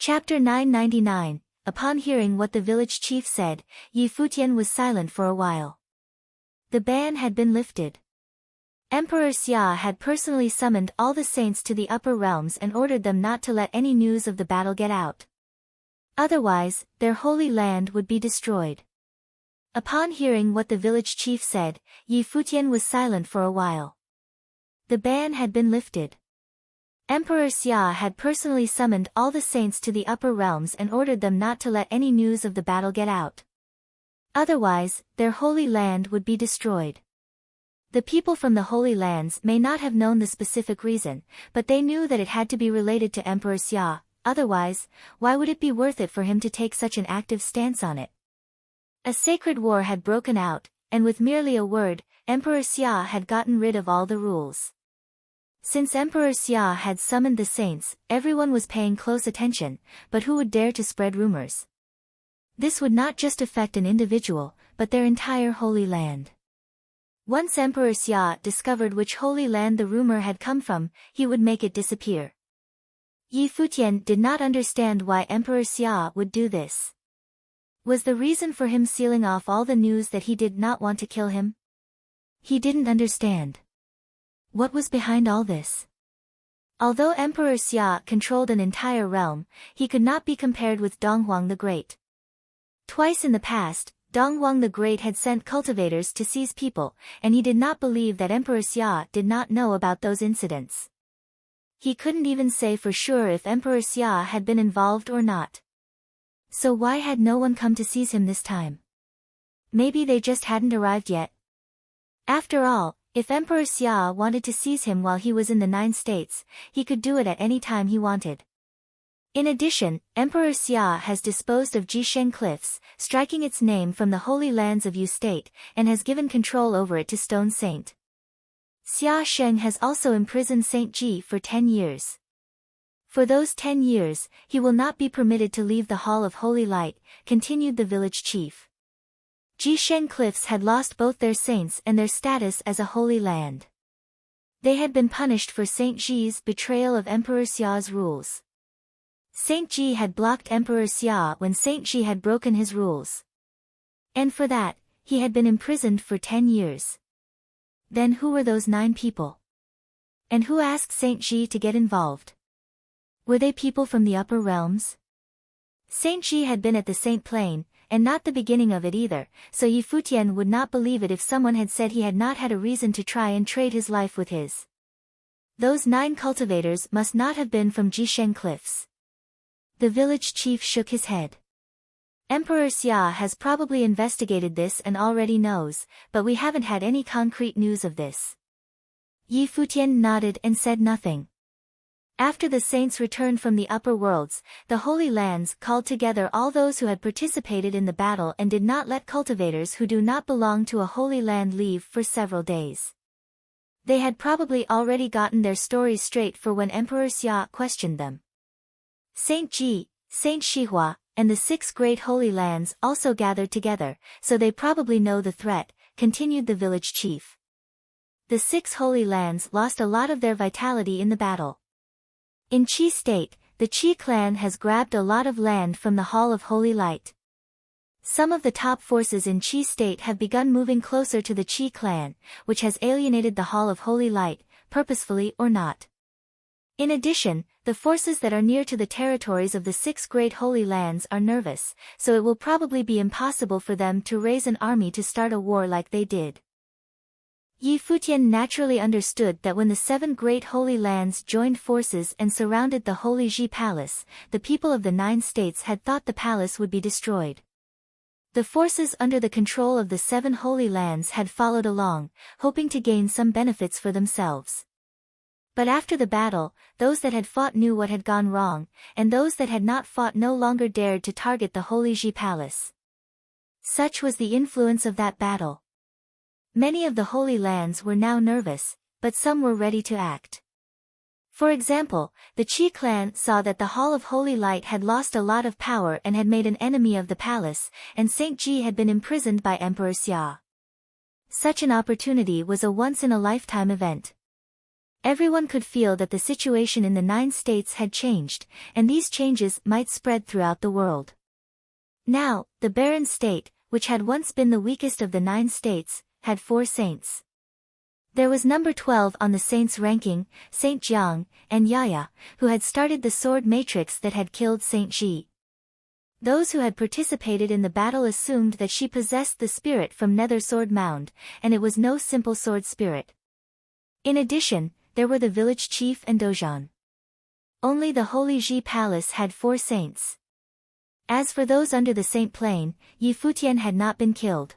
Chapter 999. Upon hearing what the village chief said, Futian was silent for a while. The ban had been lifted. Emperor Xia had personally summoned all the saints to the upper realms and ordered them not to let any news of the battle get out. Otherwise, their holy land would be destroyed. Upon hearing what the village chief said, Futian was silent for a while. The ban had been lifted. Emperor Xia had personally summoned all the saints to the upper realms and ordered them not to let any news of the battle get out. Otherwise, their holy land would be destroyed. The people from the Holy Lands may not have known the specific reason, but they knew that it had to be related to Emperor Xia, otherwise, why would it be worth it for him to take such an active stance on it? A sacred war had broken out, and with merely a word, Emperor Xia had gotten rid of all the rules. Since Emperor Xia had summoned the saints, everyone was paying close attention, but who would dare to spread rumors? This would not just affect an individual, but their entire holy land. Once Emperor Xia discovered which holy land the rumor had come from, he would make it disappear. Futian did not understand why Emperor Xia would do this. Was the reason for him sealing off all the news that he did not want to kill him? He didn't understand. What was behind all this? Although Emperor Xia controlled an entire realm, he could not be compared with Donghuang the Great. Twice in the past, Donghuang the Great had sent cultivators to seize people, and he did not believe that Emperor Xia did not know about those incidents. He couldn't even say for sure if Emperor Xia had been involved or not. So why had no one come to seize him this time? Maybe they just hadn't arrived yet. After all, if Emperor Xia wanted to seize him while he was in the 9 states, he could do it at any time he wanted. In addition, Emperor Xia has disposed of Jisheng Cliffs, striking its name from the holy lands of Yu State, and has given control over it to Stone Saint. Xia Sheng has also imprisoned Saint Ji for 10 years. For those 10 years, he will not be permitted to leave the Hall of Holy Light, continued the village chief. Jisheng Cliffs had lost both their saints and their status as a holy land. They had been punished for Saint Ji's betrayal of Emperor Xia's rules. Saint Ji had blocked Emperor Xia when Saint Ji had broken his rules. And for that, he had been imprisoned for 10 years. Then who were those 9 people? And who asked Saint Ji to get involved? Were they people from the upper realms? Saint Ji had been at the Saint Plain, and not the beginning of it either, so Futian would not believe it if someone had said he had not had a reason to try and trade his life with his. Those 9 cultivators must not have been from Jisheng Cliffs. The village chief shook his head. Emperor Xia has probably investigated this and already knows, but we haven't had any concrete news of this. Futian nodded and said nothing. After the saints returned from the upper worlds, the Holy Lands called together all those who had participated in the battle and did not let cultivators who do not belong to a holy land leave for several days. They had probably already gotten their stories straight for when Emperor Xia questioned them. Saint Ji, Saint Shihua, and the 6 great holy lands also gathered together, so they probably know the threat, continued the village chief. The 6 holy lands lost a lot of their vitality in the battle. In Qi State, the Qi clan has grabbed a lot of land from the Hall of Holy Light. Some of the top forces in Qi State have begun moving closer to the Qi clan, which has alienated the Hall of Holy Light, purposefully or not. In addition, the forces that are near to the territories of the 6 great holy lands are nervous, so it will probably be impossible for them to raise an army to start a war like they did. Futian naturally understood that when the 7 great holy lands joined forces and surrounded the Holy Ji Palace, the people of the 9 states had thought the palace would be destroyed. The forces under the control of the 7 holy lands had followed along, hoping to gain some benefits for themselves. But after the battle, those that had fought knew what had gone wrong, and those that had not fought no longer dared to target the Holy Ji Palace. Such was the influence of that battle. Many of the Holy Lands were now nervous, but some were ready to act. For example, the Qi clan saw that the Hall of Holy Light had lost a lot of power and had made an enemy of the palace, and Saint Ji had been imprisoned by Emperor Xia. Such an opportunity was a once-in-a-lifetime event. Everyone could feel that the situation in the 9 states had changed, and these changes might spread throughout the world. Now, the barren state, which had once been the weakest of the 9 states, had 4 saints. There was number 12 on the saints' ranking, Saint Jiang, and Yaya, who had started the sword matrix that had killed Saint Ji. Those who had participated in the battle assumed that she possessed the spirit from Nether Sword Mound, and it was no simple sword spirit. In addition, there were the village chief and Dojan. Only the Holy Ji Palace had 4 saints. As for those under the Saint Plain, Yi Futian had not been killed.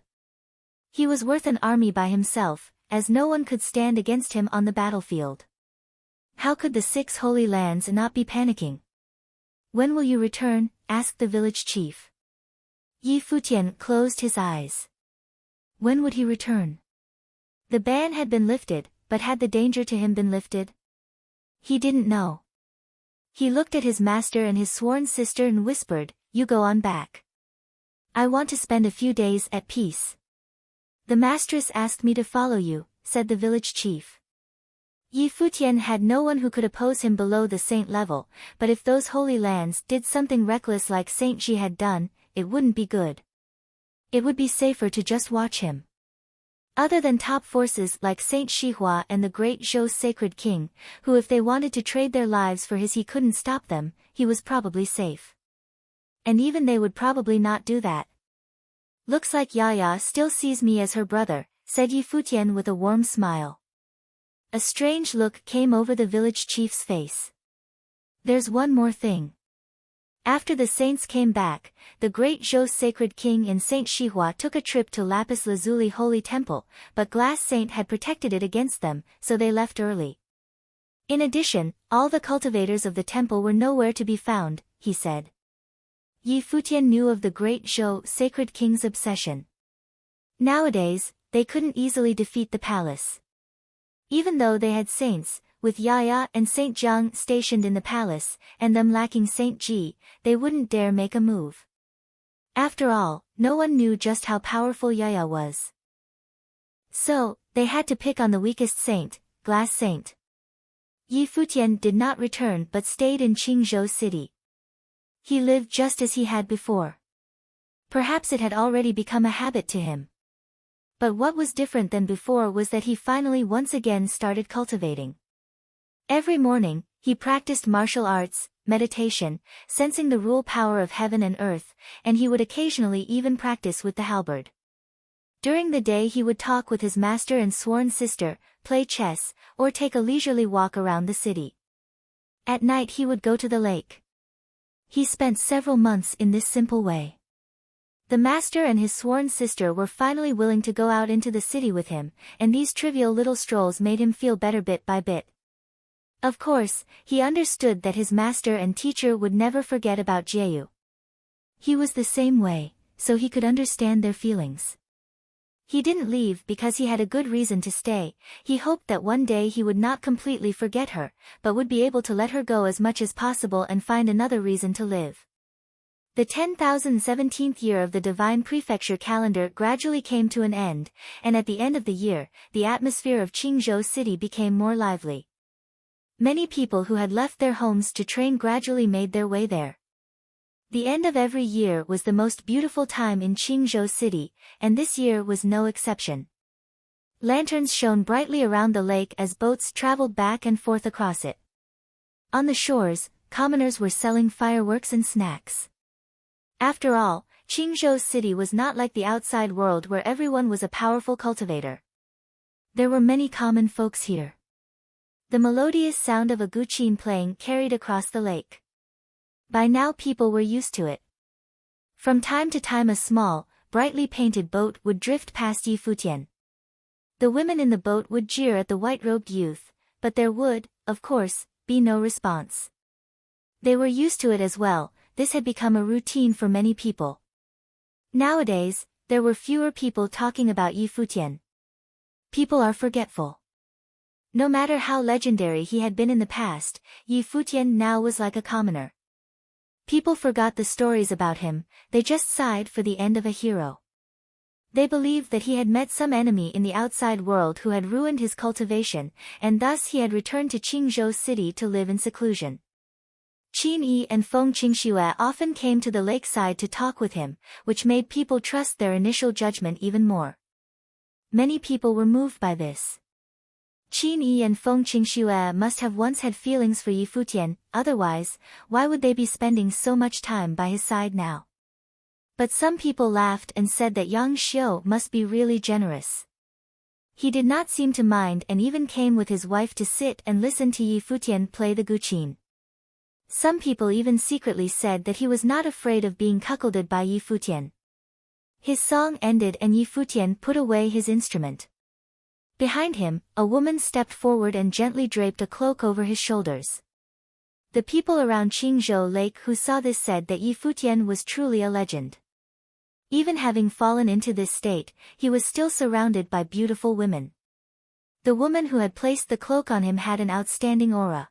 He was worth an army by himself, as no one could stand against him on the battlefield. How could the 6 holy lands not be panicking? "When will you return?" asked the village chief. Yi Futian closed his eyes. When would he return? The ban had been lifted, but had the danger to him been lifted? He didn't know. He looked at his master and his sworn sister and whispered, "You go on back. I want to spend a few days at peace." "The mistress asked me to follow you," said the village chief. Yi Futian had no one who could oppose him below the saint level, but if those holy lands did something reckless like Saint Ji had done, it wouldn't be good. It would be safer to just watch him. Other than top forces like Saint Shihua and the great Zhou sacred king, who if they wanted to trade their lives for his he couldn't stop them, he was probably safe. And even they would probably not do that. "Looks like Yaya still sees me as her brother," said Yi Futian with a warm smile. A strange look came over the village chief's face. "There's one more thing." After the saints came back, the great Zhou sacred king and Saint Shihua took a trip to Lapis Lazuli Holy Temple, but Glass Saint had protected it against them, so they left early. In addition, all the cultivators of the temple were nowhere to be found, he said. Yi Futian knew of the great Zhou sacred king's obsession. Nowadays, they couldn't easily defeat the palace. Even though they had saints, with Yaya and Saint Jiang stationed in the palace, and them lacking Saint Ji, they wouldn't dare make a move. After all, no one knew just how powerful Yaya was. So, they had to pick on the weakest saint, Glass Saint. Yi Futian did not return but stayed in Qingzhou city. He lived just as he had before. Perhaps it had already become a habit to him. But what was different than before was that he finally once again started cultivating. Every morning, he practiced martial arts, meditation, sensing the rule power of heaven and earth, and he would occasionally even practice with the halberd. During the day he would talk with his master and sworn sister, play chess, or take a leisurely walk around the city. At night he would go to the lake. He spent several months in this simple way. The master and his sworn sister were finally willing to go out into the city with him, and these trivial little strolls made him feel better bit by bit. Of course, he understood that his master and teacher would never forget about Jieyu. He was the same way, so he could understand their feelings. He didn't leave because he had a good reason to stay. He hoped that one day he would not completely forget her, but would be able to let her go as much as possible and find another reason to live. The 10,017th year of the Divine Prefecture calendar gradually came to an end, and at the end of the year, the atmosphere of Qingzhou city became more lively. Many people who had left their homes to train gradually made their way there. The end of every year was the most beautiful time in Qingzhou city, and this year was no exception. Lanterns shone brightly around the lake as boats traveled back and forth across it. On the shores, commoners were selling fireworks and snacks. After all, Qingzhou city was not like the outside world where everyone was a powerful cultivator. There were many common folks here. The melodious sound of a guqin playing carried across the lake. By now people were used to it. From time to time a small, brightly painted boat would drift past Yi Futian. The women in the boat would jeer at the white-robed youth, but there would, of course, be no response. They were used to it as well. This had become a routine for many people. Nowadays, there were fewer people talking about Yi Futian. People are forgetful. No matter how legendary he had been in the past, Yi Futian now was like a commoner. People forgot the stories about him, they just sighed for the end of a hero. They believed that he had met some enemy in the outside world who had ruined his cultivation, and thus he had returned to Qingzhou city to live in seclusion. Qin Yi and Feng Qingxue often came to the lakeside to talk with him, which made people trust their initial judgment even more. Many people were moved by this. Qin Yi and Feng Qingxue must have once had feelings for Yi Futian, otherwise, why would they be spending so much time by his side now? But some people laughed and said that Yang Xiu must be really generous. He did not seem to mind and even came with his wife to sit and listen to Yi Futian play the guqin. Some people even secretly said that he was not afraid of being cuckolded by Yi Futian. His song ended and Yi Futian put away his instrument. Behind him, a woman stepped forward and gently draped a cloak over his shoulders. The people around Qingzhou Lake who saw this said that Yi Futian was truly a legend. Even having fallen into this state, he was still surrounded by beautiful women. The woman who had placed the cloak on him had an outstanding aura.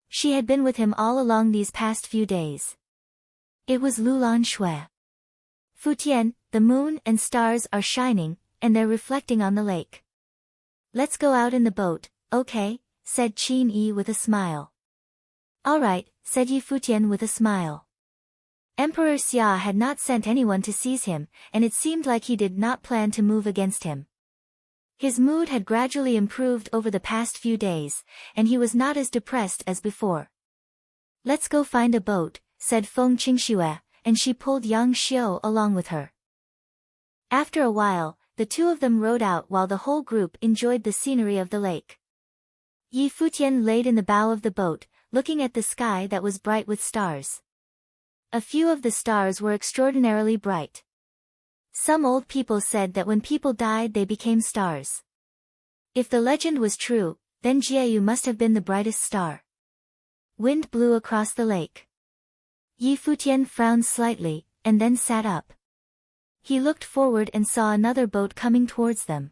She had been with him all along these past few days. It was Lulan Shui. Futian, the moon and stars are shining, and they're reflecting on the lake. Let's go out in the boat, okay, said Qin Yi with a smile. All right, said Yi Futian with a smile. Emperor Xia had not sent anyone to seize him, and it seemed like he did not plan to move against him. His mood had gradually improved over the past few days, and he was not as depressed as before. Let's go find a boat, said Feng Qingxue, and she pulled Yang Xiu along with her. After a while, the two of them rowed out while the whole group enjoyed the scenery of the lake. Yi Futian laid in the bow of the boat, looking at the sky that was bright with stars. A few of the stars were extraordinarily bright. Some old people said that when people died they became stars. If the legend was true, then Jieyu must have been the brightest star. Wind blew across the lake. Yi Futian frowned slightly, and then sat up. He looked forward and saw another boat coming towards them.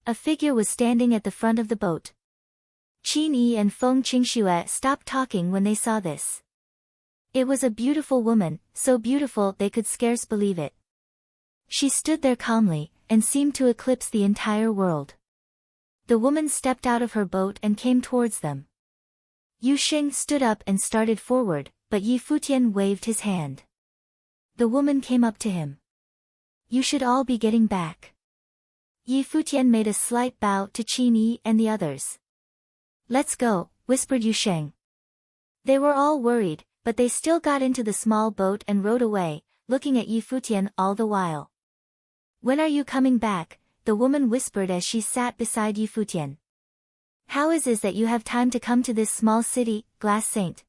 A figure was standing at the front of the boat. Qin Yi and Feng Qingxue stopped talking when they saw this. It was a beautiful woman, so beautiful they could scarce believe it. She stood there calmly, and seemed to eclipse the entire world. The woman stepped out of her boat and came towards them. Yu Xing stood up and started forward, but Yi Futian waved his hand. The woman came up to him. You should all be getting back. Yi Futian made a slight bow to Qin Yi and the others. Let's go, whispered Yu Xing. They were all worried, but they still got into the small boat and rowed away, looking at Yi Futian all the while. When are you coming back? The woman whispered as she sat beside Yi Futian. How is it that you have time to come to this small city, Glass Saint?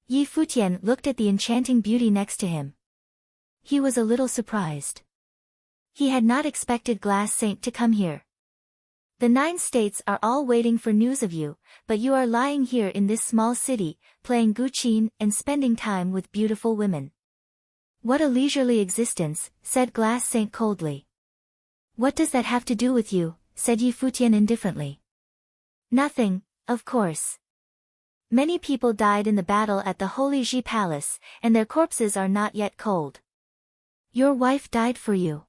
Yi Futian looked at the enchanting beauty next to him. He was a little surprised. He had not expected Glass Saint to come here. The 9 states are all waiting for news of you, but you are lying here in this small city, playing guqin and spending time with beautiful women. What a leisurely existence, said Glass Saint coldly. What does that have to do with you? Said Yi Futian indifferently. Nothing, of course. Many people died in the battle at the Holy Ji Palace, and their corpses are not yet cold. Your wife died for you.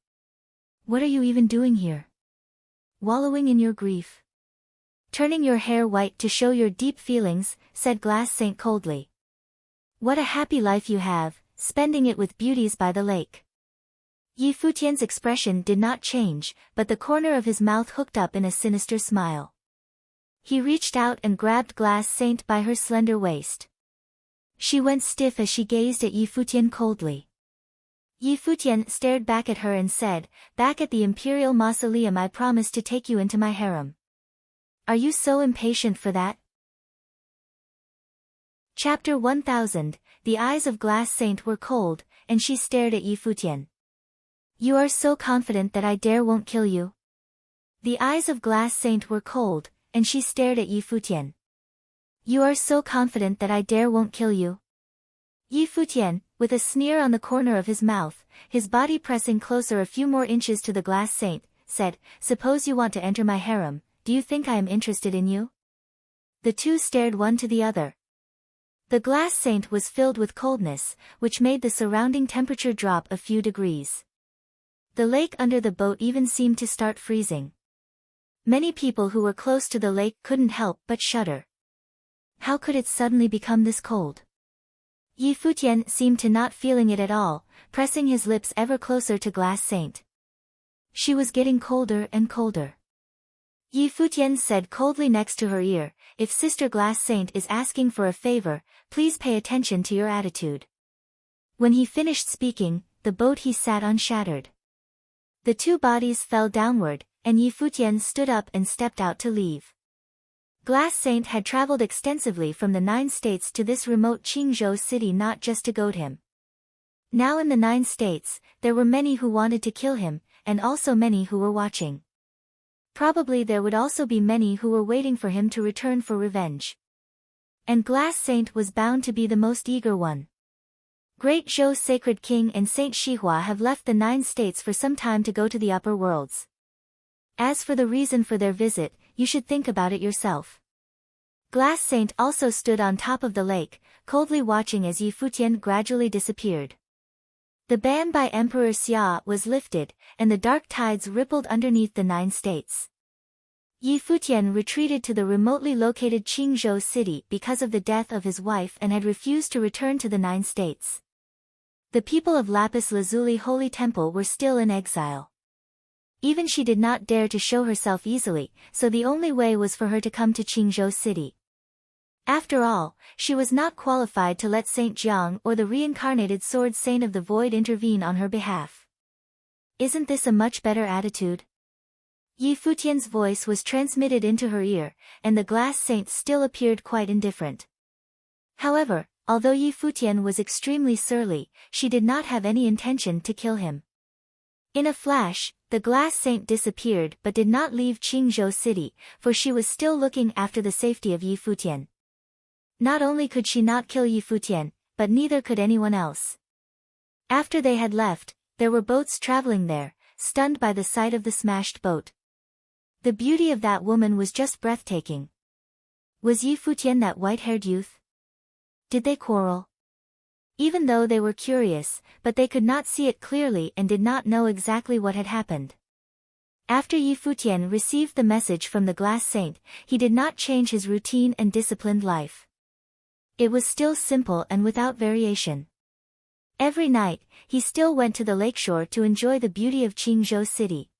What are you even doing here? Wallowing in your grief. Turning your hair white to show your deep feelings, said Glass Saint coldly. What a happy life you have, spending it with beauties by the lake. Yi Futian's expression did not change, but the corner of his mouth hooked up in a sinister smile. He reached out and grabbed Glass Saint by her slender waist. She went stiff as she gazed at Yi Futian coldly. Yi Futian stared back at her and said, back at the imperial mausoleum I promised to take you into my harem. Are you so impatient for that? Chapter 1000, The eyes of Glass Saint were cold, and she stared at Yi Futian. You are so confident that I won't kill you? The eyes of Glass Saint were cold, and she stared at Yi Futian. You are so confident that I won't kill you? Yi Futian, with a sneer on the corner of his mouth, his body pressing closer a few more inches to the Glass Saint, said, Suppose you want to enter my harem, do you think I am interested in you? The two stared one to the other. The Glass Saint was filled with coldness, which made the surrounding temperature drop a few degrees. The lake under the boat even seemed to start freezing. Many people who were close to the lake couldn't help but shudder. How could it suddenly become this cold? Yi Futian seemed to not feeling it at all, pressing his lips ever closer to Glass Saint. She was getting colder and colder. Yi Futian said coldly next to her ear, "If Sister Glass Saint is asking for a favor, please pay attention to your attitude." When he finished speaking, the boat he sat on shattered. The two bodies fell downward, and Yi Futian stood up and stepped out to leave. Glass Saint had traveled extensively from the 9 states to this remote Qingzhou city not just to goad him. Now in the 9 states, there were many who wanted to kill him, and also many who were watching. Probably there would also be many who were waiting for him to return for revenge. And Glass Saint was bound to be the most eager one. Great Zhou Sacred King and Saint Shihua have left the 9 states for some time to go to the upper worlds. As for the reason for their visit, you should think about it yourself. Glass Saint also stood on top of the lake, coldly watching as Yi Futian gradually disappeared. The ban by Emperor Xia was lifted, and the dark tides rippled underneath the 9 states. Yi Futian retreated to the remotely located Qingzhou city because of the death of his wife and had refused to return to the 9 states. The people of Lapis Lazuli Holy Temple were still in exile. Even she did not dare to show herself easily, so the only way was for her to come to Qingzhou city. After all, she was not qualified to let Saint Jiang or the reincarnated Sword Saint of the Void intervene on her behalf. Isn't this a much better attitude? Yi Futian's voice was transmitted into her ear, and the Glass Saint still appeared quite indifferent. However, although Yi Futian was extremely surly, she did not have any intention to kill him. In a flash, the Glass Saint disappeared but did not leave Qingzhou city, for she was still looking after the safety of Yi Futian. Not only could she not kill Yi Futian, but neither could anyone else. After they had left, there were boats traveling there, stunned by the sight of the smashed boat. The beauty of that woman was just breathtaking. Was Yi Futian that white-haired youth? Did they quarrel? Even though they were curious, but they could not see it clearly and did not know exactly what had happened. After Yi Futian received the message from the Glass Saint, he did not change his routine and disciplined life. It was still simple and without variation. Every night, he still went to the lakeshore to enjoy the beauty of Qingzhou city.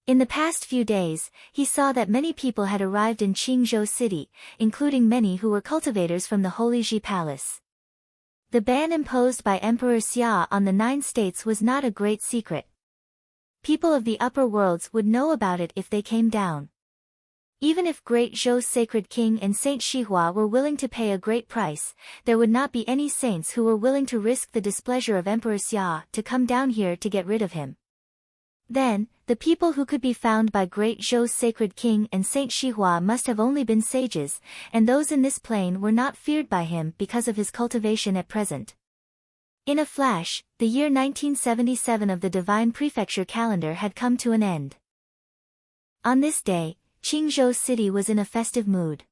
In the past few days, he saw that many people had arrived in Qingzhou city, including many who were cultivators from the Holy Ji Palace. The ban imposed by Emperor Xia on the 9 states was not a great secret. People of the upper worlds would know about it if they came down. Even if Great Zhou Sacred King and Saint Shihua were willing to pay a great price, there would not be any saints who were willing to risk the displeasure of Emperor Xia to come down here to get rid of him. Then, the people who could be found by Great Zhou Sacred King and Saint Shihua must have only been sages, and those in this plane were not feared by him because of his cultivation at present. In a flash, the year 1977 of the Divine Prefecture calendar had come to an end. On this day, Qingzhou city was in a festive mood.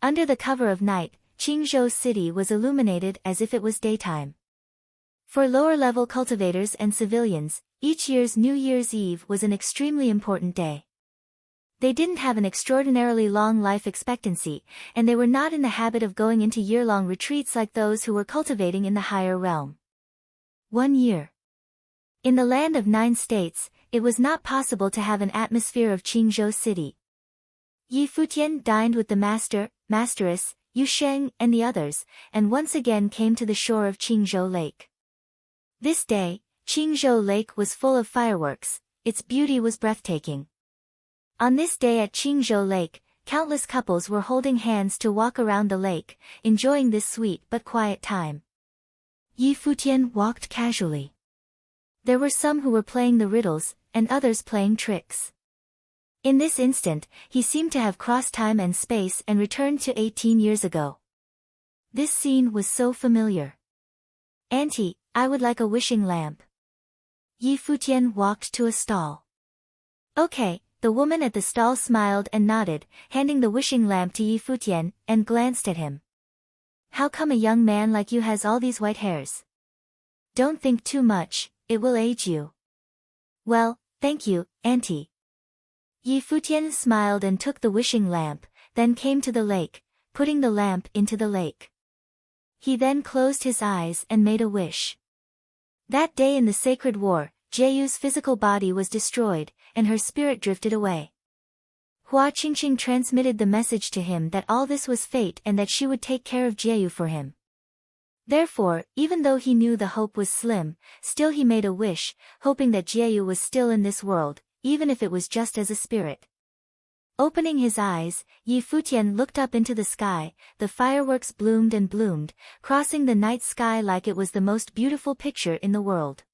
Under the cover of night, Qingzhou city was illuminated as if it was daytime. For lower-level cultivators and civilians, each year's New Year's Eve was an extremely important day. They didn't have an extraordinarily long life expectancy, and they were not in the habit of going into year-long retreats like those who were cultivating in the higher realm. 1 year. In the land of 9 states, it was not possible to have an atmosphere of Qingzhou city. Yi Futian dined with the master, masteress, Yu Sheng, and the others, and once again came to the shore of Qingzhou Lake. This day, Qingzhou Lake was full of fireworks, its beauty was breathtaking. On this day at Qingzhou Lake, countless couples were holding hands to walk around the lake, enjoying this sweet but quiet time. Yi Futian walked casually. There were some who were playing the riddles, and others playing tricks. In this instant, he seemed to have crossed time and space and returned to 18 years ago. This scene was so familiar. "Auntie, I would like a wishing lamp." Yi Futian walked to a stall. "Okay." The woman at the stall smiled and nodded, handing the wishing lamp to Yi Futian, and glanced at him. "How come a young man like you has all these white hairs?" "Don't think too much, it will age you." Well, thank you, Auntie. Yi Futian smiled and took the wishing lamp, then came to the lake, putting the lamp into the lake. He then closed his eyes and made a wish. That day in the sacred war, Jieyu's physical body was destroyed, and her spirit drifted away. Hua Qingqing transmitted the message to him that all this was fate and that she would take care of Jieyu for him. Therefore, even though he knew the hope was slim, still he made a wish, hoping that Jieyu was still in this world, even if it was just as a spirit. Opening his eyes, Yi Futian looked up into the sky. The fireworks bloomed and bloomed, crossing the night sky like it was the most beautiful picture in the world.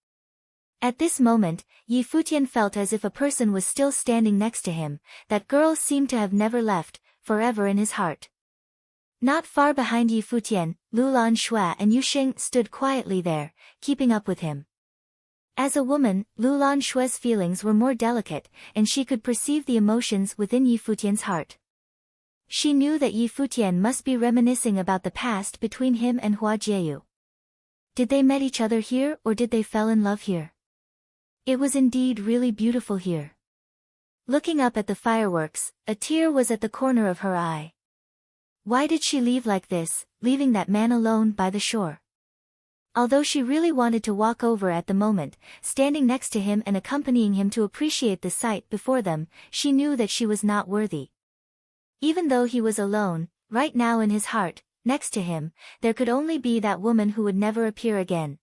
At this moment, Yi Futian felt as if a person was still standing next to him. That girl seemed to have never left, forever in his heart. Not far behind Yi Futian, Lulan Shui and Yu Xing stood quietly there, keeping up with him. As a woman, Lulan Shui's feelings were more delicate, and she could perceive the emotions within Yi Futian's heart. She knew that Yi Futian must be reminiscing about the past between him and Hua Jieyu. Did they met each other here or did they fell in love here? It was indeed really beautiful here. Looking up at the fireworks, a tear was at the corner of her eye. Why did she leave like this, leaving that man alone by the shore? Although she really wanted to walk over at the moment, standing next to him and accompanying him to appreciate the sight before them, she knew that she was not worthy. Even though he was alone, right now in his heart, next to him, there could only be that woman who would never appear again.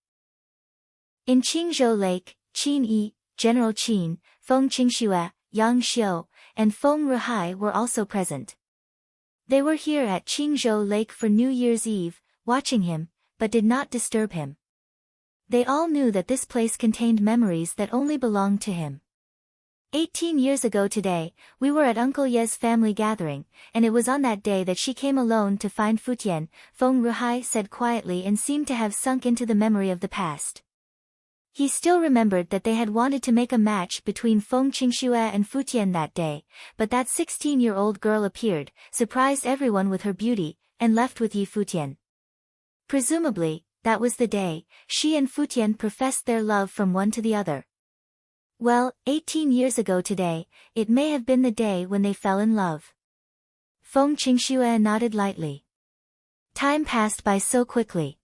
In Qingzhou Lake, Qin Yi, General Qin, Feng Qingxue, Yang Xiu, and Feng Ruhai were also present. They were here at Qingzhou Lake for New Year's Eve, watching him, but did not disturb him. They all knew that this place contained memories that only belonged to him. 18 years ago today, we were at Uncle Ye's family gathering, and it was on that day that she came alone to find Futian, Feng Ruhai said quietly and seemed to have sunk into the memory of the past. He still remembered that they had wanted to make a match between Feng Qingxue and Futian that day, but that 16-year-old girl appeared, surprised everyone with her beauty, and left with Yi Futian. Presumably, that was the day, she and Futian professed their love from one to the other. Well, 18 years ago today, it may have been the day when they fell in love. Feng Qingxue nodded lightly. Time passed by so quickly.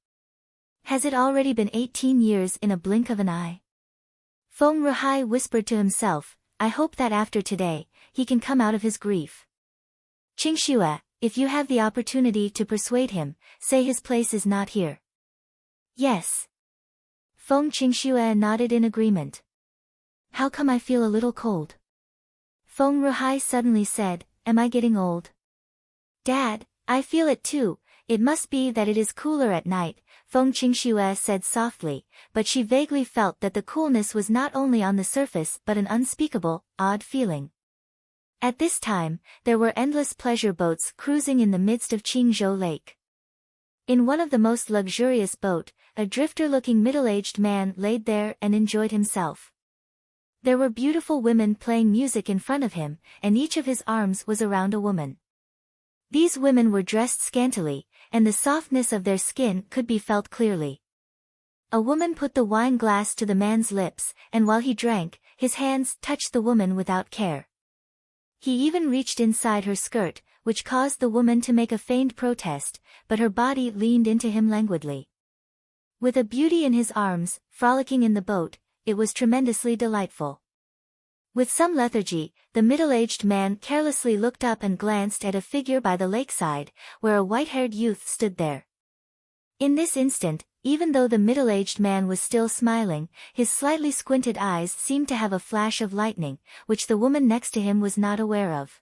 Has it already been 18 years in a blink of an eye? Feng Ruhai whispered to himself, I hope that after today, he can come out of his grief. Qingxue, if you have the opportunity to persuade him, say his place is not here. Yes. Feng Qingxue nodded in agreement. How come I feel a little cold? Feng Ruhai suddenly said, am I getting old? Dad, I feel it too, it must be that it is cooler at night, Feng Qingxue said softly, but she vaguely felt that the coolness was not only on the surface but an unspeakable, odd feeling. At this time, there were endless pleasure boats cruising in the midst of Qingzhou Lake. In one of the most luxurious boat, a drifter-looking middle-aged man laid there and enjoyed himself. There were beautiful women playing music in front of him, and each of his arms was around a woman. These women were dressed scantily, and the softness of their skin could be felt clearly. A woman put the wine glass to the man's lips, and while he drank, his hands touched the woman without care. He even reached inside her skirt, which caused the woman to make a feigned protest, but her body leaned into him languidly. With a beauty in his arms, frolicking in the boat, it was tremendously delightful. With some lethargy, the middle-aged man carelessly looked up and glanced at a figure by the lakeside, where a white-haired youth stood there. In this instant, even though the middle-aged man was still smiling, his slightly squinted eyes seemed to have a flash of lightning, which the woman next to him was not aware of.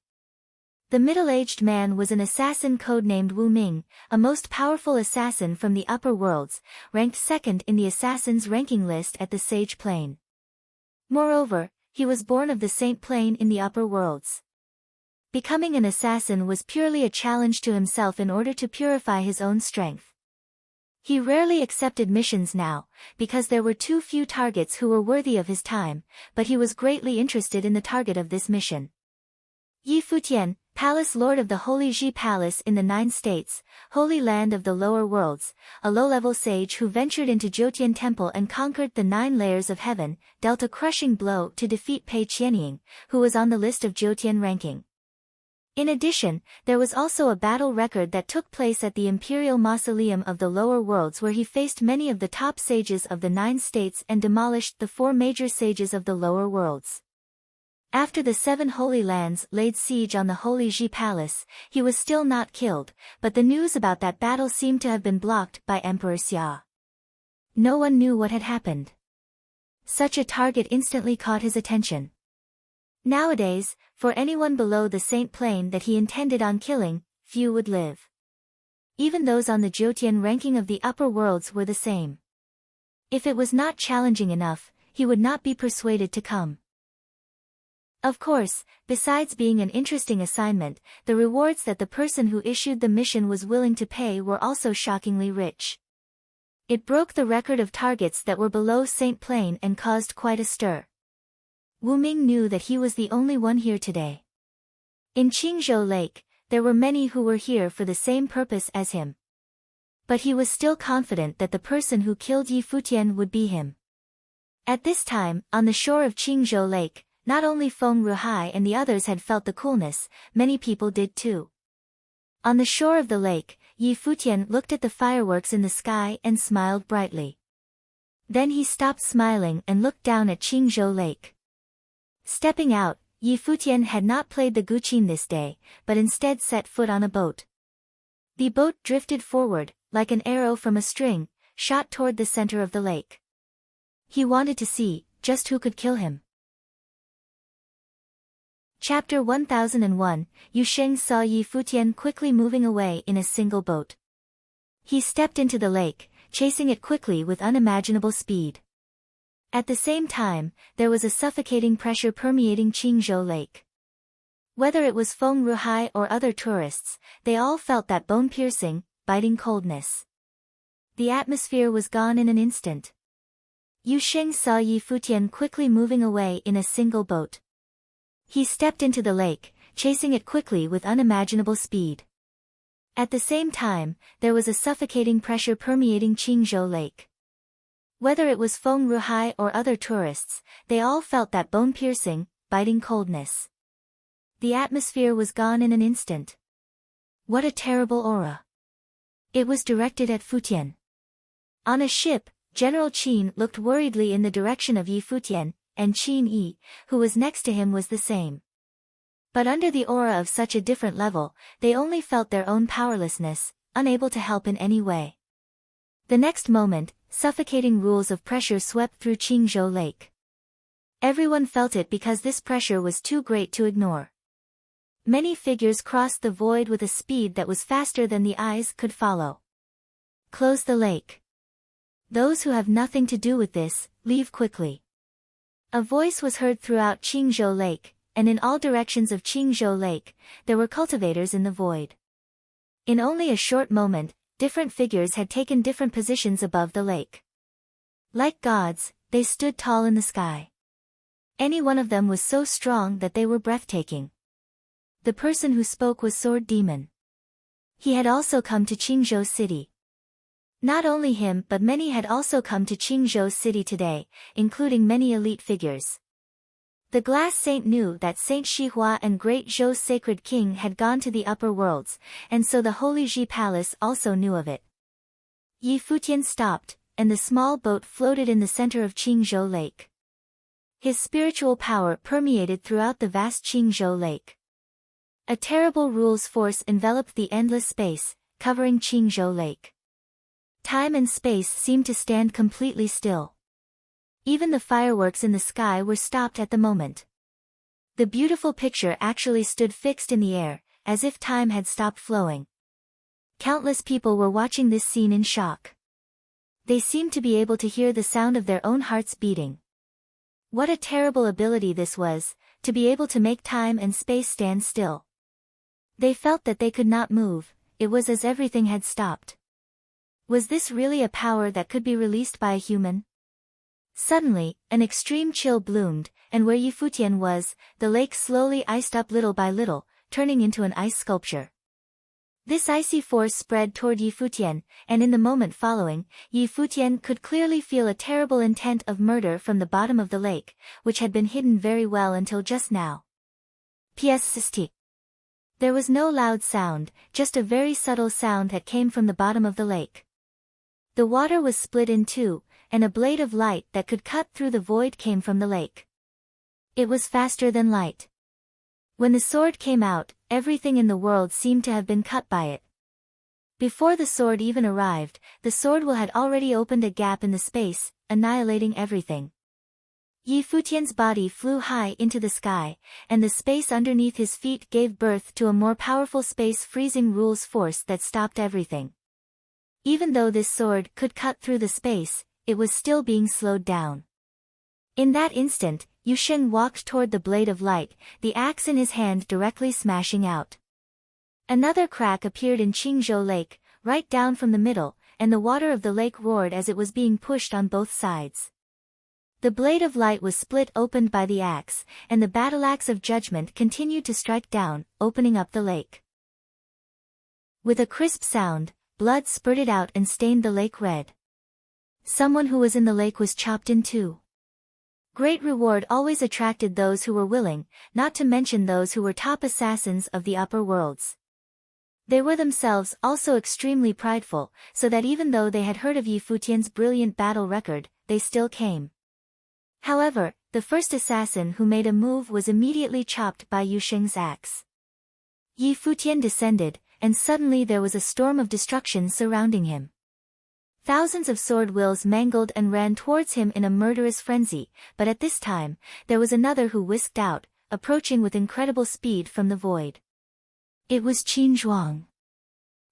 The middle-aged man was an assassin codenamed Wu Ming, a most powerful assassin from the upper worlds, ranked second in the assassins' ranking list at the Sage Plane. Moreover, he was born of the Saint Plane in the upper worlds. Becoming an assassin was purely a challenge to himself in order to purify his own strength. He rarely accepted missions now, because there were too few targets who were worthy of his time, but he was greatly interested in the target of this mission. Yi Futian, Palace Lord of the Holy Ji Palace in the 9 states, Holy Land of the Lower Worlds, a low-level sage who ventured into Jotian Temple and conquered the 9 layers of heaven, dealt a crushing blow to defeat Pei Qianying, who was on the list of Jotian ranking. In addition, there was also a battle record that took place at the Imperial Mausoleum of the Lower Worlds where he faced many of the top sages of the 9 states and demolished the 4 major sages of the Lower Worlds. After the 7 Holy Lands laid siege on the Holy Ji Palace, he was still not killed, but the news about that battle seemed to have been blocked by Emperor Xia. No one knew what had happened. Such a target instantly caught his attention. Nowadays, for anyone below the Saint Plane that he intended on killing, few would live. Even those on the Jotian ranking of the upper worlds were the same. If it was not challenging enough, he would not be persuaded to come. Of course, besides being an interesting assignment, the rewards that the person who issued the mission was willing to pay were also shockingly rich. It broke the record of targets that were below Saint Plane and caused quite a stir. Wu Ming knew that he was the only one here today. In Qingzhou Lake, there were many who were here for the same purpose as him. But he was still confident that the person who killed Yi Futian would be him. At this time, on the shore of Qingzhou Lake, not only Feng Ruhai and the others had felt the coolness, many people did too. On the shore of the lake, Yi Futian looked at the fireworks in the sky and smiled brightly. Then he stopped smiling and looked down at Qingzhou Lake. Stepping out, Yi Futian had not played the guqin this day, but instead set foot on a boat. The boat drifted forward, like an arrow from a string, shot toward the center of the lake. He wanted to see just who could kill him. Chapter 1001, Yu Sheng saw Yi Futian quickly moving away in a single boat. He stepped into the lake, chasing it quickly with unimaginable speed. At the same time, there was a suffocating pressure permeating Qingzhou Lake. Whether it was Feng Ruhai or other tourists, they all felt that bone-piercing, biting coldness. The atmosphere was gone in an instant. Yu Sheng saw Yi Futian quickly moving away in a single boat. He stepped into the lake, chasing it quickly with unimaginable speed. At the same time, there was a suffocating pressure permeating Qingzhou Lake. Whether it was Feng Ruhai or other tourists, they all felt that bone-piercing, biting coldness. The atmosphere was gone in an instant. What a terrible aura. It was directed at Futian. On a ship, General Qin looked worriedly in the direction of Yi Futian, and Qin Yi, who was next to him was the same. But under the aura of such a different level, they only felt their own powerlessness, unable to help in any way. The next moment, suffocating rules of pressure swept through Qingzhou Lake. Everyone felt it because this pressure was too great to ignore. Many figures crossed the void with a speed that was faster than the eyes could follow. Close the lake. Those who have nothing to do with this, leave quickly. A voice was heard throughout Qingzhou Lake, and in all directions of Qingzhou Lake, there were cultivators in the void. In only a short moment, different figures had taken different positions above the lake. Like gods, they stood tall in the sky. Any one of them was so strong that they were breathtaking. The person who spoke was Sword Demon. He had also come to Qingzhou City. Not only him but many had also come to Qingzhou City today, including many elite figures. The Glass Saint knew that Saint Shihua and Great Zhou's Sacred King had gone to the upper worlds, and so the Holy Ji Palace also knew of it. Yi Futian stopped, and the small boat floated in the center of Qingzhou Lake. His spiritual power permeated throughout the vast Qingzhou Lake. A terrible rules force enveloped the endless space, covering Qingzhou Lake. Time and space seemed to stand completely still. Even the fireworks in the sky were stopped at the moment. The beautiful picture actually stood fixed in the air, as if time had stopped flowing. Countless people were watching this scene in shock. They seemed to be able to hear the sound of their own hearts beating. What a terrible ability this was, to be able to make time and space stand still. They felt that they could not move, it was as everything had stopped. Was this really a power that could be released by a human? Suddenly, an extreme chill bloomed, and where Yi Futian was, the lake slowly iced up little by little, turning into an ice sculpture. This icy force spread toward Yi Futian, and in the moment following, Yi Futian could clearly feel a terrible intent of murder from the bottom of the lake, which had been hidden very well until just now. Pst. There was no loud sound, just a very subtle sound that came from the bottom of the lake. The water was split in two, and a blade of light that could cut through the void came from the lake. It was faster than light. When the sword came out, everything in the world seemed to have been cut by it. Before the sword even arrived, the sword will had already opened a gap in the space, annihilating everything. Yi Futian's body flew high into the sky, and the space underneath his feet gave birth to a more powerful space-freezing rules force that stopped everything. Even though this sword could cut through the space, it was still being slowed down. In that instant, Yu Sheng walked toward the blade of light, the axe in his hand directly smashing out. Another crack appeared in Qingzhou Lake, right down from the middle, and the water of the lake roared as it was being pushed on both sides. The blade of light was split open by the axe, and the battle-axe of judgment continued to strike down, opening up the lake. With a crisp sound, blood spurted out and stained the lake red. Someone who was in the lake was chopped in two. Great reward always attracted those who were willing, not to mention those who were top assassins of the upper worlds. They were themselves also extremely prideful, so that even though they had heard of Yi Futian's brilliant battle record, they still came. However, the first assassin who made a move was immediately chopped by Yu Sheng's axe. Yi Futian descended, and suddenly there was a storm of destruction surrounding him. Thousands of sword wills mangled and ran towards him in a murderous frenzy, but at this time, there was another who whisked out, approaching with incredible speed from the void. It was Qin Zhuang.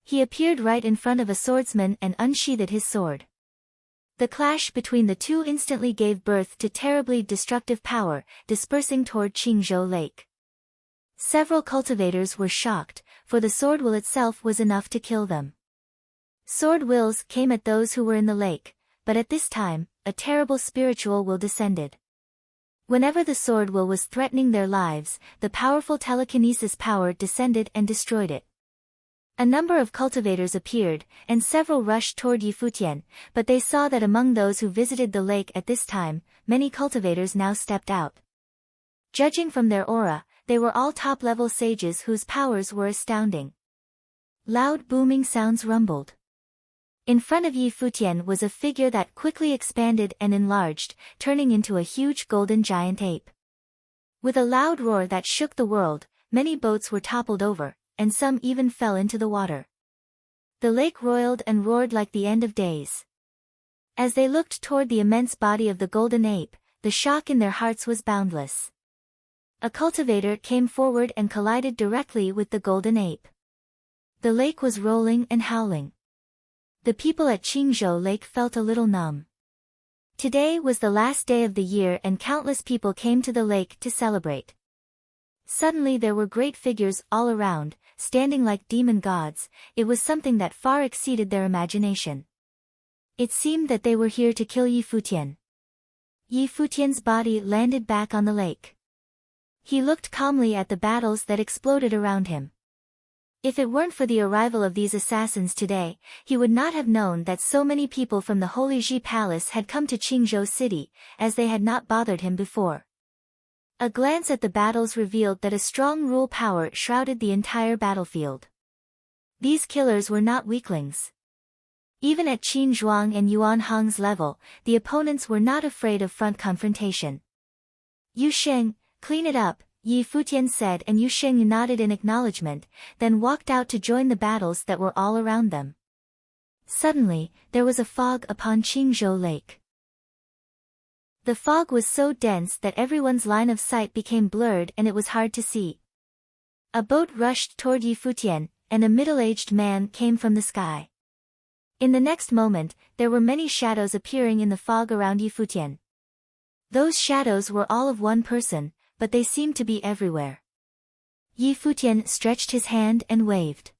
He appeared right in front of a swordsman and unsheathed his sword. The clash between the two instantly gave birth to terribly destructive power, dispersing toward Qingzhou Lake. Several cultivators were shocked, for the sword will itself was enough to kill them. Sword wills came at those who were in the lake, but at this time, a terrible spiritual will descended. Whenever the sword will was threatening their lives, the powerful telekinesis power descended and destroyed it. A number of cultivators appeared, and several rushed toward Yi Futian, but they saw that among those who visited the lake at this time, many cultivators now stepped out. Judging from their aura, they were all top-level sages whose powers were astounding. Loud booming sounds rumbled. In front of Yi Futian was a figure that quickly expanded and enlarged, turning into a huge golden giant ape. With a loud roar that shook the world, many boats were toppled over, and some even fell into the water. The lake roiled and roared like the end of days. As they looked toward the immense body of the golden ape, the shock in their hearts was boundless. A cultivator came forward and collided directly with the golden ape. The lake was rolling and howling. The people at Qingzhou Lake felt a little numb. Today was the last day of the year and countless people came to the lake to celebrate. Suddenly there were great figures all around, standing like demon gods. It was something that far exceeded their imagination. It seemed that they were here to kill Yi Futian. Yi Futian's body landed back on the lake. He looked calmly at the battles that exploded around him. If it weren't for the arrival of these assassins today, he would not have known that so many people from the Holy Ji Palace had come to Qingzhou City, as they had not bothered him before. A glance at the battles revealed that a strong rule power shrouded the entire battlefield. These killers were not weaklings. Even at Qin Zhuang and Yuan Hong's level, the opponents were not afraid of front confrontation. Yu Sheng, clean it up, Yi Futian said, and Yu Sheng nodded in acknowledgement, then walked out to join the battles that were all around them. Suddenly, there was a fog upon Qingzhou Lake. The fog was so dense that everyone's line of sight became blurred and it was hard to see. A boat rushed toward Yi Futian, and a middle-aged man came from the sky. In the next moment, there were many shadows appearing in the fog around Yi Futian. Those shadows were all of one person, but they seemed to be everywhere. Yi Futian stretched his hand and waved.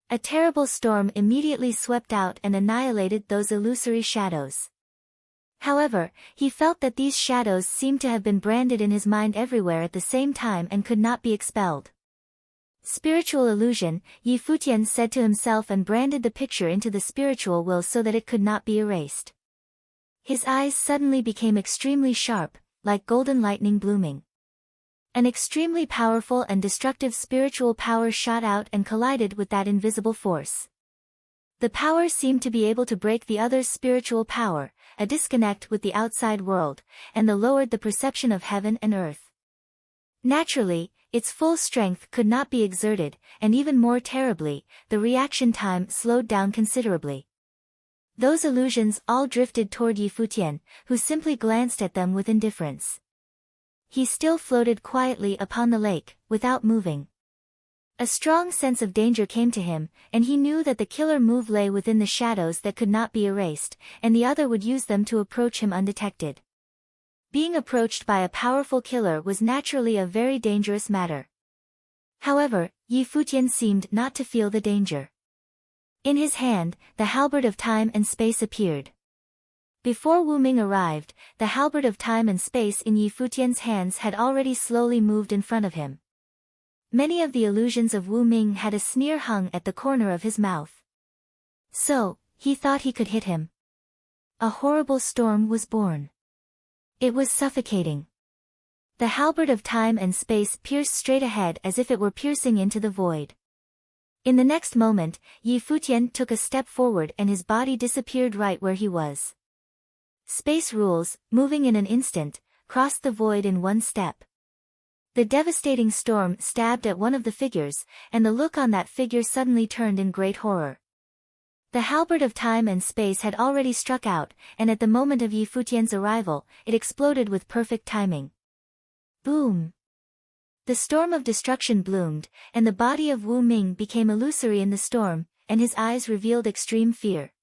A terrible storm immediately swept out and annihilated those illusory shadows. However, he felt that these shadows seemed to have been branded in his mind everywhere at the same time and could not be expelled. Spiritual illusion, Yi Futian said to himself and branded the picture into the spiritual will so that it could not be erased. His eyes suddenly became extremely sharp, like golden lightning blooming. An extremely powerful and destructive spiritual power shot out and collided with that invisible force. The power seemed to be able to break the other's spiritual power, a disconnect with the outside world, and lowered the perception of heaven and earth. Naturally, its full strength could not be exerted, and even more terribly, the reaction time slowed down considerably. Those illusions all drifted toward Yi Futian, who simply glanced at them with indifference. He still floated quietly upon the lake, without moving. A strong sense of danger came to him, and he knew that the killer move lay within the shadows that could not be erased, and the other would use them to approach him undetected. Being approached by a powerful killer was naturally a very dangerous matter. However, Yi Futian seemed not to feel the danger. In his hand, the halberd of time and space appeared. Before Wu Ming arrived, the halberd of time and space in Yi Futian's hands had already slowly moved in front of him. Many of the illusions of Wu Ming had a sneer hung at the corner of his mouth. So, he thought he could hit him. A horrible storm was born. It was suffocating. The halberd of time and space pierced straight ahead as if it were piercing into the void. In the next moment, Yi Futian took a step forward and his body disappeared right where he was. Space rules, moving in an instant, crossed the void in one step. The devastating storm stabbed at one of the figures, and the look on that figure suddenly turned in great horror. The halberd of time and space had already struck out, and at the moment of Yi Futian's arrival, it exploded with perfect timing. Boom! The storm of destruction bloomed, and the body of Wu Ming became illusory in the storm, and his eyes revealed extreme fear.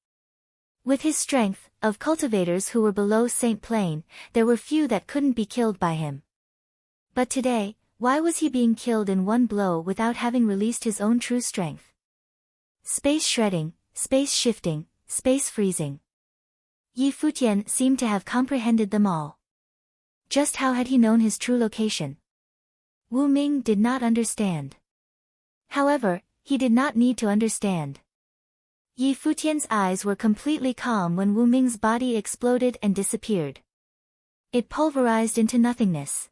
With his strength, of cultivators who were below Saint Plain, there were few that couldn't be killed by him. But today, why was he being killed in one blow without having released his own true strength? Space shredding, space shifting, space freezing. Yi Futian seemed to have comprehended them all. Just how had he known his true location? Wu Ming did not understand. However, he did not need to understand. Yi Futian's eyes were completely calm when Wu Ming's body exploded and disappeared. It pulverized into nothingness.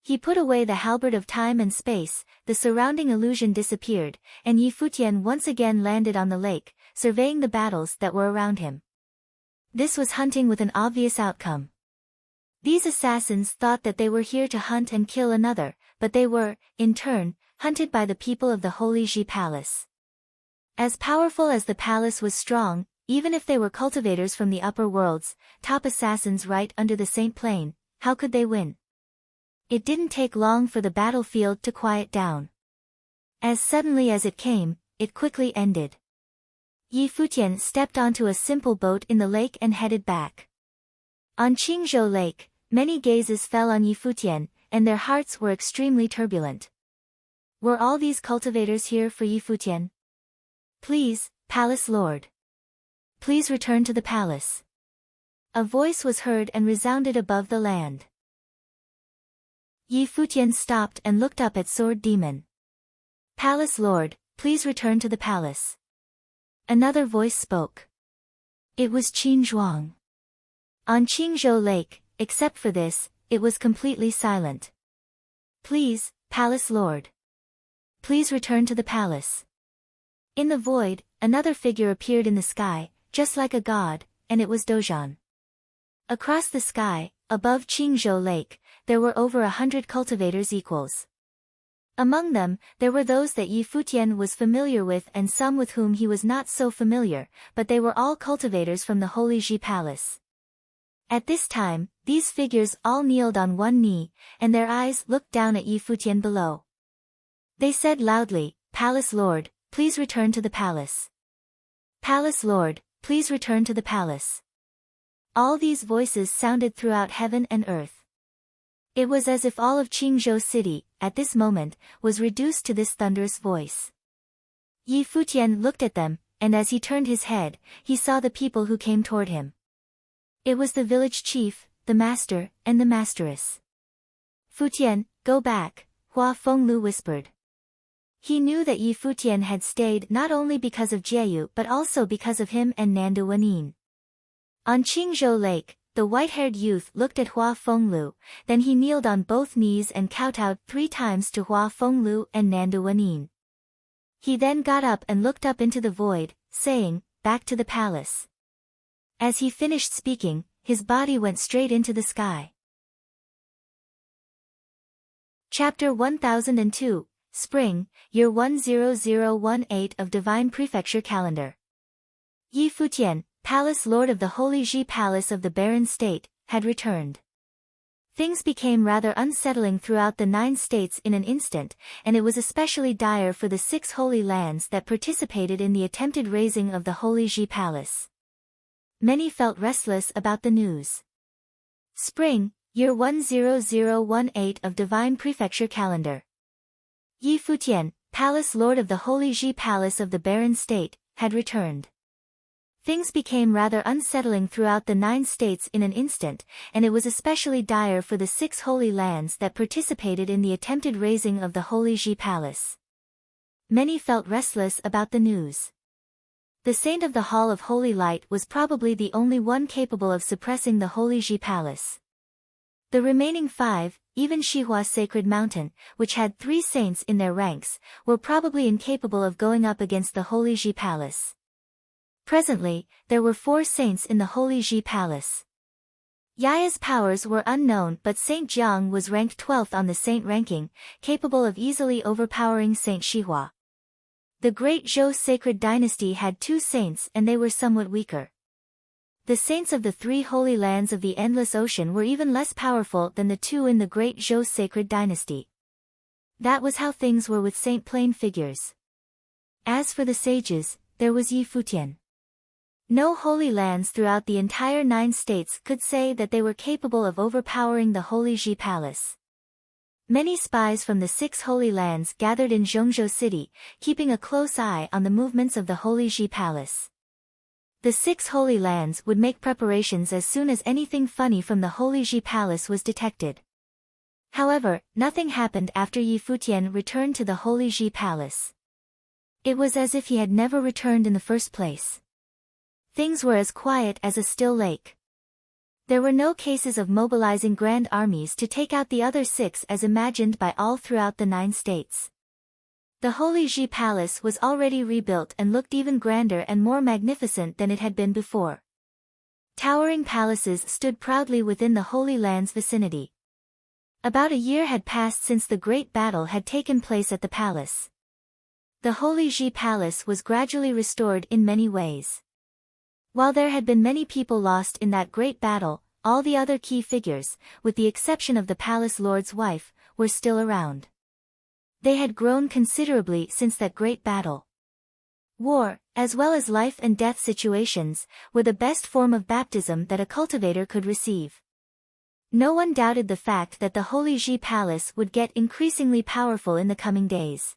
He put away the halberd of time and space, the surrounding illusion disappeared, and Yi Futian once again landed on the lake, surveying the battles that were around him. This was hunting with an obvious outcome. These assassins thought that they were here to hunt and kill another, but they were, in turn, hunted by the people of the Holy Ji Palace. As powerful as the palace was strong, even if they were cultivators from the upper worlds, top assassins right under the Saint Plain, how could they win? It didn't take long for the battlefield to quiet down. As suddenly as it came, it quickly ended. Yi Futian stepped onto a simple boat in the lake and headed back. On Qingzhou Lake, many gazes fell on Yi Futian, and their hearts were extremely turbulent. Were all these cultivators here for Yi Futian? Please, Palace Lord. Please return to the palace. A voice was heard and resounded above the land. Yi Futian stopped and looked up at Sword Demon. Palace Lord, please return to the palace. Another voice spoke. It was Qin Zhuang. On Qingzhou Lake, except for this, it was completely silent. Please, Palace Lord. Please return to the palace. In the void, another figure appeared in the sky, just like a god, and it was Dozhan. Across the sky, above Qingzhou Lake, there were over 100 cultivators equals. Among them, there were those that Yi Futian was familiar with and some with whom he was not so familiar, but they were all cultivators from the Holy Ji Palace. At this time, these figures all kneeled on one knee, and their eyes looked down at Yi Futian below. They said loudly, Palace Lord, please return to the palace. Palace Lord, please return to the palace. All these voices sounded throughout heaven and earth. It was as if all of Qingzhou City, at this moment, was reduced to this thunderous voice. Yi Futian looked at them, and as he turned his head, he saw the people who came toward him. It was the village chief, the master, and the masteress. Futian, go back, Hua Fenglu whispered. He knew that Yi Futian had stayed not only because of Jieyu but also because of him and Nanda Wanin. On Qingzhou Lake, the white-haired youth looked at Hua Fenglu, then he kneeled on both knees and kowtowed 3 times to Hua Fenglu and Nanda Wanin. He then got up and looked up into the void, saying, "Back to the palace." As he finished speaking, his body went straight into the sky. Chapter 1002, Spring, Year 10018 of Divine Prefecture Calendar. Yi Futian, Palace Lord of the Holy Ji Palace of the Barren State, had returned. Things became rather unsettling throughout the 9 states in an instant, and it was especially dire for the 6 holy lands that participated in the attempted raising of the Holy Ji Palace. Many felt restless about the news. Spring, Year 10018 of Divine Prefecture Calendar. Yi Futian, Palace Lord of the Holy Ji Palace of the Barren State, had returned. Things became rather unsettling throughout the 9 states in an instant, and it was especially dire for the 6 holy lands that participated in the attempted raising of the Holy Ji Palace. Many felt restless about the news. The Saint of the Hall of Holy Light was probably the only one capable of suppressing the Holy Ji Palace. The remaining 5, even Shihua Sacred Mountain, which had 3 saints in their ranks, were probably incapable of going up against the Holy Ji Palace. Presently, there were 4 saints in the Holy Ji Palace. Yaya's powers were unknown, but Saint Jiang was ranked 12th on the saint ranking, capable of easily overpowering Saint Shihua. The Great Zhou Sacred Dynasty had 2 saints and they were somewhat weaker. The saints of the 3 holy lands of the Endless Ocean were even less powerful than the 2 in the Great Zhou Sacred Dynasty. That was how things were with Saint Plain figures. As for the sages, there was Yi Futian. No holy lands throughout the entire 9 states could say that they were capable of overpowering the Holy Ji Palace. Many spies from the 6 holy lands gathered in Zhongzhou City, keeping a close eye on the movements of the Holy Ji Palace. The 6 holy lands would make preparations as soon as anything funny from the Holy Ji Palace was detected. However, nothing happened after Yi Futian returned to the Holy Ji Palace. It was as if he had never returned in the first place. Things were as quiet as a still lake. There were no cases of mobilizing grand armies to take out the other 6 as imagined by all throughout the 9 states. The Holy Ji Palace was already rebuilt and looked even grander and more magnificent than it had been before. Towering palaces stood proudly within the Holy Land's vicinity. About a year had passed since the great battle had taken place at the palace. The Holy Ji Palace was gradually restored in many ways. While there had been many people lost in that great battle, all the other key figures, with the exception of the palace lord's wife, were still around. They had grown considerably since that great battle. War, as well as life and death situations, were the best form of baptism that a cultivator could receive. No one doubted the fact that the Holy Ji Palace would get increasingly powerful in the coming days.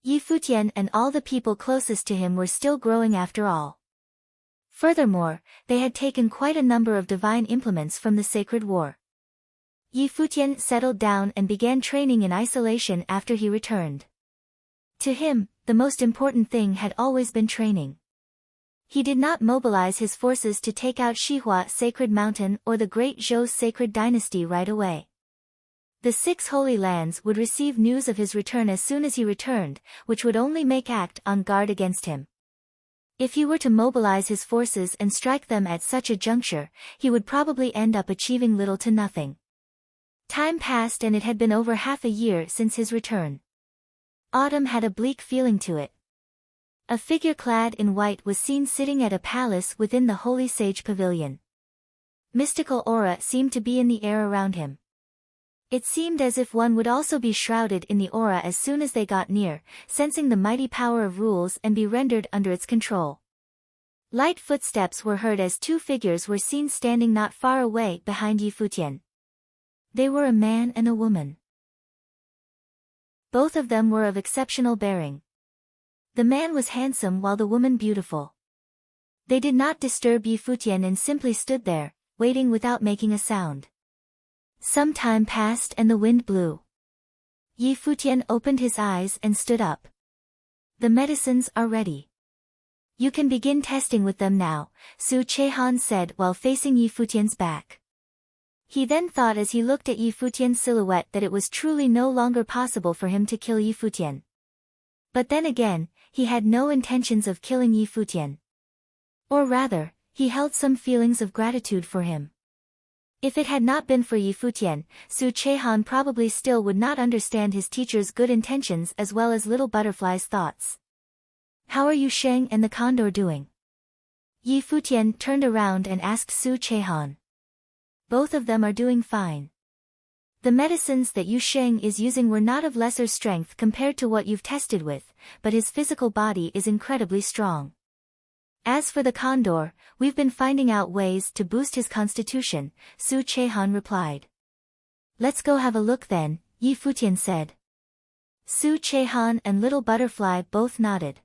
Yi Futian and all the people closest to him were still growing after all. Furthermore, they had taken quite a number of divine implements from the sacred war. Yi Futian settled down and began training in isolation after he returned. To him, the most important thing had always been training. He did not mobilize his forces to take out Shihua Sacred Mountain or the Great Zhou Sacred Dynasty right away. The 6 holy lands would receive news of his return as soon as he returned, which would only make act on guard against him. If he were to mobilize his forces and strike them at such a juncture, he would probably end up achieving little to nothing. Time passed and it had been over half a year since his return. Autumn had a bleak feeling to it. A figure clad in white was seen sitting at a palace within the Holy Sage Pavilion. Mystical aura seemed to be in the air around him. It seemed as if one would also be shrouded in the aura as soon as they got near, sensing the mighty power of rules and be rendered under its control. Light footsteps were heard as 2 figures were seen standing not far away behind Yi Futian. They were a man and a woman. Both of them were of exceptional bearing. The man was handsome while the woman beautiful. They did not disturb Yi Futian and simply stood there, waiting without making a sound. Some time passed and the wind blew. Yi Futian opened his eyes and stood up. The medicines are ready. You can begin testing with them now, Su Chehan said while facing Yi Futian's back. He then thought as he looked at Yi Futian's silhouette that it was truly no longer possible for him to kill Yi Futian. But then again, he had no intentions of killing Yi Futian. Or rather, he held some feelings of gratitude for him. If it had not been for Yi Futian, Su Chehan probably still would not understand his teacher's good intentions as well as Little Butterfly's thoughts. How are you Sheng and the condor doing? Yi Futian turned around and asked Su Chehan. Both of them are doing fine. The medicines that Yu Sheng is using were not of lesser strength compared to what you've tested with, but his physical body is incredibly strong. As for the condor, we've been finding out ways to boost his constitution, Su Chehan replied. Let's go have a look then, Yi Futian said. Su Chehan and Little Butterfly both nodded.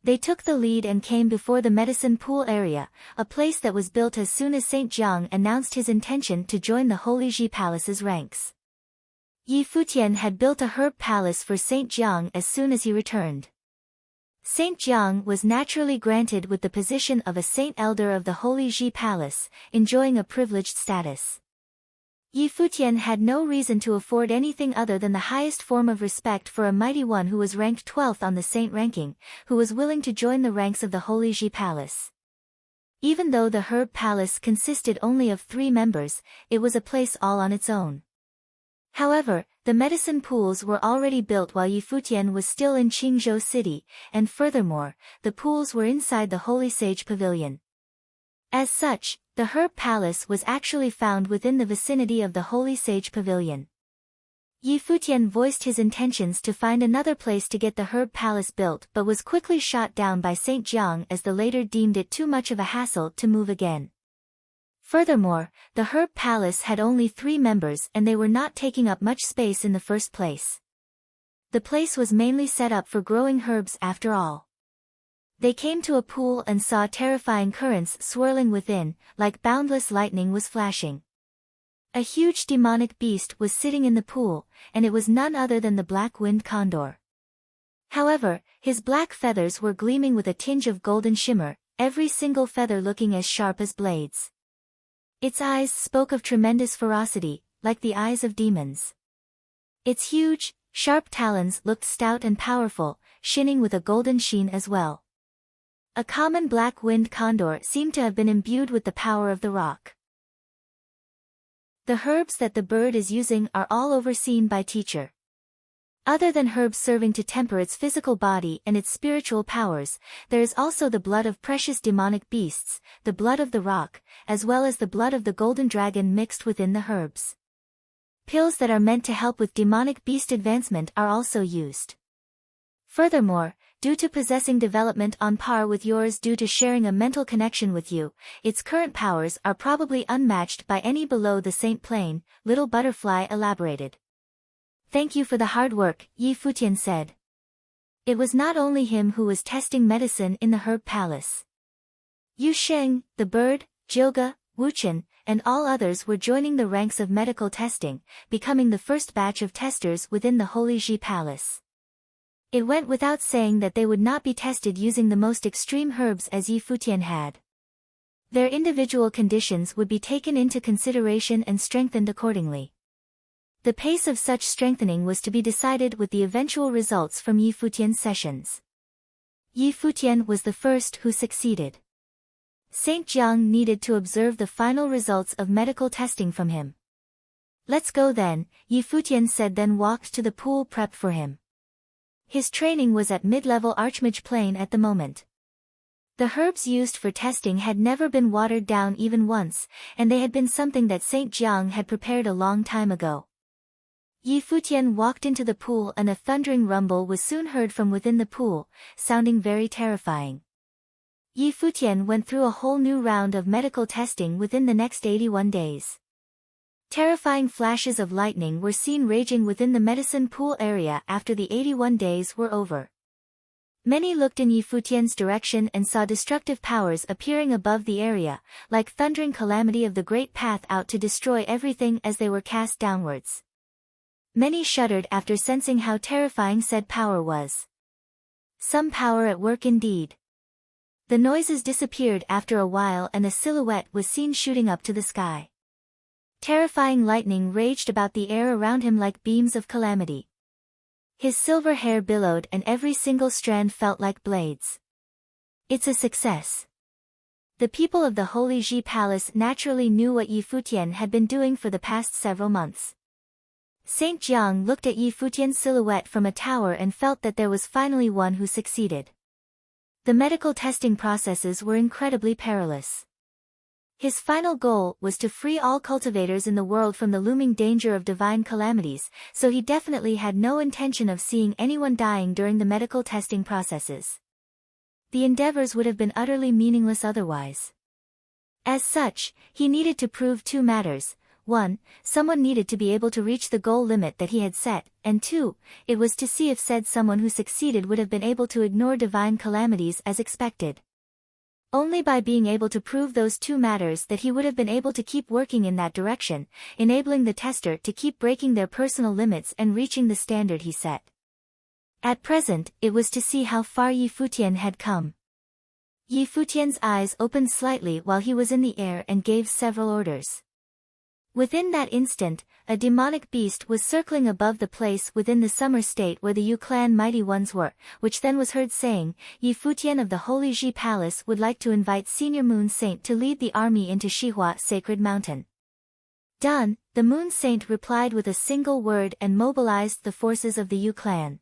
They took the lead and came before the medicine pool area, a place that was built as soon as Saint Jiang announced his intention to join the Holy Ji Palace's ranks. Yi Futian had built a herb palace for Saint Jiang as soon as he returned. Saint Jiang was naturally granted with the position of a saint elder of the Holy Ji Palace, enjoying a privileged status. Yi Futian had no reason to afford anything other than the highest form of respect for a mighty one who was ranked 12th on the saint ranking, who was willing to join the ranks of the Holy Ji Palace. Even though the herb palace consisted only of 3 members, it was a place all on its own. However, the medicine pools were already built while Yi Futian was still in Qingzhou City, and furthermore, the pools were inside the Holy Sage Pavilion. As such, the herb palace was actually found within the vicinity of the Holy Sage Pavilion. Yi Futian voiced his intentions to find another place to get the herb palace built but was quickly shot down by Saint Jiang as the latter deemed it too much of a hassle to move again. Furthermore, the herb palace had only 3 members and they were not taking up much space in the first place. The place was mainly set up for growing herbs after all. They came to a pool and saw terrifying currents swirling within, like boundless lightning was flashing. A huge demonic beast was sitting in the pool, and it was none other than the black-winged condor. However, his black feathers were gleaming with a tinge of golden shimmer, every single feather looking as sharp as blades. Its eyes spoke of tremendous ferocity, like the eyes of demons. Its huge, sharp talons looked stout and powerful, shining with a golden sheen as well. A common black-winged condor seemed to have been imbued with the power of the rock. The herbs that the bird is using are all overseen by teacher. Other than herbs serving to temper its physical body and its spiritual powers, there is also the blood of precious demonic beasts, the blood of the rock, as well as the blood of the golden dragon mixed within the herbs. Pills that are meant to help with demonic beast advancement are also used. Furthermore, due to possessing development on par with yours due to sharing a mental connection with you, its current powers are probably unmatched by any below the Saint Plane, Little Butterfly elaborated. Thank you for the hard work, Yi Futian said. It was not only him who was testing medicine in the herb palace. Yu Sheng, the bird, Jioga, Wuchen, and all others were joining the ranks of medical testing, becoming the first batch of testers within the Holy Ji Palace. It went without saying that they would not be tested using the most extreme herbs as Yi Futian had. Their individual conditions would be taken into consideration and strengthened accordingly. The pace of such strengthening was to be decided with the eventual results from Yi Futian's sessions. Yi Futian was the first who succeeded. Saint Jiang needed to observe the final results of medical testing from him. Let's go then, Yi Futian said, then walked to the pool prepped for him. His training was at mid-level Archmage plane at the moment. The herbs used for testing had never been watered down even once, and they had been something that Saint Jiang had prepared a long time ago. Yi Futian walked into the pool and a thundering rumble was soon heard from within the pool, sounding very terrifying. Yi Futian went through a whole new round of medical testing within the next 81 days. Terrifying flashes of lightning were seen raging within the medicine pool area after the 81 days were over. Many looked in Yi Futian's direction and saw destructive powers appearing above the area, like thundering calamity of the great path out to destroy everything as they were cast downwards. Many shuddered after sensing how terrifying said power was. Some power at work indeed. The noises disappeared after a while and a silhouette was seen shooting up to the sky. Terrifying lightning raged about the air around him like beams of calamity. His silver hair billowed and every single strand felt like blades. It's a success. The people of the Holy Ji Palace naturally knew what Yi Futian had been doing for the past several months. Saint Jiang looked at Yi Futian's silhouette from a tower and felt that there was finally one who succeeded. The medical testing processes were incredibly perilous. His final goal was to free all cultivators in the world from the looming danger of divine calamities, so he definitely had no intention of seeing anyone dying during the medical testing processes. The endeavors would have been utterly meaningless otherwise. As such, he needed to prove two matters. 1. Someone needed to be able to reach the goal limit that he had set, and 2. It was to see if said someone who succeeded would have been able to ignore divine calamities as expected. Only by being able to prove those two matters that he would have been able to keep working in that direction, enabling the tester to keep breaking their personal limits and reaching the standard he set. At present, it was to see how far Yi Futian had come. Yi Futian's eyes opened slightly while he was in the air and gave several orders. Within that instant, a demonic beast was circling above the place within the summer state where the Yu clan mighty ones were, which then was heard saying, Yi Futian of the Holy Ji Palace would like to invite Senior Moon Saint to lead the army into Shihua Sacred Mountain. Done, the Moon Saint replied with a single word and mobilized the forces of the Yu clan.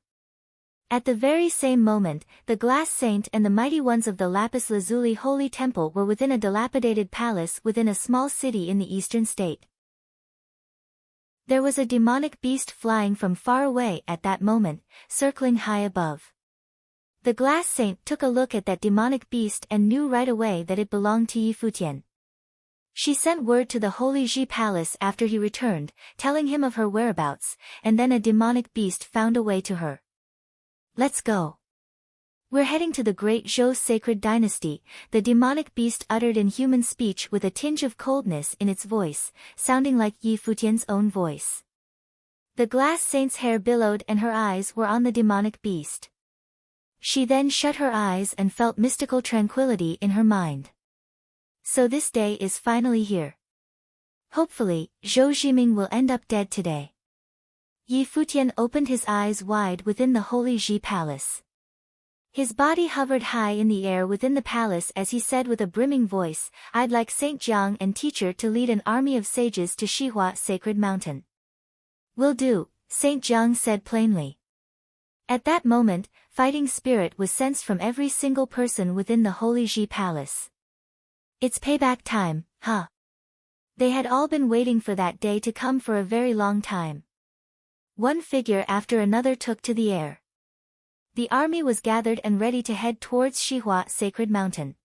At the very same moment, the Glass Saint and the mighty ones of the Lapis Lazuli Holy Temple were within a dilapidated palace within a small city in the eastern state. There was a demonic beast flying from far away at that moment, circling high above. The Glass Saint took a look at that demonic beast and knew right away that it belonged to Yi Futian. She sent word to the Holy Ji Palace after he returned, telling him of her whereabouts, and then a demonic beast found a way to her. Let's go. We're heading to the great Zhou sacred dynasty, the demonic beast uttered in human speech with a tinge of coldness in its voice, sounding like Yi Futian's own voice. The Glass Saint's hair billowed and her eyes were on the demonic beast. She then shut her eyes and felt mystical tranquility in her mind. So this day is finally here. Hopefully, Zhou Jiming will end up dead today. Yi Futian opened his eyes wide within the Holy Ji Palace. His body hovered high in the air within the palace as he said with a brimming voice, I'd like Saint Jiang and teacher to lead an army of sages to Shihua Sacred Mountain. Will do, Saint Jiang said plainly. At that moment, fighting spirit was sensed from every single person within the Holy Ji Palace. It's payback time, huh? They had all been waiting for that day to come for a very long time. One figure after another took to the air. The army was gathered and ready to head towards Shihua Sacred Mountain.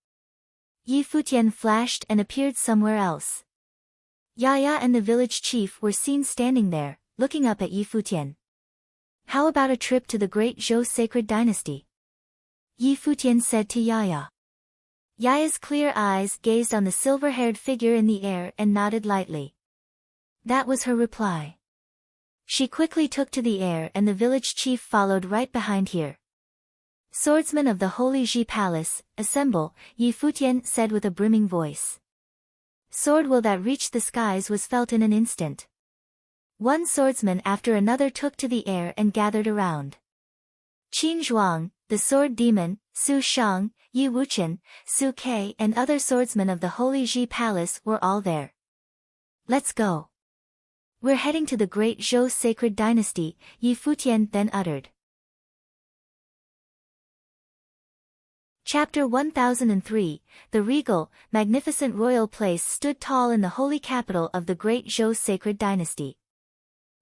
Yi Futian flashed and appeared somewhere else. Yaya and the village chief were seen standing there, looking up at Yi Futian. How about a trip to the great Zhou sacred dynasty? Yi Futian said to Yaya. Yaya's clear eyes gazed on the silver-haired figure in the air and nodded lightly. That was her reply. She quickly took to the air and the village chief followed right behind her. Swordsmen of the Holy Ji Palace, assemble, Yi Futian said with a brimming voice. Sword will that reached the skies was felt in an instant. One swordsman after another took to the air and gathered around. Qin Zhuang, the sword demon, Su Shang, Yi Wuchen, Su Ke and other swordsmen of the Holy Ji Palace were all there. Let's go. We're heading to the great Zhou sacred dynasty, Yi Futian then uttered. Chapter 1003, The regal, magnificent royal place stood tall in the holy capital of the great Zhou sacred dynasty.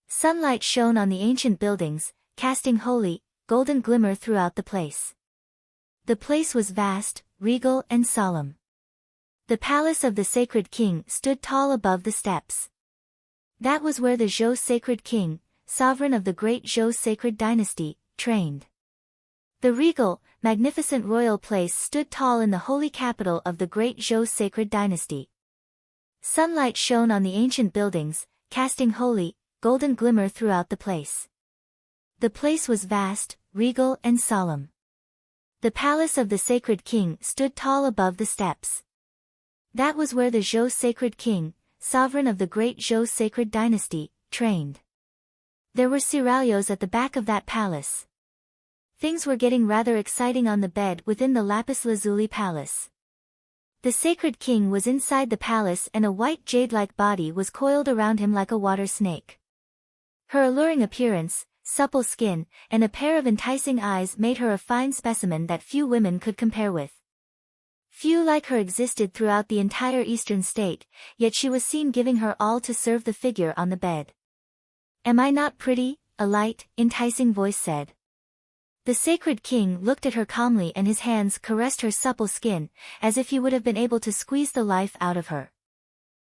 Sunlight shone on the ancient buildings, casting holy, golden glimmer throughout the place. The place was vast, regal and solemn. The palace of the sacred king stood tall above the steps. That was where the Zhou sacred king, sovereign of the great Zhou sacred dynasty, trained. The regal, magnificent royal place stood tall in the holy capital of the great Zhou sacred dynasty. Sunlight shone on the ancient buildings, casting holy, golden glimmer throughout the place. The place was vast, regal and solemn. The palace of the sacred king stood tall above the steps. That was where the Zhou sacred king, sovereign of the great Zhou sacred dynasty, trained. There were seraglios at the back of that palace. Things were getting rather exciting on the bed within the lapis lazuli palace. The sacred king was inside the palace and a white jade-like body was coiled around him like a water snake. Her alluring appearance, supple skin, and a pair of enticing eyes made her a fine specimen that few women could compare with. Few like her existed throughout the entire eastern state, yet she was seen giving her all to serve the figure on the bed. "Am I not pretty?" a light, enticing voice said. The sacred king looked at her calmly and his hands caressed her supple skin, as if he would have been able to squeeze the life out of her.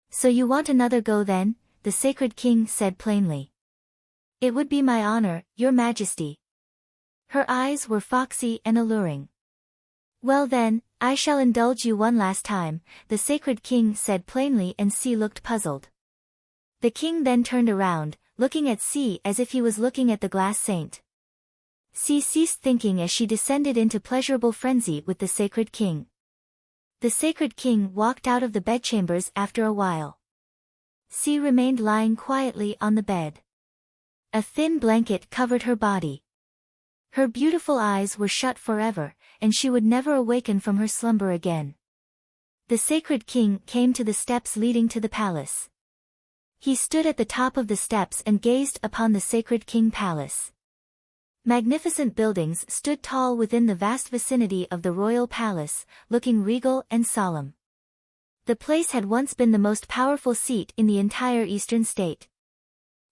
"So you want another go then?" the sacred king said plainly. "It would be my honor, your majesty." Her eyes were foxy and alluring. "Well then, I shall indulge you one last time," the sacred king said plainly, and C looked puzzled. The king then turned around, looking at C as if he was looking at the glass saint. C ceased thinking as she descended into pleasurable frenzy with the sacred king. The sacred king walked out of the bedchambers after a while. C remained lying quietly on the bed. A thin blanket covered her body. Her beautiful eyes were shut forever, and she would never awaken from her slumber again. The sacred king came to the steps leading to the palace. He stood at the top of the steps and gazed upon the sacred king palace. Magnificent buildings stood tall within the vast vicinity of the royal palace, looking regal and solemn. The place had once been the most powerful seat in the entire eastern state.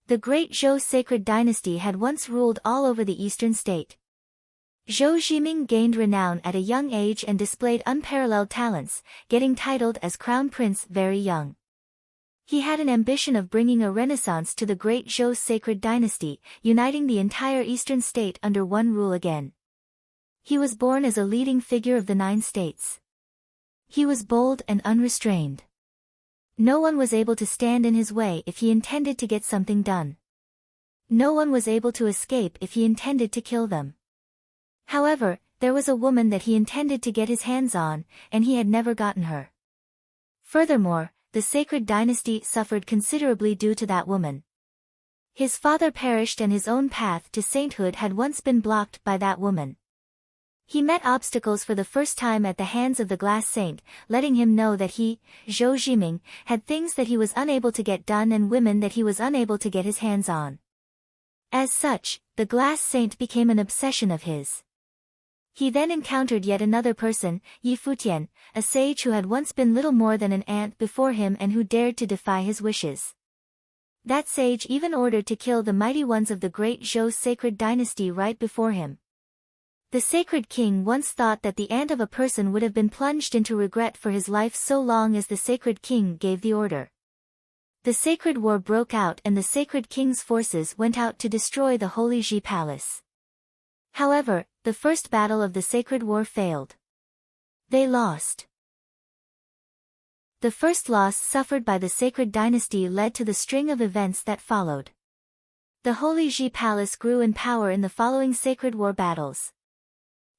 The great Zhou sacred dynasty had once ruled all over the eastern state. Zhou Zhiming gained renown at a young age and displayed unparalleled talents, getting titled as crown prince very young. He had an ambition of bringing a renaissance to the great Zhou sacred dynasty, uniting the entire eastern state under one rule again. He was born as a leading figure of the 9 states. He was bold and unrestrained. No one was able to stand in his way if he intended to get something done. No one was able to escape if he intended to kill them. However, there was a woman that he intended to get his hands on, and he had never gotten her. Furthermore, the sacred dynasty suffered considerably due to that woman. His father perished and his own path to sainthood had once been blocked by that woman. He met obstacles for the first time at the hands of the glass saint, letting him know that he, Zhou Zhiming, had things that he was unable to get done and women that he was unable to get his hands on. As such, the glass saint became an obsession of his. He then encountered yet another person, Futian, a sage who had once been little more than an ant before him and who dared to defy his wishes. That sage even ordered to kill the mighty ones of the great Zhou sacred dynasty right before him. The sacred king once thought that the ant of a person would have been plunged into regret for his life so long as the sacred king gave the order. The sacred war broke out and the sacred king's forces went out to destroy the holy Ji palace. However, the first battle of the sacred war failed. They lost. The first loss suffered by the sacred dynasty led to the string of events that followed. The holy Ji palace grew in power in the following sacred war battles.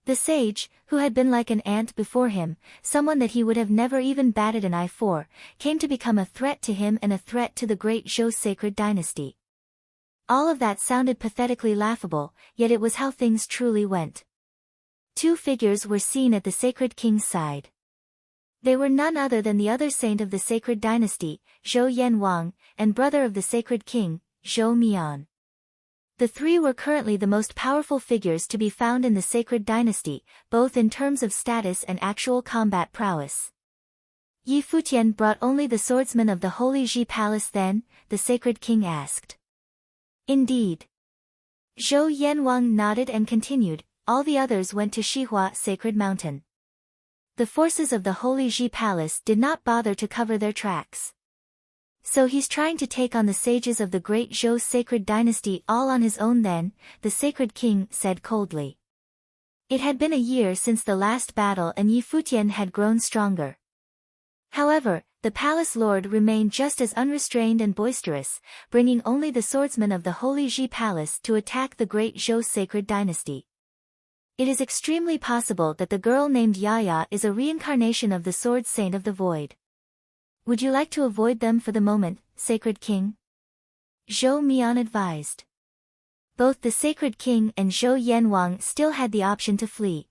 The sage, who had been like an ant before him, someone that he would have never even batted an eye for, came to become a threat to him and a threat to the great Zhou sacred dynasty. All of that sounded pathetically laughable, yet it was how things truly went. 2 figures were seen at the sacred king's side. They were none other than the other saint of the sacred dynasty, Zhou Yanwang, and brother of the sacred king, Zhou Mian. The 3 were currently the most powerful figures to be found in the sacred dynasty, both in terms of status and actual combat prowess. Futian brought only the swordsman of the holy Ji palace then? The sacred king asked. Indeed. Zhou Yanwang nodded and continued, all the others went to Shihua sacred mountain. The forces of the holy Ji palace did not bother to cover their tracks. So he's trying to take on the sages of the great Zhou sacred dynasty all on his own then, the sacred king said coldly. It had been a year since the last battle and Futian had grown stronger. However, The palace lord remained just as unrestrained and boisterous, bringing only the swordsmen of the Holy Ji Palace to attack the great Zhou sacred dynasty. It is extremely possible that the girl named Yaya is a reincarnation of the Sword Saint of the Void. Would you like to avoid them for the moment, Sacred King? Zhou Mian advised. Both the Sacred King and Zhou Yanwang still had the option to flee.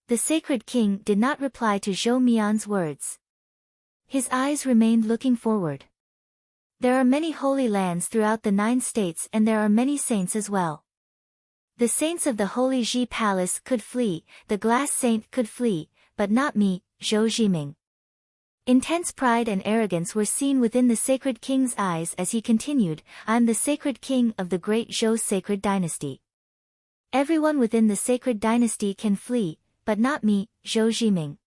The Sacred King did not reply to Zhou Mian's words. His eyes remained looking forward. There are many holy lands throughout the 9 states and there are many saints as well. The saints of the Holy Ji Palace could flee, the Glass Saint could flee, but not me, Zhou Jiming. Intense pride and arrogance were seen within the Sacred King's eyes as he continued, I'm the Sacred King of the Great Zhou Sacred Dynasty. Everyone within the Sacred Dynasty can flee, but not me, Zhou Jiming.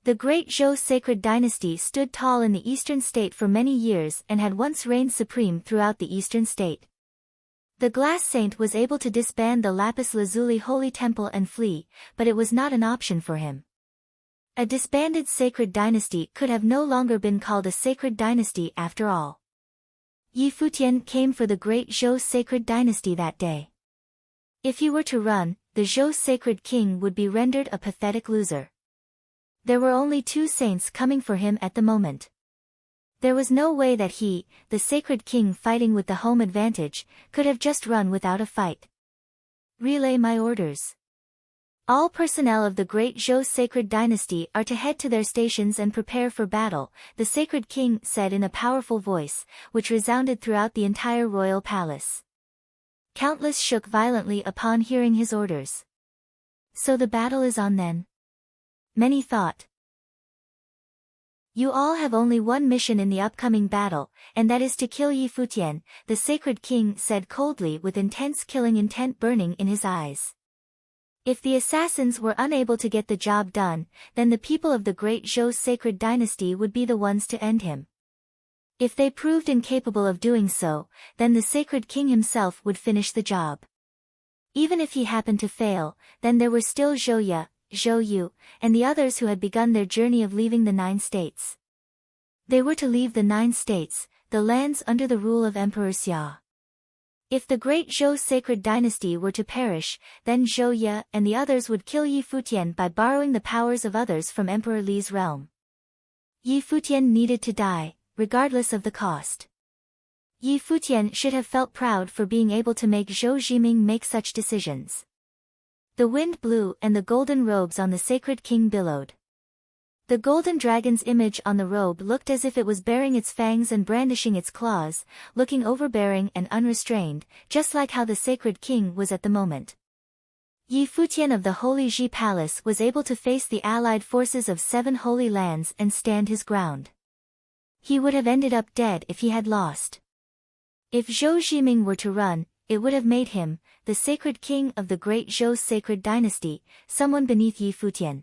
The Great Zhou Sacred Dynasty stood tall in the Eastern State for many years and had once reigned supreme throughout the Eastern State. The Glass Saint was able to disband the Lapis Lazuli Holy Temple and flee, but it was not an option for him. A disbanded sacred dynasty could have no longer been called a sacred dynasty after all. Yi Futian came for the Great Zhou Sacred Dynasty that day. If he were to run, the Zhou Sacred King would be rendered a pathetic loser. There were only 2 saints coming for him at the moment. There was no way that he, the Sacred King fighting with the home advantage, could have just run without a fight. Relay my orders. All personnel of the Great Zhou Sacred Dynasty are to head to their stations and prepare for battle, the Sacred King said in a powerful voice, which resounded throughout the entire royal palace. Countless shook violently upon hearing his orders. So the battle is on then? Many thought. You all have only one mission in the upcoming battle, and that is to kill Yi Futian, the Sacred King said coldly with intense killing intent burning in his eyes. If the assassins were unable to get the job done, then the people of the Great Zhou Sacred Dynasty would be the ones to end him. If they proved incapable of doing so, then the Sacred King himself would finish the job. Even if he happened to fail, then there were still Zhou Ye, Zhou Yu, and the others who had begun their journey of leaving the 9 states. They were to leave the 9 states, the lands under the rule of Emperor Xia. If the Great Zhou Sacred Dynasty were to perish, then Zhou Ye and the others would kill Yi Futian by borrowing the powers of others from Emperor Li's realm. Yi Futian needed to die, regardless of the cost. Yi Futian should have felt proud for being able to make Zhou Jiming make such decisions. The wind blew and the golden robes on the Sacred King billowed. The golden dragon's image on the robe looked as if it was baring its fangs and brandishing its claws, looking overbearing and unrestrained, just like how the Sacred King was at the moment. Yi Futian of the Holy Ji Palace was able to face the allied forces of 7 holy lands and stand his ground. He would have ended up dead if he had lost. If Zhou Jiming were to run, it would have made him, the Sacred King of the Great Zhou Sacred Dynasty, someone beneath Yi Futian.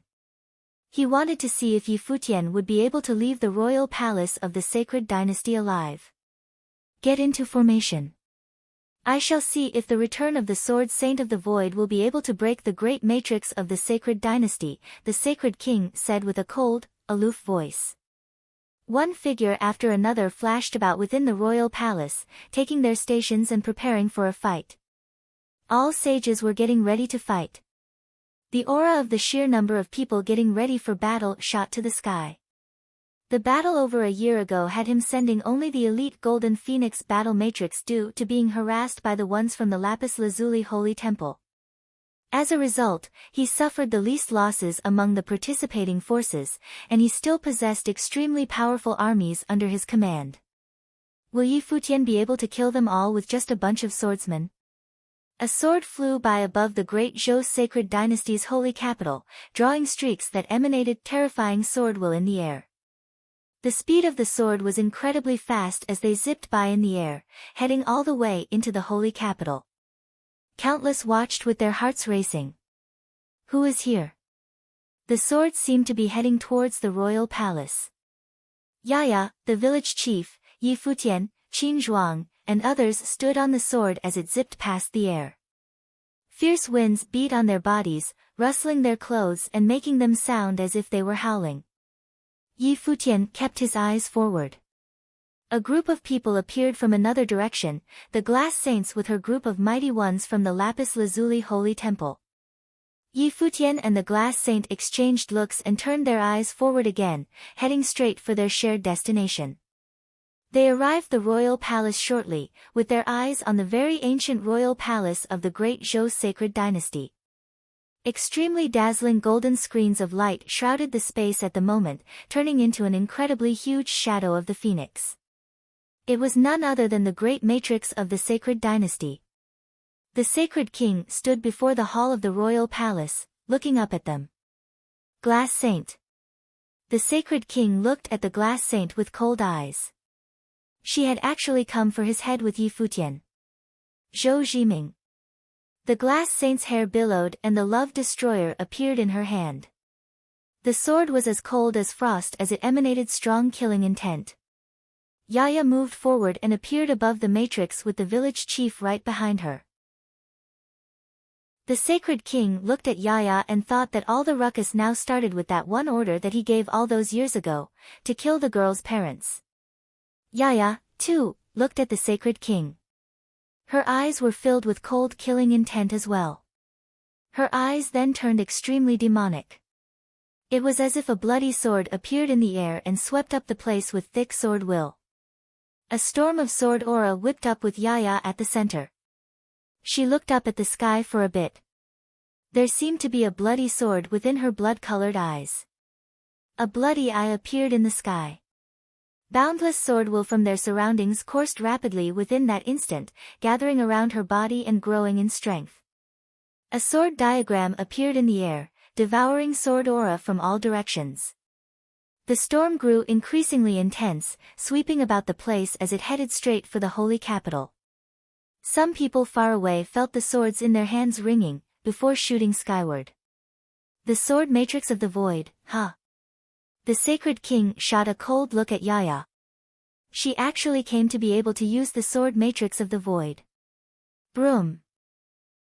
He wanted to see if Yi Futian would be able to leave the royal palace of the Sacred Dynasty alive. Get into formation. I shall see if the return of the Sword Saint of the Void will be able to break the great matrix of the Sacred Dynasty, the Sacred King said with a cold, aloof voice. One figure after another flashed about within the royal palace, taking their stations and preparing for a fight. All sages were getting ready to fight. The aura of the sheer number of people getting ready for battle shot to the sky. The battle over a year ago had him sending only the elite Golden Phoenix battle matrix due to being harassed by the ones from the Lapis Lazuli Holy Temple. As a result, he suffered the least losses among the participating forces, and he still possessed extremely powerful armies under his command. Will Yi Futian be able to kill them all with just a bunch of swordsmen? A sword flew by above the Great Zhou Sacred Dynasty's holy capital, drawing streaks that emanated terrifying sword will in the air. The speed of the sword was incredibly fast as they zipped by in the air, heading all the way into the holy capital. Countless watched with their hearts racing. Who is here? The sword seemed to be heading towards the royal palace. Yaya, the village chief, Yi Futian, Qin Zhuang, and others stood on the sword as it zipped past the air. Fierce winds beat on their bodies, rustling their clothes and making them sound as if they were howling. Yi Futian kept his eyes forward. A group of people appeared from another direction, the glass saints with her group of mighty ones from the lapis lazuli holy temple. Yi Futian and the glass saint exchanged looks and turned their eyes forward again, heading straight for their shared destination. They arrived the royal palace shortly, with their eyes on the very ancient royal palace of the great Zhou sacred dynasty. Extremely dazzling golden screens of light shrouded the space at the moment, turning into an incredibly huge shadow of the phoenix. It was none other than the great matrix of the sacred dynasty. The sacred king stood before the hall of the royal palace, looking up at them. Glass saint. The sacred king looked at the glass saint with cold eyes. She had actually come for his head with Yi Futian. Zhou Jiming. The glass saint's hair billowed and the love destroyer appeared in her hand. The sword was as cold as frost as it emanated strong killing intent. Yaya moved forward and appeared above the matrix with the village chief right behind her. The sacred king looked at Yaya and thought that all the ruckus now started with that one order that he gave all those years ago, to kill the girl's parents. Yaya, too, looked at the sacred king. Her eyes were filled with cold killing intent as well. Her eyes then turned extremely demonic. It was as if a bloody sword appeared in the air and swept up the place with thick sword will. A storm of sword aura whipped up with Yaya at the center. She looked up at the sky for a bit. There seemed to be a bloody sword within her blood-colored eyes. A bloody eye appeared in the sky. Boundless sword will from their surroundings coursed rapidly within that instant, gathering around her body and growing in strength. A sword diagram appeared in the air, devouring sword aura from all directions. The storm grew increasingly intense, sweeping about the place as it headed straight for the holy capital. Some people far away felt the swords in their hands ringing, before shooting skyward. The sword matrix of the void, huh? The sacred king shot a cold look at Yaya. She actually came to be able to use the sword matrix of the void. Broom.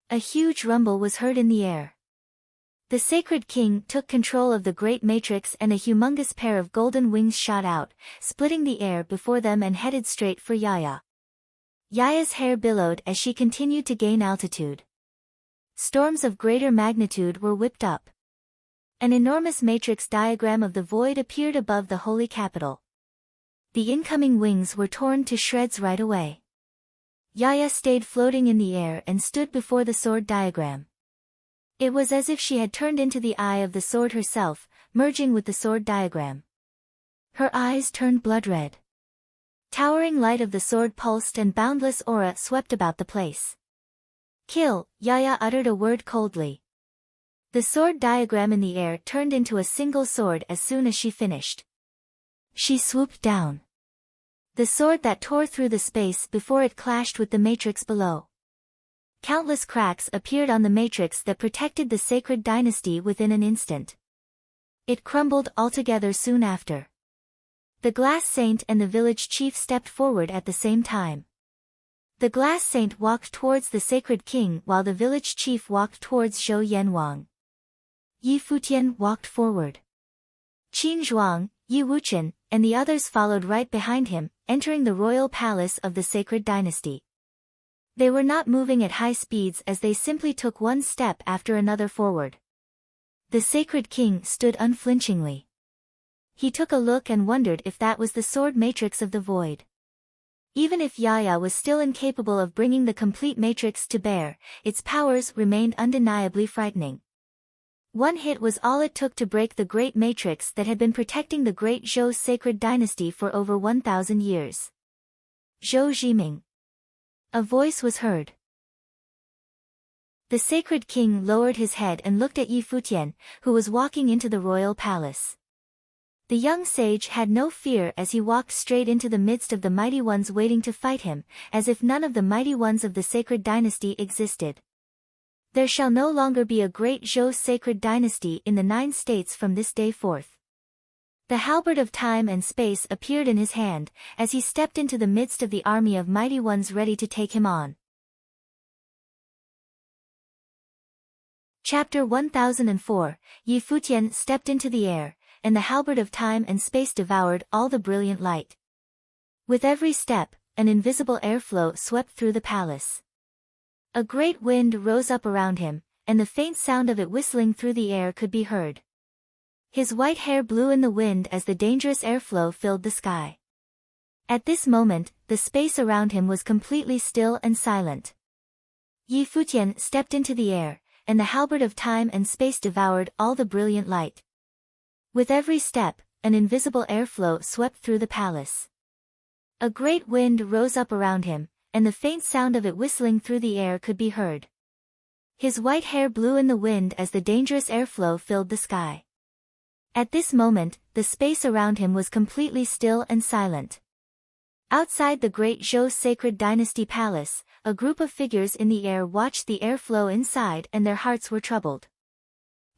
A huge rumble was heard in the air. The sacred king took control of the great matrix and a humongous pair of golden wings shot out, splitting the air before them and headed straight for Yaya. Yaya's hair billowed as she continued to gain altitude. Storms of greater magnitude were whipped up. An enormous matrix diagram of the void appeared above the holy capital. The incoming wings were torn to shreds right away. Yaya stayed floating in the air and stood before the sword diagram. It was as if she had turned into the eye of the sword herself, merging with the sword diagram. Her eyes turned blood red. Towering light of the sword pulsed and boundless aura swept about the place. Kill, Yaya uttered a word coldly. The sword diagram in the air turned into a single sword as soon as she finished. She swooped down. The sword that tore through the space before it clashed with the matrix below. Countless cracks appeared on the matrix that protected the sacred dynasty within an instant. It crumbled altogether soon after. The glass saint and the village chief stepped forward at the same time. The glass saint walked towards the sacred king while the village chief walked towards Zhou Yanwang. Yi Futian walked forward. Qin Zhuang, Yi Wuchen, and the others followed right behind him, entering the royal palace of the sacred dynasty. They were not moving at high speeds as they simply took one step after another forward. The sacred king stood unflinchingly. He took a look and wondered if that was the sword matrix of the void. Even if Yaya was still incapable of bringing the complete matrix to bear, its powers remained undeniably frightening. One hit was all it took to break the great matrix that had been protecting the great Zhou sacred dynasty for over 1,000 years. Zhou Jiming. A voice was heard. The sacred king lowered his head and looked at Yi Futian, who was walking into the royal palace. The young sage had no fear as he walked straight into the midst of the mighty ones waiting to fight him, as if none of the mighty ones of the sacred dynasty existed. There shall no longer be a great Zhou sacred dynasty in the 9 states from this day forth. The halberd of time and space appeared in his hand, as he stepped into the midst of the army of mighty ones ready to take him on. Chapter 1004, Yi Futian stepped into the air, and the halberd of time and space devoured all the brilliant light. With every step, an invisible airflow swept through the palace. A great wind rose up around him, and the faint sound of it whistling through the air could be heard. His white hair blew in the wind as the dangerous airflow filled the sky. At this moment, the space around him was completely still and silent. Yi Futian stepped into the air, and the halberd of time and space devoured all the brilliant light. With every step, an invisible airflow swept through the palace. A great wind rose up around him, and the faint sound of it whistling through the air could be heard. His white hair blew in the wind as the dangerous airflow filled the sky. At this moment, the space around him was completely still and silent. Outside the great Zhou sacred dynasty palace, a group of figures in the air watched the airflow inside and their hearts were troubled.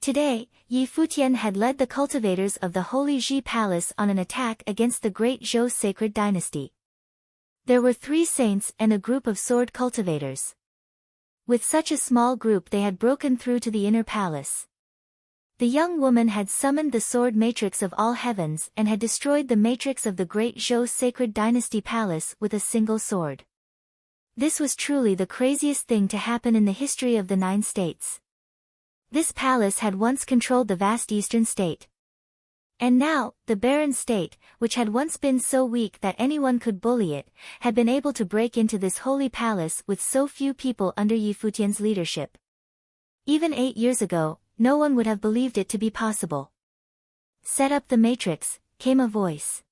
Today, Yi Futian had led the cultivators of the Holy Ji Palace on an attack against the great Zhou sacred dynasty. There were 3 saints and a group of sword cultivators. With such a small group they had broken through to the inner palace. The young woman had summoned the sword matrix of all heavens and had destroyed the matrix of the great Zhou sacred dynasty palace with a single sword. This was truly the craziest thing to happen in the history of the 9 states. This palace had once controlled the vast eastern state. And now, the barren state, which had once been so weak that anyone could bully it, had been able to break into this holy palace with so few people under Yi Futian's leadership. Even 8 years ago, no one would have believed it to be possible. Set up the matrix, came a voice.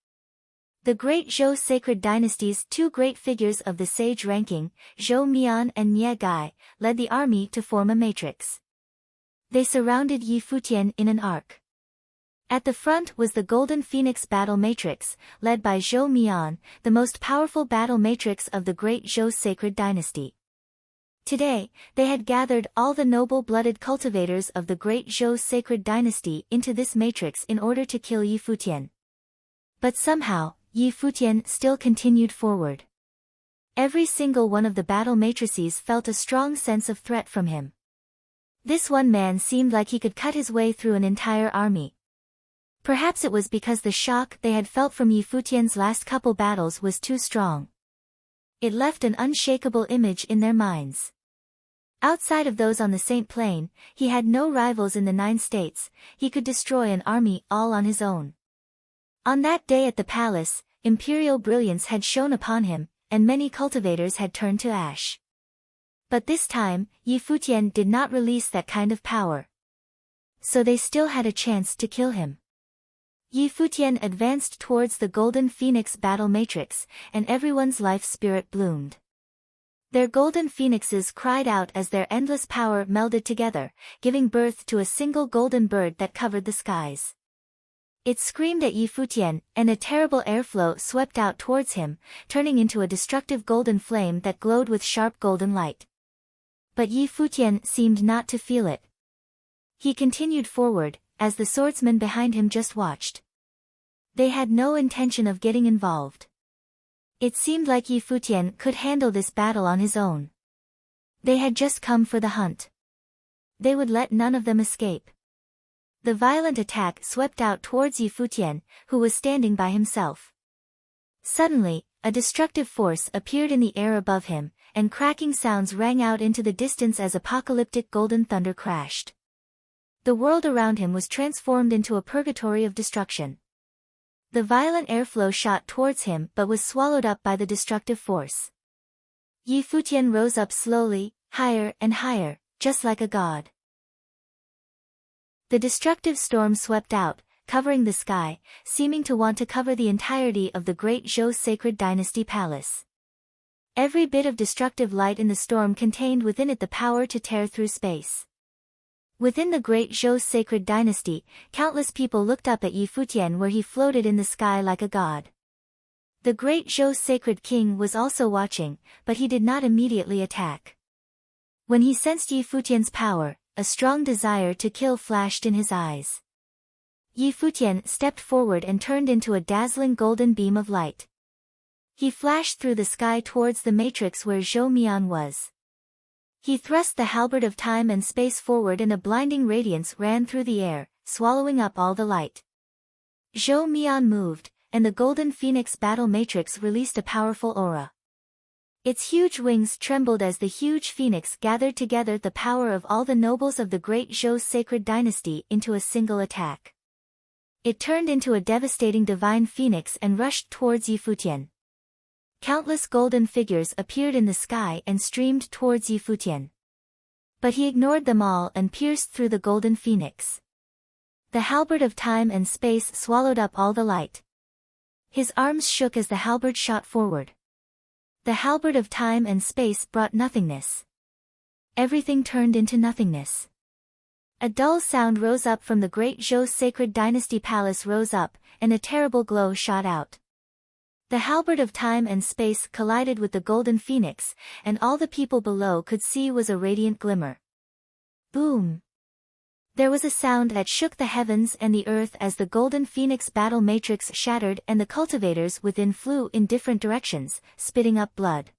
The great Zhou sacred dynasty's 2 great figures of the sage ranking, Zhou Mian and Nie Gai, led the army to form a matrix. They surrounded Yi Futian in an arc. At the front was the Golden Phoenix Battle Matrix, led by Zhou Mian, the most powerful battle matrix of the great Zhou sacred dynasty. Today, they had gathered all the noble-blooded cultivators of the great Zhou sacred dynasty into this matrix in order to kill Yi Futian. But somehow, Yi Futian still continued forward. Every single one of the battle matrices felt a strong sense of threat from him. This one man seemed like he could cut his way through an entire army. Perhaps it was because the shock they had felt from Yi Futian's last couple battles was too strong. It left an unshakable image in their minds. Outside of those on the Saint Plain, he had no rivals in the 9 states, he could destroy an army all on his own. On that day at the palace, imperial brilliance had shone upon him, and many cultivators had turned to ash. But this time, Yi Futian did not release that kind of power. So they still had a chance to kill him. Yi Futian advanced towards the Golden Phoenix Battle Matrix, and everyone's life spirit bloomed. Their golden phoenixes cried out as their endless power melded together, giving birth to a single golden bird that covered the skies. It screamed at Yi Futian, and a terrible airflow swept out towards him, turning into a destructive golden flame that glowed with sharp golden light. But Yi Futian seemed not to feel it. He continued forward, as the swordsmen behind him just watched. They had no intention of getting involved. It seemed like Yi Futian could handle this battle on his own. They had just come for the hunt. They would let none of them escape. The violent attack swept out towards Yi Futian, who was standing by himself. Suddenly, a destructive force appeared in the air above him, and cracking sounds rang out into the distance as apocalyptic golden thunder crashed. The world around him was transformed into a purgatory of destruction. The violent airflow shot towards him but was swallowed up by the destructive force. Yi Futian rose up slowly, higher and higher, just like a god. The destructive storm swept out, covering the sky, seeming to want to cover the entirety of the great Zhou sacred dynasty palace. Every bit of destructive light in the storm contained within it the power to tear through space. Within the great Zhou sacred dynasty, countless people looked up at Yi Futian where he floated in the sky like a god. The great Zhou sacred king was also watching, but he did not immediately attack. When he sensed Yi Futian's power, a strong desire to kill flashed in his eyes. Yi Futian stepped forward and turned into a dazzling golden beam of light. He flashed through the sky towards the matrix where Zhou Mian was. He thrust the halberd of time and space forward and a blinding radiance ran through the air, swallowing up all the light. Zhou Mian moved, and the golden phoenix battle matrix released a powerful aura. Its huge wings trembled as the huge phoenix gathered together the power of all the nobles of the great Zhou sacred dynasty into a single attack. It turned into a devastating divine phoenix and rushed towards Yi Futian. Countless golden figures appeared in the sky and streamed towards Yi Futian. But he ignored them all and pierced through the golden phoenix. The halberd of time and space swallowed up all the light. His arms shook as the halberd shot forward. The halberd of time and space brought nothingness. Everything turned into nothingness. A dull sound rose up from the great Zhou sacred dynasty palace rose up, and a terrible glow shot out. The halberd of time and space collided with the golden phoenix, and all the people below could see was a radiant glimmer. Boom! There was a sound that shook the heavens and the earth as the golden phoenix battle matrix shattered and the cultivators within flew in different directions, spitting up blood.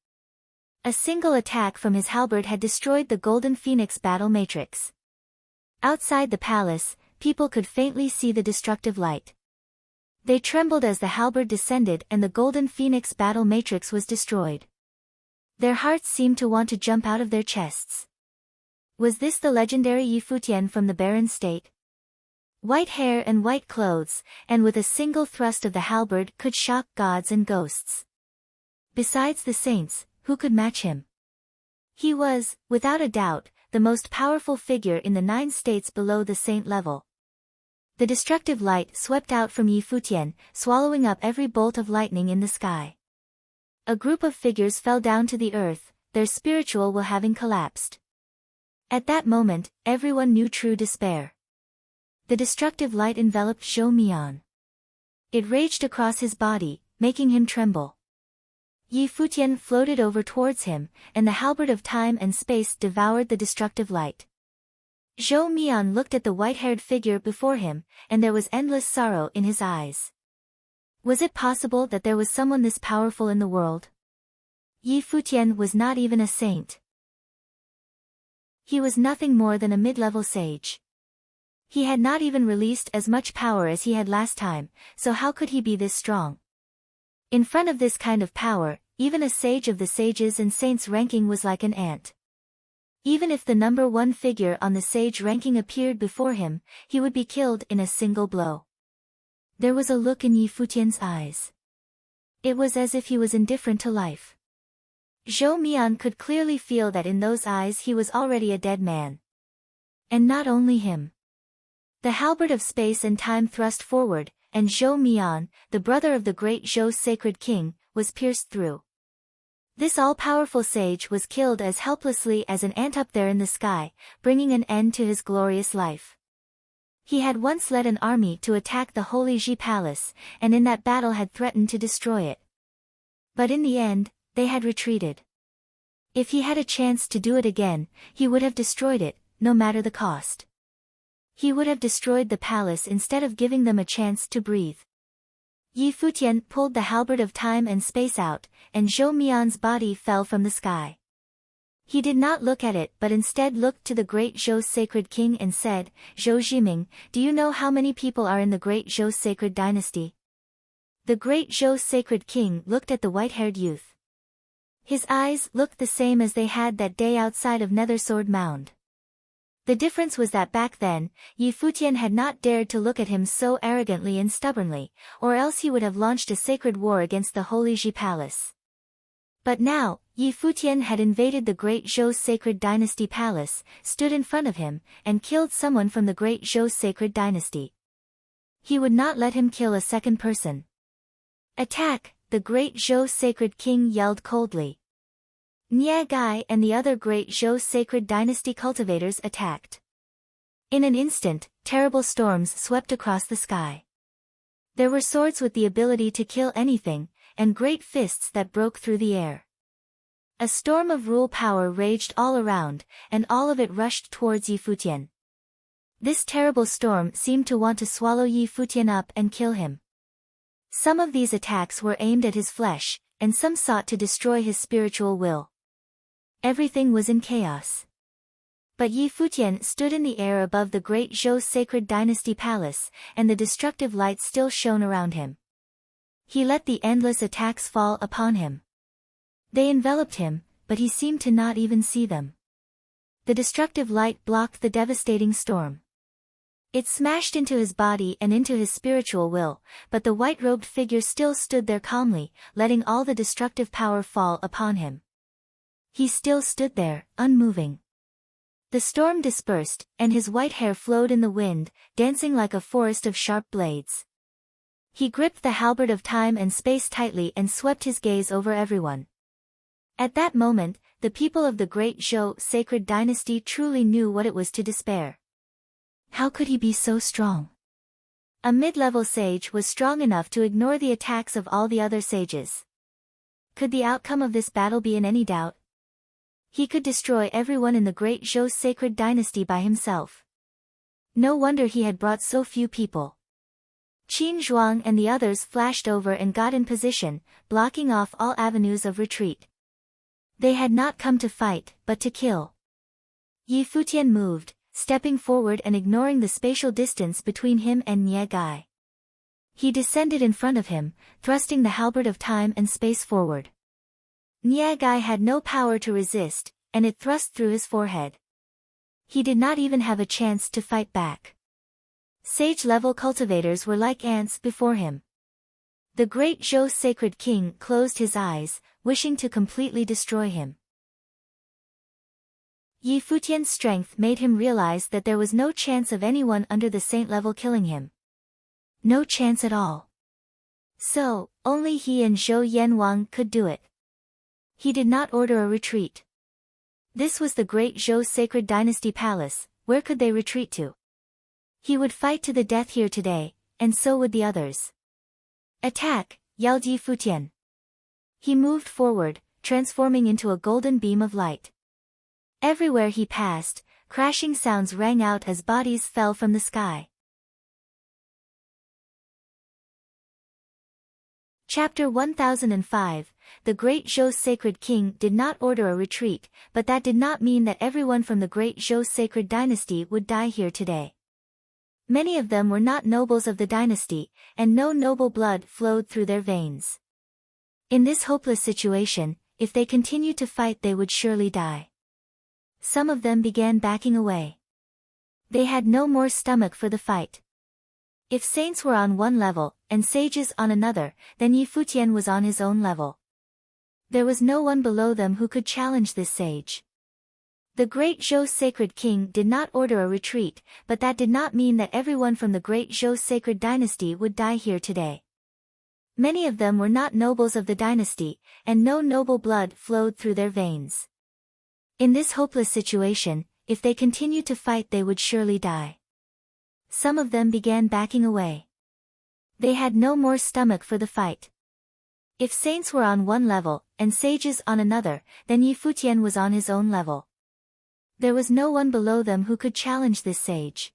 A single attack from his halberd had destroyed the golden phoenix battle matrix. Outside the palace, people could faintly see the destructive light. They trembled as the halberd descended and the golden phoenix battle matrix was destroyed. Their hearts seemed to want to jump out of their chests. Was this the legendary Yi Futian from the barren state? White hair and white clothes, and with a single thrust of the halberd could shock gods and ghosts. Besides the saints, who could match him? He was, without a doubt, the most powerful figure in the 9 states below the saint level. The destructive light swept out from Yi Futian, swallowing up every bolt of lightning in the sky. A group of figures fell down to the earth, their spiritual will having collapsed. At that moment, everyone knew true despair. The destructive light enveloped Zhou Mian. It raged across his body, making him tremble. Yi Futian floated over towards him, and the halberd of time and space devoured the destructive light. Zhou Mian looked at the white-haired figure before him, and there was endless sorrow in his eyes. Was it possible that there was someone this powerful in the world? Yi Futian was not even a saint. He was nothing more than a mid-level sage. He had not even released as much power as he had last time, so how could he be this strong? In front of this kind of power, even a sage of the sages and saints ranking was like an ant. Even if the number 1 figure on the sage ranking appeared before him, he would be killed in a single blow. There was a look in Yi Futian's eyes. It was as if he was indifferent to life. Zhou Mian could clearly feel that in those eyes he was already a dead man. And not only him. The halberd of space and time thrust forward, and Zhou Mian, the brother of the great Zhou sacred king, was pierced through. This all-powerful sage was killed as helplessly as an ant up there in the sky, bringing an end to his glorious life. He had once led an army to attack the Holy Ji Palace, and in that battle had threatened to destroy it. But in the end, they had retreated. If he had a chance to do it again, he would have destroyed it, no matter the cost. He would have destroyed the palace instead of giving them a chance to breathe. Yi Futian pulled the halberd of time and space out, and Zhou Mian's body fell from the sky. He did not look at it but instead looked to the great Zhou sacred king and said, "Zhou Zhiming, do you know how many people are in the great Zhou sacred dynasty?" The great Zhou sacred king looked at the white-haired youth. His eyes looked the same as they had that day outside of Nethersword Mound. The difference was that back then, Yi Futian had not dared to look at him so arrogantly and stubbornly, or else he would have launched a sacred war against the Holy Ji Palace. But now, Yi Futian had invaded the great Zhou sacred dynasty palace, stood in front of him, and killed someone from the great Zhou sacred dynasty. He would not let him kill a second person. "Attack!" the great Zhou sacred king yelled coldly. Nye Gai and the other great Zhou sacred dynasty cultivators attacked. In an instant, terrible storms swept across the sky. There were swords with the ability to kill anything, and great fists that broke through the air. A storm of rule power raged all around, and all of it rushed towards Yi Futian. This terrible storm seemed to want to swallow Yi Futian up and kill him. Some of these attacks were aimed at his flesh, and some sought to destroy his spiritual will. Everything was in chaos. But Yi Futian stood in the air above the great Zhou sacred dynasty palace, and the destructive light still shone around him. He let the endless attacks fall upon him. They enveloped him, but he seemed to not even see them. The destructive light blocked the devastating storm. It smashed into his body and into his spiritual will, but the white-robed figure still stood there calmly, letting all the destructive power fall upon him. He still stood there, unmoving. The storm dispersed, and his white hair flowed in the wind, dancing like a forest of sharp blades. He gripped the halberd of time and space tightly and swept his gaze over everyone. At that moment, the people of the great Zhou sacred dynasty truly knew what it was to despair. How could he be so strong? A mid-level sage was strong enough to ignore the attacks of all the other sages. Could the outcome of this battle be in any doubt? He could destroy everyone in the great Zhou sacred dynasty by himself. No wonder he had brought so few people. Qin Zhuang and the others flashed over and got in position, blocking off all avenues of retreat. They had not come to fight, but to kill. Yi Futian moved, stepping forward and ignoring the spatial distance between him and Nie Gai. He descended in front of him, thrusting the halberd of time and space forward. Nie Gai had no power to resist, and it thrust through his forehead. He did not even have a chance to fight back. Sage-level cultivators were like ants before him. The great Zhou sacred king closed his eyes, wishing to completely destroy him. Yi Futian's strength made him realize that there was no chance of anyone under the saint level killing him. No chance at all. So, only he and Zhou Yanwang could do it. He did not order a retreat. This was the great Zhou sacred dynasty palace, where could they retreat to? He would fight to the death here today, and so would the others. Attack, yelled Yi Futian. He moved forward, transforming into a golden beam of light. Everywhere he passed, crashing sounds rang out as bodies fell from the sky. Chapter 1005, The Great Zhou Sacred King did not order a retreat, but that did not mean that everyone from the Great Zhou Sacred Dynasty would die here today. Many of them were not nobles of the dynasty, and no noble blood flowed through their veins. In this hopeless situation, if they continued to fight they would surely die. Some of them began backing away. They had no more stomach for the fight. If saints were on one level, and sages on another, then Yi Futian was on his own level. There was no one below them who could challenge this sage. The great Zhou sacred king did not order a retreat, but that did not mean that everyone from the great Zhou sacred dynasty would die here today. Many of them were not nobles of the dynasty, and no noble blood flowed through their veins. In this hopeless situation, if they continued to fight they would surely die. Some of them began backing away. They had no more stomach for the fight. If saints were on one level, and sages on another, then Yi Futian was on his own level. There was no one below them who could challenge this sage.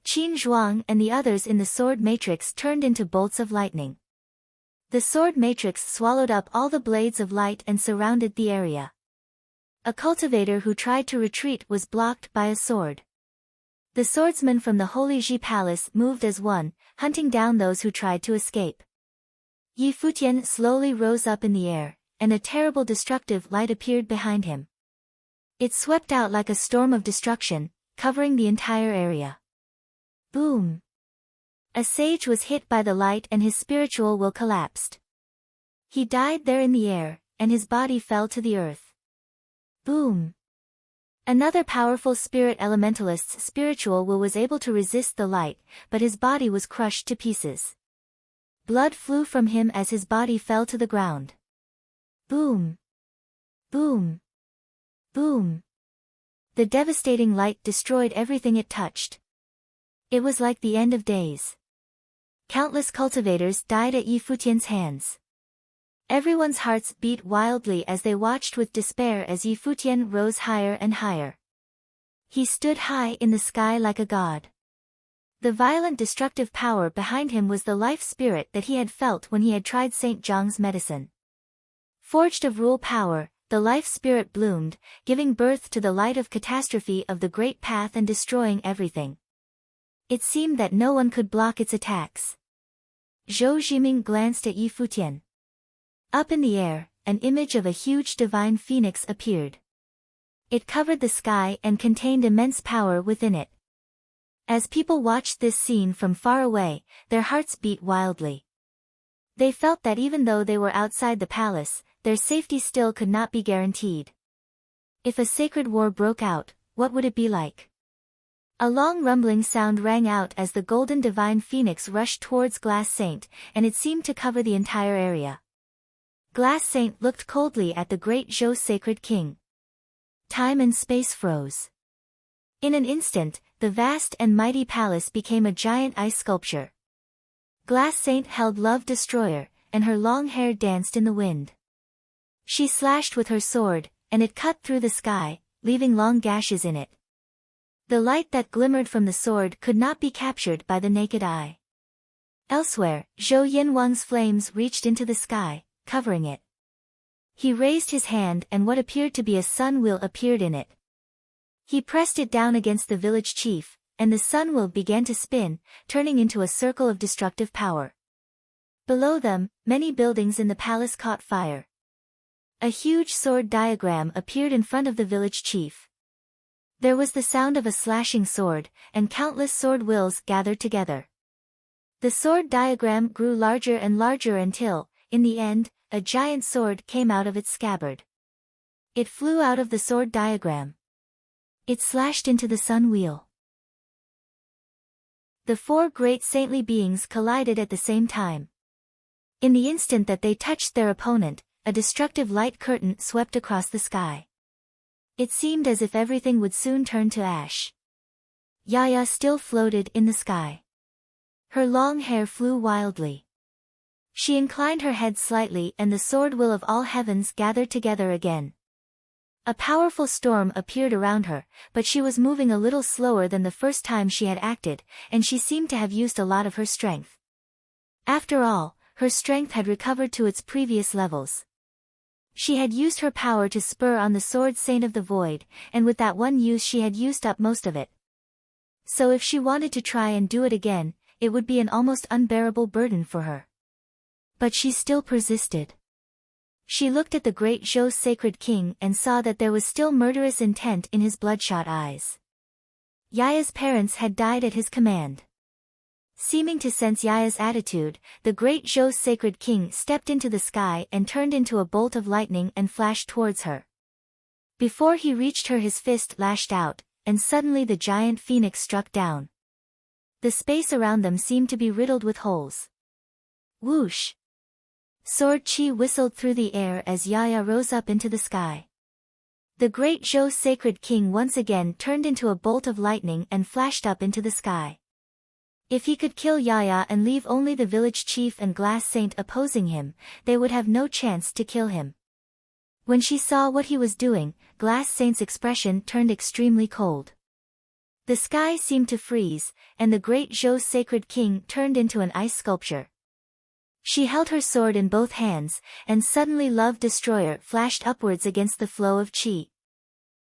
Qin Zhuang and the others in the sword matrix turned into bolts of lightning. The sword matrix swallowed up all the blades of light and surrounded the area. A cultivator who tried to retreat was blocked by a sword. The swordsmen from the Holy Ji Palace moved as one, hunting down those who tried to escape. Yi Futian slowly rose up in the air, and a terrible destructive light appeared behind him. It swept out like a storm of destruction, covering the entire area. Boom! A sage was hit by the light and his spiritual will collapsed. He died there in the air, and his body fell to the earth. Boom! Another powerful spirit elementalist's spiritual will was able to resist the light, but his body was crushed to pieces. Blood flew from him as his body fell to the ground. Boom! Boom! Boom! The devastating light destroyed everything it touched. It was like the end of days. Countless cultivators died at Yi Futian's hands. Everyone's hearts beat wildly as they watched with despair as Yi Futian rose higher and higher. He stood high in the sky like a god. The violent destructive power behind him was the life spirit that he had felt when he had tried St. Zhang's medicine. Forged of rule power, the life spirit bloomed, giving birth to the light of catastrophe of the great path and destroying everything. It seemed that no one could block its attacks. Zhou Jiming glanced at Yi Futian. Up in the air, an image of a huge divine phoenix appeared. It covered the sky and contained immense power within it. As people watched this scene from far away, their hearts beat wildly. They felt that even though they were outside the palace, their safety still could not be guaranteed. If a sacred war broke out, what would it be like? A long rumbling sound rang out as the golden divine phoenix rushed towards Glass Saint, and it seemed to cover the entire area. Glass Saint looked coldly at the great Zhou sacred king. Time and space froze. In an instant, the vast and mighty palace became a giant ice sculpture. Glass Saint held Love Destroyer, and her long hair danced in the wind. She slashed with her sword, and it cut through the sky, leaving long gashes in it. The light that glimmered from the sword could not be captured by the naked eye. Elsewhere, Zhou Yinwang's flames reached into the sky, covering it. He raised his hand and what appeared to be a sun wheel appeared in it. He pressed it down against the village chief, and the sun wheel began to spin, turning into a circle of destructive power. Below them, many buildings in the palace caught fire. A huge sword diagram appeared in front of the village chief. There was the sound of a slashing sword, and countless sword wheels gathered together. The sword diagram grew larger and larger until, in the end, a giant sword came out of its scabbard. It flew out of the sword diagram. It slashed into the sun wheel. The four great saintly beings collided at the same time. In the instant that they touched their opponent, a destructive light curtain swept across the sky. It seemed as if everything would soon turn to ash. Yaya still floated in the sky. Her long hair flew wildly. She inclined her head slightly and the sword wheel of all heavens gathered together again. A powerful storm appeared around her, but she was moving a little slower than the first time she had acted, and she seemed to have used a lot of her strength. After all, her strength had recovered to its previous levels. She had used her power to spur on the sword Saint of the Void, and with that one use she had used up most of it. So if she wanted to try and do it again, it would be an almost unbearable burden for her. But she still persisted. She looked at the great Zhou sacred king and saw that there was still murderous intent in his bloodshot eyes. Yaya's parents had died at his command. Seeming to sense Yaya's attitude, the great Zhou sacred king stepped into the sky and turned into a bolt of lightning and flashed towards her. Before he reached her his fist lashed out, and suddenly the giant phoenix struck down. The space around them seemed to be riddled with holes. Whoosh! Sword chi whistled through the air as Yaya rose up into the sky. The great Zhou sacred king once again turned into a bolt of lightning and flashed up into the sky. If he could kill Yaya and leave only the village chief and Glass Saint opposing him, they would have no chance to kill him. When she saw what he was doing, Glass Saint's expression turned extremely cold. The sky seemed to freeze, and the great Zhou sacred king turned into an ice sculpture. She held her sword in both hands, and suddenly Love Destroyer flashed upwards against the flow of chi.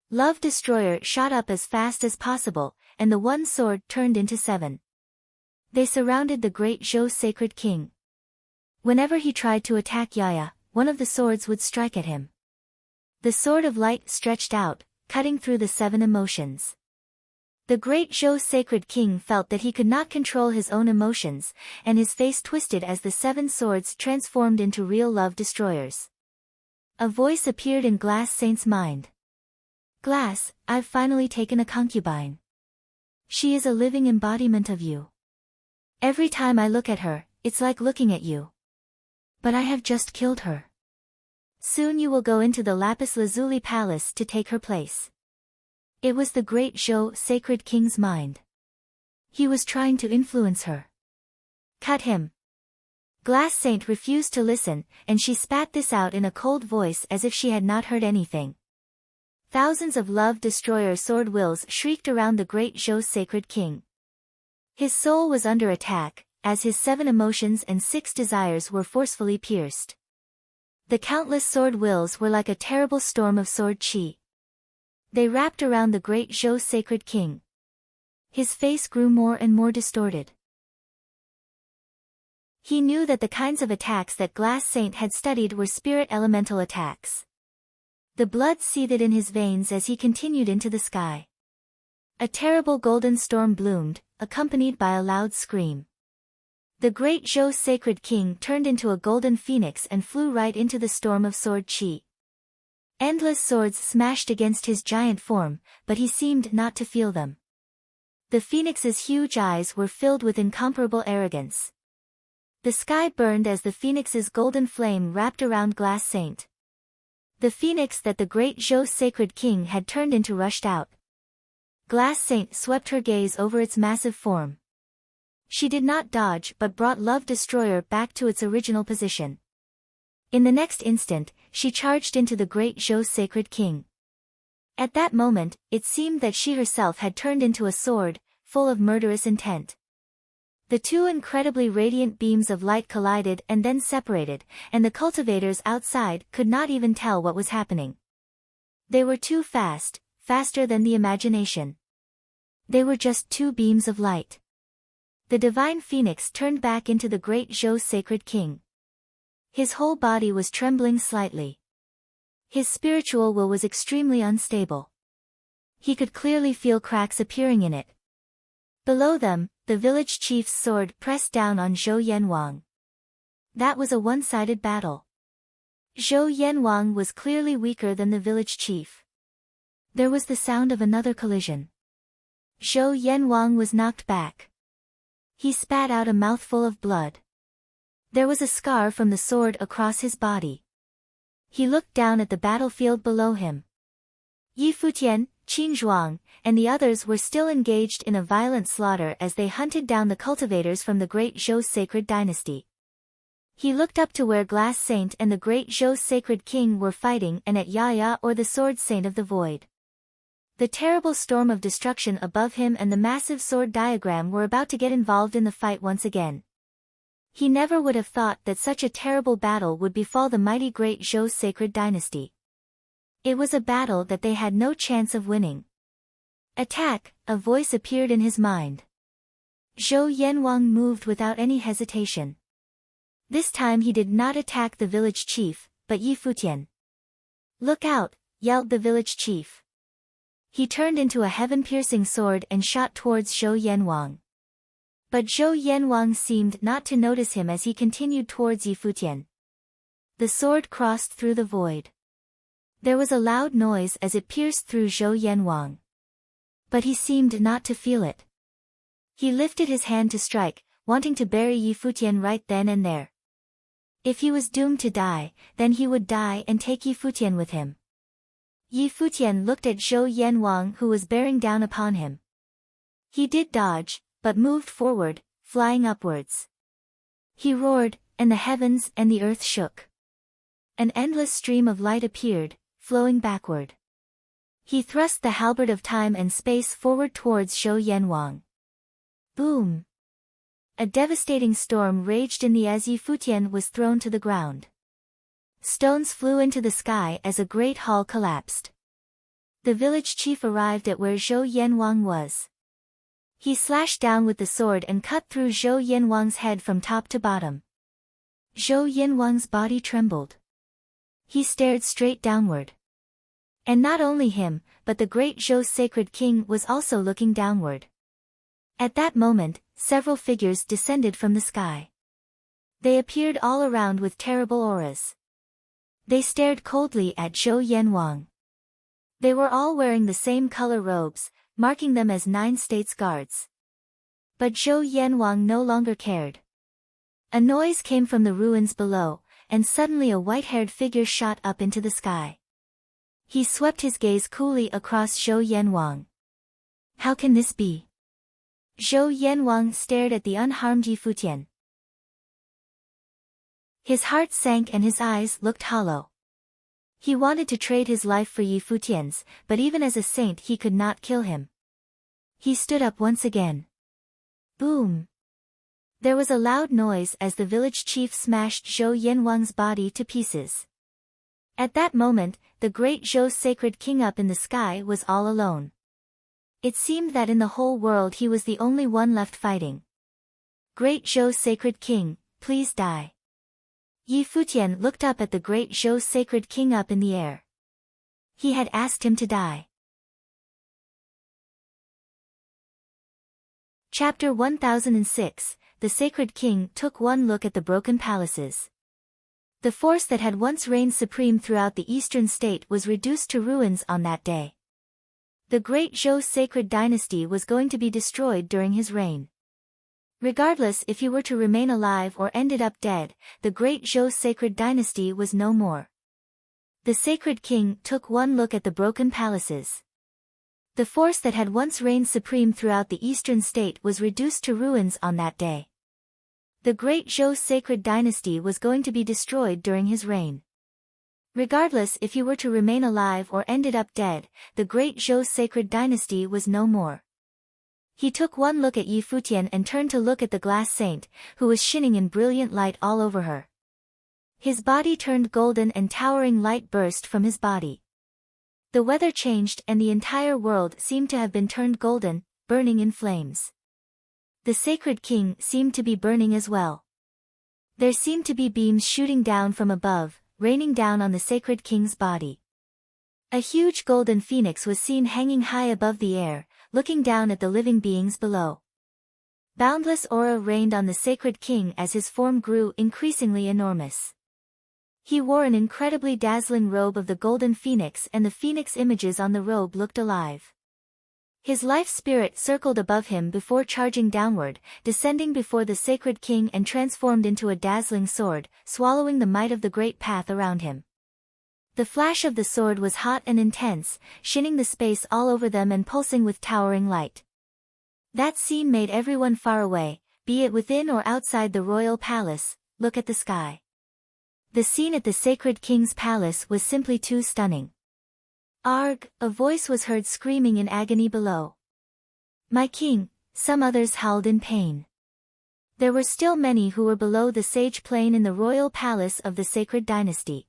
Love Destroyer shot up as fast as possible, and the one sword turned into 7. They surrounded the great Zhou sacred king. Whenever he tried to attack Yaya, one of the swords would strike at him. The sword of light stretched out, cutting through the 7 emotions. The great Zhou sacred king felt that he could not control his own emotions, and his face twisted as the 7 swords transformed into real love destroyers. A voice appeared in Glass Saint's mind. Glass, I've finally taken a concubine. She is a living embodiment of you. Every time I look at her, it's like looking at you. But I have just killed her. Soon you will go into the lapis lazuli palace to take her place. It was the great Zhou sacred king's mind. He was trying to influence her. Cut him. Glass Saint refused to listen, and she spat this out in a cold voice as if she had not heard anything. Thousands of love destroyer sword wills shrieked around the great Zhou sacred king. His soul was under attack, as his 7 emotions and 6 desires were forcefully pierced. The countless sword wills were like a terrible storm of sword chi. They wrapped around the great Zhou sacred king. His face grew more and more distorted. He knew that the kinds of attacks that Glass Saint had studied were spirit elemental attacks. The blood seethed in his veins as he continued into the sky. A terrible golden storm bloomed, accompanied by a loud scream. The great Zhou sacred king turned into a golden phoenix and flew right into the storm of sword chi. Endless swords smashed against his giant form, but he seemed not to feel them. The phoenix's huge eyes were filled with incomparable arrogance. The sky burned as the phoenix's golden flame wrapped around Glass Saint. The phoenix that the great Zhou sacred king had turned into rushed out. Glass Saint swept her gaze over its massive form. She did not dodge but brought Love Destroyer back to its original position. In the next instant, she charged into the great Zhou sacred king. At that moment, it seemed that she herself had turned into a sword, full of murderous intent. The two incredibly radiant beams of light collided and then separated, and the cultivators outside could not even tell what was happening. They were too fast, faster than the imagination. They were just two beams of light. The divine phoenix turned back into the great Zhou sacred king. His whole body was trembling slightly. His spiritual will was extremely unstable. He could clearly feel cracks appearing in it. Below them, the village chief's sword pressed down on Zhou Yanwang. That was a one-sided battle. Zhou Yanwang was clearly weaker than the village chief. There was the sound of another collision. Zhou Yanwang was knocked back. He spat out a mouthful of blood. There was a scar from the sword across his body. He looked down at the battlefield below him. Yi Futian, Qin Zhuang, and the others were still engaged in a violent slaughter as they hunted down the cultivators from the great Zhou sacred dynasty. He looked up to where Glass Saint and the great Zhou sacred king were fighting and at Yaya or the sword saint of the void. The terrible storm of destruction above him and the massive sword diagram were about to get involved in the fight once again. He never would have thought that such a terrible battle would befall the mighty great Zhou sacred dynasty. It was a battle that they had no chance of winning. Attack, a voice appeared in his mind. Zhou Yanwang moved without any hesitation. This time he did not attack the village chief, but Yi Futian. Look out, yelled the village chief. He turned into a heaven-piercing sword and shot towards Zhou Yanwang. But Zhou Yanwang seemed not to notice him as he continued towards Yi Futian. The sword crossed through the void. There was a loud noise as it pierced through Zhou Yanwang. But he seemed not to feel it. He lifted his hand to strike, wanting to bury Yi Futian right then and there. If he was doomed to die, then he would die and take Yi Futian with him. Yi Futian looked at Zhou Yanwang who was bearing down upon him. He did dodge, but moved forward, flying upwards. He roared, and the heavens and the earth shook. An endless stream of light appeared, flowing backward. He thrust the halberd of time and space forward towards Zhou Yanwang. Boom! A devastating storm raged in the air as Yi Futian was thrown to the ground. Stones flew into the sky as a great hall collapsed. The village chief arrived at where Zhou Yanwang was. He slashed down with the sword and cut through Zhou Yanwang's head from top to bottom. Zhou Yanwang's body trembled. He stared straight downward. And not only him, but the great Zhou sacred king was also looking downward. At that moment, several figures descended from the sky. They appeared all around with terrible auras. They stared coldly at Zhou Yanwang. They were all wearing the same color robes, marking them as 9 states guards. But Zhou Yanwang no longer cared. A noise came from the ruins below, and suddenly a white-haired figure shot up into the sky. He swept his gaze coolly across Zhou Yanwang. How can this be? Zhou Yanwang stared at the unharmed Yi Futian. His heart sank and his eyes looked hollow. He wanted to trade his life for Yi Futian's, but even as a saint he could not kill him. He stood up once again. Boom! There was a loud noise as the village chief smashed Zhou Yanwang's body to pieces. At that moment, the great Zhou's sacred king up in the sky was all alone. It seemed that in the whole world he was the only one left fighting. Great Zhou's sacred king, please die. Yi Futian looked up at the great Zhou's sacred king up in the air. He had asked him to die. Chapter 1006, The Sacred King took one look at the broken palaces. The force that had once reigned supreme throughout the eastern state was reduced to ruins on that day. The great Zhou's sacred dynasty was going to be destroyed during his reign. Regardless if he were to remain alive or ended up dead, the great Zhou's sacred dynasty was no more. The sacred king took one look at the broken palaces. The force that had once reigned supreme throughout the eastern state was reduced to ruins on that day. The great Zhou's sacred dynasty was going to be destroyed during his reign. Regardless if he were to remain alive or ended up dead, the great Zhou's sacred dynasty was no more. He took one look at Yi Futian and turned to look at the glass saint, who was shining in brilliant light all over her. His body turned golden and towering light burst from his body. The weather changed and the entire world seemed to have been turned golden, burning in flames. The sacred king seemed to be burning as well. There seemed to be beams shooting down from above, raining down on the sacred king's body. A huge golden phoenix was seen hanging high above the air, looking down at the living beings below. Boundless aura reigned on the sacred king as his form grew increasingly enormous. He wore an incredibly dazzling robe of the golden phoenix and the phoenix images on the robe looked alive. His life spirit circled above him before charging downward, descending before the sacred king and transformed into a dazzling sword, swallowing the might of the great path around him. The flash of the sword was hot and intense, shining the space all over them and pulsing with towering light. That scene made everyone far away, be it within or outside the royal palace, look at the sky. The scene at the sacred king's palace was simply too stunning. Arg! A voice was heard screaming in agony below. My king! Some others howled in pain. There were still many who were below the sage plane in the royal palace of the sacred dynasty.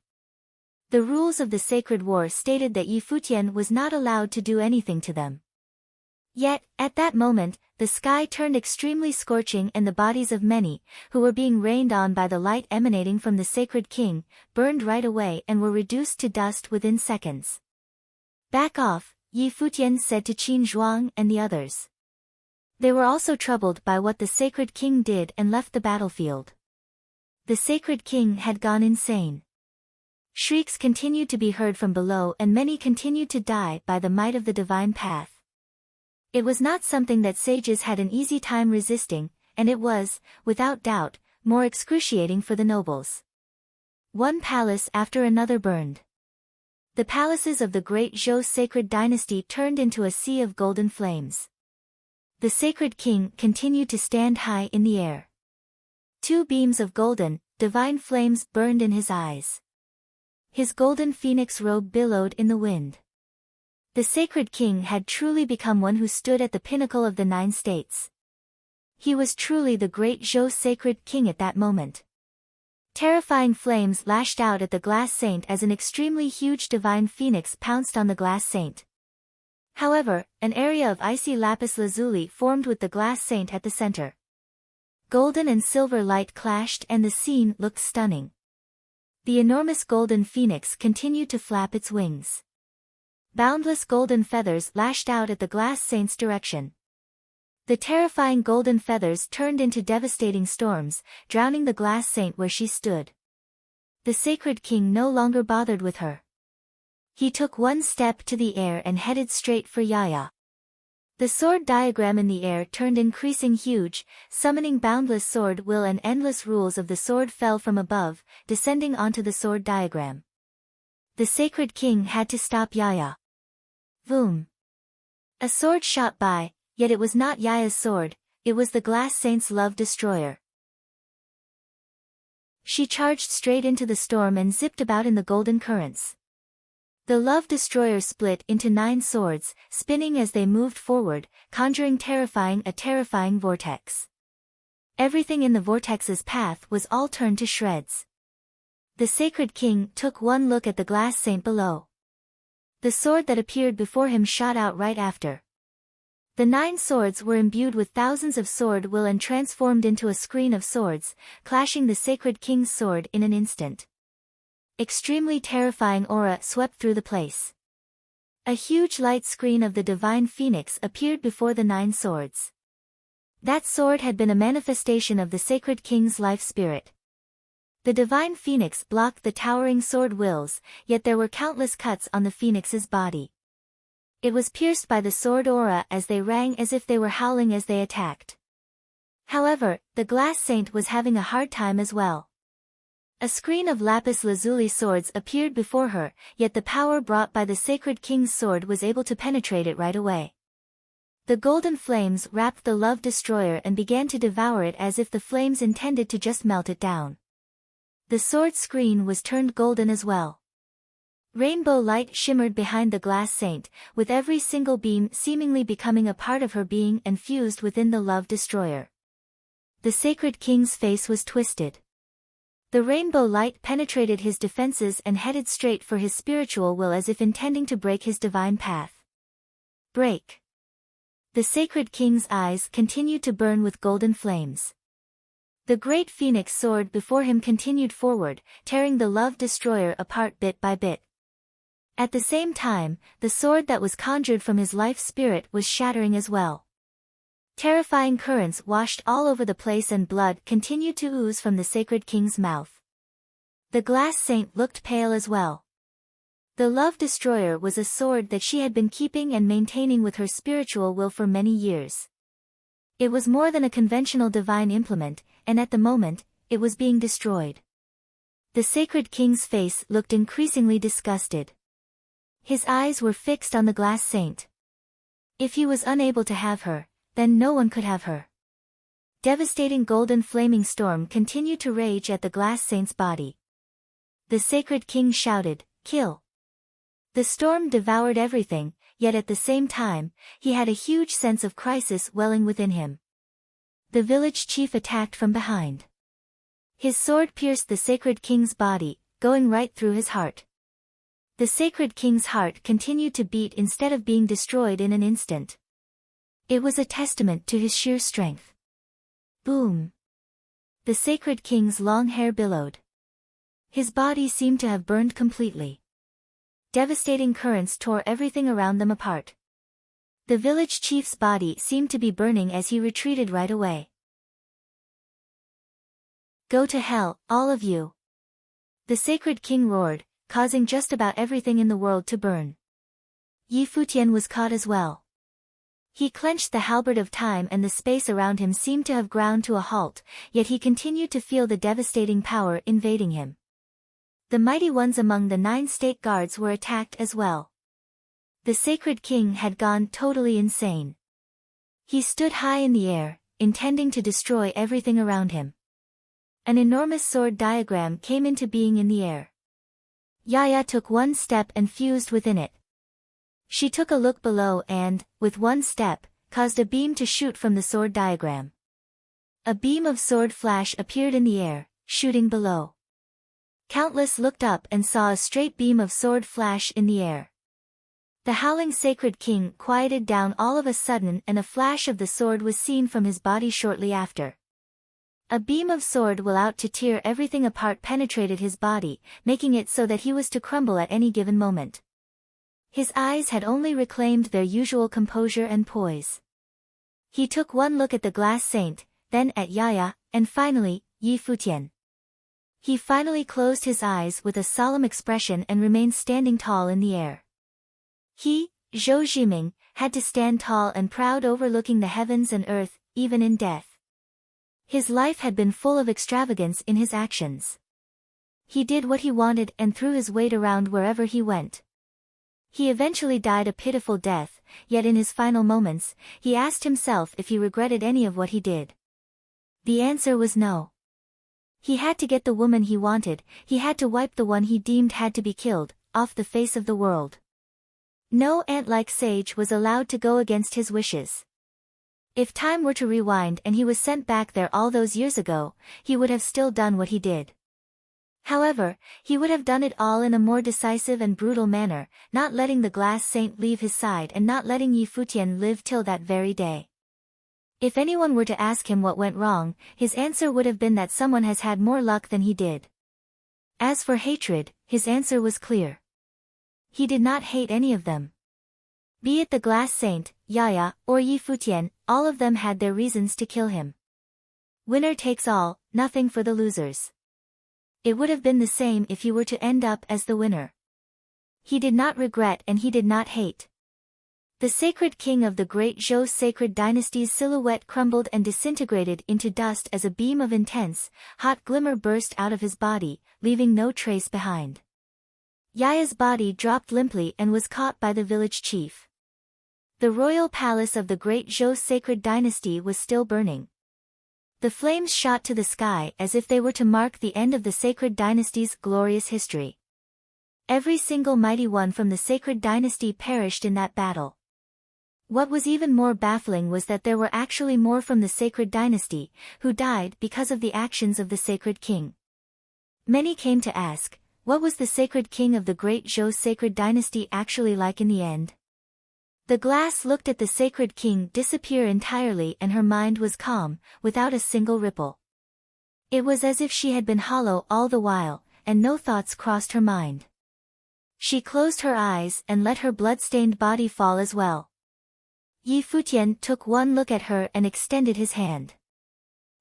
The rules of the sacred war stated that Yi Futian was not allowed to do anything to them. Yet, at that moment, the sky turned extremely scorching and the bodies of many, who were being rained on by the light emanating from the sacred king, burned right away and were reduced to dust within seconds. Back off, Yi Futian said to Qin Zhuang and the others. They were also troubled by what the sacred king did and left the battlefield. The sacred king had gone insane. Shrieks continued to be heard from below and many continued to die by the might of the divine path. It was not something that sages had an easy time resisting, and it was, without doubt, more excruciating for the nobles. One palace after another burned. The palaces of the great Zhou's sacred dynasty turned into a sea of golden flames. The sacred king continued to stand high in the air. Two beams of golden, divine flames burned in his eyes. His golden phoenix robe billowed in the wind. The sacred king had truly become one who stood at the pinnacle of the 9 states. He was truly the great Zhou sacred king at that moment. Terrifying flames lashed out at the glass saint as an extremely huge divine phoenix pounced on the glass saint. However, an area of icy lapis lazuli formed with the glass saint at the center. Golden and silver light clashed and the scene looked stunning. The enormous golden phoenix continued to flap its wings. Boundless golden feathers lashed out at the glass saint's direction. The terrifying golden feathers turned into devastating storms, drowning the glass saint where she stood. The sacred king no longer bothered with her. He took one step to the air and headed straight for Yaya. The sword diagram in the air turned increasing huge, summoning boundless sword will and endless rules of the sword fell from above, descending onto the sword diagram. The sacred king had to stop Yaya. Boom! A sword shot by, yet it was not Yaya's sword, it was the glass saint's love destroyer. She charged straight into the storm and zipped about in the golden currents. The love destroyer split into 9 swords, spinning as they moved forward, conjuring a terrifying vortex. Everything in the vortex's path was all turned to shreds. The sacred king took one look at the glass saint below. The sword that appeared before him shot out right after. The 9 swords were imbued with thousands of sword will and transformed into a screen of swords, clashing the sacred king's sword in an instant. Extremely terrifying aura swept through the place. A huge light screen of the divine phoenix appeared before the 9 swords. That sword had been a manifestation of the sacred king's life spirit. The divine phoenix blocked the towering sword wills, yet there were countless cuts on the phoenix's body. It was pierced by the sword aura as they rang as if they were howling as they attacked. However, the glass saint was having a hard time as well. A screen of lapis lazuli swords appeared before her, yet the power brought by the sacred king's sword was able to penetrate it right away. The golden flames wrapped the love destroyer and began to devour it as if the flames intended to just melt it down. The sword screen was turned golden as well. Rainbow light shimmered behind the glass saint, with every single beam seemingly becoming a part of her being and fused within the love destroyer. The sacred king's face was twisted. The rainbow light penetrated his defenses and headed straight for his spiritual will as if intending to break his divine path. Break. The sacred king's eyes continued to burn with golden flames. The great phoenix sword before him continued forward, tearing the love destroyer apart bit by bit. At the same time, the sword that was conjured from his life spirit was shattering as well. Terrifying currents washed all over the place and blood continued to ooze from the sacred king's mouth. The glass saint looked pale as well. The love destroyer was a sword that she had been keeping and maintaining with her spiritual will for many years. It was more than a conventional divine implement, and at the moment, it was being destroyed. The sacred king's face looked increasingly disgusted. His eyes were fixed on the glass saint. If he was unable to have her, then no one could have her. Devastating golden flaming storm continued to rage at the glass saint's body. The sacred king shouted, "Kill!" The storm devoured everything, yet at the same time, he had a huge sense of crisis welling within him. The village chief attacked from behind. His sword pierced the sacred king's body, going right through his heart. The sacred king's heart continued to beat instead of being destroyed in an instant. It was a testament to his sheer strength. Boom! The sacred king's long hair billowed. His body seemed to have burned completely. Devastating currents tore everything around them apart. The village chief's body seemed to be burning as he retreated right away. "Go to hell, all of you!" The sacred king roared, causing just about everything in the world to burn. Futian was caught as well. He clenched the halberd of time and the space around him seemed to have ground to a halt, yet he continued to feel the devastating power invading him. The mighty ones among the 9 state guards were attacked as well. The sacred king had gone totally insane. He stood high in the air, intending to destroy everything around him. An enormous sword diagram came into being in the air. Yaya took one step and fused within it. She took a look below and, with one step, caused a beam to shoot from the sword diagram. A beam of sword flash appeared in the air, shooting below. Countless looked up and saw a straight beam of sword flash in the air. The howling sacred king quieted down all of a sudden and a flash of the sword was seen from his body shortly after. A beam of sword will out to tear everything apart penetrated his body, making it so that he was to crumble at any given moment. His eyes had only reclaimed their usual composure and poise. He took one look at the glass saint, then at Yaya, and finally, Futian. He finally closed his eyes with a solemn expression and remained standing tall in the air. He, Zhou Jiming, had to stand tall and proud overlooking the heavens and earth, even in death. His life had been full of extravagance in his actions. He did what he wanted and threw his weight around wherever he went. He eventually died a pitiful death, yet in his final moments, he asked himself if he regretted any of what he did. The answer was no. He had to get the woman he wanted, he had to wipe the one he deemed had to be killed, off the face of the world. No ant-like sage was allowed to go against his wishes. If time were to rewind and he was sent back there all those years ago, he would have still done what he did. However, he would have done it all in a more decisive and brutal manner, not letting the glass saint leave his side and not letting Yi Futian live till that very day. If anyone were to ask him what went wrong, his answer would have been that someone has had more luck than he did. As for hatred, his answer was clear. He did not hate any of them. Be it the glass saint, Yaya, or Yi Futian, all of them had their reasons to kill him. Winner takes all, nothing for the losers. It would have been the same if he were to end up as the winner. He did not regret and he did not hate. The sacred king of the great Zhou sacred dynasty's silhouette crumbled and disintegrated into dust as a beam of intense, hot glimmer burst out of his body, leaving no trace behind. Yaya's body dropped limply and was caught by the village chief. The royal palace of the great Zhou sacred dynasty was still burning. The flames shot to the sky as if they were to mark the end of the sacred dynasty's glorious history. Every single mighty one from the sacred dynasty perished in that battle. What was even more baffling was that there were actually more from the sacred dynasty, who died because of the actions of the sacred king. Many came to ask, what was the sacred king of the great Zhou sacred dynasty actually like in the end? The glass looked at the sacred king disappear entirely and her mind was calm, without a single ripple. It was as if she had been hollow all the while, and no thoughts crossed her mind. She closed her eyes and let her blood-stained body fall as well. Yi Futian took one look at her and extended his hand.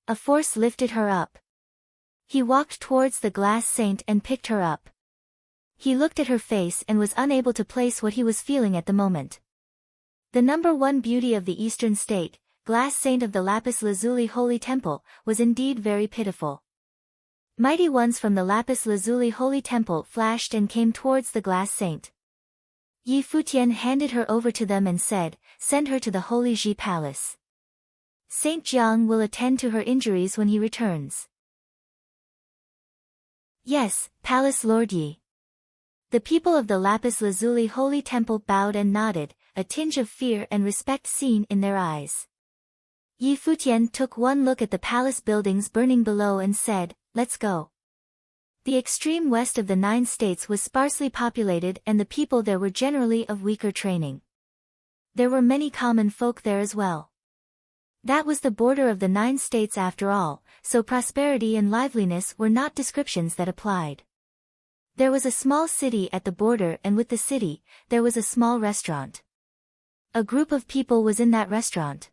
A force lifted her up. He walked towards the glass saint and picked her up. He looked at her face and was unable to place what he was feeling at the moment. The number one beauty of the eastern state, glass saint of the lapis lazuli holy temple, was indeed very pitiful. Mighty ones from the lapis lazuli holy temple flashed and came towards the glass saint. Yi Futian handed her over to them and said, send her to the Holy Ji Palace. Saint Jiang will attend to her injuries when he returns. Yes, Palace Lord Yi. The people of the lapis lazuli holy temple bowed and nodded, a tinge of fear and respect seen in their eyes. Yi Futian took one look at the palace buildings burning below and said, let's go. The extreme west of the 9 states was sparsely populated and the people there were generally of weaker training. There were many common folk there as well. That was the border of the 9 states after all, so prosperity and liveliness were not descriptions that applied. There was a small city at the border and with the city, there was a small restaurant. A group of people was in that restaurant.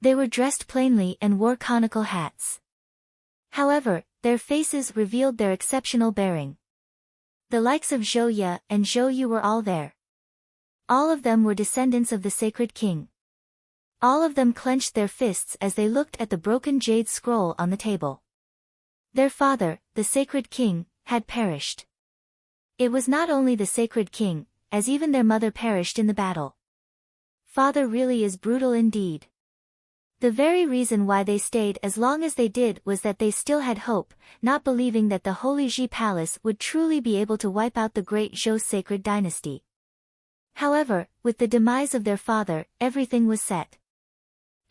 They were dressed plainly and wore conical hats. However, their faces revealed their exceptional bearing. The likes of Zhou Ye and Zhou Yu were all there. All of them were descendants of the sacred king. All of them clenched their fists as they looked at the broken jade scroll on the table. Their father, the sacred king, had perished. It was not only the sacred king, as even their mother perished in the battle. Father really is brutal indeed. The very reason why they stayed as long as they did was that they still had hope, not believing that the Holy Ji Palace would truly be able to wipe out the great Zhou sacred dynasty. However, with the demise of their father, everything was set.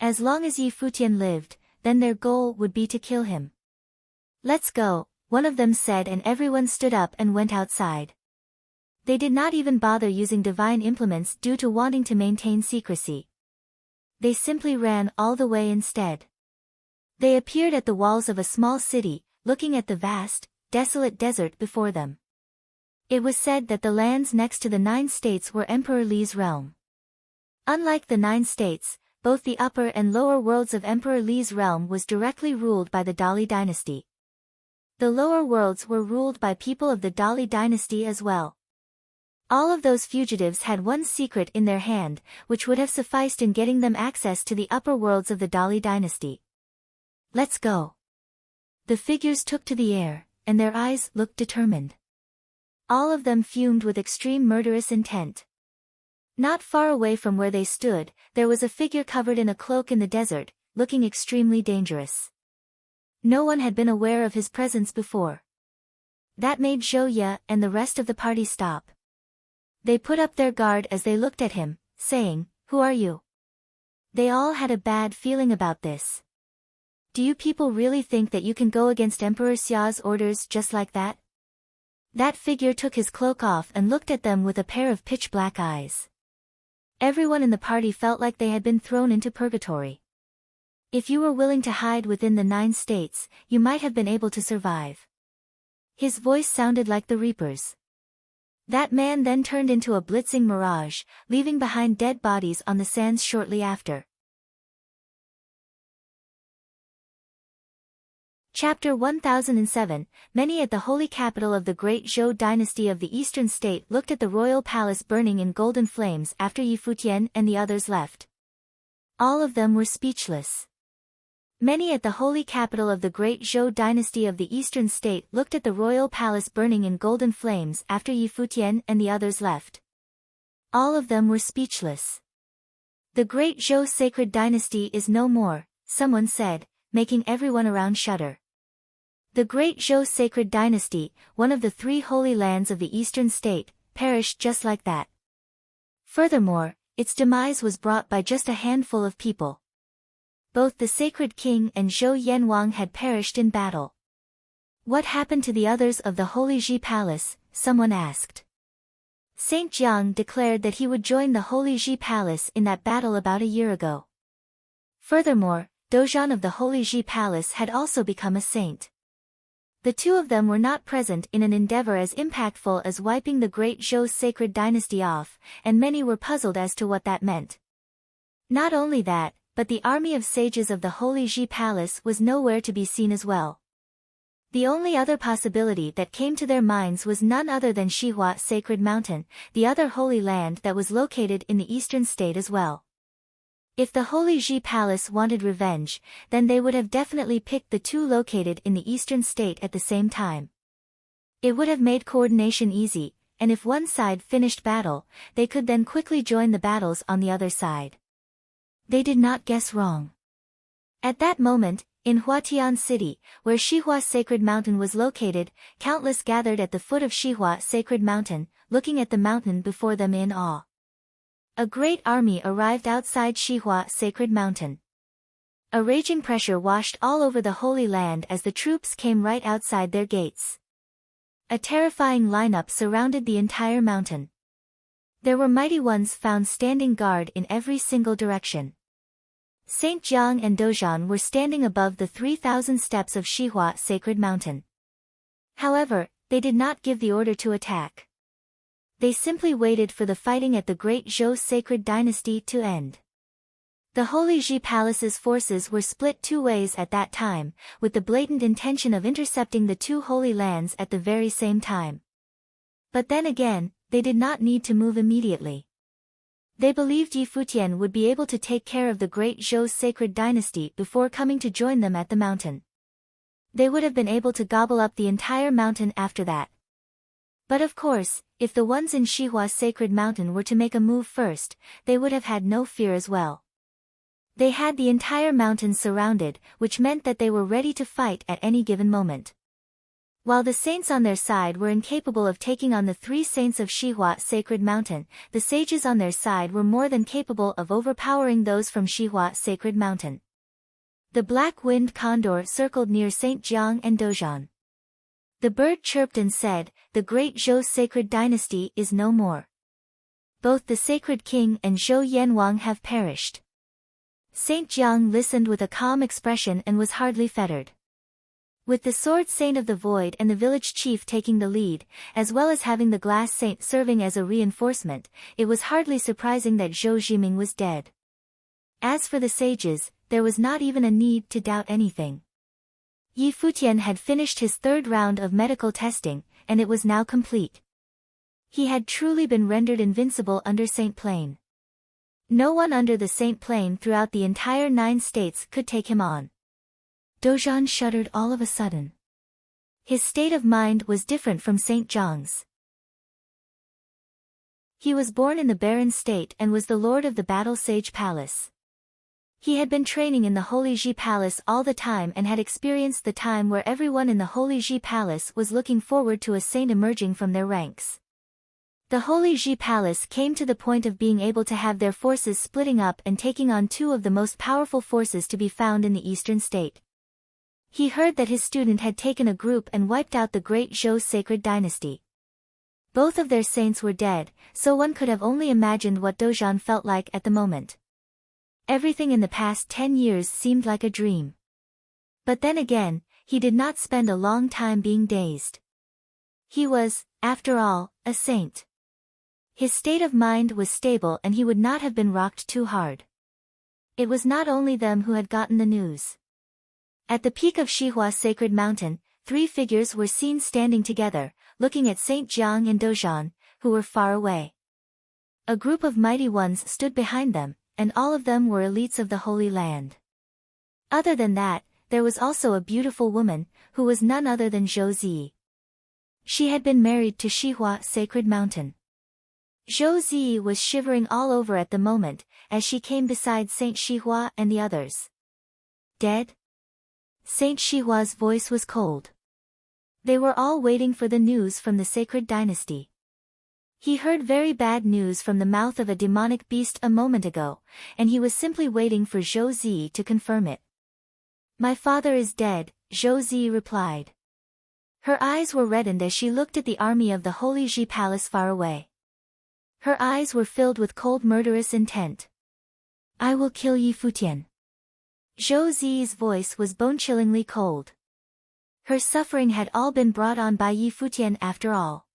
As long as Yi Futian lived, then their goal would be to kill him. Let's go, one of them said, and everyone stood up and went outside. They did not even bother using divine implements due to wanting to maintain secrecy. They simply ran all the way instead. They appeared at the walls of a small city, looking at the vast, desolate desert before them. It was said that the lands next to the 9 states were Emperor Li's realm. Unlike the 9 states, both the upper and lower worlds of Emperor Li's realm was directly ruled by the Dali dynasty. The lower worlds were ruled by people of the Dali dynasty as well. All of those fugitives had one secret in their hand, which would have sufficed in getting them access to the upper worlds of the Dali dynasty. Let's go. The figures took to the air, and their eyes looked determined. All of them fumed with extreme murderous intent. Not far away from where they stood, there was a figure covered in a cloak in the desert, looking extremely dangerous. No one had been aware of his presence before. That made Zhou Ye and the rest of the party stop. They put up their guard as they looked at him, saying, "Who are you?" They all had a bad feeling about this. Do you people really think that you can go against Emperor Xia's orders just like that? That figure took his cloak off and looked at them with a pair of pitch-black eyes. Everyone in the party felt like they had been thrown into purgatory. If you were willing to hide within the 9 states, you might have been able to survive. His voice sounded like the Reaper's. That man then turned into a blitzing mirage, leaving behind dead bodies on the sands shortly after. Chapter 1007, Many at the holy capital of the great Zhou dynasty of the eastern state looked at the royal palace burning in golden flames after Yi Futian and the others left. All of them were speechless. Many at the holy capital of the great Zhou dynasty of the eastern state looked at the royal palace burning in golden flames after Yi Futian and the others left. All of them were speechless. The great Zhou sacred dynasty is no more, someone said, making everyone around shudder. The great Zhou sacred dynasty, one of the 3 holy lands of the eastern state, perished just like that. Furthermore, its demise was brought by just a handful of people. Both the sacred king and Zhou Yanwang had perished in battle. What happened to the others of the holy Ji palace? Someone asked. Saint Jiang declared that he would join the holy Ji palace in that battle about a year ago. Furthermore, Dozhan of the holy Ji palace had also become a saint. The 2 of them were not present in an endeavor as impactful as wiping the great Zhou sacred dynasty off, and many were puzzled as to what that meant. Not only that, but the army of sages of the holy Ji palace was nowhere to be seen as well. The only other possibility that came to their minds was none other than Xihua Sacred Mountain, the other holy land that was located in the eastern state as well. If the holy Ji palace wanted revenge, then they would have definitely picked the 2 located in the eastern state at the same time. It would have made coordination easy, and if one side finished battle, they could then quickly join the battles on the other side. They did not guess wrong. At that moment, in Futian city, where Xihua Sacred Mountain was located, countless gathered at the foot of Xihua Sacred Mountain, looking at the mountain before them in awe. A great army arrived outside Xihua Sacred Mountain. A raging pressure washed all over the Holy Land as the troops came right outside their gates. A terrifying lineup surrounded the entire mountain. There were mighty ones found standing guard in every single direction. Saint Jiang and Dozhan were standing above the 3,000 steps of Xihua Sacred Mountain. However, they did not give the order to attack. They simply waited for the fighting at the great Zhou sacred dynasty to end. The holy Ji palace's forces were split 2 ways at that time, with the blatant intention of intercepting the 2 holy lands at the very same time. But then again, they did not need to move immediately. They believed Yi Futian would be able to take care of the great Zhou sacred dynasty before coming to join them at the mountain. They would have been able to gobble up the entire mountain after that. But of course, if the ones in Xihua Sacred Mountain were to make a move first, they would have had no fear as well. They had the entire mountain surrounded, which meant that they were ready to fight at any given moment. While the saints on their side were incapable of taking on the 3 saints of Xihua Sacred Mountain, the sages on their side were more than capable of overpowering those from Xihua Sacred Mountain. The black-winged condor circled near Saint Jiang and Dozhan. The bird chirped and said, "The great Zhou sacred dynasty is no more. Both the sacred king and Zhou Yanwang have perished." Saint Jiang listened with a calm expression and was hardly fettered. With the sword saint of the void and the village chief taking the lead, as well as having the glass saint serving as a reinforcement, it was hardly surprising that Zhou Zhiming was dead. As for the sages, there was not even a need to doubt anything. Yi Futian had finished his 3rd round of medical testing, and it was now complete. He had truly been rendered invincible under Saint Plane. No one under the Saint Plane throughout the entire 9 states could take him on. Dozhan shuddered all of a sudden. His state of mind was different from Saint Jiang's. He was born in the barren state and was the lord of the Battle Sage Palace. He had been training in the Holy Ji Palace all the time and had experienced the time where everyone in the Holy Ji Palace was looking forward to a saint emerging from their ranks. The Holy Ji Palace came to the point of being able to have their forces splitting up and taking on 2 of the most powerful forces to be found in the eastern state. He heard that his student had taken a group and wiped out the great Zhou sacred dynasty. Both of their saints were dead, so one could have only imagined what Dozhan felt like at the moment. Everything in the past 10 years seemed like a dream. But then again, he did not spend a long time being dazed. He was, after all, a saint. His state of mind was stable and he would not have been rocked too hard. It was not only them who had gotten the news. At the peak of Shihua Sacred Mountain, 3 figures were seen standing together, looking at Saint Jiang and Dozhan, who were far away. A group of mighty ones stood behind them, and all of them were elites of the Holy Land. Other than that, there was also a beautiful woman, who was none other than Zhou Zi. She had been married to Shihua Sacred Mountain. Zhou Zi was shivering all over at the moment, as she came beside Saint Shihua and the others. Dead? Saint Shihua's voice was cold. They were all waiting for the news from the sacred dynasty. He heard very bad news from the mouth of a demonic beast a moment ago, and he was simply waiting for Zhou Zi to confirm it. My father is dead, Zhou Zi replied. Her eyes were reddened as she looked at the army of the Holy Ji Palace far away. Her eyes were filled with cold murderous intent. I will kill Yi Futian. Zhou Zi's voice was bone-chillingly cold. Her suffering had all been brought on by Yi Futian after all.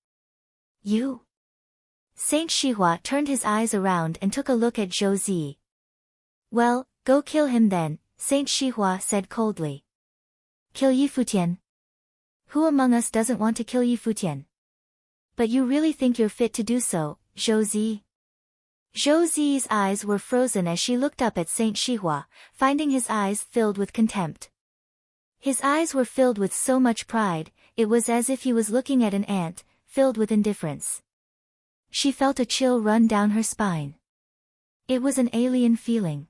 You? Saint Shihua turned his eyes around and took a look at Zhou Zi. Well, go kill him then, Saint Shihua said coldly. Kill Yi Futian? Who among us doesn't want to kill Yi Futian? But you really think you're fit to do so, Zhou Zi? Zhou Zi's eyes were frozen as she looked up at Saint Shihua, finding his eyes filled with contempt. His eyes were filled with so much pride, it was as if he was looking at an ant, filled with indifference. She felt a chill run down her spine. It was an alien feeling.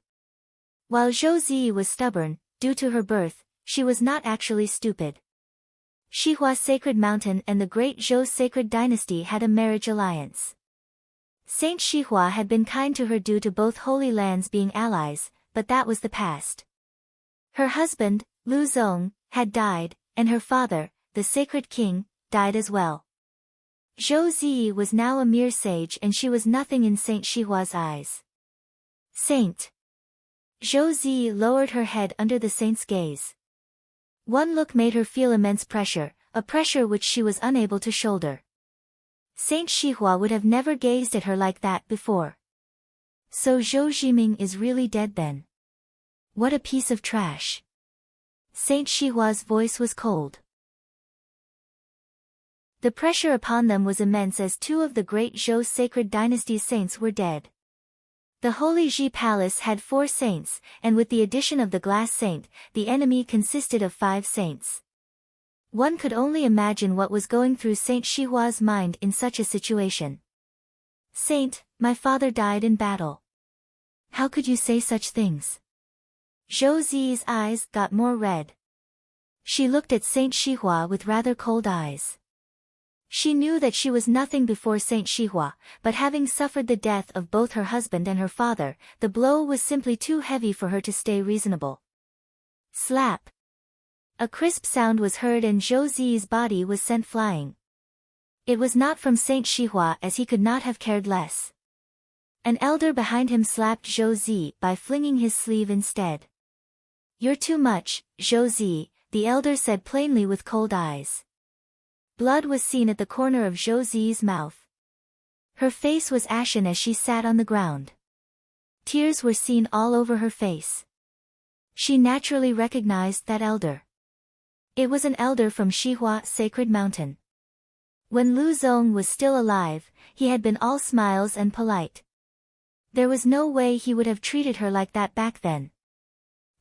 While Zhou Zi was stubborn, due to her birth, she was not actually stupid. Shihua Sacred Mountain and the great Zhou Sacred Dynasty had a marriage alliance. Saint Shihua had been kind to her due to both holy lands being allies, but that was the past. Her husband, Lu Zong, had died, and her father, the sacred king, died as well. Zhou Zi was now a mere sage and she was nothing in Saint Shihua's eyes. Saint. Zhou Zi lowered her head under the saint's gaze. One look made her feel immense pressure, a pressure which she was unable to shoulder. Saint Shihua would have never gazed at her like that before. So Zhou Ziming is really dead then. What a piece of trash. Saint Shihua's voice was cold. The pressure upon them was immense as 2 of the great Zhou sacred dynasty's saints were dead. The Holy Ji Palace had 4 saints, and with the addition of the glass saint, the enemy consisted of 5 saints. One could only imagine what was going through Saint Shihua's mind in such a situation. Saint, my father died in battle. How could you say such things? Zhou Zi's eyes got more red. She looked at Saint Shihua with rather cold eyes. She knew that she was nothing before Saint Shihua, but having suffered the death of both her husband and her father, the blow was simply too heavy for her to stay reasonable. Slap. A crisp sound was heard and Zhou Zi's body was sent flying. It was not from Saint Shihua as he could not have cared less. An elder behind him slapped Zhou Zi by flinging his sleeve instead. You're too much, Zhou Zi, the elder said plainly with cold eyes. Blood was seen at the corner of Zhou Zi's mouth. Her face was ashen as she sat on the ground. Tears were seen all over her face. She naturally recognized that elder. It was an elder from Shihua Sacred Mountain. When Lu Zong was still alive, he had been all smiles and polite. There was no way he would have treated her like that back then.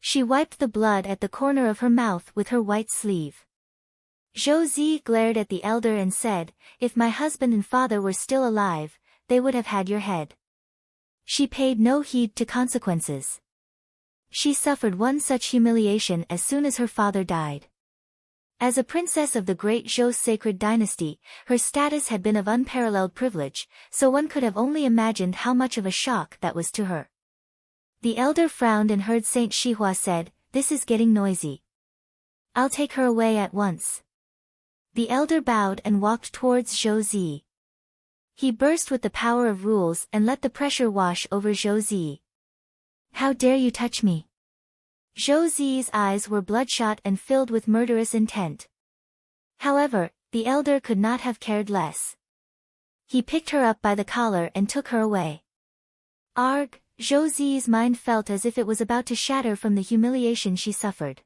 She wiped the blood at the corner of her mouth with her white sleeve. Zhou Zi glared at the elder and said, if my husband and father were still alive, they would have had your head. She paid no heed to consequences. She suffered one such humiliation as soon as her father died. As a princess of the great Zhou sacred dynasty, her status had been of unparalleled privilege, so one could have only imagined how much of a shock that was to her. The elder frowned and heard Saint Shihua said, this is getting noisy. I'll take her away at once. The elder bowed and walked towards Zhou Zi. He burst with the power of rules and let the pressure wash over Zhou Zi. How dare you touch me? Zhou Zi's eyes were bloodshot and filled with murderous intent. However, the elder could not have cared less. He picked her up by the collar and took her away. Arg! Zhou Zi's mind felt as if it was about to shatter from the humiliation she suffered.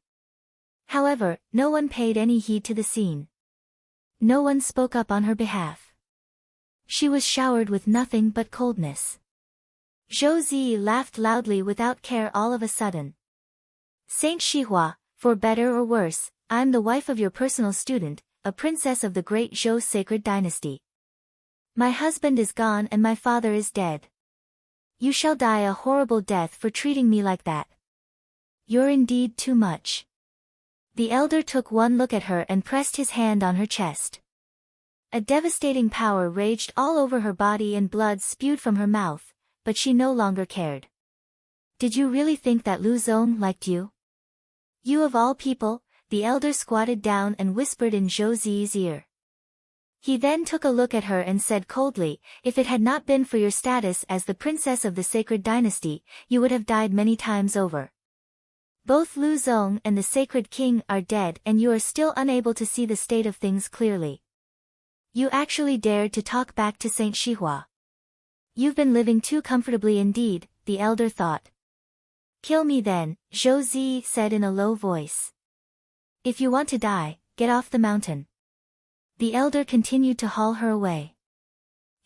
However, no one paid any heed to the scene. No one spoke up on her behalf. She was showered with nothing but coldness. Zhou Zi laughed loudly without care all of a sudden. Saint Xihua, for better or worse, I'm the wife of your personal student, a princess of the great Zhou sacred dynasty. My husband is gone and my father is dead. You shall die a horrible death for treating me like that. You're indeed too much. The elder took one look at her and pressed his hand on her chest. A devastating power raged all over her body and blood spewed from her mouth, but she no longer cared. Did you really think that Lu Zong liked you? You of all people? The elder squatted down and whispered in Zhou Zi's ear. He then took a look at her and said coldly, if it had not been for your status as the princess of the sacred dynasty, you would have died many times over. Both Lu Zong and the sacred king are dead and you are still unable to see the state of things clearly. You actually dared to talk back to Saint Xihua. You've been living too comfortably indeed, the elder thought. Kill me then, Zhou Zi said in a low voice. If you want to die, get off the mountain. The elder continued to haul her away.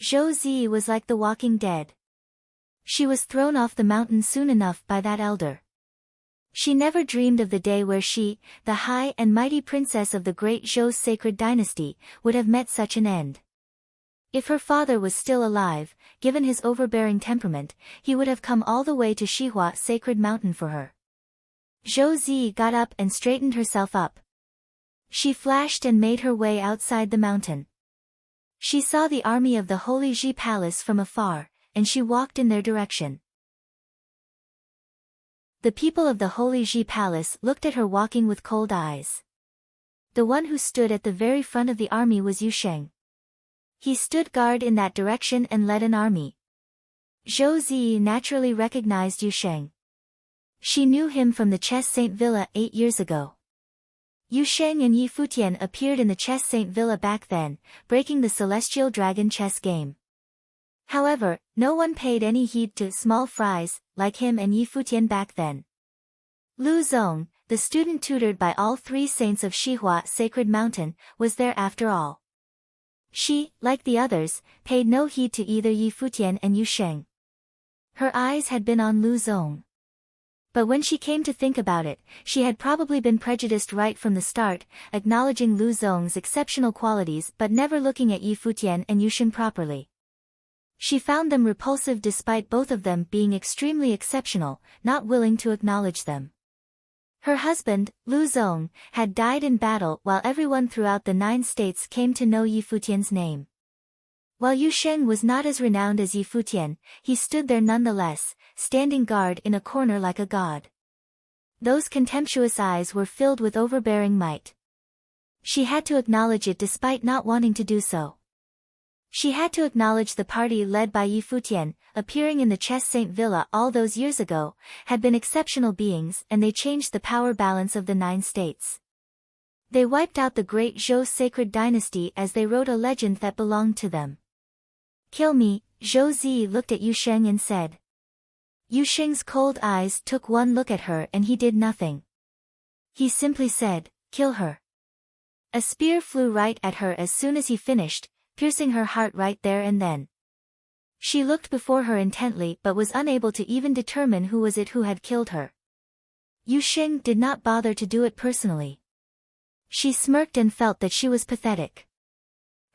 Zhou Zi was like the walking dead. She was thrown off the mountain soon enough by that elder. She never dreamed of the day where she, the high and mighty princess of the great Zhou sacred dynasty, would have met such an end. If her father was still alive, given his overbearing temperament, he would have come all the way to Xihua sacred mountain for her. Zhou Zi got up and straightened herself up. She flashed and made her way outside the mountain. She saw the army of the Holy Ji Palace from afar, and she walked in their direction. The people of the Holy Ji Palace looked at her walking with cold eyes. The one who stood at the very front of the army was Yu Sheng. He stood guard in that direction and led an army. Zhou Zi naturally recognized Yu Sheng. She knew him from the Chess Saint Villa 8 years ago. Yu Sheng and Yi Futian appeared in the Chess Saint Villa back then, breaking the Celestial Dragon chess game. However, no one paid any heed to small fries, like him and Yi Futian back then. Lu Zong, the student tutored by all three saints of Xihua Sacred Mountain, was there after all. She, like the others, paid no heed to either Yi Futian and Yu Sheng. Her eyes had been on Lu Zong. But when she came to think about it, she had probably been prejudiced right from the start, acknowledging Lu Zong's exceptional qualities but never looking at Yi Futian and Yu Sheng properly. She found them repulsive despite both of them being extremely exceptional, not willing to acknowledge them. Her husband, Lu Zong, had died in battle while everyone throughout the 9 states came to know Yi Futian's name. While Yu Sheng was not as renowned as Yi Futian, he stood there nonetheless, standing guard in a corner like a god. Those contemptuous eyes were filled with overbearing might. She had to acknowledge it despite not wanting to do so. She had to acknowledge the party led by Yi Futian, appearing in the Chess Saint Villa all those years ago, had been exceptional beings and they changed the power balance of the 9 states. They wiped out the great Zhou sacred dynasty as they wrote a legend that belonged to them. Kill me, Zhou Zi looked at Yu Sheng and said. Yu Sheng's cold eyes took one look at her and he did nothing. He simply said, kill her. A spear flew right at her as soon as he finished, piercing her heart right there and then. She looked before her intently but was unable to even determine who was it who had killed her. Yu Sheng did not bother to do it personally. She smirked and felt that she was pathetic.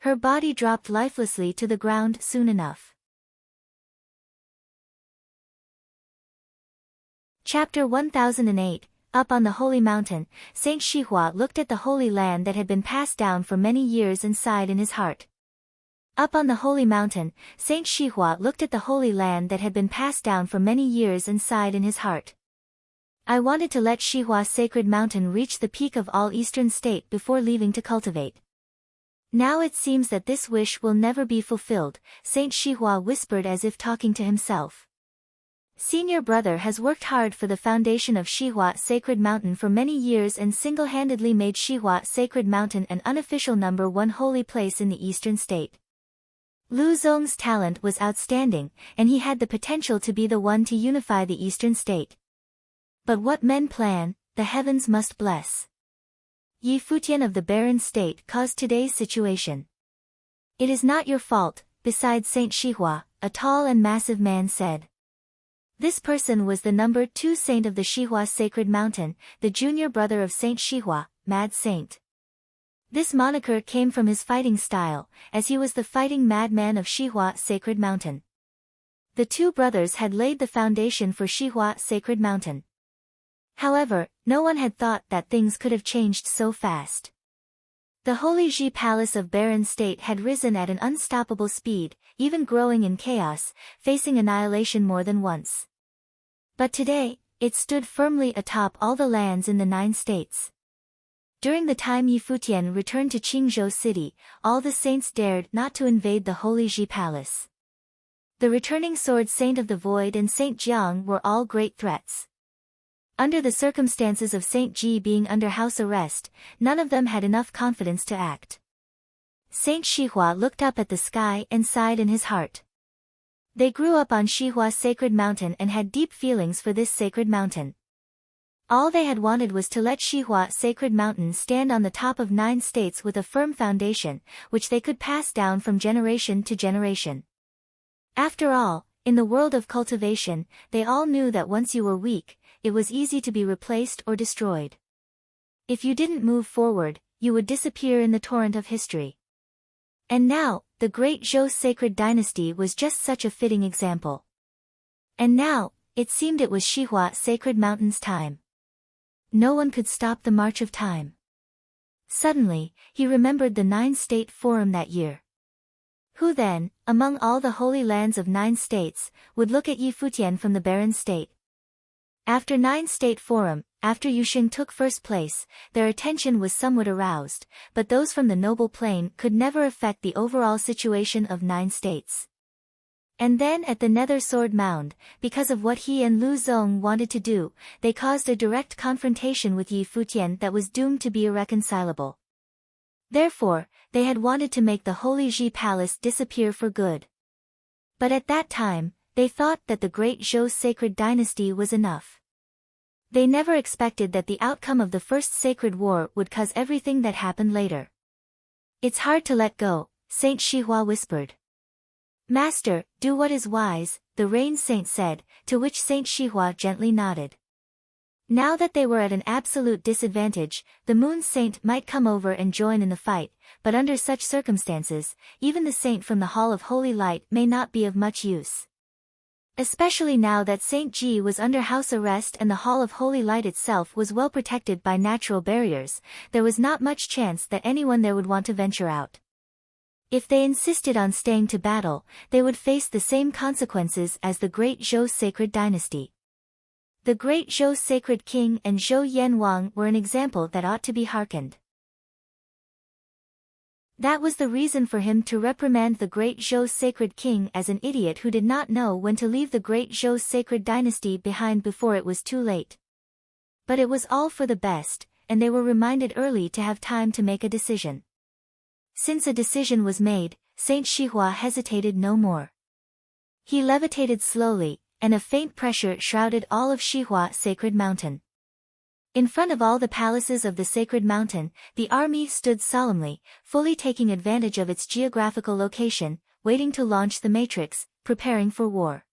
Her body dropped lifelessly to the ground soon enough. Chapter 1008, Up on the Holy Mountain, Saint Xihua looked at the Holy Land that had been passed down for many years and sighed in his heart. Up on the Holy Mountain, Saint Xihua looked at the Holy Land that had been passed down for many years and sighed in his heart. I wanted to let Shihua Sacred Mountain reach the peak of all Eastern State before leaving to cultivate. Now it seems that this wish will never be fulfilled, Saint Shihua whispered as if talking to himself. Senior brother has worked hard for the foundation of Shihua Sacred Mountain for many years and single-handedly made Shihua Sacred Mountain an unofficial #1 holy place in the Eastern State. Lu Zong's talent was outstanding, and he had the potential to be the one to unify the Eastern State. But what men plan, the heavens must bless. Yi Futian of the barren state caused today's situation. It is not your fault, besides Saint Shihua, a tall and massive man said. This person was the #2 saint of the Shihua Sacred Mountain, the junior brother of Saint Shihua, Mad Saint. This moniker came from his fighting style, as he was the fighting madman of Shihua Sacred Mountain. The two brothers had laid the foundation for Shihua Sacred Mountain. However, no one had thought that things could have changed so fast. The Holy Ji Palace of Barren State had risen at an unstoppable speed, even growing in chaos, facing annihilation more than once. But today, it stood firmly atop all the lands in the 9 states. During the time Yi Futian returned to Qingzhou City, all the saints dared not to invade the Holy Ji Palace. The returning Sword Saint of the Void and Saint Jiang were all great threats. Under the circumstances of Saint Ji being under house arrest, none of them had enough confidence to act. Saint Shihua looked up at the sky and sighed in his heart. They grew up on Shihua Sacred Mountain and had deep feelings for this sacred mountain. All they had wanted was to let Shihua Sacred Mountain stand on the top of 9 states with a firm foundation, which they could pass down from generation to generation. After all, in the world of cultivation, they all knew that once you were weak, it was easy to be replaced or destroyed. If you didn't move forward, you would disappear in the torrent of history. And now, the great Zhou sacred dynasty was just such a fitting example. And now, it seemed it was Shihua Sacred Mountain's time. No one could stop the march of time. Suddenly, he remembered the 9-state forum that year. Who then, among all the holy lands of 9 states, would look at Yi Futian from the barren state? After 9-state forum, after Yusheng took first place, their attention was somewhat aroused, but those from the noble plain could never affect the overall situation of 9 states. And then at the Nether Sword Mound, because of what he and Lu Zong wanted to do, they caused a direct confrontation with Yi Futian that was doomed to be irreconcilable. Therefore, they had wanted to make the Holy Ji Palace disappear for good. But at that time, they thought that the great Zhou sacred dynasty was enough. They never expected that the outcome of the First Sacred War would cause everything that happened later. It's hard to let go, Saint Shihua whispered. Master, do what is wise, the Rain Saint said, to which Saint Shihua gently nodded. Now that they were at an absolute disadvantage, the Moon Saint might come over and join in the fight, but under such circumstances, even the saint from the Hall of Holy Light may not be of much use. Especially now that Saint Ji was under house arrest and the Hall of Holy Light itself was well protected by natural barriers, there was not much chance that anyone there would want to venture out. If they insisted on staying to battle, they would face the same consequences as the great Zhou sacred dynasty. The great Zhou sacred king and Zhou Yanwang were an example that ought to be hearkened. That was the reason for him to reprimand the great Zhou sacred king as an idiot who did not know when to leave the great Zhou sacred dynasty behind before it was too late. But it was all for the best, and they were reminded early to have time to make a decision. Since a decision was made, Saint Shihua hesitated no more. He levitated slowly, and a faint pressure shrouded all of Shihua Sacred Mountain. In front of all the palaces of the Sacred Mountain, the army stood solemnly, fully taking advantage of its geographical location, waiting to launch the matrix, preparing for war.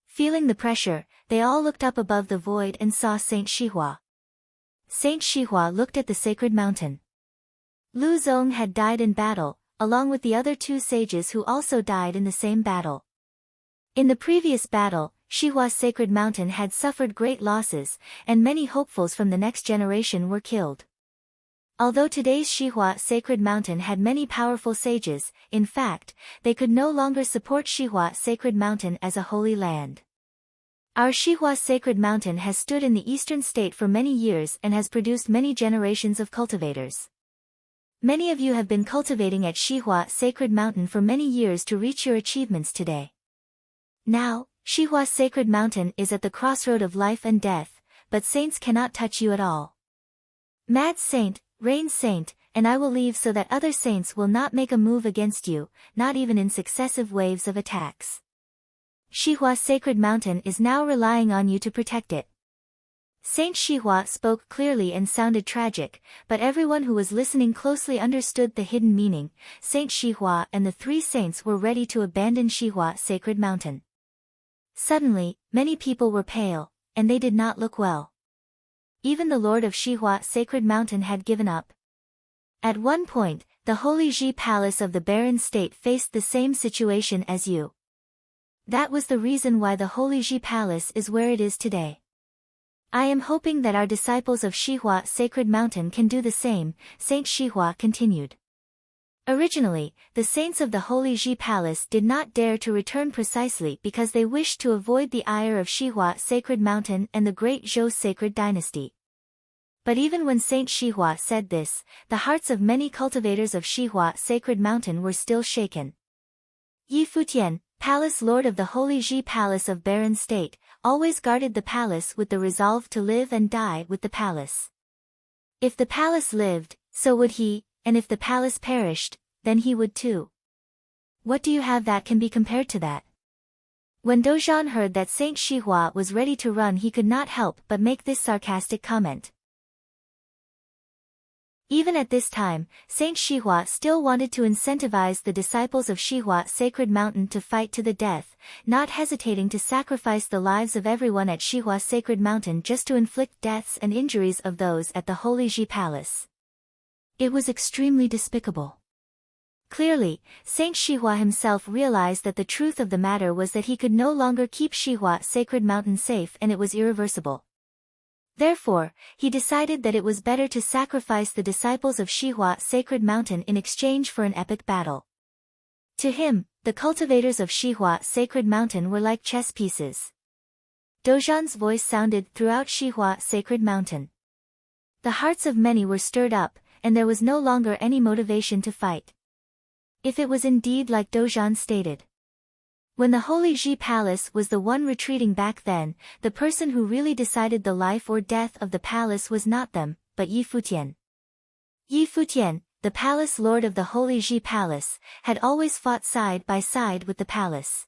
Feeling the pressure, they all looked up above the void and saw Saint Shihua. Saint Shihua looked at the Sacred Mountain. Lu Zong had died in battle, along with the other 2 sages who also died in the same battle. In the previous battle, Shihua Sacred Mountain had suffered great losses, and many hopefuls from the next generation were killed. Although today's Shihua Sacred Mountain had many powerful sages, in fact, they could no longer support Shihua Sacred Mountain as a holy land. Our Xihua sacred mountain has stood in the eastern state for many years and has produced many generations of cultivators. Many of you have been cultivating at Xihua sacred mountain for many years to reach your achievements today. Now, Xihua sacred mountain is at the crossroad of life and death, but saints cannot touch you at all. Mad saint, rain saint, and I will leave so that other saints will not make a move against you, not even in successive waves of attacks. Xihua sacred mountain is now relying on you to protect it. Saint Xihua spoke clearly and sounded tragic, but everyone who was listening closely understood the hidden meaning. Saint Xihua and the three saints were ready to abandon Xihua sacred mountain. Suddenly, many people were pale, and they did not look well. Even the Lord of Xihua sacred mountain had given up. At one point, the Holy Ji Palace of the barren state faced the same situation as you. That was the reason why the Holy Ji Palace is where it is today. I am hoping that our disciples of Xihua sacred mountain can do the same, Saint Xihua continued. Originally, the saints of the Holy Ji Palace did not dare to return precisely because they wished to avoid the ire of Xihua sacred mountain and the great Zhou sacred dynasty. But even when Saint Xihua said this, the hearts of many cultivators of Xihua sacred mountain were still shaken. Yi Futian, Palace Lord of the Holy Ji Palace of Barren State, always guarded the palace with the resolve to live and die with the palace. If the palace lived, so would he, and if the palace perished, then he would too. What do you have that can be compared to that? When Dozhan heard that Saint Xihua was ready to run, he could not help but make this sarcastic comment. Even at this time, Saint Xihua still wanted to incentivize the disciples of Xihua sacred mountain to fight to the death, not hesitating to sacrifice the lives of everyone at Xihua sacred mountain just to inflict deaths and injuries of those at the Holy Ji Palace. It was extremely despicable. Clearly, Saint Xihua himself realized that the truth of the matter was that he could no longer keep Xihua sacred mountain safe and it was irreversible. Therefore, he decided that it was better to sacrifice the disciples of Xihua sacred mountain in exchange for an epic battle. To him, the cultivators of Xihua sacred mountain were like chess pieces. Dozhan's voice sounded throughout Xihua sacred mountain. The hearts of many were stirred up, and there was no longer any motivation to fight. If it was indeed like Dozhan stated. When the Holy Ji Palace was the one retreating back then, the person who really decided the life or death of the palace was not them, but Yi Futian. Yi Futian, the palace lord of the Holy Ji Palace, had always fought side by side with the palace.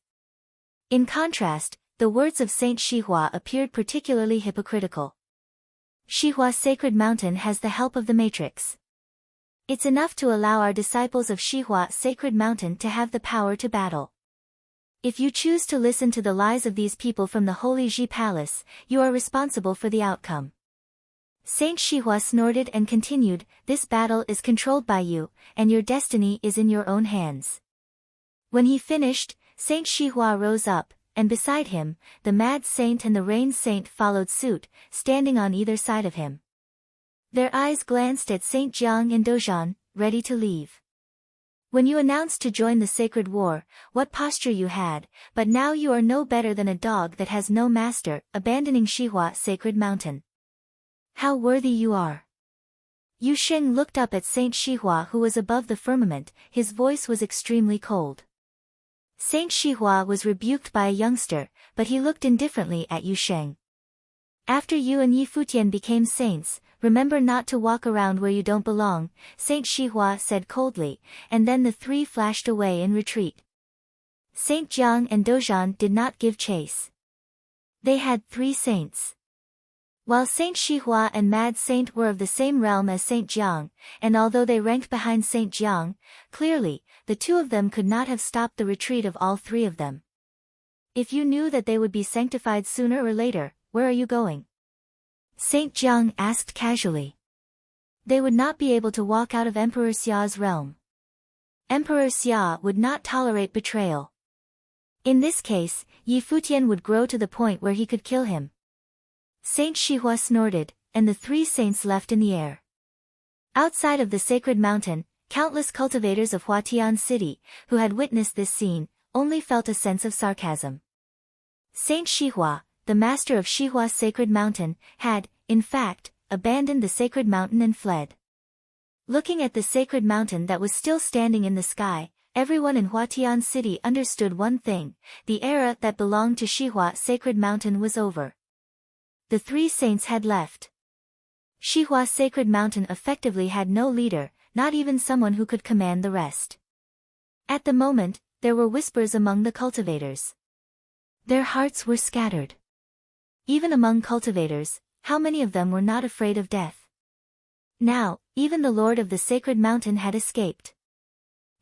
In contrast, the words of Saint Xihua appeared particularly hypocritical. Xihua sacred mountain has the help of the matrix. It's enough to allow our disciples of Xihua sacred mountain to have the power to battle. If you choose to listen to the lies of these people from the Holy Ji Palace, you are responsible for the outcome. Saint Xihua snorted and continued, this battle is controlled by you, and your destiny is in your own hands. When he finished, Saint Xihua rose up, and beside him, the Mad Saint and the Rain Saint followed suit, standing on either side of him. Their eyes glanced at Saint Jiang and Dozhan, ready to leave. When you announced to join the sacred war, what posture you had, but now you are no better than a dog that has no master, abandoning Xihua sacred mountain. How worthy you are. Yu Sheng looked up at Saint Xihua who was above the firmament, his voice was extremely cold. Saint Xihua was rebuked by a youngster, but he looked indifferently at Yu Sheng. After you and Yi Futian became saints, remember not to walk around where you don't belong, Saint Xihua said coldly, and then the three flashed away in retreat. Saint Jiang and Dozhan did not give chase. They had 3 saints. While Saint Xihua and Mad Saint were of the same realm as Saint Jiang, and although they ranked behind Saint Jiang, clearly, the 2 of them could not have stopped the retreat of all 3 of them. If you knew that they would be sanctified sooner or later, where are you going? Saint Jiang asked casually. They would not be able to walk out of Emperor Xia's realm. Emperor Xia would not tolerate betrayal. In this case, Yi Futian would grow to the point where he could kill him. Saint Xihua snorted, and the 3 saints left in the air. Outside of the sacred mountain, countless cultivators of Futian city, who had witnessed this scene, only felt a sense of sarcasm. Saint Xihua, the master of Shihua's sacred mountain, had, in fact, abandoned the sacred mountain and fled. Looking at the sacred mountain that was still standing in the sky, everyone in Futian city understood one thing: the era that belonged to Shihua's sacred mountain was over. The three saints had left. Shihua's sacred mountain effectively had no leader, not even someone who could command the rest. At the moment, there were whispers among the cultivators. Their hearts were scattered. Even among cultivators, how many of them were not afraid of death? Now, even the lord of the sacred mountain had escaped.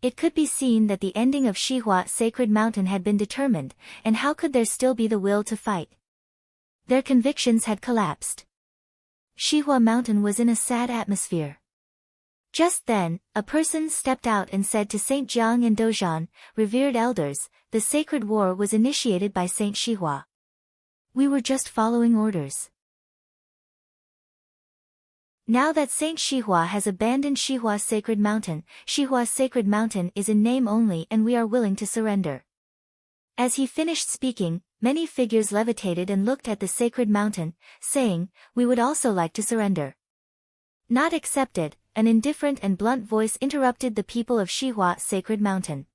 It could be seen that the ending of Shihua's sacred mountain had been determined, and how could there still be the will to fight? Their convictions had collapsed. Shihua Mountain was in a sad atmosphere. Just then, a person stepped out and said to Saint Jiang and Dozhan, "Revered elders, the sacred war was initiated by Saint Shihua. We were just following orders. Now that Saint Shihua has abandoned Shihua's sacred mountain, Shihua's sacred mountain is in name only and we are willing to surrender." As he finished speaking, many figures levitated and looked at the sacred mountain, saying, "We would also like to surrender." "Not accepted," an indifferent and blunt voice interrupted the people of Shihua's sacred mountain.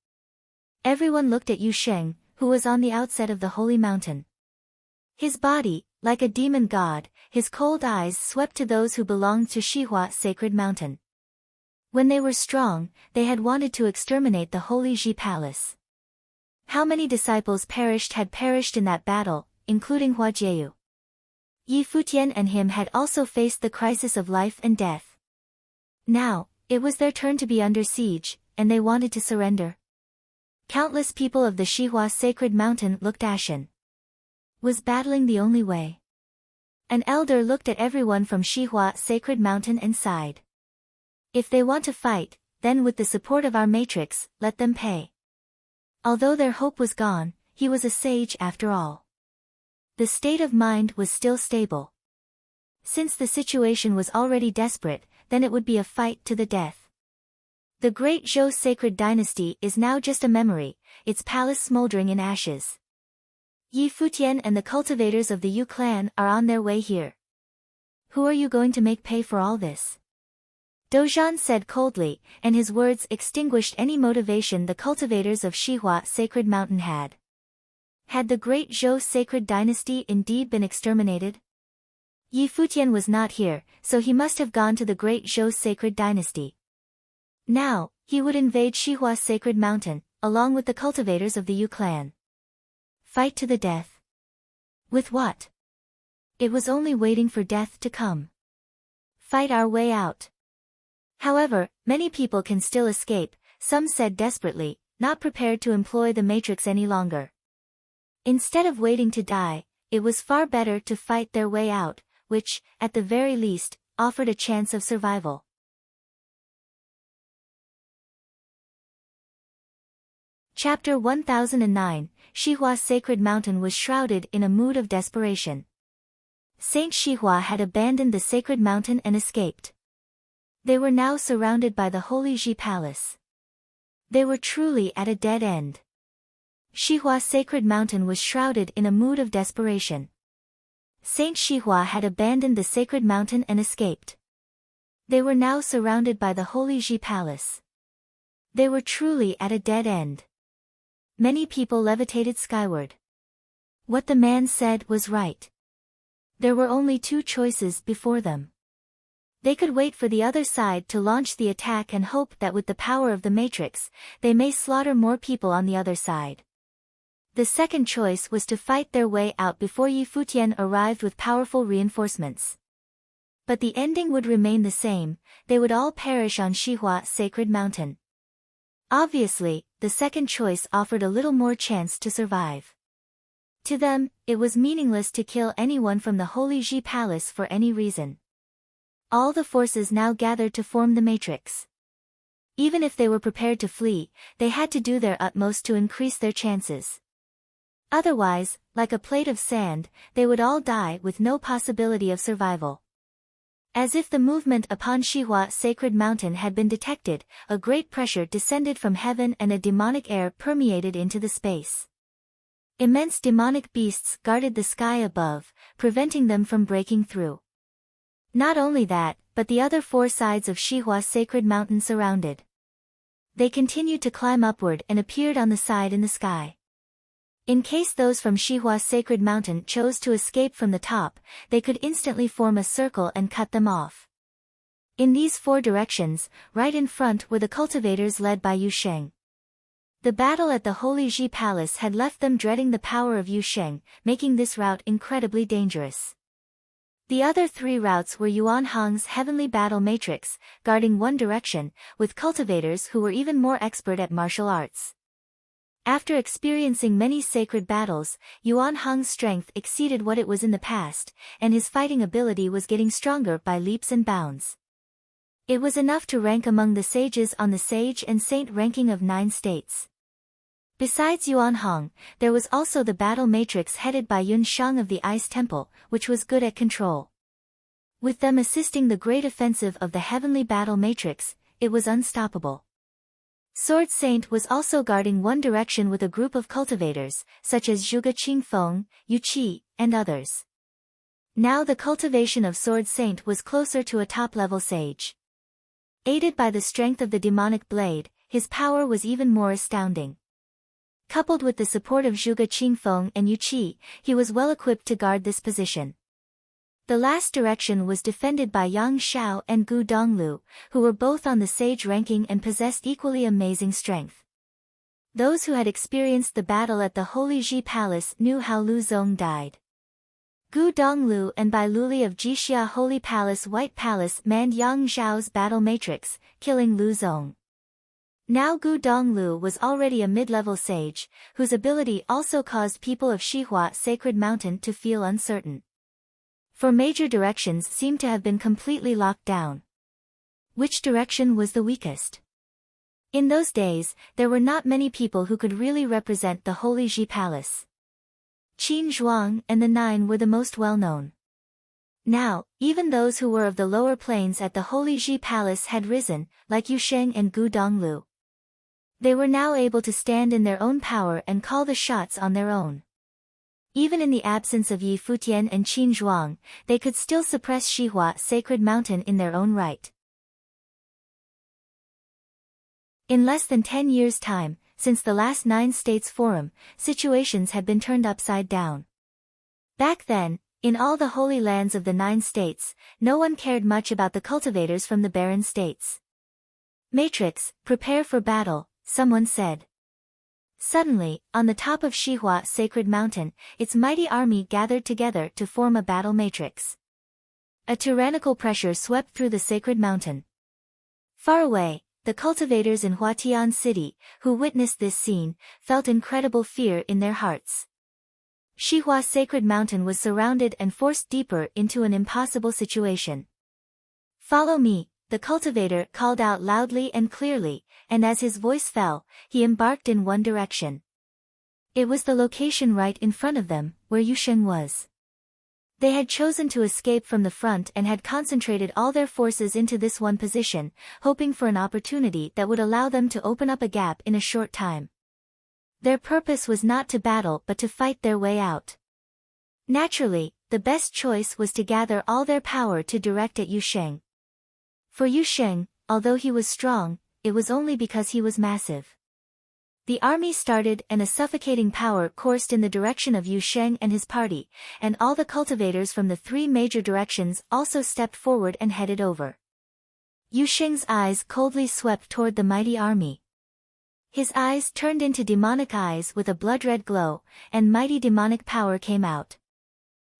Everyone looked at Yu Sheng, who was on the outset of the holy mountain. His body, like a demon god, his cold eyes swept to those who belonged to Shihua's sacred mountain. When they were strong, they had wanted to exterminate the holy Ji palace. How many disciples had perished in that battle, including Hua Jieyu. Yi Futian and him had also faced the crisis of life and death. Now, it was their turn to be under siege, and they wanted to surrender. Countless people of the Shihua sacred mountain looked ashen. Was battling the only way? An elder looked at everyone from Shihua sacred mountain and sighed. If they want to fight, then with the support of our matrix, let them pay. Although their hope was gone, he was a sage after all. The state of mind was still stable. Since the situation was already desperate, then it would be a fight to the death. The great Zhou sacred dynasty is now just a memory, its palace smoldering in ashes. Yi Futian and the cultivators of the Yu clan are on their way here. Who are you going to make pay for all this? Dozhan said coldly, and his words extinguished any motivation the cultivators of Shihua sacred mountain had. Had the great Zhou sacred dynasty indeed been exterminated? Yi Futian was not here, so he must have gone to the great Zhou sacred dynasty. Now, he would invade Shihua sacred mountain, along with the cultivators of the Yu clan. Fight to the death. With what? It was only waiting for death to come. Fight our way out. However, many people can still escape, some said desperately, not prepared to employ the matrix any longer. Instead of waiting to die, it was far better to fight their way out, which, at the very least, offered a chance of survival. Chapter 1009, Shihua's sacred mountain was shrouded in a mood of desperation. Saint Shihua had abandoned the sacred mountain and escaped. They were now surrounded by the holy Ji palace. They were truly at a dead end. Shihua's sacred mountain was shrouded in a mood of desperation. Saint Shihua had abandoned the sacred mountain and escaped. They were now surrounded by the holy Ji palace. They were truly at a dead end. Many people levitated skyward. What the man said was right. There were only two choices before them. They could wait for the other side to launch the attack and hope that with the power of the matrix, they may slaughter more people on the other side. The second choice was to fight their way out before Yi Futian arrived with powerful reinforcements. But the ending would remain the same, they would all perish on Shihua sacred mountain. Obviously, the second choice offered a little more chance to survive. To them, it was meaningless to kill anyone from the holy Ji palace for any reason. All the forces now gathered to form the matrix. Even if they were prepared to flee, they had to do their utmost to increase their chances. Otherwise, like a plate of sand, they would all die with no possibility of survival. As if the movement upon Shihua sacred mountain had been detected, a great pressure descended from heaven and a demonic air permeated into the space. Immense demonic beasts guarded the sky above, preventing them from breaking through. Not only that, but the other four sides of Shihua's sacred mountain surrounded. They continued to climb upward and appeared on the side in the sky. In case those from Shihua's sacred mountain chose to escape from the top, they could instantly form a circle and cut them off. In these four directions, right in front were the cultivators led by Yu Sheng. The battle at the Holy Ji Palace had left them dreading the power of Yu Sheng, making this route incredibly dangerous. The other three routes were Yuan Hong's heavenly battle matrix, guarding one direction, with cultivators who were even more expert at martial arts. After experiencing many sacred battles, Yuan Hong's strength exceeded what it was in the past, and his fighting ability was getting stronger by leaps and bounds. It was enough to rank among the sages on the sage and saint ranking of 9 states. Besides Yuan Hong, there was also the battle matrix headed by Yun Shang of the Ice Temple, which was good at control. With them assisting the great offensive of the heavenly battle matrix, it was unstoppable. Sword Saint was also guarding one direction with a group of cultivators, such as Zhuge Qingfeng, Yu Qi, and others. Now the cultivation of Sword Saint was closer to a top-level sage. Aided by the strength of the demonic blade, his power was even more astounding. Coupled with the support of Zhuge Qingfeng and Yu Qi, he was well equipped to guard this position. The last direction was defended by Yang Xiao and Gu Donglu, who were both on the sage ranking and possessed equally amazing strength. Those who had experienced the battle at the Holy Ji Palace knew how Lu Zong died. Gu Donglu and Bai Luli of Jixia Holy Palace White Palace manned Yang Xiao's battle matrix, killing Lu Zong. Now Gu Donglu was already a mid-level sage, whose ability also caused people of Shihua Sacred Mountain to feel uncertain. For major directions seemed to have been completely locked down. Which direction was the weakest? In those days, there were not many people who could really represent the Holy Ji Palace. Qin Zhuang and the 9 were the most well-known. Now, even those who were of the lower planes at the Holy Ji Palace had risen, like Yu Sheng and Gu Donglu. They were now able to stand in their own power and call the shots on their own. Even in the absence of Yi Futian and Qin Zhuang, they could still suppress Shihua Sacred Mountain in their own right. In less than 10 years' time, since the last 9 states forum, situations had been turned upside down. Back then, in all the holy lands of the 9 states, no one cared much about the cultivators from the barren states. Matrix, prepare for battle, someone said. Suddenly, on the top of Shihua Sacred Mountain, its mighty army gathered together to form a battle matrix. A tyrannical pressure swept through the sacred mountain. Far away, the cultivators in Futian city, who witnessed this scene, felt incredible fear in their hearts. Shihua Sacred Mountain was surrounded and forced deeper into an impossible situation. "Follow me," the cultivator called out loudly and clearly, and as his voice fell, he embarked in one direction. It was the location right in front of them, where Yu Sheng was. They had chosen to escape from the front and had concentrated all their forces into this one position, hoping for an opportunity that would allow them to open up a gap in a short time. Their purpose was not to battle but to fight their way out. Naturally, the best choice was to gather all their power to direct at Yu Sheng. For Yu Sheng, although he was strong, it was only because he was massive. The army started and a suffocating power coursed in the direction of Yu Sheng and his party, and all the cultivators from the 3 major directions also stepped forward and headed over. Yu Sheng's eyes coldly swept toward the mighty army. His eyes turned into demonic eyes with a blood-red glow, and mighty demonic power came out.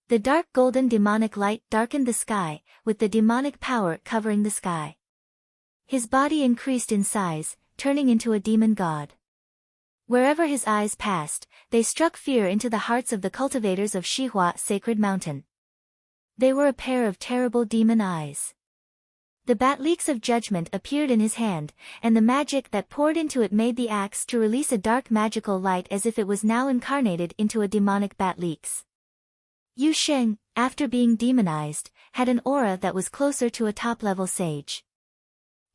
The dark golden demonic light darkened the sky, with the demonic power covering the sky. His body increased in size, turning into a demon god. Wherever his eyes passed, they struck fear into the hearts of the cultivators of Shihua Sacred Mountain. They were a pair of terrible demon eyes. The bat-leaks of judgment appeared in his hand, and the magic that poured into it made the axe to release a dark magical light as if it was now incarnated into a demonic bat-leaks. Yu Sheng, after being demonized, had an aura that was closer to a top-level sage.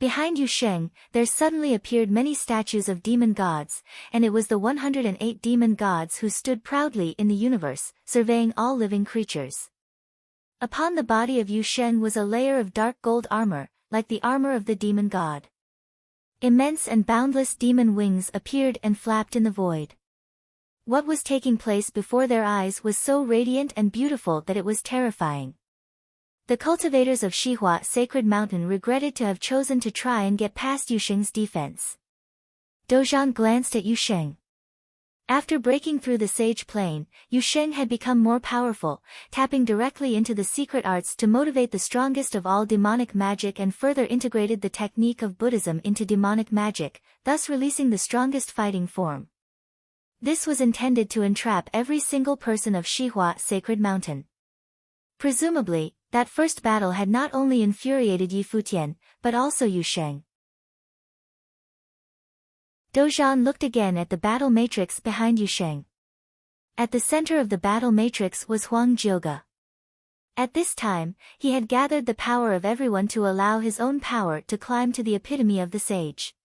Behind Yu Sheng, there suddenly appeared many statues of demon gods, and it was the 108 demon gods who stood proudly in the universe, surveying all living creatures. Upon the body of Yu Sheng was a layer of dark gold armor, like the armor of the demon god. Immense and boundless demon wings appeared and flapped in the void. What was taking place before their eyes was so radiant and beautiful that it was terrifying. The cultivators of Shihua Sacred Mountain regretted to have chosen to try and get past Yu Sheng's defense. Dozhan glanced at Yu Sheng. After breaking through the sage plane, Yu Sheng had become more powerful, tapping directly into the secret arts to motivate the strongest of all demonic magic and further integrated the technique of Buddhism into demonic magic, thus releasing the strongest fighting form. This was intended to entrap every single person of Shihua Sacred Mountain. Presumably, that first battle had not only infuriated Yi Futian, but also Yu Sheng. Dozhan looked again at the battle matrix behind Yu Sheng. At the center of the battle matrix was Huang Jioge. At this time, he had gathered the power of everyone to allow his own power to climb to the epitome of the sage.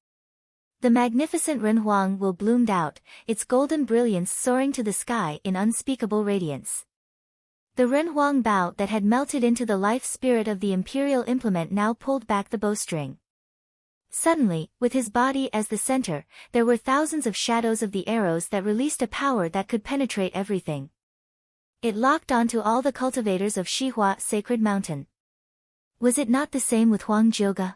The magnificent Renhuang will bloomed out, its golden brilliance soaring to the sky in unspeakable radiance. The Renhuang bow that had melted into the life spirit of the imperial implement now pulled back the bowstring. Suddenly, with his body as the center, there were thousands of shadows of the arrows that released a power that could penetrate everything. It locked onto all the cultivators of Shihua Sacred Mountain. Was it not the same with Huang Jioge?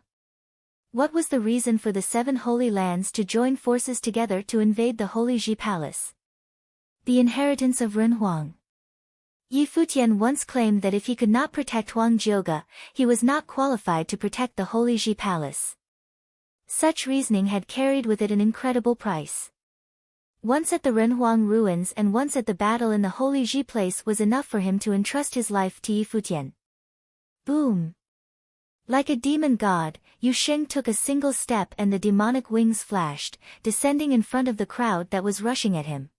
What was the reason for the 7 holy lands to join forces together to invade the Holy Ji Palace? The inheritance of Renhuang. Yi Futian once claimed that if he could not protect Huang Jioge, he was not qualified to protect the Holy Ji Palace. Such reasoning had carried with it an incredible price. Once at the Renhuang ruins and once at the battle in the Holy Ji place was enough for him to entrust his life to Yi Futian. Boom! Like a demon god, Yu Sheng took a single step and the demonic wings flashed, descending in front of the crowd that was rushing at him.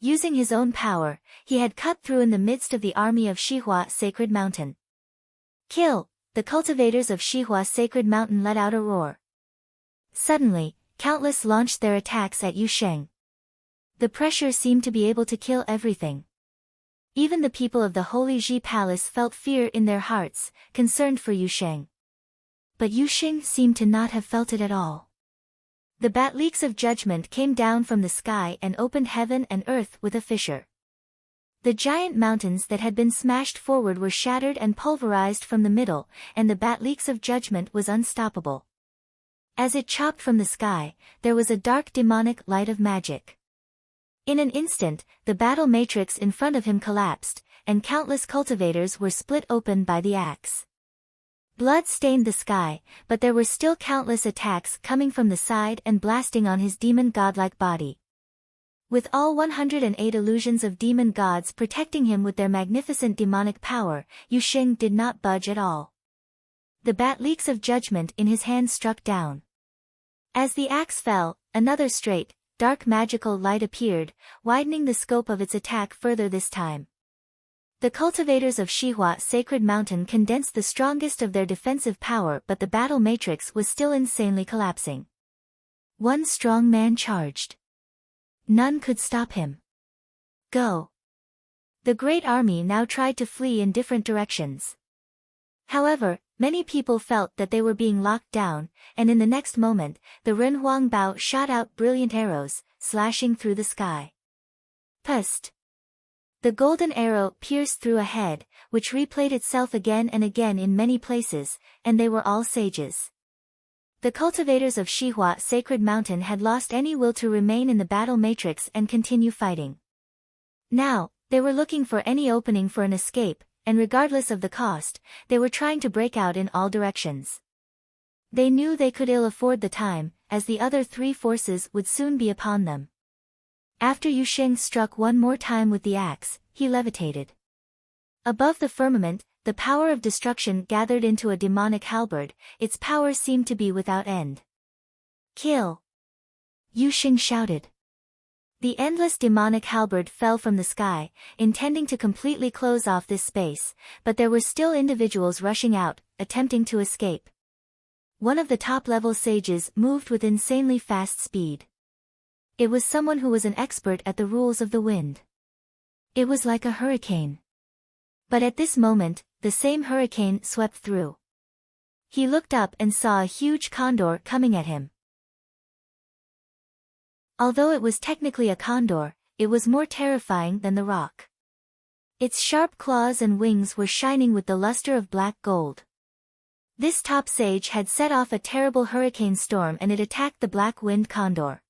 Using his own power, he had cut through in the midst of the army of Shihua Sacred Mountain. Kill! The cultivators of Shihua Sacred Mountain let out a roar. Suddenly, countless launched their attacks at Yu Sheng. The pressure seemed to be able to kill everything. Even the people of the Holy Ji Palace felt fear in their hearts, concerned for Yu Sheng. But Yu Sheng seemed to not have felt it at all. The bat-leaks of judgment came down from the sky and opened heaven and earth with a fissure. The giant mountains that had been smashed forward were shattered and pulverized from the middle, and the bat-leaks of judgment was unstoppable. As it chopped from the sky, there was a dark demonic light of magic. In an instant, the battle matrix in front of him collapsed, and countless cultivators were split open by the axe. Blood stained the sky, but there were still countless attacks coming from the side and blasting on his demon godlike body. With all 108 illusions of demon gods protecting him with their magnificent demonic power, Yu Sheng did not budge at all. The bat-leaks of judgment in his hand struck down. As the axe fell, another straight, dark magical light appeared, widening the scope of its attack further this time. The cultivators of Shihua Sacred Mountain condensed the strongest of their defensive power, but the battle matrix was still insanely collapsing. One strong man charged. None could stop him. Go! The great army now tried to flee in different directions. However, many people felt that they were being locked down, and in the next moment, the Renhuang Bao shot out brilliant arrows, slashing through the sky. Pust! The golden arrow pierced through a head, which replayed itself again and again in many places, and they were all sages. The cultivators of Shihua Sacred Mountain had lost any will to remain in the battle matrix and continue fighting. Now, they were looking for any opening for an escape, and regardless of the cost, they were trying to break out in all directions. They knew they could ill afford the time, as the other 3 forces would soon be upon them. After Yu Sheng struck one more time with the axe, he levitated. Above the firmament, the power of destruction gathered into a demonic halberd, its power seemed to be without end. Kill! Yu Sheng shouted. The endless demonic halberd fell from the sky, intending to completely close off this space, but there were still individuals rushing out, attempting to escape. one of the top-level sages moved with insanely fast speed. It was someone who was an expert at the rules of the wind. It was like a hurricane. But at this moment, the same hurricane swept through. He looked up and saw a huge condor coming at him. Although it was technically a condor, it was more terrifying than the rock. Its sharp claws and wings were shining with the luster of black gold. This top sage had set off a terrible hurricane storm and it attacked the black-winged condor.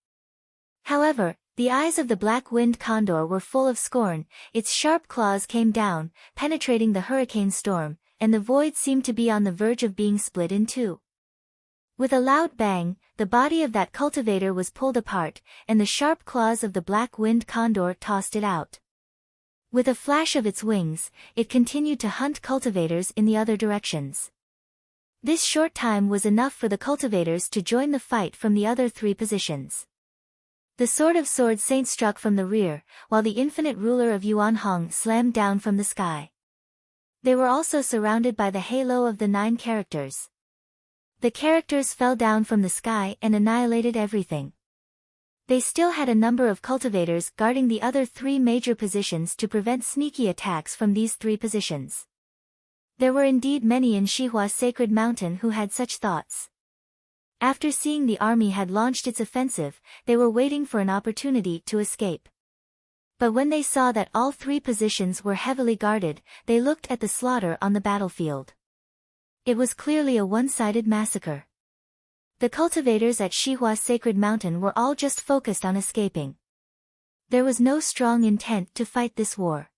However, the eyes of the black-winged condor were full of scorn, its sharp claws came down, penetrating the hurricane storm, and the void seemed to be on the verge of being split in two. With a loud bang, the body of that cultivator was pulled apart, and the sharp claws of the black-winged condor tossed it out. With a flash of its wings, it continued to hunt cultivators in the other directions. This short time was enough for the cultivators to join the fight from the other three positions. The sword of Sword Saint struck from the rear, while the infinite ruler of Yuan Hong slammed down from the sky. They were also surrounded by the halo of the 9 characters. The characters fell down from the sky and annihilated everything. They still had a number of cultivators guarding the other 3 major positions to prevent sneaky attacks from these 3 positions. There were indeed many in Shihua's sacred mountain who had such thoughts. After seeing the army had launched its offensive, they were waiting for an opportunity to escape. But when they saw that all 3 positions were heavily guarded, they looked at the slaughter on the battlefield. It was clearly a one-sided massacre. The cultivators at Shihua's sacred mountain were all just focused on escaping. There was no strong intent to fight this war.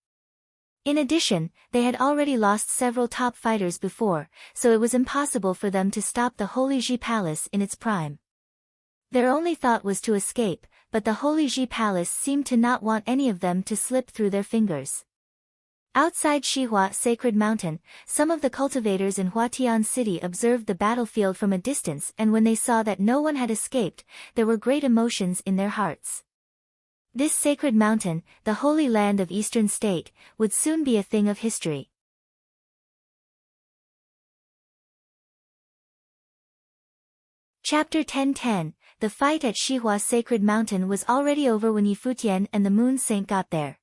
In addition, they had already lost several top fighters before, so it was impossible for them to stop the Holy Ji Palace in its prime. Their only thought was to escape, but the Holy Ji Palace seemed to not want any of them to slip through their fingers. Outside Shihua Sacred Mountain, some of the cultivators in Futian City observed the battlefield from a distance, and when they saw that no one had escaped, there were great emotions in their hearts. This sacred mountain, the holy land of Eastern State, would soon be a thing of history. Chapter 10:10. The fight at Shihua Sacred Mountain was already over when Yi Futian and the Moon Saint got there.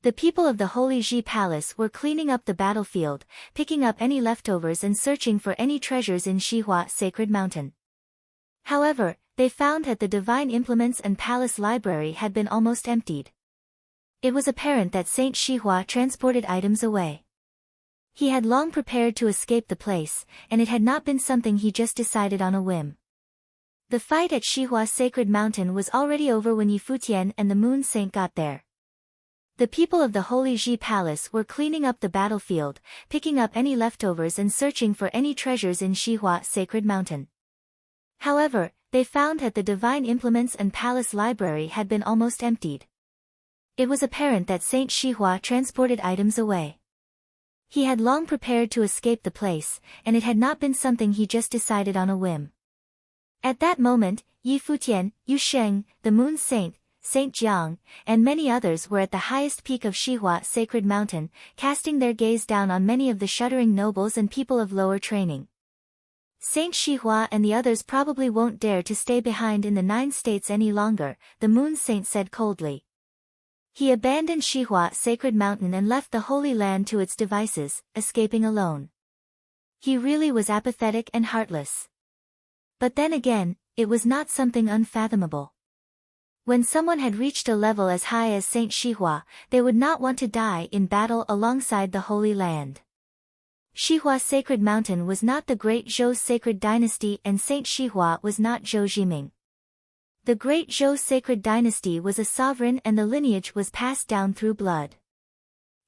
The people of the Holy Ji Palace were cleaning up the battlefield, picking up any leftovers and searching for any treasures in Shihua Sacred Mountain. However, they found that the divine implements and palace library had been almost emptied. It was apparent that Saint Shihua transported items away. He had long prepared to escape the place, and it had not been something he just decided on a whim. The fight at Shihua Sacred Mountain was already over when Yi Futian and the Moon Saint got there. The people of the Holy Ji Palace were cleaning up the battlefield, picking up any leftovers and searching for any treasures in Shihua Sacred Mountain. However, they found that the divine implements and palace library had been almost emptied. It was apparent that Saint Shihua transported items away. He had long prepared to escape the place, and it had not been something he just decided on a whim. At that moment, Yi Futian, Yu Sheng, the Moon Saint, Saint Jiang, and many others were at the highest peak of Shihua Sacred Mountain, casting their gaze down on many of the shuddering nobles and people of lower training. Saint Shihua and the others probably won't dare to stay behind in the 9 states any longer, the Moon Saint said coldly. He abandoned Shihua Sacred Mountain and left the Holy Land to its devices, escaping alone. He really was apathetic and heartless. But then again, it was not something unfathomable. When someone had reached a level as high as Saint Shihua, they would not want to die in battle alongside the Holy Land. Shihua Sacred Mountain was not the great Zhou's sacred dynasty and Saint Shihua was not Zhou Jiming. The great Zhou sacred dynasty was a sovereign and the lineage was passed down through blood.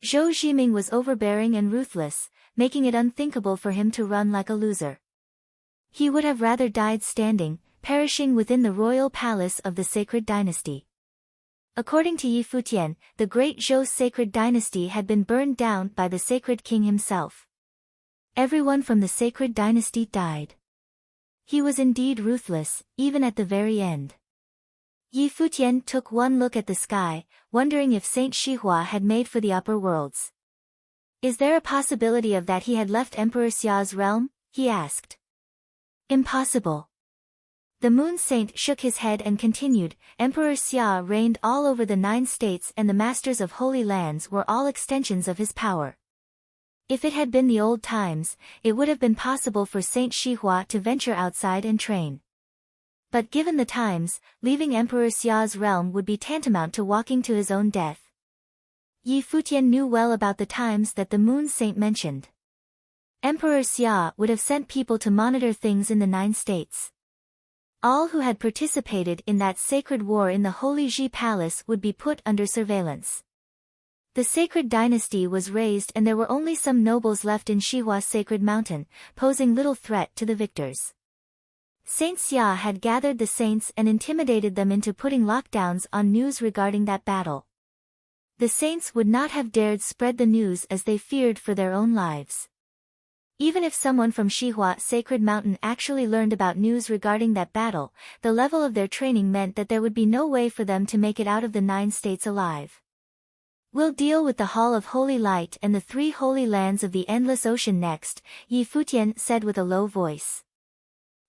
Zhou Jiming was overbearing and ruthless, making it unthinkable for him to run like a loser. He would have rather died standing, perishing within the royal palace of the sacred dynasty. According to Yi Futian, the great Zhou sacred dynasty had been burned down by the sacred king himself. Everyone from the sacred dynasty died. He was indeed ruthless, even at the very end. Yi Futian took one look at the sky, wondering if Saint Shihua had made for the upper worlds. Is there a possibility of that he had left Emperor Xia's realm? He asked. Impossible. The moon saint shook his head and continued, Emperor Xia reigned all over the 9 states and the masters of holy lands were all extensions of his power. If it had been the old times, it would have been possible for Saint Xihua to venture outside and train. But given the times, leaving Emperor Xia's realm would be tantamount to walking to his own death. Yi Futian knew well about the times that the moon saint mentioned. Emperor Xia would have sent people to monitor things in the 9 states. All who had participated in that sacred war in the Holy Ji Palace would be put under surveillance. The sacred dynasty was raised and there were only some nobles left in Shihua's sacred mountain, posing little threat to the victors. Saint Xia had gathered the saints and intimidated them into putting lockdowns on news regarding that battle. The saints would not have dared spread the news as they feared for their own lives. Even if someone from Shihua Sacred Mountain actually learned about news regarding that battle, the level of their training meant that there would be no way for them to make it out of the 9 states alive. We'll deal with the Hall of Holy Light and the 3 holy lands of the Endless Ocean next, Yi Futian said with a low voice.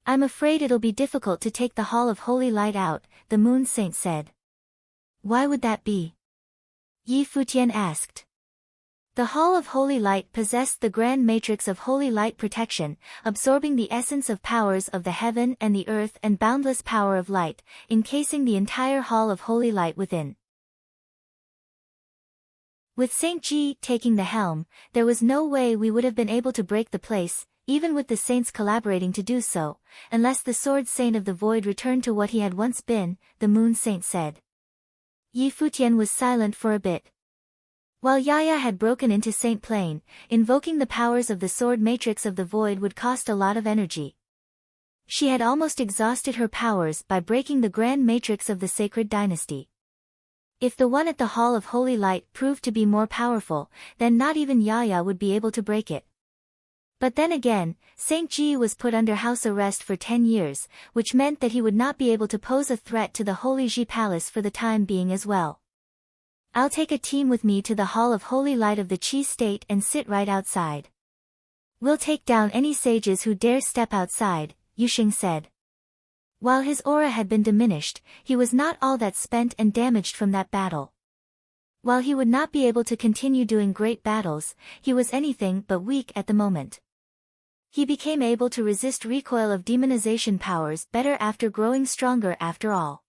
I'm afraid it'll be difficult to take the Hall of Holy Light out, the Moon Saint said. Why would that be? Yi Futian asked. The Hall of Holy Light possessed the grand matrix of holy light protection, absorbing the essence of powers of the heaven and the earth and boundless power of light, encasing the entire Hall of Holy Light within. With Saint Ji taking the helm, there was no way we would have been able to break the place, even with the saints collaborating to do so, unless the Sword Saint of the Void returned to what he had once been, the Moon Saint said. Yi Futian was silent for a bit. While Yaya had broken into Saint Plain, invoking the powers of the sword matrix of the void would cost a lot of energy. She had almost exhausted her powers by breaking the grand matrix of the sacred dynasty. If the one at the Hall of Holy Light proved to be more powerful, then not even Yaya would be able to break it. But then again, Saint Ji was put under house arrest for 10 years, which meant that he would not be able to pose a threat to the Holy Ji Palace for the time being as well. I'll take a team with me to the Hall of Holy Light of the Qi State and sit right outside. We'll take down any sages who dare step outside, Yuxing said. While his aura had been diminished, he was not all that spent and damaged from that battle. While he would not be able to continue doing great battles, he was anything but weak at the moment. He became able to resist recoil of demonization powers better after growing stronger after all.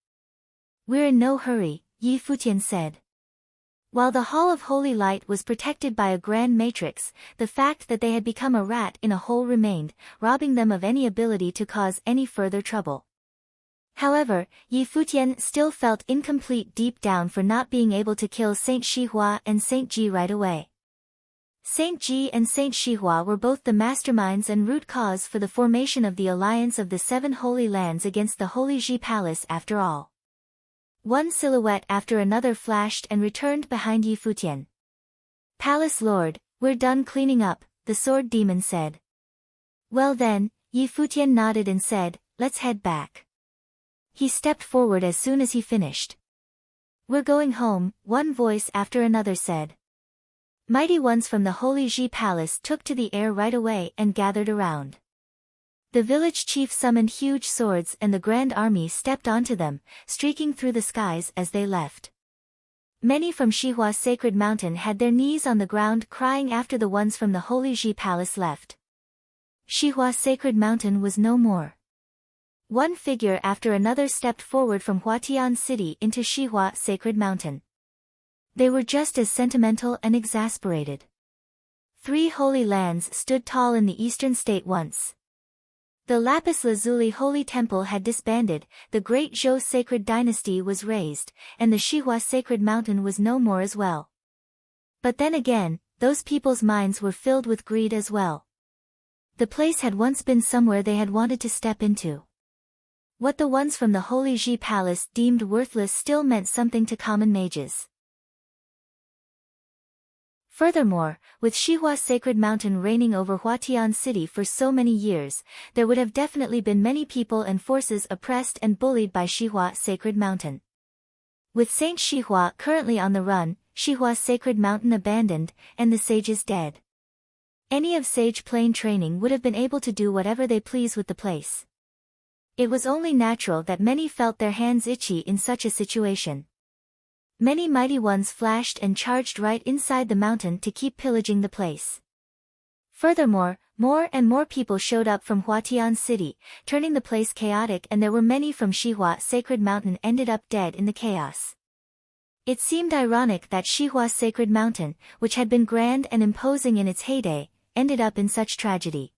We're in no hurry, Yi Futian said. While the Hall of Holy Light was protected by a grand matrix, the fact that they had become a rat in a hole remained, robbing them of any ability to cause any further trouble. However, Yi Futian still felt incomplete deep down for not being able to kill Saint Shihua and Saint Ji right away. Saint Ji and Saint Shihua were both the masterminds and root cause for the formation of the alliance of the 7 holy lands against the Holy Ji Palace after all. One silhouette after another flashed and returned behind Yi Futian. Palace Lord, we're done cleaning up, the sword demon said. Well then, Yi Futian nodded and said, let's head back. He stepped forward as soon as he finished. We're going home, one voice after another said. Mighty ones from the Holy Ji Palace took to the air right away and gathered around. The village chief summoned huge swords and the grand army stepped onto them, streaking through the skies as they left. Many from Shihua's sacred mountain had their knees on the ground crying after the ones from the Holy Ji Palace left. Shihua's sacred mountain was no more. One figure after another stepped forward from Futian city into Shihua sacred mountain. They were just as sentimental and exasperated. 3 holy lands stood tall in the eastern state once. The Lapis Lazuli Holy Temple had disbanded, the Great Zhou Sacred Dynasty was razed, and the Shihua Sacred Mountain was no more as well. But then again, those people's minds were filled with greed as well. The place had once been somewhere they had wanted to step into. What the ones from the Holy Ji Palace deemed worthless still meant something to common mages. Furthermore, with Shihua's sacred mountain reigning over Futian city for so many years, there would have definitely been many people and forces oppressed and bullied by Shihua's sacred mountain. With Saint Shihua currently on the run, Shihua's sacred mountain abandoned, and the sages dead. Any of Sage Plain training would have been able to do whatever they please with the place. It was only natural that many felt their hands itchy in such a situation. Many mighty ones flashed and charged right inside the mountain to keep pillaging the place. Furthermore, more and more people showed up from Futian city, turning the place chaotic, and there were many from Shihua Sacred Mountain ended up dead in the chaos. It seemed ironic that Shihua Sacred Mountain, which had been grand and imposing in its heyday, ended up in such tragedy.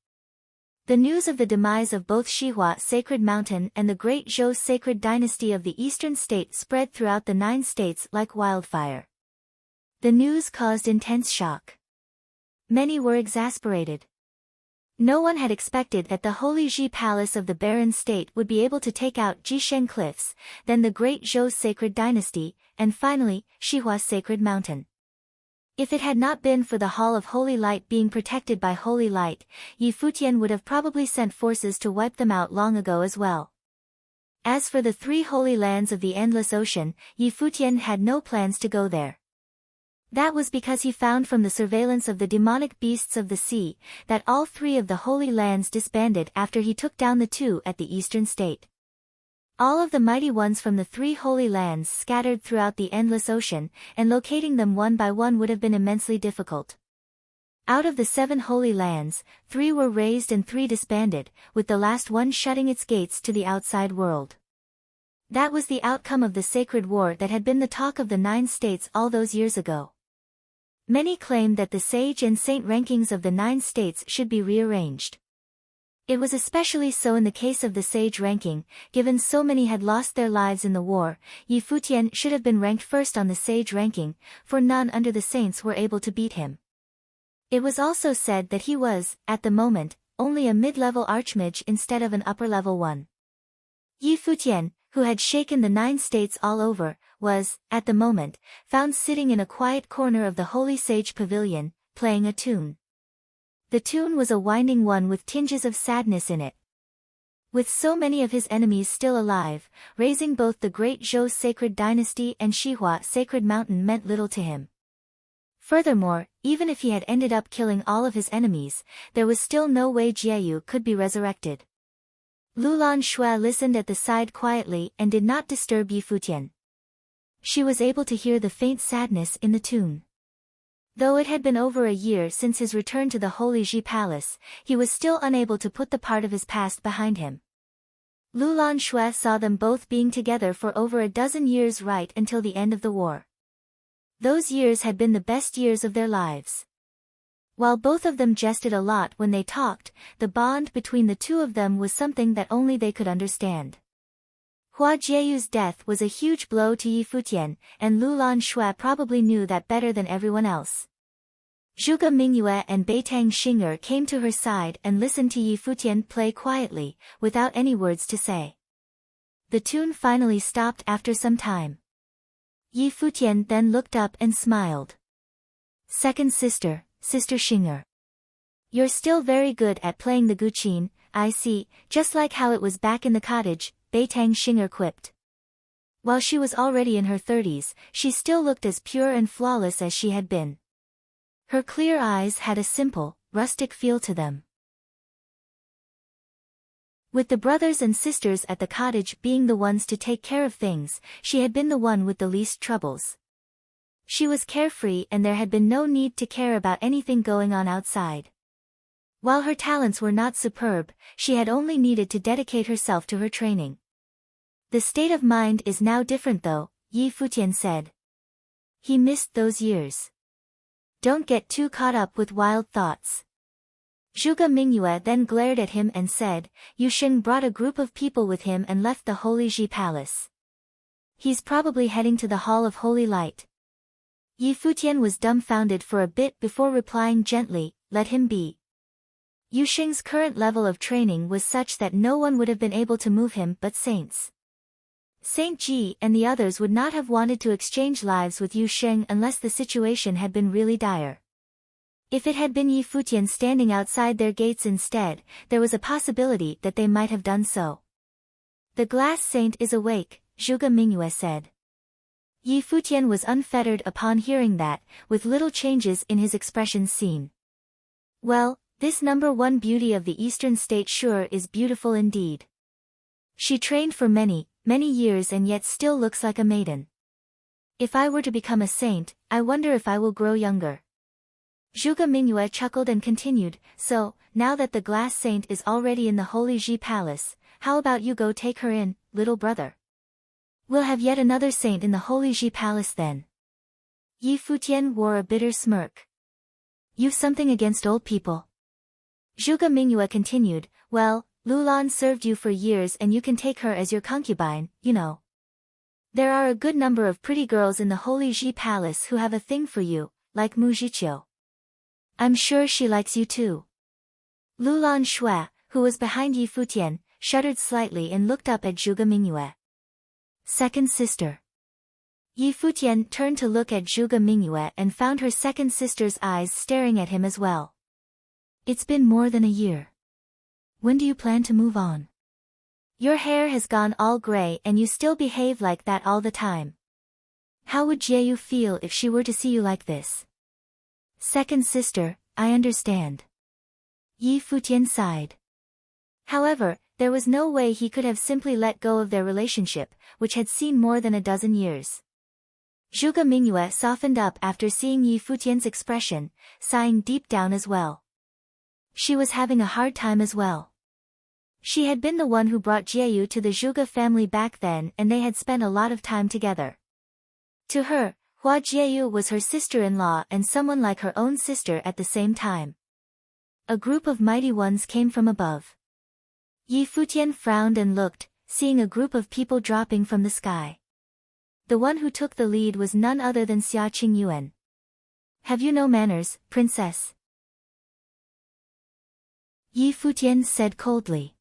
The news of the demise of both Shihua Sacred Mountain and the Great Zhou Sacred Dynasty of the Eastern State spread throughout the 9 states like wildfire. The news caused intense shock. Many were exasperated. No one had expected that the Holy Ji Palace of the Barren State would be able to take out Jisheng Cliffs, then the Great Zhou Sacred Dynasty, and finally, Shihua Sacred Mountain. If it had not been for the Hall of Holy Light being protected by Holy Light, Yi Futian would have probably sent forces to wipe them out long ago as well. As for the 3 holy lands of the Endless Ocean, Yi Futian had no plans to go there. That was because he found from the surveillance of the demonic beasts of the sea, that all 3 of the holy lands disbanded after he took down the 2 at the eastern state. All of the mighty ones from the 3 holy lands scattered throughout the Endless Ocean, and locating them one by one would have been immensely difficult. Out of the 7 holy lands, 3 were razed and 3 disbanded, with the last one shutting its gates to the outside world. That was the outcome of the sacred war that had been the talk of the 9 states all those years ago. Many claimed that the sage and saint rankings of the 9 states should be rearranged. It was especially so in the case of the sage ranking, given so many had lost their lives in the war. Yi Futian should have been ranked first on the sage ranking, for none under the saints were able to beat him. It was also said that he was, at the moment, only a mid-level archmage instead of an upper-level one. Yi Futian, who had shaken the 9 states all over, was, at the moment, found sitting in a quiet corner of the Holy Sage Pavilion, playing a tune. The tune was a winding one with tinges of sadness in it. With so many of his enemies still alive, raising both the Great Zhou Sacred Dynasty and Shihua Sacred Mountain meant little to him. Furthermore, even if he had ended up killing all of his enemies, there was still no way Jieyu could be resurrected. Lulan Shui listened at the side quietly and did not disturb Yi Futian. She was able to hear the faint sadness in the tune. Though it had been over a year since his return to the Holy Ji Palace, he was still unable to put the part of his past behind him. Lulan Shui saw them both being together for over a dozen years right until the end of the war. Those years had been the best years of their lives. While both of them jested a lot when they talked, the bond between the 2 of them was something that only they could understand. Hua Jieyu's death was a huge blow to Yi Futian, and Lulan Shui probably knew that better than everyone else. Zhuge Mingyue and Beitang Xing'er came to her side and listened to Yi Futian play quietly, without any words to say. The tune finally stopped after some time. Yi Futian then looked up and smiled. "Second sister, Sister Xing'er. You're still very good at playing the guqin, I see, just like how it was back in the cottage," Beitang Xing'er quipped. While she was already in her 30s, she still looked as pure and flawless as she had been. Her clear eyes had a simple, rustic feel to them. With the brothers and sisters at the cottage being the ones to take care of things, she had been the one with the least troubles. She was carefree and there had been no need to care about anything going on outside. While her talents were not superb, she had only needed to dedicate herself to her training. The state of mind is now different though, Yi Futian said. He missed those years. Don't get too caught up with wild thoughts. Zhuge Mingyue then glared at him and said, Yu Sheng brought a group of people with him and left the Holy Ji Palace. He's probably heading to the Hall of Holy Light. Yi Futian was dumbfounded for a bit before replying gently, let him be. Yu Sheng's current level of training was such that no one would have been able to move him but saints. Saint Ji and the others would not have wanted to exchange lives with Yu Sheng unless the situation had been really dire. If it had been Yi Futian standing outside their gates instead, there was a possibility that they might have done so. The glass saint is awake, Zhuge Mingyue said. Yi Futian was unfettered upon hearing that, with little changes in his expression seen. Well, this number one beauty of the eastern state sure is beautiful indeed. She trained for many, many years and yet still looks like a maiden. If I were to become a saint, I wonder if I will grow younger. Zhuge Mingyue chuckled and continued, so, now that the glass saint is already in the Holy Ji Palace, how about you go take her in, little brother? We'll have yet another saint in the Holy Ji Palace then. Yi Futian wore a bitter smirk. You've something against old people. Zhuge Mingyue continued, well, Lulan served you for years and you can take her as your concubine, you know. There are a good number of pretty girls in the Holy Ji Palace who have a thing for you, like Mu Zhiqiu. I'm sure she likes you too. Lulan Shui, who was behind Yi Futian, shuddered slightly and looked up at Zhuge Mingyue. Second sister. Yi Futian turned to look at Zhuge Mingyue and found her second sister's eyes staring at him as well. It's been more than a year. When do you plan to move on? Your hair has gone all gray and you still behave like that all the time. How would Jieyu feel if she were to see you like this? Second sister, I understand. Yi Futian sighed. However, there was no way he could have simply let go of their relationship, which had seen more than a dozen years. Zhuge Mingyue softened up after seeing Yi Futian's expression, sighing deep down as well. She was having a hard time as well. She had been the one who brought Jieyu to the Zhuge family back then and they had spent a lot of time together. To her, Hua Jieyu was her sister-in-law and someone like her own sister at the same time. A group of mighty ones came from above. Yi Futian frowned and looked, seeing a group of people dropping from the sky. The one who took the lead was none other than Xia Qingyuan. Have you no manners, princess? Yi Futian said coldly.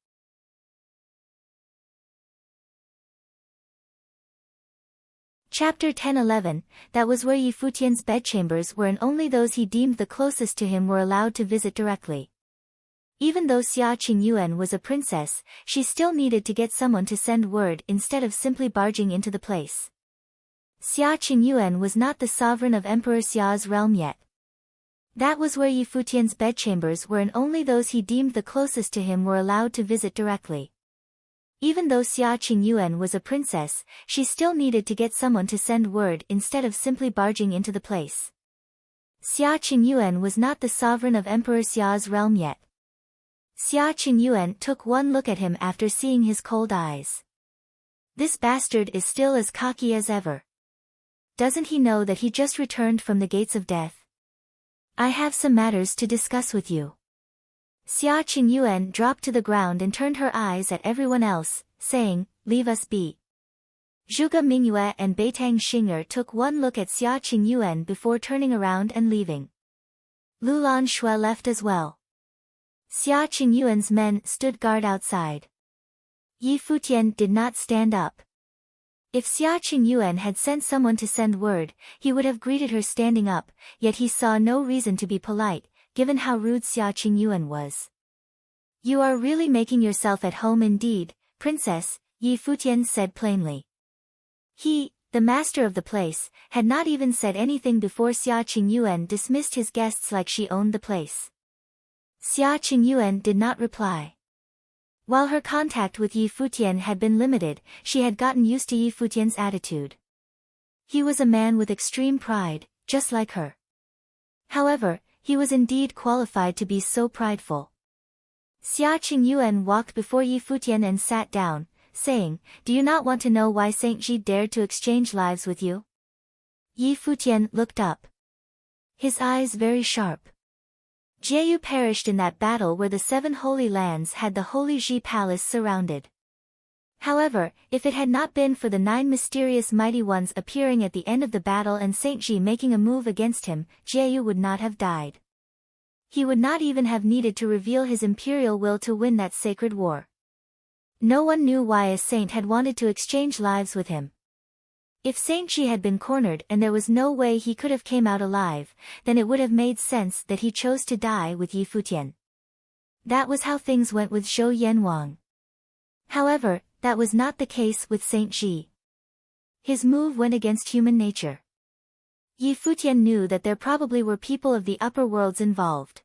Chapter 10-11, that was where Yi Futian's bedchambers were and only those he deemed the closest to him were allowed to visit directly. Even though Xia Qingyuan was a princess, she still needed to get someone to send word instead of simply barging into the place. Xia Qingyuan was not the sovereign of Emperor Xia's realm yet. That was where Yi Futian's bedchambers were and only those he deemed the closest to him were allowed to visit directly. Even though Xia Qingyuan was a princess, she still needed to get someone to send word instead of simply barging into the place. Xia Qingyuan was not the sovereign of Emperor Xia's realm yet. Xia Qingyuan took one look at him after seeing his cold eyes. This bastard is still as cocky as ever. Doesn't he know that he just returned from the gates of death? I have some matters to discuss with you. Xia Qingyuan dropped to the ground and turned her eyes at everyone else, saying, leave us be. Zhuge Mingyue and Beitang Xing'er took one look at Xia Qingyuan before turning around and leaving. Lulan Shui left as well. Xia Qingyuan's men stood guard outside. Yi Futian did not stand up. If Xia Qingyuan had sent someone to send word, he would have greeted her standing up, yet he saw no reason to be polite, given how rude Xia Qingyuan was. You are really making yourself at home indeed, princess, Yi Futian said plainly. He, the master of the place, had not even said anything before Xia Qingyuan dismissed his guests like she owned the place. Xia Qingyuan did not reply. While her contact with Yi Futian had been limited, she had gotten used to Yi Futian's attitude. He was a man with extreme pride, just like her. However, he was indeed qualified to be so prideful. Xia Qingyuan walked before Yi Futian and sat down, saying, do you not want to know why Saint Ji dared to exchange lives with you? Yi Futian looked up. His eyes very sharp. Jieyu perished in that battle where the 7 holy lands had the Holy Ji Palace surrounded. However, if it had not been for the 9 mysterious mighty ones appearing at the end of the battle and Saint Ji making a move against him, Jieyu would not have died. He would not even have needed to reveal his imperial will to win that sacred war. No one knew why a saint had wanted to exchange lives with him. If Saint Ji had been cornered and there was no way he could have came out alive, then it would have made sense that he chose to die with Yi Futian. That was how things went with Zhou Yanwang. However, that was not the case with Saint Ji. His move went against human nature. Yi Futian knew that there probably were people of the upper worlds involved.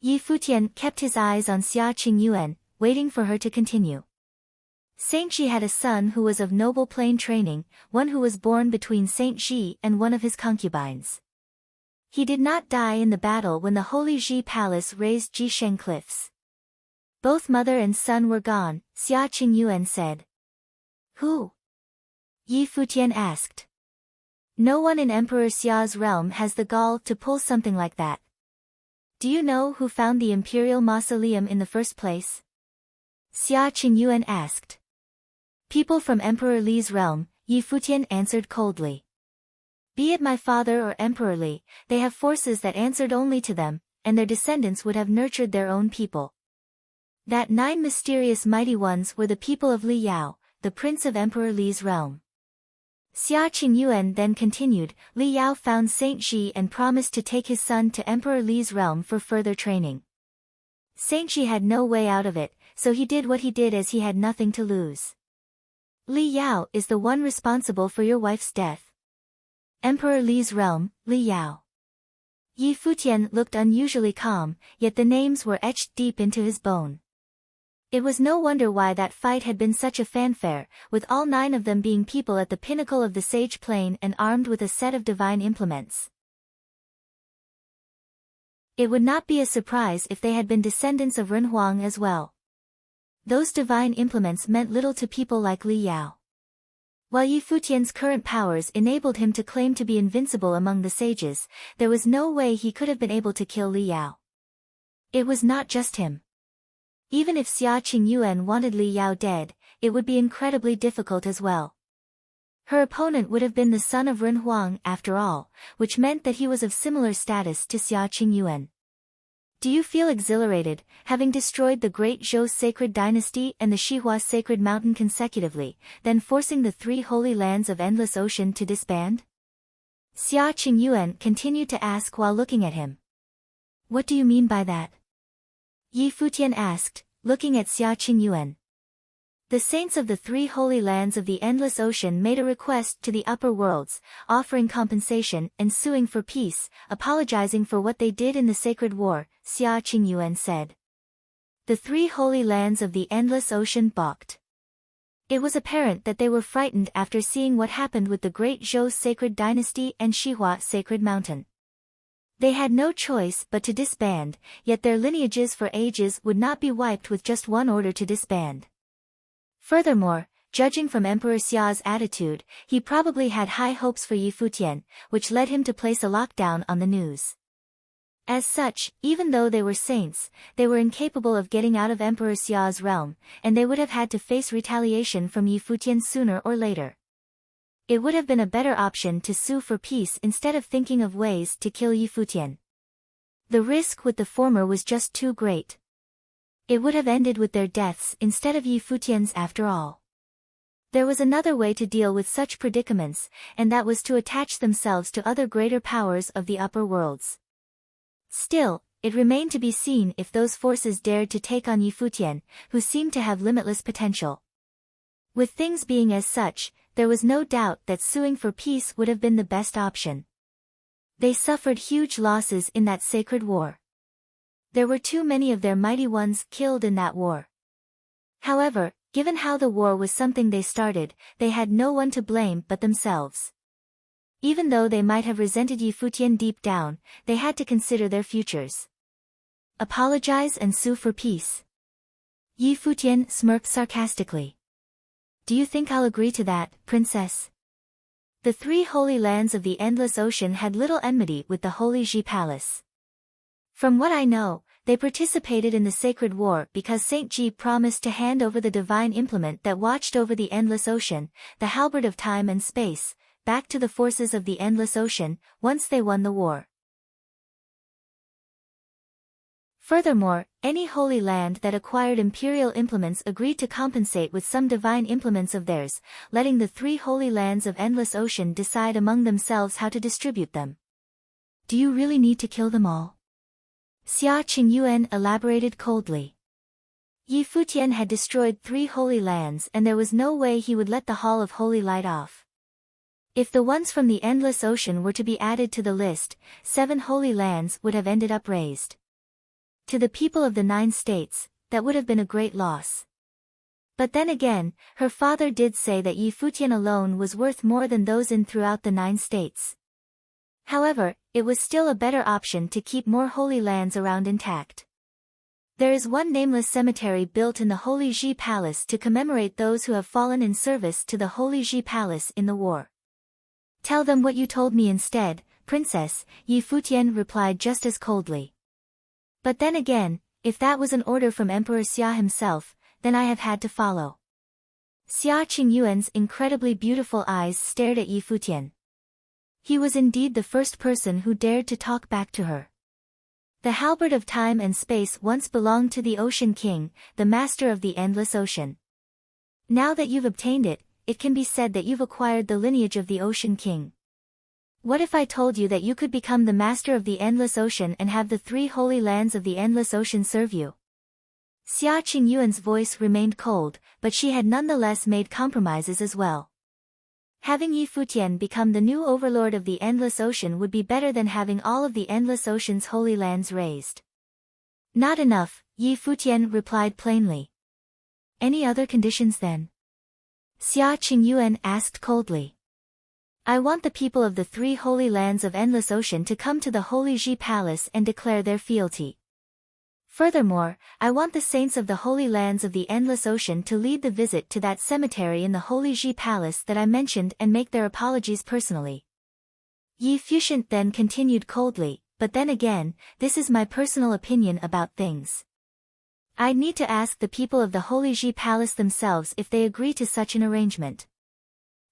Yi Futian kept his eyes on Xia Qingyuan, waiting for her to continue. Saint Ji had a son who was of noble plain training, one who was born between Saint Ji and one of his concubines. He did not die in the battle when the holy Ji palace razed Jisheng cliffs. Both mother and son were gone, Xia Qingyuan said. Who? Yi Futian asked. No one in Emperor Xia's realm has the gall to pull something like that. Do you know who found the imperial mausoleum in the first place? Xia Qingyuan asked. People from Emperor Li's realm, Yi Futian answered coldly. Be it my father or Emperor Li, they have forces that answered only to them, and their descendants would have nurtured their own people. That 9 mysterious mighty ones were the people of Li Yao, the prince of Emperor Li's realm. Xia Qingyuan then continued, Li Yao found Saint Ji and promised to take his son to Emperor Li's realm for further training. Saint Ji had no way out of it, so he did what he did as he had nothing to lose. Li Yao is the one responsible for your wife's death. Emperor Li's realm, Li Yao. Yi Futian looked unusually calm, yet the names were etched deep into his bone. It was no wonder why that fight had been such a fanfare, with all 9 of them being people at the pinnacle of the sage plane and armed with a set of divine implements. It would not be a surprise if they had been descendants of Ren Huang as well. Those divine implements meant little to people like Li Yao. While Yi Futian's current powers enabled him to claim to be invincible among the sages, there was no way he could have been able to kill Li Yao. It was not just him. Even if Xia Qingyuan wanted Li Yao dead, it would be incredibly difficult as well. Her opponent would have been the son of Ren Huang after all, which meant that he was of similar status to Xia Qingyuan. Do you feel exhilarated, having destroyed the great Zhou sacred dynasty and the Xihua sacred mountain consecutively, then forcing the 3 holy lands of Endless Ocean to disband? Xia Qingyuan continued to ask while looking at him. What do you mean by that? Yi Futian asked, looking at Xia Qingyuan. The saints of the 3 holy lands of the Endless Ocean made a request to the upper worlds, offering compensation and suing for peace, apologizing for what they did in the sacred war, Xia Qingyuan said. The 3 holy lands of the Endless Ocean balked. It was apparent that they were frightened after seeing what happened with the great Zhou sacred dynasty and Xihua sacred mountain. They had no choice but to disband, yet their lineages for ages would not be wiped with just one order to disband. Furthermore, judging from Emperor Xia's attitude, he probably had high hopes for Yi Futian, which led him to place a lockdown on the news. As such, even though they were saints, they were incapable of getting out of Emperor Xia's realm, and they would have had to face retaliation from Yi Futian sooner or later. It would have been a better option to sue for peace instead of thinking of ways to kill Yi Futian. The risk with the former was just too great. It would have ended with their deaths instead of Yi Futian's after all. There was another way to deal with such predicaments, and that was to attach themselves to other greater powers of the upper worlds. Still, it remained to be seen if those forces dared to take on Yi Futian, who seemed to have limitless potential. With things being as such, there was no doubt that suing for peace would have been the best option. They suffered huge losses in that sacred war. There were too many of their mighty ones killed in that war. However, given how the war was something they started, they had no one to blame but themselves. Even though they might have resented Yi Futian deep down, they had to consider their futures. Apologize and sue for peace. Yi Futian smirked sarcastically. Do you think I'll agree to that, princess? The 3 holy lands of the Endless Ocean had little enmity with the Holy Ji Palace. From what I know, they participated in the sacred war because Saint Ji promised to hand over the divine implement that watched over the Endless Ocean, the halberd of time and space, back to the forces of the Endless Ocean, once they won the war. Furthermore, any holy land that acquired imperial implements agreed to compensate with some divine implements of theirs, letting the 3 holy lands of Endless Ocean decide among themselves how to distribute them. Do you really need to kill them all? Xia Qingyuan elaborated coldly. Yi Futian had destroyed 3 holy lands and there was no way he would let the Hall of Holy Light off. If the ones from the Endless Ocean were to be added to the list, 7 holy lands would have ended up razed. To the people of the 9 states, that would have been a great loss. But then again, her father did say that Yi Futian alone was worth more than those in throughout the 9 states. However, it was still a better option to keep more holy lands around intact. There is one nameless cemetery built in the Holy Ji Palace to commemorate those who have fallen in service to the Holy Ji Palace in the war. Tell them what you told me instead, Princess, Yi Futian replied just as coldly. But then again, if that was an order from Emperor Xia himself, then I have had to follow. Xia Qingyuan's incredibly beautiful eyes stared at Yi Futian. He was indeed the first person who dared to talk back to her. The halberd of time and space once belonged to the Ocean King, the master of the endless ocean. Now that you've obtained it, it can be said that you've acquired the lineage of the Ocean King. What if I told you that you could become the master of the endless ocean and have the 3 holy lands of the endless ocean serve you? Xia Qingyuan's voice remained cold, but she had nonetheless made compromises as well. Having Yi Futian become the new overlord of the endless ocean would be better than having all of the endless ocean's holy lands razed. Not enough, Yi Futian replied plainly. Any other conditions then? Xia Qingyuan asked coldly. I want the people of the 3 holy lands of endless ocean to come to the Holy Ji Palace and declare their fealty. Furthermore, I want the saints of the holy lands of the endless ocean to lead the visit to that cemetery in the Holy Ji Palace that I mentioned and make their apologies personally. Yi Futian then continued coldly, but then again, this is my personal opinion about things. I'd need to ask the people of the Holy Ji Palace themselves if they agree to such an arrangement.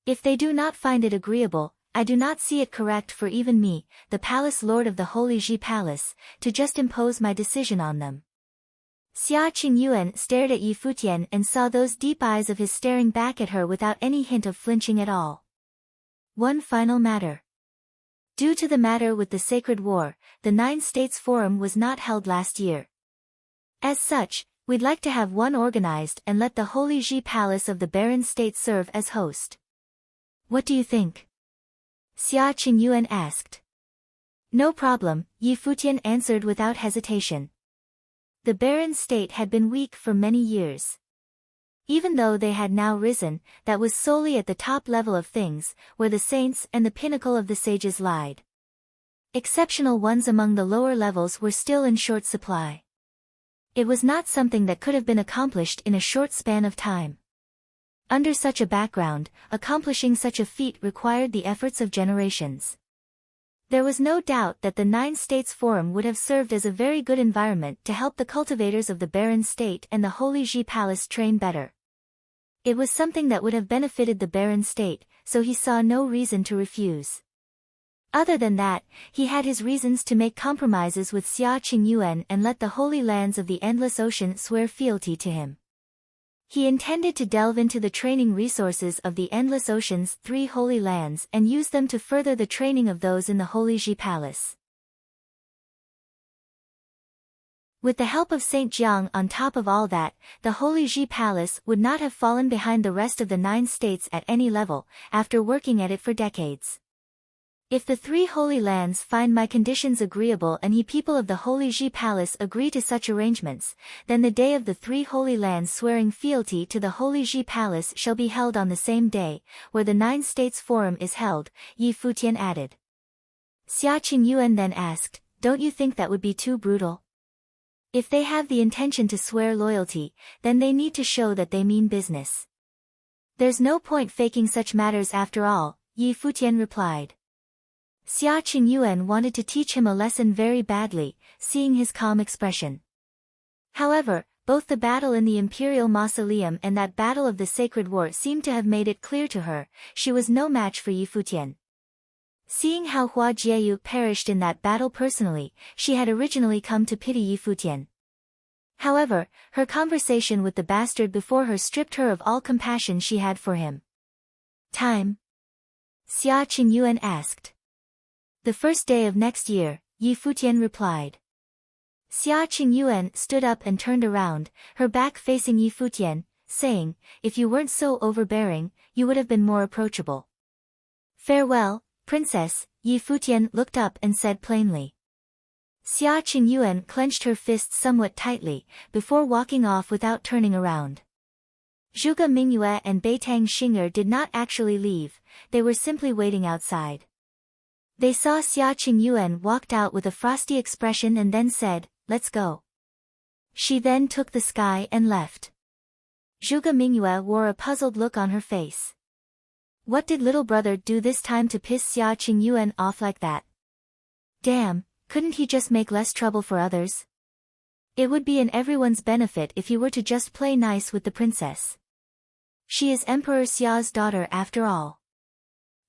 If they do not find it agreeable, I do not see it correct for even me, the palace lord of the Holy Ji Palace, to just impose my decision on them. Xia Qingyuan stared at Yi Futian and saw those deep eyes of his staring back at her without any hint of flinching at all. One final matter. Due to the matter with the Sacred War, the 9 States Forum was not held last year. As such, we'd like to have one organized and let the Holy Ji Palace of the Barren State serve as host. What do you think? Xia Qingyuan asked. No problem, Yi Futian answered without hesitation. The barren state had been weak for many years. Even though they had now risen, that was solely at the top level of things, where the saints and the pinnacle of the sages lied. Exceptional ones among the lower levels were still in short supply. It was not something that could have been accomplished in a short span of time. Under such a background, accomplishing such a feat required the efforts of generations. There was no doubt that the 9 States Forum would have served as a very good environment to help the cultivators of the barren state and the Holy Ji Palace train better. It was something that would have benefited the barren state, so he saw no reason to refuse. Other than that, he had his reasons to make compromises with Xia Qingyuan and let the holy lands of the endless ocean swear fealty to him. He intended to delve into the training resources of the endless ocean's 3 holy lands and use them to further the training of those in the Holy Ji Palace. With the help of Saint Jiang on top of all that, the Holy Ji Palace would not have fallen behind the rest of the 9 states at any level, after working at it for decades. If the 3 holy lands find my conditions agreeable and ye people of the Holy Ji Palace agree to such arrangements, then the day of the 3 holy lands swearing fealty to the Holy Ji Palace shall be held on the same day, where the 9 States Forum is held, Yi Futian added. Xia Qingyuan then asked, don't you think that would be too brutal? If they have the intention to swear loyalty, then they need to show that they mean business. There's no point faking such matters after all, Yi Futian replied. Xia Qingyuan wanted to teach him a lesson very badly, seeing his calm expression. However, both the battle in the Imperial Mausoleum and that battle of the Sacred War seemed to have made it clear to her, she was no match for Yi Futian. Seeing how Hua Jieyu perished in that battle personally, she had originally come to pity Yi Futian. However, her conversation with the bastard before her stripped her of all compassion she had for him. Time? Xia Qingyuan asked. The first day of next year, Yi Futian replied. Xia Qingyuan stood up and turned around, her back facing Yi Futian, saying, if you weren't so overbearing, you would have been more approachable. Farewell, Princess, Yi Futian looked up and said plainly. Xia Qingyuan clenched her fists somewhat tightly, before walking off without turning around. Zhuge Mingyue and Beitang Xing'er did not actually leave, they were simply waiting outside. They saw Xia Qingyuan walked out with a frosty expression and then said, "Let's go." She then took the sky and left. Zhuge Mingyue wore a puzzled look on her face. What did little brother do this time to piss Xia Qingyuan off like that? Damn, couldn't he just make less trouble for others? It would be in everyone's benefit if he were to just play nice with the princess. She is Emperor Xia's daughter after all.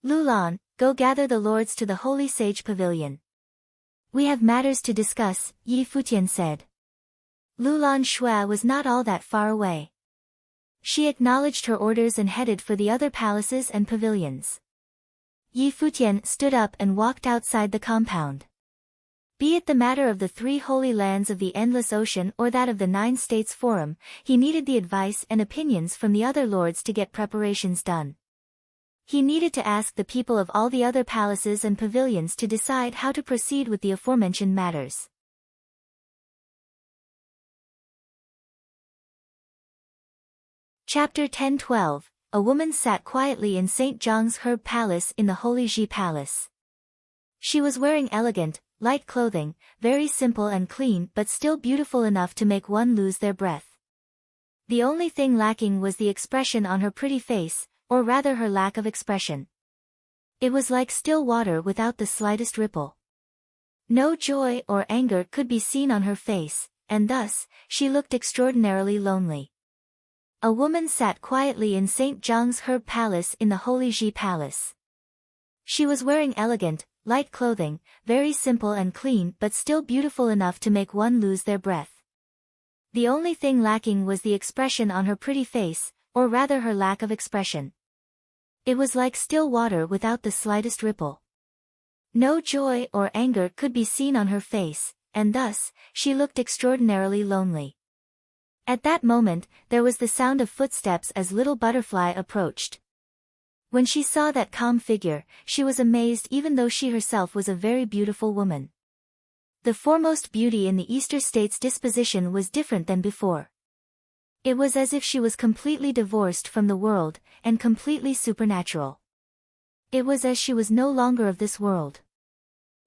Lulan, go gather the lords to the Holy Sage Pavilion. We have matters to discuss, Yi Futian said. Lulan Shui was not all that far away. She acknowledged her orders and headed for the other palaces and pavilions. Yi Futian stood up and walked outside the compound. Be it the matter of the 3 holy lands of the Endless Ocean or that of the 9 States Forum, he needed the advice and opinions from the other lords to get preparations done. He needed to ask the people of all the other palaces and pavilions to decide how to proceed with the aforementioned matters. Chapter 10-12, A woman sat quietly in St. Zhang's Herb Palace in the Holy Ji Palace. She was wearing elegant, light clothing, very simple and clean but still beautiful enough to make one lose their breath. The only thing lacking was the expression on her pretty face, or rather her lack of expression. It was like still water without the slightest ripple. No joy or anger could be seen on her face, and thus, she looked extraordinarily lonely. A woman sat quietly in St. Zhang's Herb Palace in the Holy Ji Palace. She was wearing elegant, light clothing, very simple and clean but still beautiful enough to make one lose their breath. The only thing lacking was the expression on her pretty face, or rather her lack of expression. It was like still water without the slightest ripple. No joy or anger could be seen on her face, and thus, she looked extraordinarily lonely. At that moment, there was the sound of footsteps as Little Butterfly approached. When she saw that calm figure, she was amazed even though she herself was a very beautiful woman. The foremost beauty in the Eastern State's disposition was different than before. It was as if she was completely divorced from the world, and completely supernatural. It was as she was no longer of this world.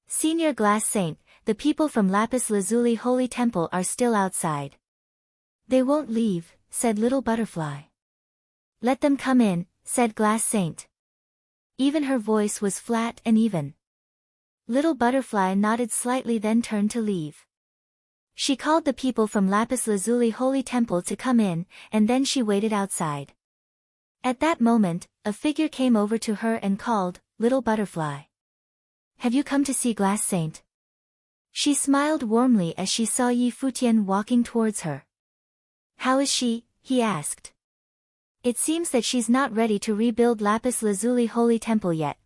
Senior Glass Saint, the people from Lapis Lazuli Holy Temple are still outside. They won't leave, said Little Butterfly. Let them come in, said Glass Saint. Even her voice was flat and even. Little Butterfly nodded slightly then turned to leave. She called the people from Lapis Lazuli Holy Temple to come in, and then she waited outside. At that moment, a figure came over to her and called, Little Butterfly. Have you come to see Glass Saint? She smiled warmly as she saw Yi Futian walking towards her. How is she? He asked. It seems that she's not ready to rebuild Lapis Lazuli Holy Temple yet.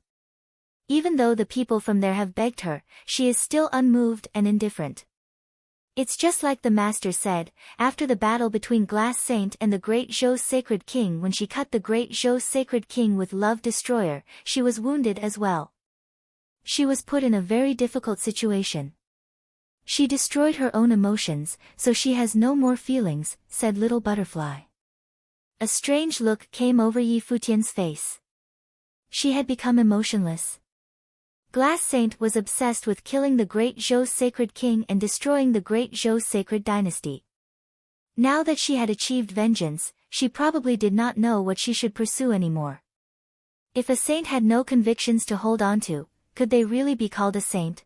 Even though the people from there have begged her, she is still unmoved and indifferent. It's just like the master said, after the battle between Glass Saint and the Great Zhou's Sacred King when she cut the Great Zhou's Sacred King with Love Destroyer, she was wounded as well. She was put in a very difficult situation. She destroyed her own emotions, so she has no more feelings, said Little Butterfly. A strange look came over Yi Futian's face. She had become emotionless. Glass Saint was obsessed with killing the Great Zhou's Sacred King and destroying the Great Zhou's Sacred Dynasty. Now that she had achieved vengeance, she probably did not know what she should pursue anymore. If a saint had no convictions to hold on to, could they really be called a saint?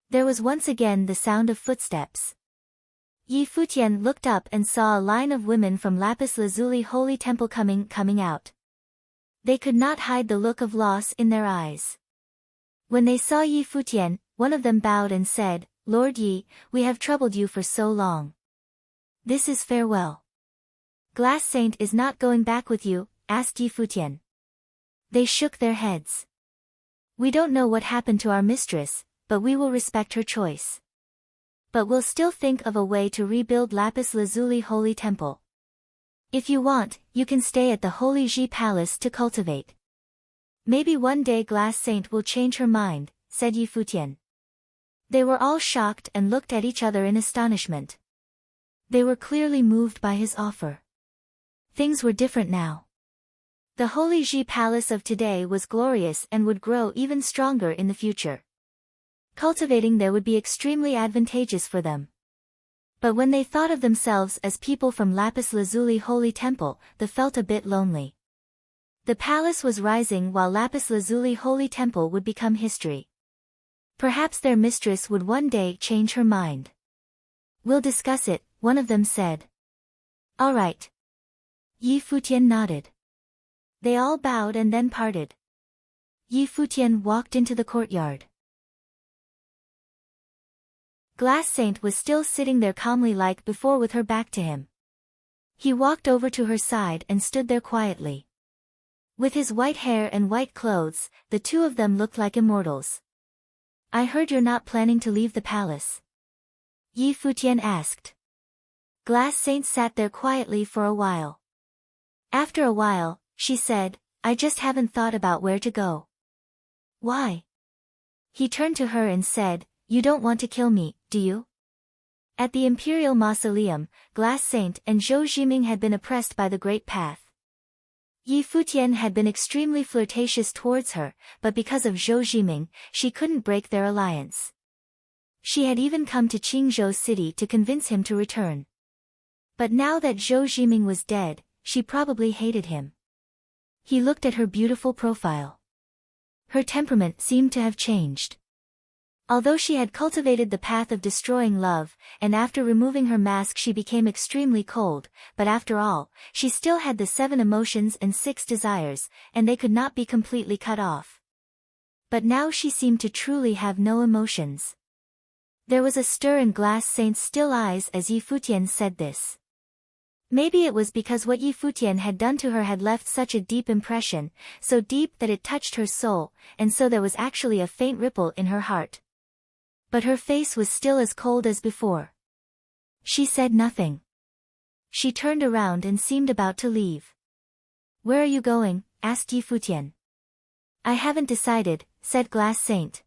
There was once again the sound of footsteps. Yi Futian looked up and saw a line of women from Lapis Lazuli Holy Temple coming out. They could not hide the look of loss in their eyes. When they saw Yi Futian, one of them bowed and said, Lord Yi, we have troubled you for so long. This is farewell. Glass Saint is not going back with you, asked Yi Futian. They shook their heads. We don't know what happened to our mistress, but we will respect her choice. But we'll still think of a way to rebuild Lapis Lazuli Holy Temple. If you want, you can stay at the Holy Ji Palace to cultivate. Maybe one day Glass Saint will change her mind, said Yi Futian. They were all shocked and looked at each other in astonishment. They were clearly moved by his offer. Things were different now. The Holy Ji Palace of today was glorious and would grow even stronger in the future. Cultivating there would be extremely advantageous for them. But when they thought of themselves as people from Lapis Lazuli Holy Temple, they felt a bit lonely. The palace was rising while Lapis Lazuli Holy Temple would become history. Perhaps their mistress would one day change her mind. "We'll discuss it," one of them said. "All right." Yi Futian nodded. They all bowed and then parted. Yi Futian walked into the courtyard. Glass Saint was still sitting there calmly like before with her back to him. He walked over to her side and stood there quietly. With his white hair and white clothes, the two of them looked like immortals. "I heard you're not planning to leave the palace?" Yi Futian asked. Glass Saint sat there quietly for a while. After a while, she said, "I just haven't thought about where to go." "Why?" He turned to her and said, "You don't want to kill me, do you?" At the Imperial Mausoleum, Glass Saint and Zhou Jiming had been oppressed by the Great Path. Yi Futian had been extremely flirtatious towards her, but because of Zhou Jiming, she couldn't break their alliance. She had even come to Qingzhou City to convince him to return. But now that Zhou Jiming was dead, she probably hated him. He looked at her beautiful profile. Her temperament seemed to have changed. Although she had cultivated the path of destroying love, and after removing her mask she became extremely cold, but after all, she still had the 7 emotions and 6 desires, and they could not be completely cut off. But now she seemed to truly have no emotions. There was a stir in Glass Saint's still eyes as Yi Futian said this. Maybe it was because what Yi Futian had done to her had left such a deep impression, so deep that it touched her soul, and so there was actually a faint ripple in her heart. But her face was still as cold as before. She said nothing. She turned around and seemed about to leave. "Where are you going?" asked Yi Futian. "I haven't decided," said Glass Saint.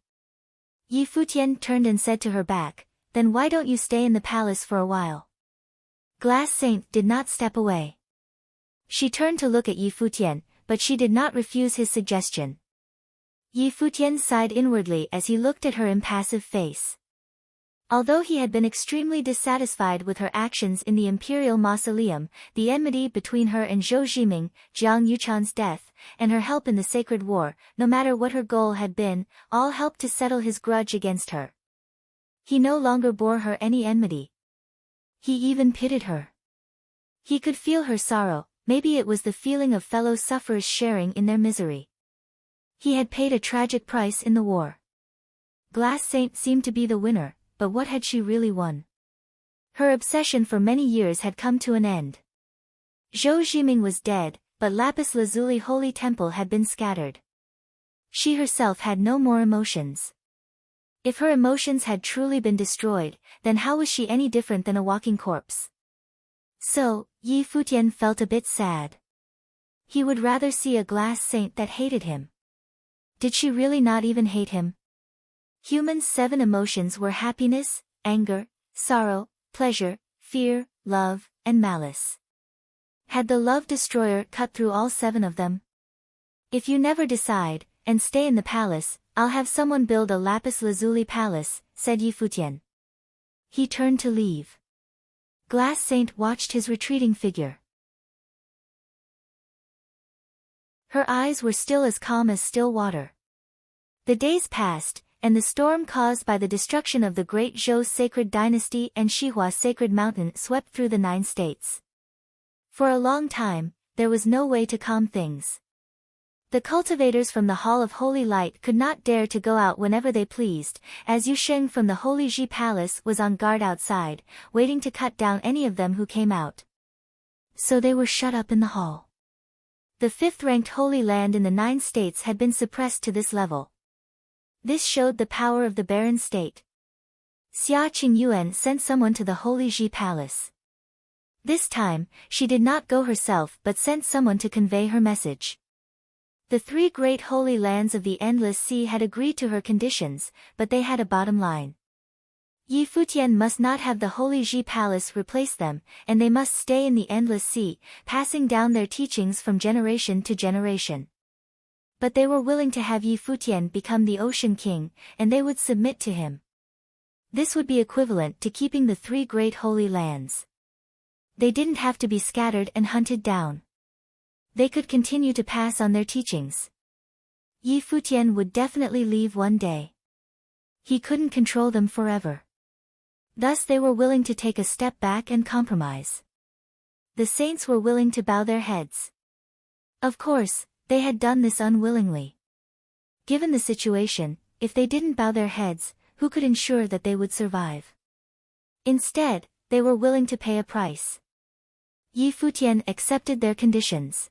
Yi Futian turned and said to her back, "Then why don't you stay in the palace for a while?" Glass Saint did not step away. She turned to look at Yi Futian, but she did not refuse his suggestion. Yi Futian sighed inwardly as he looked at her impassive face. Although he had been extremely dissatisfied with her actions in the Imperial Mausoleum, the enmity between her and Zhou Jiming, Jiang Yuchan's death, and her help in the Sacred War, no matter what her goal had been, all helped to settle his grudge against her. He no longer bore her any enmity. He even pitied her. He could feel her sorrow, maybe it was the feeling of fellow sufferers sharing in their misery. He had paid a tragic price in the war. Glass Saint seemed to be the winner, but what had she really won? Her obsession for many years had come to an end. Zhou Jiming was dead, but Lapis Lazuli Holy Temple had been scattered. She herself had no more emotions. If her emotions had truly been destroyed, then how was she any different than a walking corpse? So, Yi Futian felt a bit sad. He would rather see a Glass Saint that hated him. Did she really not even hate him? Humans' 7 emotions were happiness, anger, sorrow, pleasure, fear, love, and malice. Had the love destroyer cut through all 7 of them? "If you never decide, and stay in the palace, I'll have someone build a Lapis Lazuli palace," said Yi Futian. He turned to leave. Glass Saint watched his retreating figure. Her eyes were still as calm as still water. The days passed, and the storm caused by the destruction of the great Zhou sacred dynasty and Xihua sacred mountain swept through the 9 states. For a long time, there was no way to calm things. The cultivators from the Hall of Holy Light could not dare to go out whenever they pleased, as Yusheng from the Holy Ji Palace was on guard outside, waiting to cut down any of them who came out. So they were shut up in the hall. The 5th-ranked Holy Land in the 9 states had been suppressed to this level. This showed the power of the barren state. Xia Qingyuan sent someone to the Holy Ji Palace. This time, she did not go herself but sent someone to convey her message. The 3 great holy lands of the Endless Sea had agreed to her conditions, but they had a bottom line. Yi Futian must not have the Holy Ji Palace replace them, and they must stay in the endless sea, passing down their teachings from generation to generation. But they were willing to have Yi Futian become the Ocean King, and they would submit to him. This would be equivalent to keeping the three great holy lands. They didn't have to be scattered and hunted down. They could continue to pass on their teachings. Yi Futian would definitely leave one day. He couldn't control them forever. Thus they were willing to take a step back and compromise. The saints were willing to bow their heads. Of course, they had done this unwillingly. Given the situation, if they didn't bow their heads, who could ensure that they would survive? Instead, they were willing to pay a price. Yi Futian accepted their conditions.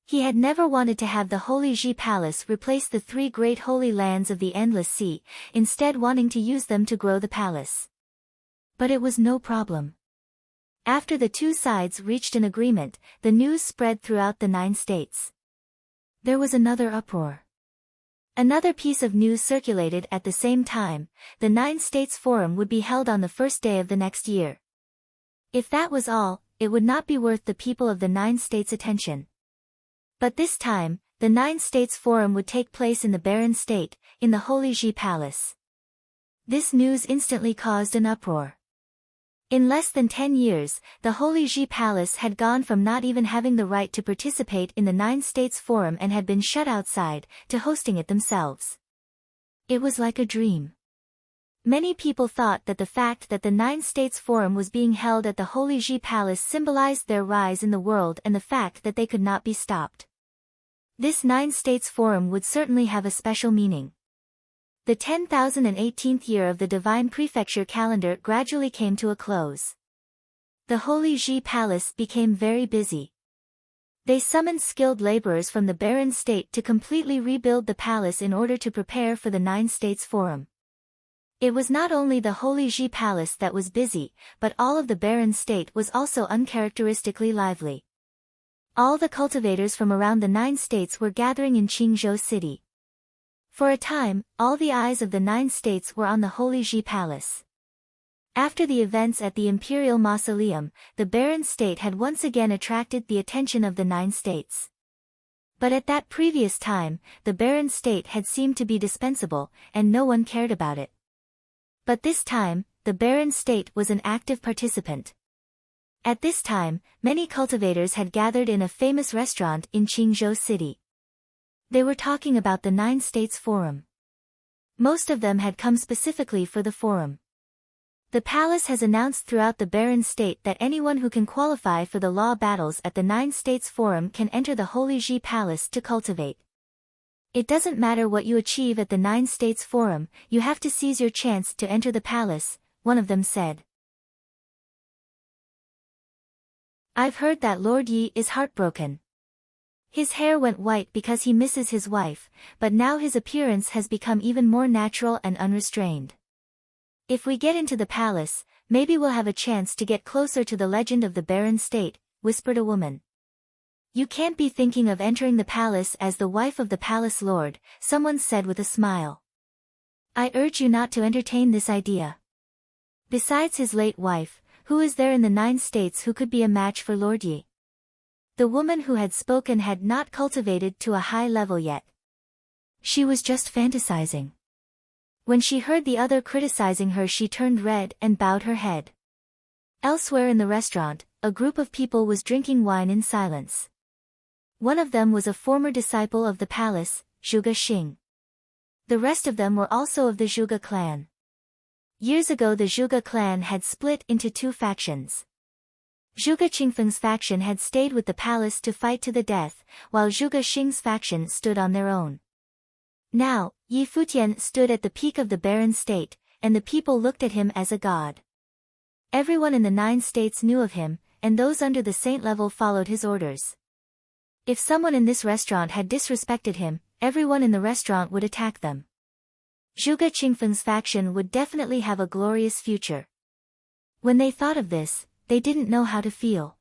He had never wanted to have the Holy Ji Palace replace the three great holy lands of the Endless Sea, instead wanting to use them to grow the palace. But it was no problem. After the two sides reached an agreement, the news spread throughout the 9 states. There was another uproar. Another piece of news circulated at the same time: the 9 states forum would be held on the first day of the next year. If that was all, it would not be worth the people of the 9 states' attention. But this time, the 9 states forum would take place in the barren state, in the Holy Ji Palace. This news instantly caused an uproar. In less than 10 years, the Holy Ji Palace had gone from not even having the right to participate in the 9 states forum and had been shut outside, to hosting it themselves. It was like a dream. Many people thought that the fact that the 9 states forum was being held at the Holy Ji Palace symbolized their rise in the world and the fact that they could not be stopped. This 9 states forum would certainly have a special meaning. The 10,018th year of the Divine Prefecture calendar gradually came to a close. The Holy Ji Palace became very busy. They summoned skilled laborers from the barren state to completely rebuild the palace in order to prepare for the 9 states forum. It was not only the Holy Ji Palace that was busy, but all of the barren state was also uncharacteristically lively. All the cultivators from around the 9 states were gathering in Qingzhou City. For a time, all the eyes of the 9 states were on the Holy Ji Palace. After the events at the Imperial Mausoleum, the barren state had once again attracted the attention of the 9 states. But at that previous time, the barren state had seemed to be dispensable, and no one cared about it. But this time, the barren state was an active participant. At this time, many cultivators had gathered in a famous restaurant in Qingzhou City. They were talking about the 9 states forum. Most of them had come specifically for the forum. The palace has announced throughout the barren state that anyone who can qualify for the law battles at the 9 states forum can enter the Holy Ji Palace to cultivate. It doesn't matter what you achieve at the 9 states forum, you have to seize your chance to enter the palace, one of them said. I've heard that Lord Yi is heartbroken. His hair went white because he misses his wife, but now his appearance has become even more natural and unrestrained. If we get into the palace, maybe we'll have a chance to get closer to the legend of the barren state, whispered a woman. You can't be thinking of entering the palace as the wife of the palace lord, someone said with a smile. I urge you not to entertain this idea. Besides his late wife, who is there in the 9 states who could be a match for Lord Yi? The woman who had spoken had not cultivated to a high level yet. She was just fantasizing. When she heard the other criticizing her, she turned red and bowed her head. Elsewhere in the restaurant, a group of people was drinking wine in silence. One of them was a former disciple of the palace, Zhuge Xing. The rest of them were also of the Zhuge clan. Years ago the Zhuge clan had split into 2 factions. Zhuge Qingfeng's faction had stayed with the palace to fight to the death, while Zhuge Xing's faction stood on their own. Now, Yi Futian stood at the peak of the barren state, and the people looked at him as a god. Everyone in the 9 states knew of him, and those under the saint level followed his orders. If someone in this restaurant had disrespected him, everyone in the restaurant would attack them. Zhuge Qingfeng's faction would definitely have a glorious future. When they thought of this, they didn't know how to feel.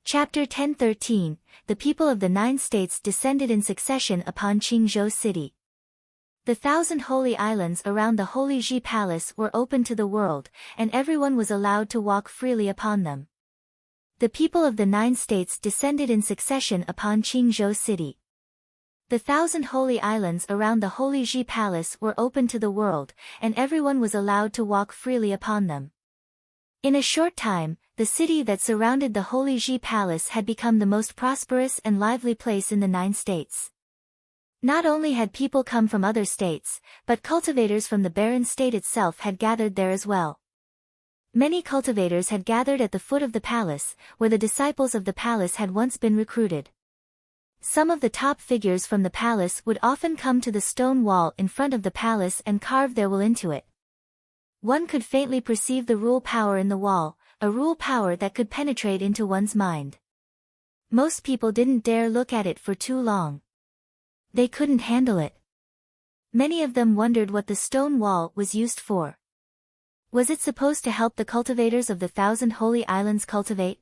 Chapter 1013, The people of the 9 states descended in succession upon Qingzhou city. The 1,000 holy islands around the Holy Ji Palace were open to the world, and everyone was allowed to walk freely upon them. The people of the 9 states descended in succession upon Qingzhou city. The 1,000 holy islands around the Holy Ji Palace were open to the world, and everyone was allowed to walk freely upon them. In a short time, the city that surrounded the Holy Ji Palace had become the most prosperous and lively place in the 9 states. Not only had people come from other states, but cultivators from the barren state itself had gathered there as well. Many cultivators had gathered at the foot of the palace, where the disciples of the palace had once been recruited. Some of the top figures from the palace would often come to the stone wall in front of the palace and carve their will into it. One could faintly perceive the rule power in the wall, a rule power that could penetrate into one's mind. Most people didn't dare look at it for too long. They couldn't handle it. Many of them wondered what the stone wall was used for. Was it supposed to help the cultivators of the 1,000 holy islands cultivate?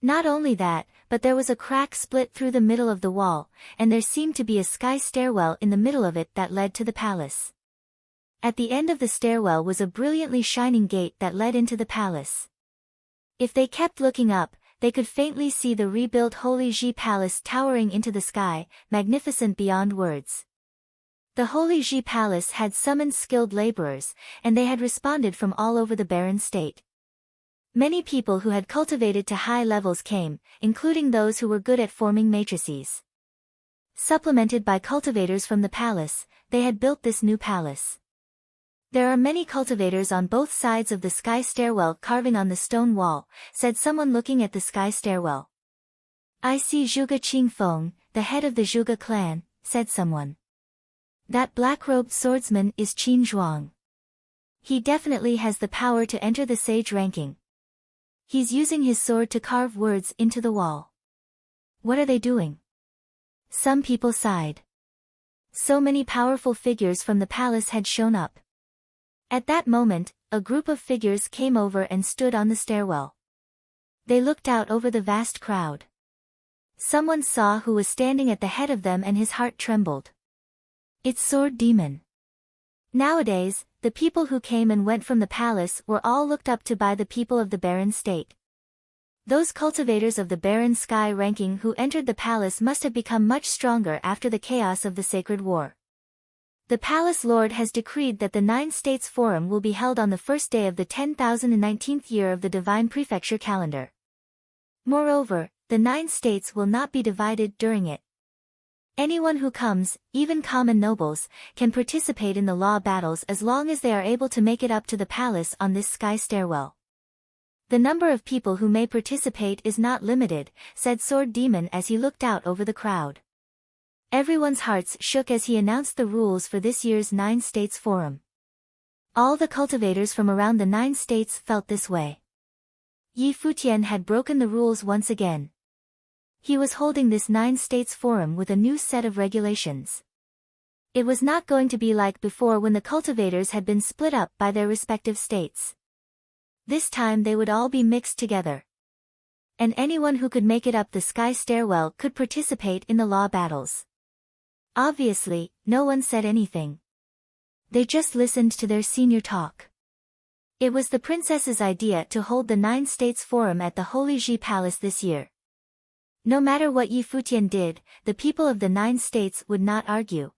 Not only that, but there was a crack split through the middle of the wall, and there seemed to be a sky stairwell in the middle of it that led to the palace. At the end of the stairwell was a brilliantly shining gate that led into the palace. If they kept looking up, they could faintly see the rebuilt Holy Ji Palace towering into the sky, magnificent beyond words. The Holy Ji Palace had summoned skilled laborers, and they had responded from all over the barren state. Many people who had cultivated to high levels came, including those who were good at forming matrices. Supplemented by cultivators from the palace, they had built this new palace. There are many cultivators on both sides of the sky stairwell carving on the stone wall, said someone looking at the sky stairwell. I see Zhuge Qingfeng, the head of the Zhuge clan, said someone. That black-robed swordsman is Qin Zhuang. He definitely has the power to enter the sage ranking. He's using his sword to carve words into the wall. What are they doing? Some people sighed. So many powerful figures from the palace had shown up. At that moment, a group of figures came over and stood on the stairwell. They looked out over the vast crowd. Someone saw who was standing at the head of them and his heart trembled. It's Sword Demon. Nowadays, the people who came and went from the palace were all looked up to by the people of the barren state. Those cultivators of the barren sky ranking who entered the palace must have become much stronger after the chaos of the Sacred War. The Palace Lord has decreed that the 9 States Forum will be held on the first day of the 10,019th year of the Divine Prefecture calendar. Moreover, the 9 states will not be divided during it. Anyone who comes, even common nobles, can participate in the law battles as long as they are able to make it up to the palace on this sky stairwell. The number of people who may participate is not limited, said Sword Demon as he looked out over the crowd. Everyone's hearts shook as he announced the rules for this year's 9 States Forum. All the cultivators from around the 9 states felt this way. Yi Futian had broken the rules once again. He was holding this 9 States Forum with a new set of regulations. It was not going to be like before when the cultivators had been split up by their respective states. This time they would all be mixed together. And anyone who could make it up the sky stairwell could participate in the law battles. Obviously, no one said anything. They just listened to their senior talk. It was the princess's idea to hold the 9 States Forum at the Holy Ji Palace this year. No matter what Yi Futian did, the people of the 9 states would not argue.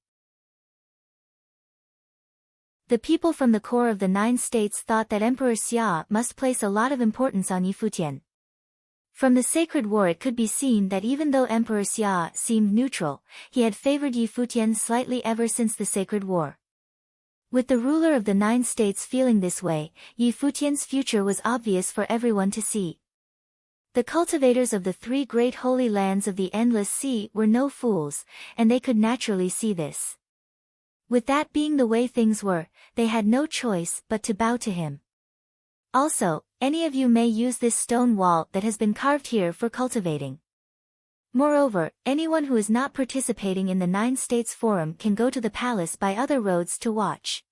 The people from the core of the 9 states thought that Emperor Xia must place a lot of importance on Yi Futian. From the Sacred War it could be seen that even though Emperor Xia seemed neutral, he had favored Yi Futian slightly ever since the Sacred War. With the ruler of the 9 states feeling this way, Yi Futian's future was obvious for everyone to see. The cultivators of the 3 great holy lands of the Endless Sea were no fools, and they could naturally see this. With that being the way things were, they had no choice but to bow to him. Also, any of you may use this stone wall that has been carved here for cultivating. Moreover, anyone who is not participating in the 9 States Forum can go to the palace by other roads to watch.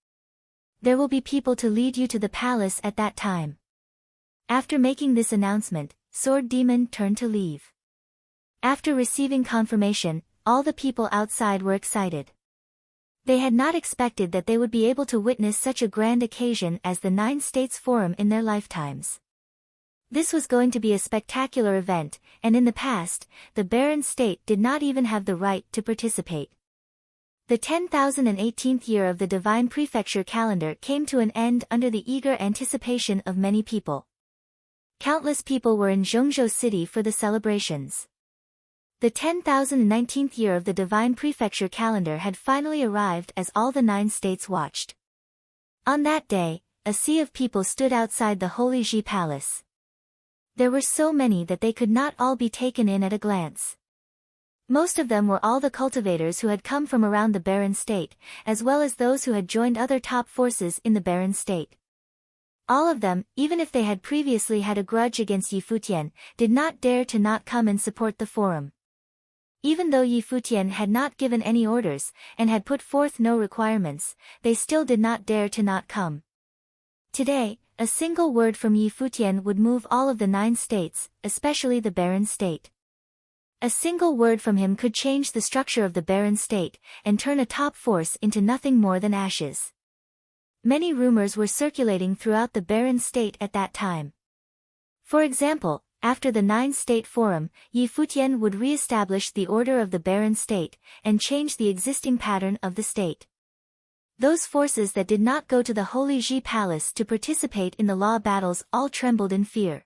There will be people to lead you to the palace at that time. After making this announcement, Sword Demon turned to leave. After receiving confirmation, all the people outside were excited. They had not expected that they would be able to witness such a grand occasion as the 9 States Forum in their lifetimes. This was going to be a spectacular event, and in the past, the Barren State did not even have the right to participate. The 10,018th year of the Divine Prefecture calendar came to an end under the eager anticipation of many people. Countless people were in Zhengzhou City for the celebrations. The 10,019th year of the Divine Prefecture calendar had finally arrived as all the 9 states watched. On that day, a sea of people stood outside the Holy Ji Palace. There were so many that they could not all be taken in at a glance. Most of them were all the cultivators who had come from around the Barren State, as well as those who had joined other top forces in the Barren State. All of them, even if they had previously had a grudge against Yi Futian, did not dare to not come and support the forum. Even though Yi Futian had not given any orders, and had put forth no requirements, they still did not dare to not come. Today, a single word from Yi Futian would move all of the 9 states, especially the Barren State. A single word from him could change the structure of the Barren State, and turn a top force into nothing more than ashes. Many rumors were circulating throughout the Barren State at that time. For example, after the 9 State Forum, Yi Futian would re-establish the order of the Barren State, and change the existing pattern of the state. Those forces that did not go to the Holy Ji Palace to participate in the law battles all trembled in fear.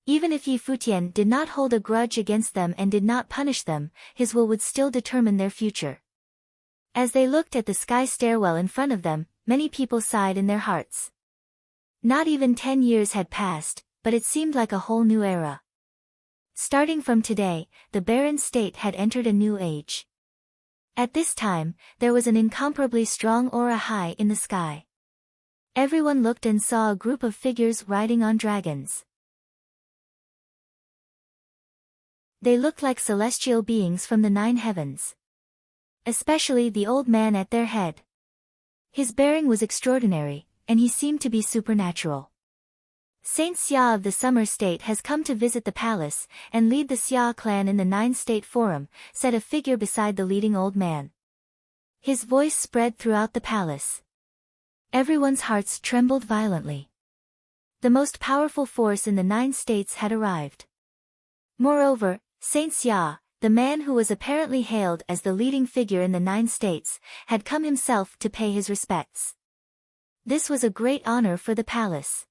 Even if Yi Futian did not hold a grudge against them and did not punish them, his will would still determine their future. As they looked at the sky stairwell in front of them, many people sighed in their hearts. Not even 10 years had passed, but it seemed like a whole new era. Starting from today, the Barren State had entered a new age. At this time, there was an incomparably strong aura high in the sky. Everyone looked and saw a group of figures riding on dragons. They looked like celestial beings from the 9 heavens. Especially the old man at their head. His bearing was extraordinary, and he seemed to be supernatural. Saint Xia of the Summer State has come to visit the palace, and lead the Xia clan in the 9 State Forum, said a figure beside the leading old man. His voice spread throughout the palace. Everyone's hearts trembled violently. The most powerful force in the 9 states had arrived. Moreover, Saint Xia, the man who was apparently hailed as the leading figure in the 9 states, had come himself to pay his respects. This was a great honor for the palace.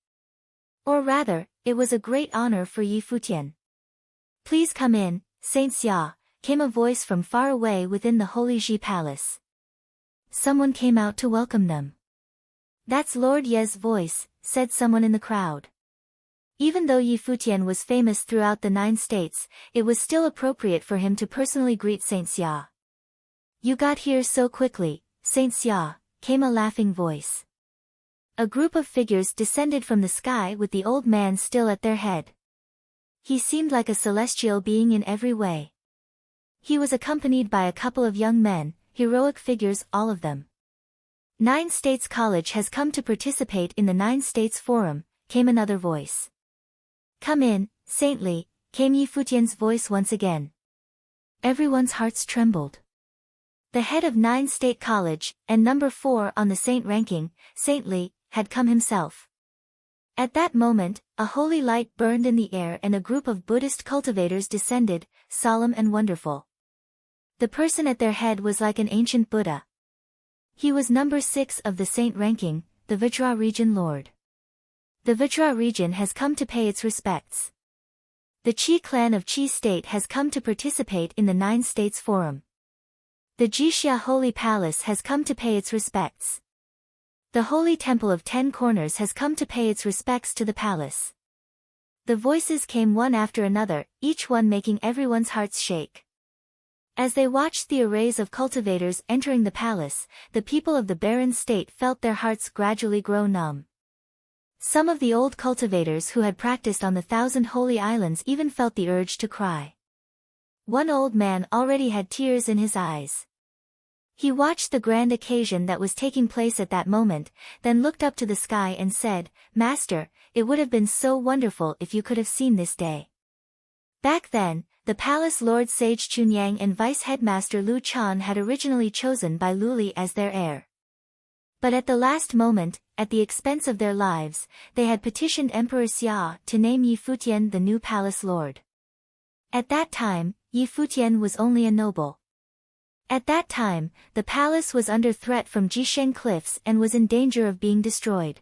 Or rather, it was a great honor for Yi Futian. "Please come in, Saint Xia," came a voice from far away within the Holy Ji Palace. Someone came out to welcome them. "That's Lord Ye's voice," said someone in the crowd. Even though Yi Futian was famous throughout the 9 states, it was still appropriate for him to personally greet Saint Xia. "You got here so quickly, Saint Xia," came a laughing voice. A group of figures descended from the sky with the old man still at their head. He seemed like a celestial being in every way. He was accompanied by a couple of young men, heroic figures all of them. 9 States College has come to participate in the 9 States Forum, came another voice. "Come in, Saintly," came Yi Futian's voice once again. Everyone's hearts trembled. The head of 9 State College, and number 4 on the saint ranking, Saintly, had come himself. At that moment, a holy light burned in the air and a group of Buddhist cultivators descended, solemn and wonderful. The person at their head was like an ancient Buddha. He was number 6 of the saint ranking, the Vajra region lord. The Vajra region has come to pay its respects. The Qi clan of Qi State has come to participate in the 9 States Forum. The Jixia Holy Palace has come to pay its respects. The Holy Temple of 10 Corners has come to pay its respects to the palace. The voices came one after another, each one making everyone's hearts shake. As they watched the arrays of cultivators entering the palace, the people of the Barren State felt their hearts gradually grow numb. Some of the old cultivators who had practiced on the 1,000 holy islands even felt the urge to cry. One old man already had tears in his eyes. He watched the grand occasion that was taking place at that moment, then looked up to the sky and said, "Master, it would have been so wonderful if you could have seen this day." Back then, the palace lord Sage Chunyang and vice headmaster Lu Chan had originally chosen Bai Luli as their heir. But at the last moment, at the expense of their lives, they had petitioned Emperor Xia to name Yi Futian the new palace lord. At that time, Yi Futian was only a noble. At that time, the palace was under threat from Jisheng Cliffs and was in danger of being destroyed.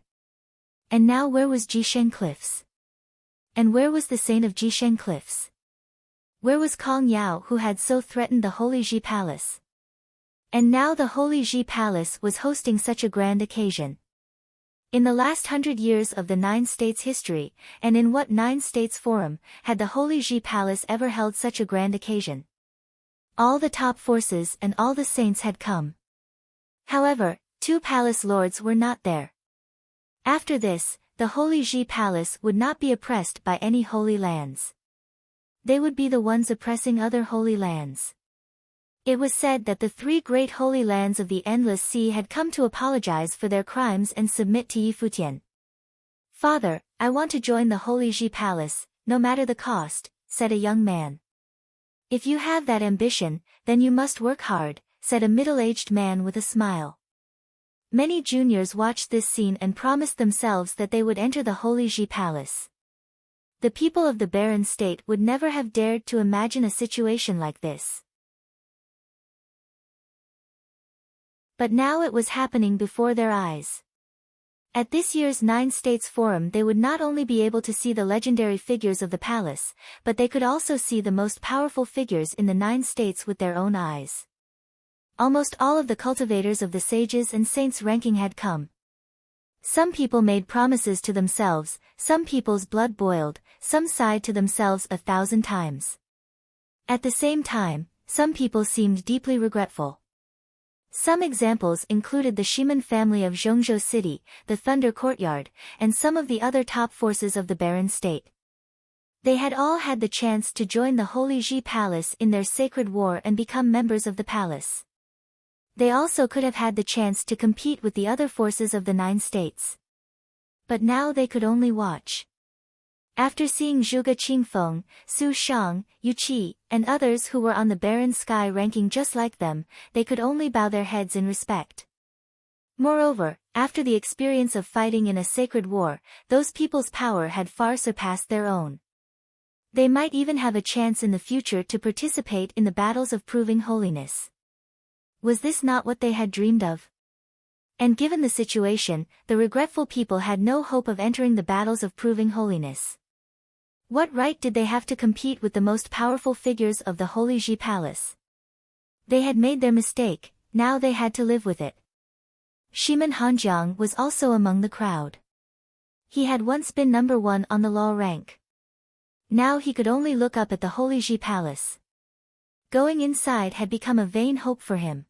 And now where was Jisheng Cliffs? And where was the saint of Jisheng Cliffs? Where was Kong Yao who had so threatened the Holy Ji Palace? And now the Holy Ji Palace was hosting such a grand occasion. In the last 100 years of the Nine States history, and in what Nine States forum, had the Holy Ji Palace ever held such a grand occasion? All the top forces and all the saints had come. However, two palace lords were not there. After this, the Holy Ji Palace would not be oppressed by any holy lands. They would be the ones oppressing other holy lands. It was said that the three great holy lands of the Endless Sea had come to apologize for their crimes and submit to Yi Futian. "Father, I want to join the Holy Ji Palace, no matter the cost," said a young man. "If you have that ambition, then you must work hard," said a middle-aged man with a smile. Many juniors watched this scene and promised themselves that they would enter the Holy Ji Palace. The people of the barren state would never have dared to imagine a situation like this. But now it was happening before their eyes. At this year's Nine States Forum they would not only be able to see the legendary figures of the palace, but they could also see the most powerful figures in the Nine States with their own eyes. Almost all of the cultivators of the sages and saints ranking had come. Some people made promises to themselves, some people's blood boiled, some sighed to themselves 1,000 times. At the same time, some people seemed deeply regretful. Some examples included the Shiman family of Zhongzhou City, the Thunder Courtyard, and some of the other top forces of the barren state. They had all had the chance to join the Holy Ji Palace in their sacred war and become members of the palace. They also could have had the chance to compete with the other forces of the Nine States. But now they could only watch. After seeing Zhuge Qingfeng, Su Shang, Yu Qi, and others who were on the barren sky ranking just like them, they could only bow their heads in respect. Moreover, after the experience of fighting in a sacred war, those people's power had far surpassed their own. They might even have a chance in the future to participate in the battles of proving holiness. Was this not what they had dreamed of? And given the situation, the regretful people had no hope of entering the battles of proving holiness. What right did they have to compete with the most powerful figures of the Holy Ji Palace? They had made their mistake, now they had to live with it. Shiman Hanjiang was also among the crowd. He had once been number 1 on the law rank. Now he could only look up at the Holy Ji Palace. Going inside had become a vain hope for him.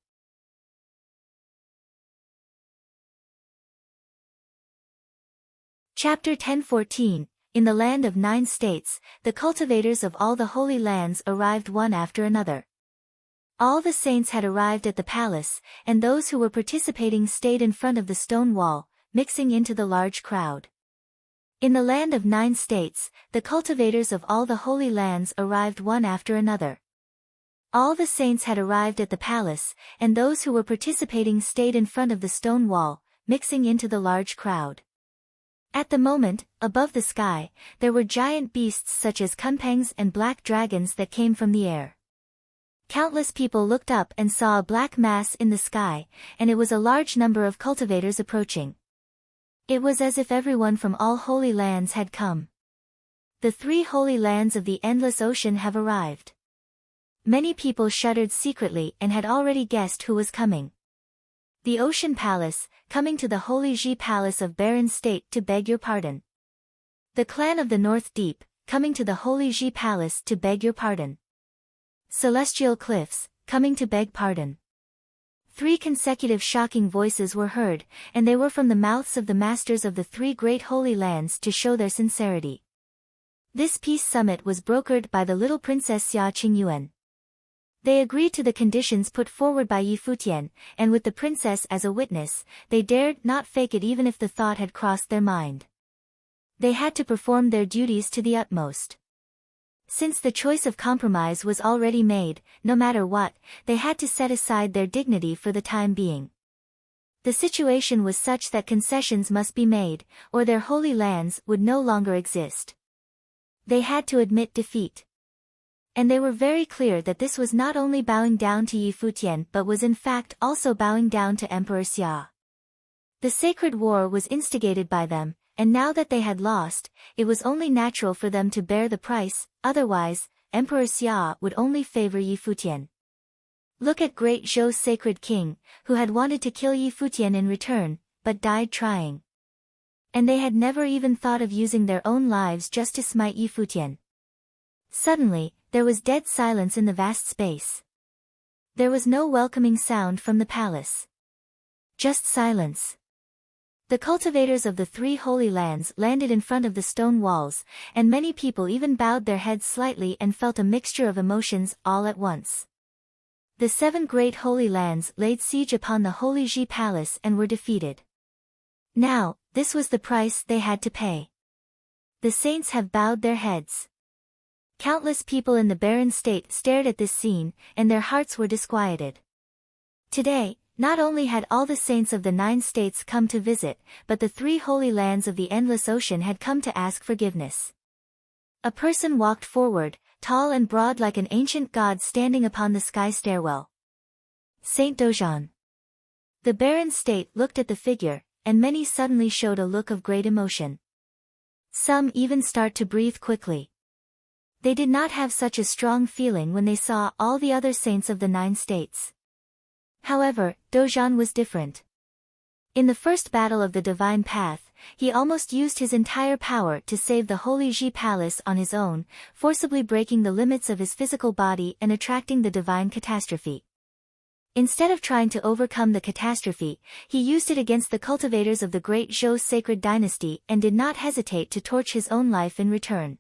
Chapter 10:14. In the land of 9 states, the cultivators of all the holy lands arrived one after another. All the saints had arrived at the palace, and those who were participating stayed in front of the stone wall, mixing into the large crowd. In the land of 9 states, the cultivators of all the holy lands arrived one after another. All the saints had arrived at the palace, and those who were participating stayed in front of the stone wall, mixing into the large crowd. At the moment, above the sky, there were giant beasts such as kunpangs and black dragons that came from the air. Countless people looked up and saw a black mass in the sky, and it was a large number of cultivators approaching. It was as if everyone from all holy lands had come. The 3 holy lands of the endless ocean have arrived. Many people shuddered secretly and had already guessed who was coming. The Ocean Palace, coming to the Holy Ji Palace of Barren State to beg your pardon. The clan of the North Deep, coming to the Holy Ji Palace to beg your pardon. Celestial Cliffs, coming to beg pardon. 3 consecutive shocking voices were heard, and they were from the mouths of the masters of the 3 great holy lands to show their sincerity. This peace summit was brokered by the little princess Xia Qingyuan. They agreed to the conditions put forward by Yi Futian, and with the princess as a witness, they dared not fake it even if the thought had crossed their mind. They had to perform their duties to the utmost. Since the choice of compromise was already made, no matter what, they had to set aside their dignity for the time being. The situation was such that concessions must be made, or their holy lands would no longer exist. They had to admit defeat. And they were very clear that this was not only bowing down to Yi Futian but was in fact also bowing down to Emperor Xia. The sacred war was instigated by them, and now that they had lost, it was only natural for them to bear the price, otherwise, Emperor Xia would only favor Yi Futian. Look at great Zhou's sacred king, who had wanted to kill Yi Futian in return, but died trying. And they had never even thought of using their own lives just to smite Yi Futian. Suddenly, there was dead silence in the vast space. There was no welcoming sound from the palace. Just silence. The cultivators of the three holy lands landed in front of the stone walls, and many people even bowed their heads slightly and felt a mixture of emotions all at once. The 7 great holy lands laid siege upon the holy Ji palace and were defeated. Now, this was the price they had to pay. The saints have bowed their heads. Countless people in the barren state stared at this scene, and their hearts were disquieted. Today, not only had all the saints of the 9 states come to visit, but the 3 holy lands of the endless ocean had come to ask forgiveness. A person walked forward, tall and broad like an ancient god standing upon the sky stairwell. Saint Dozhan. The barren state looked at the figure, and many suddenly showed a look of great emotion. Some even start to breathe quickly. They did not have such a strong feeling when they saw all the other saints of the 9 states. However, Dozhan was different. In the first battle of the divine path, he almost used his entire power to save the holy Ji palace on his own, forcibly breaking the limits of his physical body and attracting the divine catastrophe. Instead of trying to overcome the catastrophe, he used it against the cultivators of the great Zhou sacred dynasty and did not hesitate to torch his own life in return.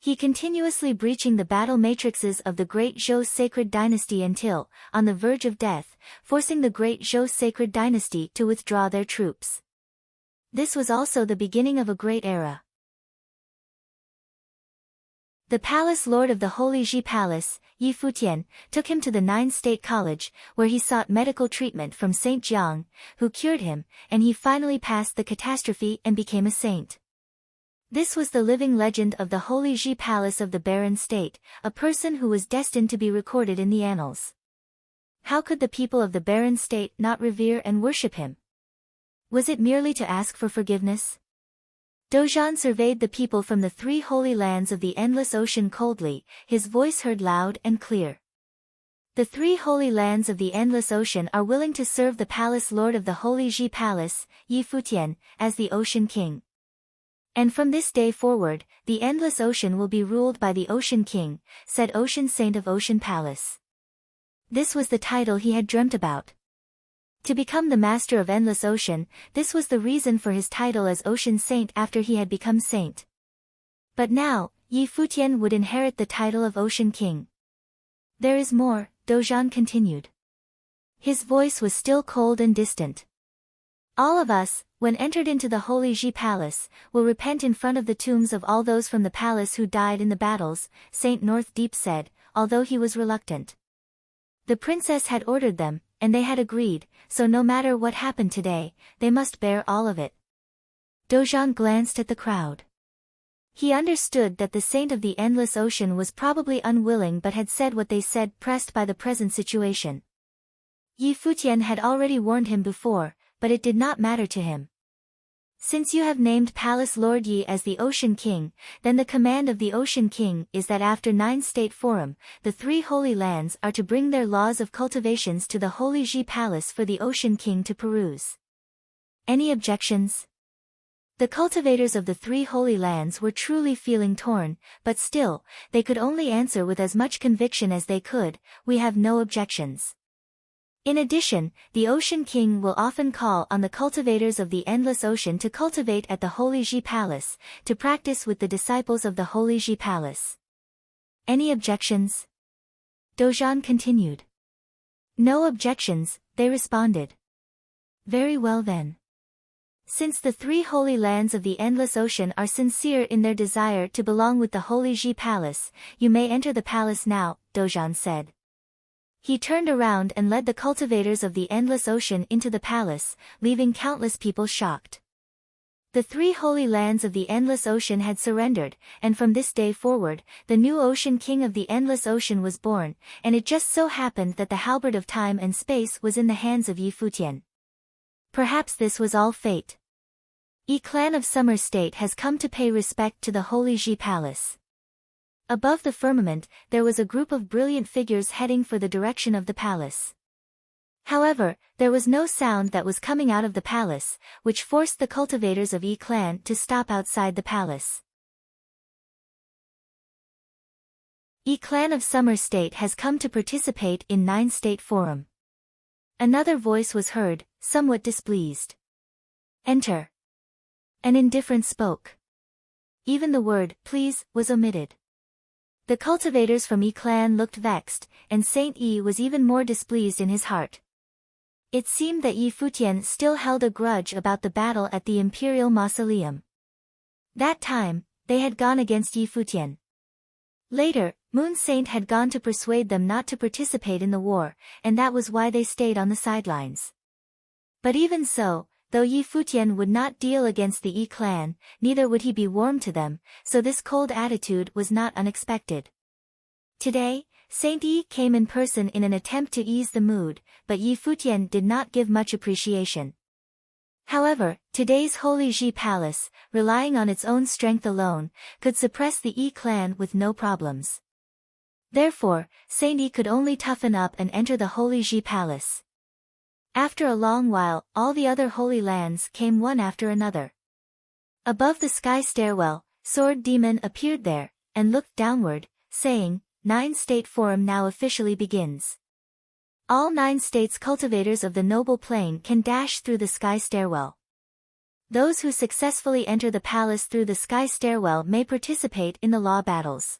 He continuously breaching the battle matrices of the great Zhou sacred dynasty until, on the verge of death, forcing the great Zhou sacred dynasty to withdraw their troops. This was also the beginning of a great era. The palace lord of the holy Ji palace, Yi Futian, took him to the 9 state college, where he sought medical treatment from Saint Jiang, who cured him, and he finally passed the catastrophe and became a saint. This was the living legend of the holy Ji palace of the barren state, a person who was destined to be recorded in the annals. How could the people of the barren state not revere and worship him? Was it merely to ask for forgiveness? Dozhan surveyed the people from the 3 holy lands of the endless ocean coldly, his voice heard loud and clear. The 3 holy lands of the endless ocean are willing to serve the palace lord of the holy Ji palace, Yi Futian, as the ocean king. And from this day forward, the endless ocean will be ruled by the Ocean King, said Ocean Saint of Ocean Palace. This was the title he had dreamt about. To become the master of endless ocean, this was the reason for his title as Ocean Saint after he had become saint. But now, Yi Futian would inherit the title of Ocean King. There is more, Dozhan continued. His voice was still cold and distant. All of us, when entered into the holy Ji palace, will repent in front of the tombs of all those from the palace who died in the battles, Saint North Deep said, although he was reluctant. The princess had ordered them, and they had agreed, so no matter what happened today, they must bear all of it. Dozhan glanced at the crowd. He understood that the saint of the endless ocean was probably unwilling but had said what they said pressed by the present situation. Yi Futian had already warned him before, but it did not matter to him. Since you have named Palace Lord Yi as the Ocean King, then the command of the Ocean King is that after 9 state forum, the 3 holy lands are to bring their laws of cultivations to the holy Ji palace for the Ocean King to peruse. Any objections? The cultivators of the 3 holy lands were truly feeling torn, but still, they could only answer with as much conviction as they could, we have no objections. In addition, the Ocean King will often call on the cultivators of the endless ocean to cultivate at the holy Ji palace, to practice with the disciples of the holy Ji palace. Any objections? Dozhan continued. No objections, they responded. Very well then. Since the three holy lands of the Endless Ocean are sincere in their desire to belong with the Holy Ji Palace, you may enter the palace now, Dozhan said. He turned around and led the cultivators of the Endless Ocean into the palace, leaving countless people shocked. The three holy lands of the Endless Ocean had surrendered, and from this day forward, the new Ocean King of the Endless Ocean was born, and it just so happened that the halberd of time and space was in the hands of Yi Futian. Perhaps this was all fate. Yi clan of Summer State has come to pay respect to the Holy Ji Palace. Above the firmament, there was a group of brilliant figures heading for the direction of the palace. However, there was no sound that was coming out of the palace, which forced the cultivators of Yi clan to stop outside the palace. Yi clan of Summer State has come to participate in 9-state forum. Another voice was heard, somewhat displeased. Enter. An indifferent spoke. Even the word, please, was omitted. The cultivators from Yi clan looked vexed, and Saint Yi was even more displeased in his heart. It seemed that Yi Futian still held a grudge about the battle at the Imperial Mausoleum. That time, they had gone against Yi Futian. Later, Moon Saint had gone to persuade them not to participate in the war, and that was why they stayed on the sidelines. But even so, though Yi Futian would not deal against the Yi clan, neither would he be warm to them, so this cold attitude was not unexpected. Today, Saint Yi came in person in an attempt to ease the mood, but Yi Futian did not give much appreciation. However, today's Holy Ji Palace, relying on its own strength alone, could suppress the Yi clan with no problems. Therefore, Saint Yi could only toughen up and enter the Holy Ji Palace. After a long while, all the other holy lands came one after another. Above the sky stairwell, Sword Demon appeared there, and looked downward, saying, 9-state forum now officially begins. All 9 states cultivators of the noble plane can dash through the sky stairwell. Those who successfully enter the palace through the sky stairwell may participate in the law battles.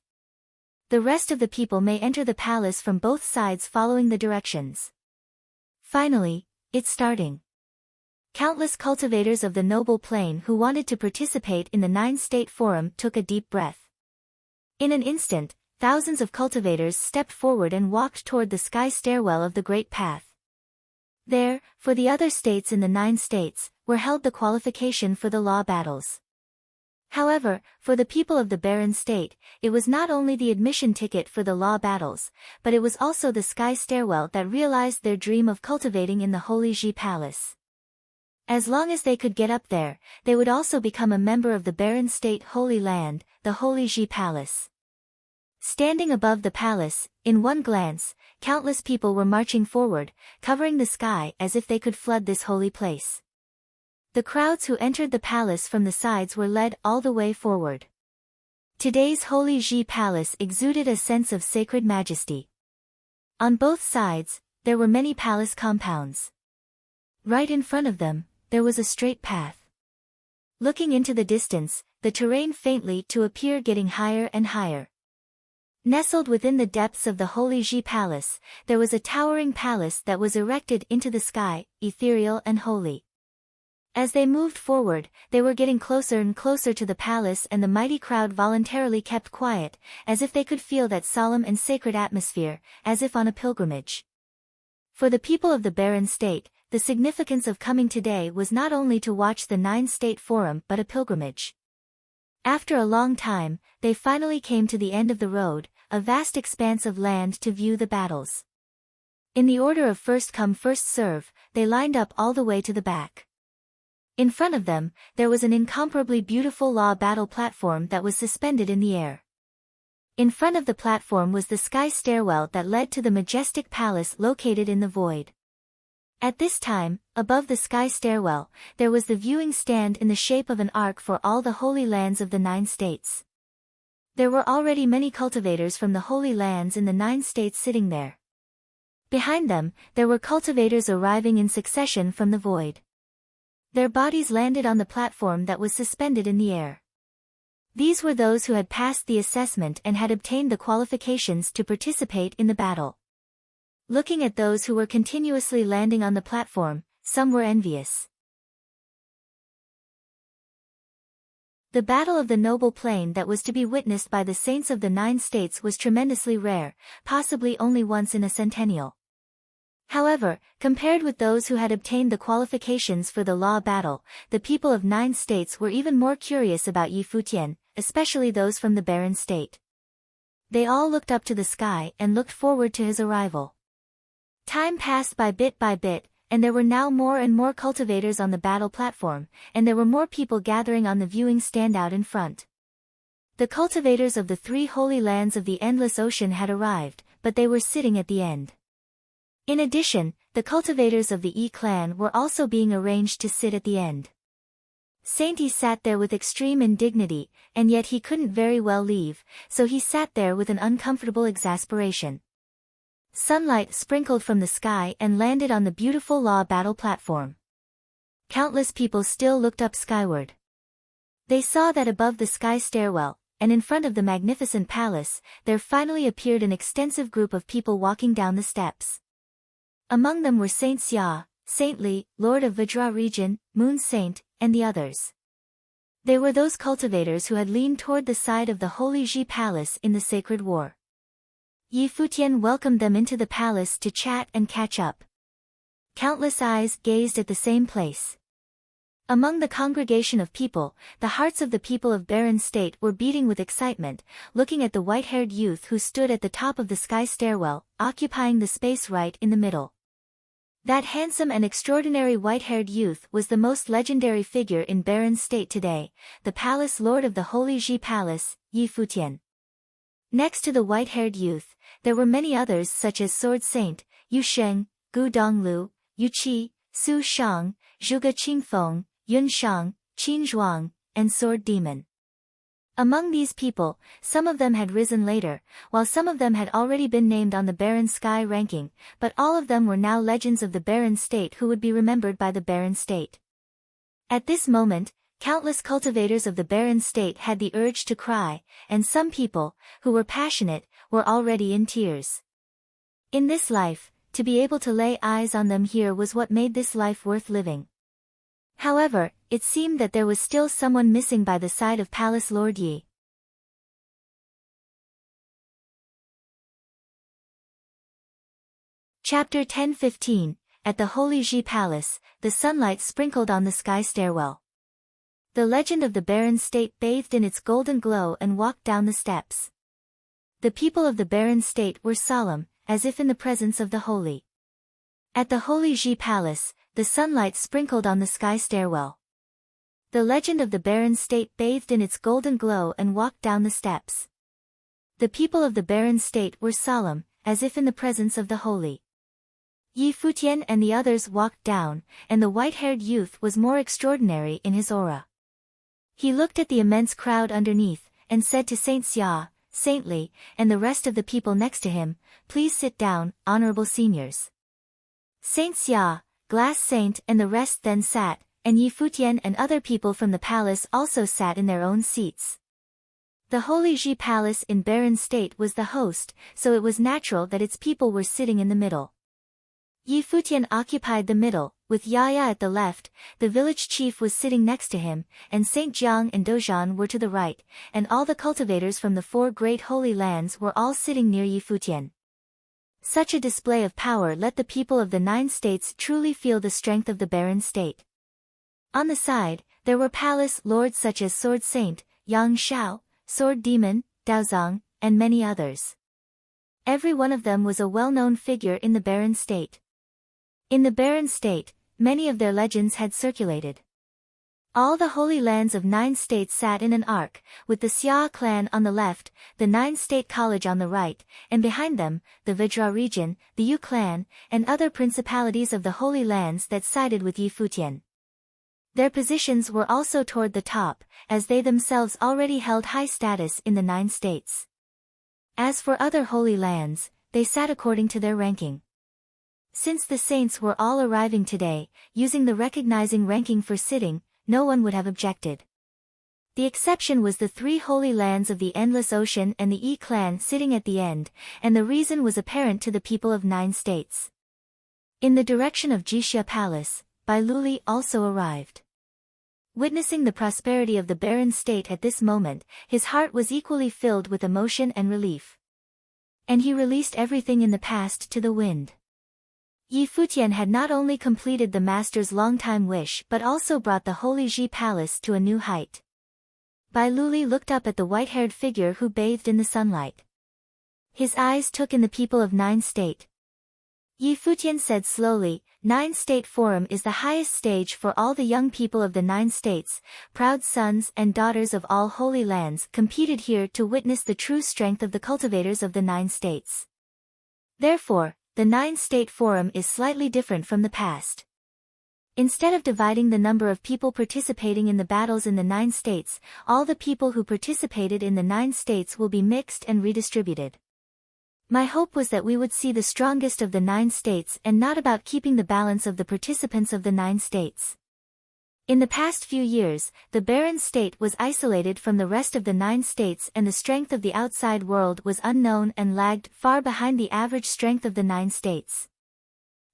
The rest of the people may enter the palace from both sides following the directions. Finally, it's starting. Countless cultivators of the noble plane who wanted to participate in the 9-state forum took a deep breath. In an instant, thousands of cultivators stepped forward and walked toward the sky stairwell of the Great Path. There, for the other states in the 9 states, were held the qualification for the law battles. However, for the people of the Barren State, it was not only the admission ticket for the law battles, but it was also the sky stairwell that realized their dream of cultivating in the Holy Ji Palace. As long as they could get up there, they would also become a member of the Barren State Holy Land, the Holy Ji Palace. Standing above the palace, in one glance, countless people were marching forward, covering the sky as if they could flood this holy place. The crowds who entered the palace from the sides were led all the way forward. Today's Holy Ji Palace exuded a sense of sacred majesty. On both sides, there were many palace compounds. Right in front of them, there was a straight path. Looking into the distance, the terrain faintly to appear getting higher and higher. Nestled within the depths of the Holy Ji Palace, there was a towering palace that was erected into the sky, ethereal and holy. As they moved forward, they were getting closer and closer to the palace, and the mighty crowd voluntarily kept quiet, as if they could feel that solemn and sacred atmosphere, as if on a pilgrimage. For the people of the Barren State, the significance of coming today was not only to watch the 9-state forum but a pilgrimage. After a long time, they finally came to the end of the road, a vast expanse of land to view the battles. In the order of first come first serve, they lined up all the way to the back. In front of them, there was an incomparably beautiful law battle platform that was suspended in the air. In front of the platform was the sky stairwell that led to the majestic palace located in the void. At this time, above the sky stairwell, there was the viewing stand in the shape of an arc for all the holy lands of the 9 states. There were already many cultivators from the holy lands in the 9 states sitting there. Behind them, there were cultivators arriving in succession from the void. Their bodies landed on the platform that was suspended in the air. These were those who had passed the assessment and had obtained the qualifications to participate in the battle. Looking at those who were continuously landing on the platform, some were envious. The Battle of the Noble Plain that was to be witnessed by the saints of the 9 states was tremendously rare, possibly only once in a centennial. However, compared with those who had obtained the qualifications for the law battle, the people of 9 states were even more curious about Yi Futian, especially those from the barren state. They all looked up to the sky and looked forward to his arrival. Time passed by bit, and there were now more and more cultivators on the battle platform, and there were more people gathering on the viewing stand out in front. The cultivators of the 3 holy lands of the endless ocean had arrived, but they were sitting at the end. In addition, the cultivators of the Yi clan were also being arranged to sit at the end. Saint Yi sat there with extreme indignity, and yet he couldn't very well leave, so he sat there with an uncomfortable exasperation. Sunlight sprinkled from the sky and landed on the beautiful law battle platform. Countless people still looked up skyward. They saw that above the sky stairwell, and in front of the magnificent palace, there finally appeared an extensive group of people walking down the steps. Among them were Saint Xia, Saint Li, Lord of Vajra region, Moon Saint, and the others. They were those cultivators who had leaned toward the side of the holy Ji palace in the sacred war. Yi Futian welcomed them into the palace to chat and catch up. Countless eyes gazed at the same place. Among the congregation of people, the hearts of the people of barren state were beating with excitement, looking at the white-haired youth who stood at the top of the sky stairwell, occupying the space right in the middle. That handsome and extraordinary white-haired youth was the most legendary figure in barren state today, the palace lord of the holy Ji palace, Yi Futian. Next to the white-haired youth, there were many others such as Sword Saint, Yu Sheng, Gu Donglu, Yu Qi, Su Shang, Zhuge Qingfeng, Yun Shang, Qin Zhuang, and Sword Demon. Among these people, some of them had risen later, while some of them had already been named on the barren sky ranking, but all of them were now legends of the barren state who would be remembered by the barren state. At this moment, countless cultivators of the barren state had the urge to cry, and some people, who were passionate, were already in tears. In this life, to be able to lay eyes on them here was what made this life worth living. However, it seemed that there was still someone missing by the side of Palace Lord Yi. Chapter 10-15, At the Holy Ji Palace, the sunlight sprinkled on the sky stairwell. The legend of the barren state bathed in its golden glow and walked down the steps. The people of the barren state were solemn, as if in the presence of the holy. At the holy Ji Palace, the sunlight sprinkled on the sky stairwell. The legend of the barren state bathed in its golden glow and walked down the steps. The people of the barren state were solemn, as if in the presence of the holy. Yi Futian and the others walked down, and the white-haired youth was more extraordinary in his aura. He looked at the immense crowd underneath, and said to Saint Xia, Saint Li, and the rest of the people next to him, "Please sit down, honorable seniors." Saint Xia, Glass Saint and the rest then sat, and Yi Futian and other people from the palace also sat in their own seats. The Holy Ji Palace in barren state was the host, so it was natural that its people were sitting in the middle. Yi Futian occupied the middle, with Yaya at the left, the village chief was sitting next to him, and Saint Jiang and Dozhan were to the right, and all the cultivators from the 4 great holy lands were all sitting near Yi Futian. Such a display of power let the people of the 9 states truly feel the strength of the barren state. On the side, there were palace lords such as Sword Saint, Yang Shao, Sword Demon, Daozong, and many others. Every one of them was a well-known figure in the barren state. In the barren state, many of their legends had circulated. All the holy lands of 9 states sat in an arc, with the Xia clan on the left, the 9-state college on the right, and behind them, the Vajra region, the Yu clan, and other principalities of the holy lands that sided with Yi Futian. Their positions were also toward the top, as they themselves already held high status in the 9 states. As for other holy lands, they sat according to their ranking. Since the saints were all arriving today, using the recognizing ranking for sitting, no one would have objected. The exception was the 3 holy lands of the Endless Ocean and the Yi clan sitting at the end, and the reason was apparent to the people of 9 states. In the direction of Jixia Palace, Bai Luli also arrived. Witnessing the prosperity of the barren state at this moment, his heart was equally filled with emotion and relief. And he released everything in the past to the wind. Yi Futian had not only completed the master's long-time wish but also brought the Holy Ji Palace to a new height. Bai Luli looked up at the white-haired figure who bathed in the sunlight. His eyes took in the people of 9 state. Yi Futian said slowly, 9 State Forum is the highest stage for all the young people of the 9 states, proud sons and daughters of all holy lands competed here to witness the true strength of the cultivators of the 9 states. Therefore, the 9 State Forum is slightly different from the past. Instead of dividing the number of people participating in the battles in the 9 states, all the people who participated in the 9 states will be mixed and redistributed. My hope was that we would see the strongest of the 9 states and not about keeping the balance of the participants of the 9 states. In the past few years, the barren state was isolated from the rest of the 9 states and the strength of the outside world was unknown and lagged far behind the average strength of the 9 states.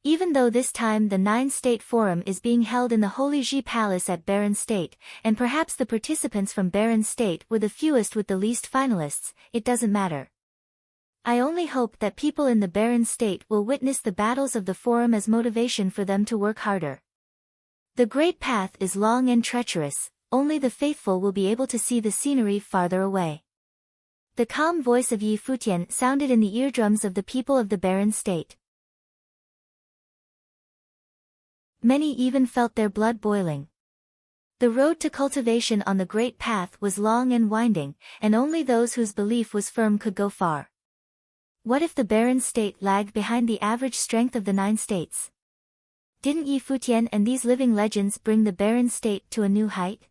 Even though this time the 9 State Forum is being held in the Holy Ji Palace at Barren State, and perhaps the participants from Barren State were the fewest with the least finalists, it doesn't matter. I only hope that people in the barren state will witness the battles of the forum as motivation for them to work harder. The great path is long and treacherous, only the faithful will be able to see the scenery farther away. The calm voice of Yi Futian sounded in the eardrums of the people of the barren state. Many even felt their blood boiling. The road to cultivation on the great path was long and winding, and only those whose belief was firm could go far. What if the barren state lagged behind the average strength of the 9 states? Didn't Yi Futian and these living legends bring the barren state to a new height?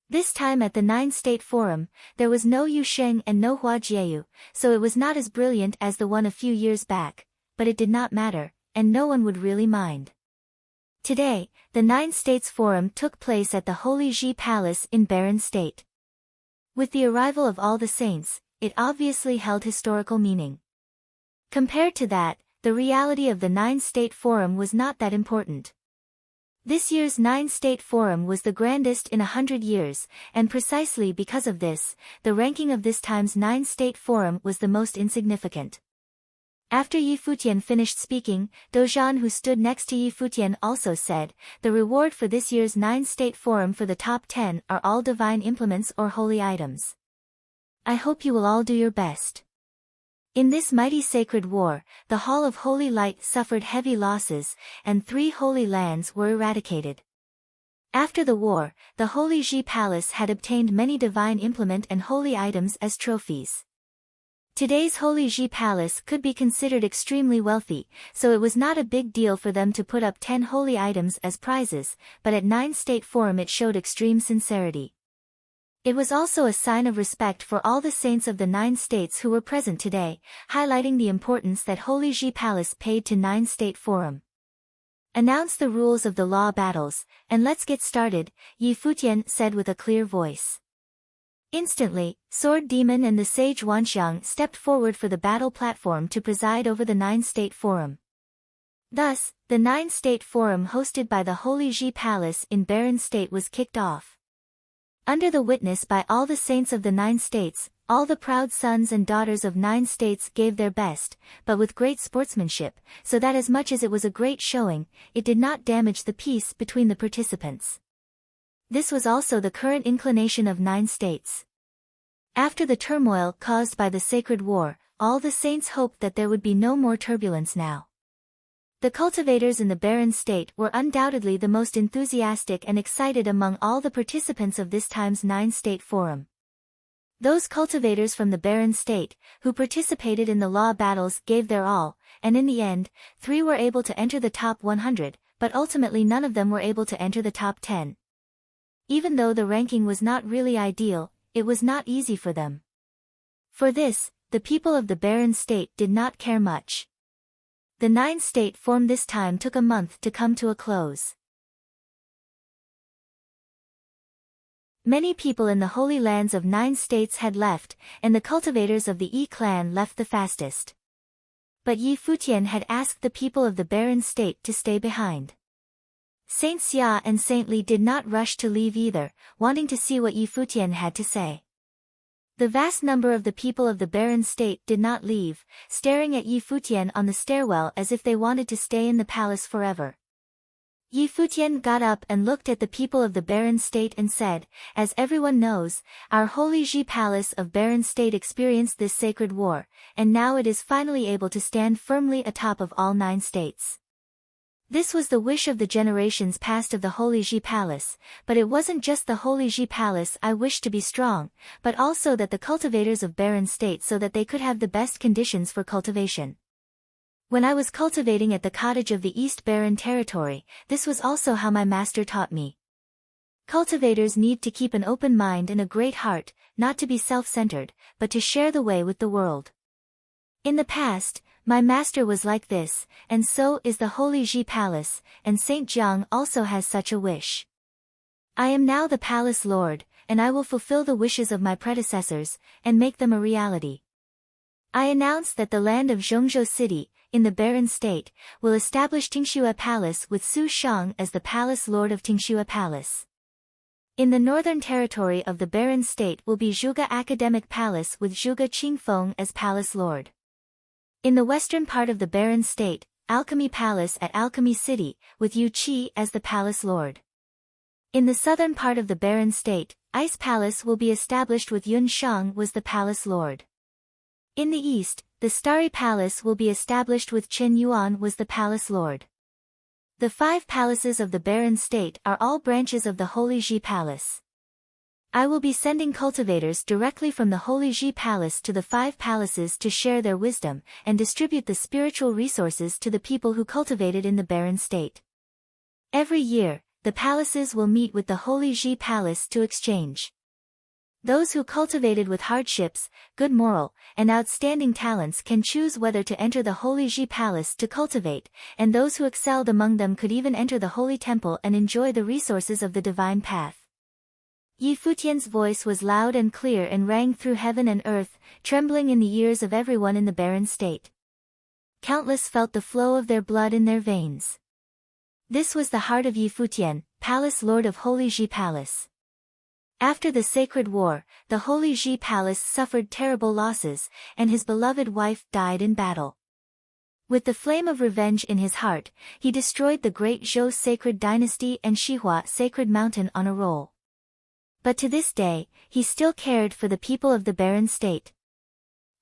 This time at the 9 State Forum, there was no Yu Sheng and no Hua Jieyu, so it was not as brilliant as the one a few years back, but it did not matter, and no one would really mind. Today, the 9 States Forum took place at the Holy Ji Palace in Barren State. With the arrival of all the saints, it obviously held historical meaning. Compared to that, the reality of the 9 State Forum was not that important. This year's 9 State Forum was the grandest in 100 years, and precisely because of this, the ranking of this time's 9 State Forum was the most insignificant. After Yi Futian finished speaking, Dozhan who stood next to Yi Futian also said, the reward for this year's 9 State Forum for the top 10 are all divine implements or holy items. I hope you will all do your best. In this mighty sacred war, the Hall of Holy Light suffered heavy losses, and 3 holy lands were eradicated. After the war, the Holy Ji Palace had obtained many divine implement and holy items as trophies. Today's Holy Ji Palace could be considered extremely wealthy, so it was not a big deal for them to put up 10 holy items as prizes, but at 9 State Forum it showed extreme sincerity. It was also a sign of respect for all the saints of the 9 states who were present today, highlighting the importance that Holy Ji Palace paid to 9 State Forum. Announce the rules of the law battles, and let's get started, Yi Futian said with a clear voice. Instantly, Sword Demon and the sage Wanxiang stepped forward for the battle platform to preside over the 9 State Forum. Thus, the 9 State Forum hosted by the Holy Ji Palace in Barren State was kicked off. Under the witness by all the saints of the 9 states, all the proud sons and daughters of 9 states gave their best, but with great sportsmanship, so that as much as it was a great showing, it did not damage the peace between the participants. This was also the current inclination of 9 states. After the turmoil caused by the sacred war, all the saints hoped that there would be no more turbulence now. The cultivators in the barren state were undoubtedly the most enthusiastic and excited among all the participants of this time's 9 State Forum. Those cultivators from the barren state, who participated in the law battles gave their all, and in the end, 3 were able to enter the top 100, but ultimately none of them were able to enter the top 10. Even though the ranking was not really ideal, it was not easy for them. For this, the people of the barren state did not care much. The 9 State Forum this time took a month to come to a close. Many people in the Holy Lands of 9 states had left, and the cultivators of the Yi clan left the fastest. But Yi Futian had asked the people of the barren state to stay behind. Saint Xia and Saint Li did not rush to leave either, wanting to see what Yi Futian had to say. The vast number of the people of the barren state did not leave, staring at Yi Futian on the stairwell as if they wanted to stay in the palace forever. Yi Futian got up and looked at the people of the barren state and said, "As everyone knows, our holy Ji palace of barren state experienced this sacred war, and now it is finally able to stand firmly atop of all 9 states. This was the wish of the generations past of the holy Ji palace, but it wasn't just the holy Ji palace I wished to be strong, but also that the cultivators of barren state so that they could have the best conditions for cultivation. When I was cultivating at the cottage of the East Barren territory, this was also how my master taught me. Cultivators need to keep an open mind and a great heart, not to be self-centered, but to share the way with the world. In the past, my master was like this, and so is the holy Ji palace, and Saint Jiang also has such a wish. I am now the palace lord, and I will fulfill the wishes of my predecessors, and make them a reality. I announce that the land of Zhongzhou City, in the barren state, will establish Tingxue Palace with Su Shang as the palace lord of Tingxue Palace. In the northern territory of the barren state will be Zhuge Academic Palace with Zhuge Qingfeng as palace lord. In the western part of the barren state, Alchemy Palace at Alchemy City, with Yu Qi as the palace lord. In the southern part of the barren state, Ice Palace will be established with Yun Shang was the palace lord. In the east, the Starry Palace will be established with Chen Yuan was the palace lord. The 5 palaces of the barren state are all branches of the Holy Ji Palace. I will be sending cultivators directly from the Holy Ji Palace to the 5 palaces to share their wisdom, and distribute the spiritual resources to the people who cultivated in the barren state. Every year, the palaces will meet with the Holy Ji Palace to exchange. Those who cultivated with hardships, good moral, and outstanding talents can choose whether to enter the Holy Ji Palace to cultivate, and those who excelled among them could even enter the Holy Temple and enjoy the resources of the divine path. Yi Futian's voice was loud and clear and rang through heaven and earth, trembling in the ears of everyone in the barren state. Countless felt the flow of their blood in their veins. This was the heart of Yi Futian, palace lord of Holy Ji Palace. After the sacred war, the Holy Ji Palace suffered terrible losses, and his beloved wife died in battle. With the flame of revenge in his heart, he destroyed the great Zhou sacred dynasty and Xihua sacred mountain on a roll. But to this day, he still cared for the people of the barren state.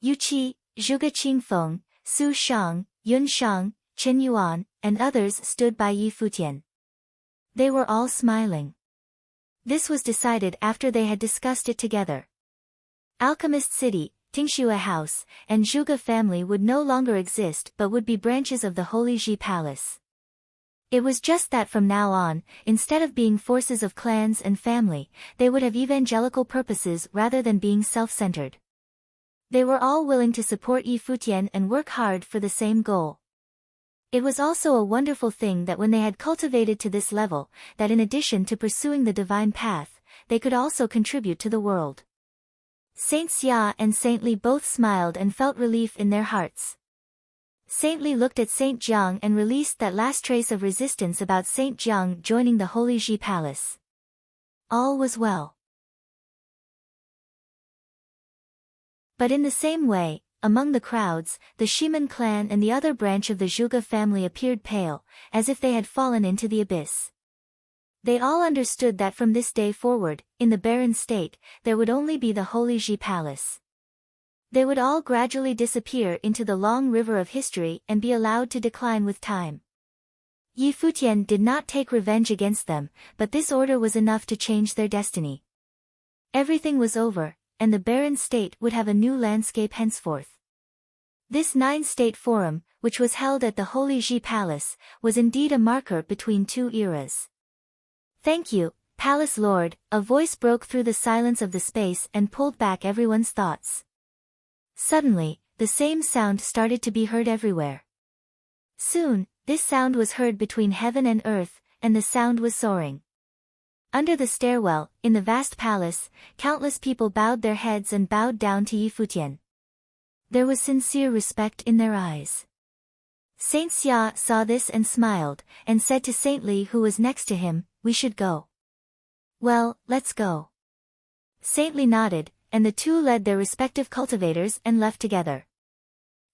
Yu Qi, Zhuge Qingfeng, Su Shang, Yun Shang, Chen Yuan, and others stood by Yi Futian. They were all smiling. This was decided after they had discussed it together. Alchemist City, Tingxue House, and Zhuge family would no longer exist but would be branches of the Holy Ji Palace. It was just that from now on, instead of being forces of clans and family, they would have evangelical purposes rather than being self-centered. They were all willing to support Yi Futian and work hard for the same goal. It was also a wonderful thing that when they had cultivated to this level, that in addition to pursuing the divine path, they could also contribute to the world. Saint Xia and Saint Li both smiled and felt relief in their hearts. Saint Li looked at Saint Jiang and released that last trace of resistance about Saint Jiang joining the Holy Ji Palace. All was well. But in the same way, among the crowds, the Shiman clan and the other branch of the Zhuge family appeared pale, as if they had fallen into the abyss. They all understood that from this day forward, in the barren state, there would only be the Holy Ji Palace. They would all gradually disappear into the long river of history and be allowed to decline with time. Yi Futian did not take revenge against them, but this order was enough to change their destiny. Everything was over, and the barren state would have a new landscape henceforth. This 9-state forum, which was held at the Holy Ji Palace, was indeed a marker between 2 eras. "Thank you, Palace Lord," a voice broke through the silence of the space and pulled back everyone's thoughts. Suddenly, the same sound started to be heard everywhere. Soon, this sound was heard between heaven and earth, and the sound was soaring. Under the stairwell, in the vast palace, countless people bowed their heads and bowed down to Yi Futian. There was sincere respect in their eyes. Saint Xia saw this and smiled, and said to Saint Li who was next to him, "We should go." "Well, let's go." Saint Li nodded, and the two led their respective cultivators and left together.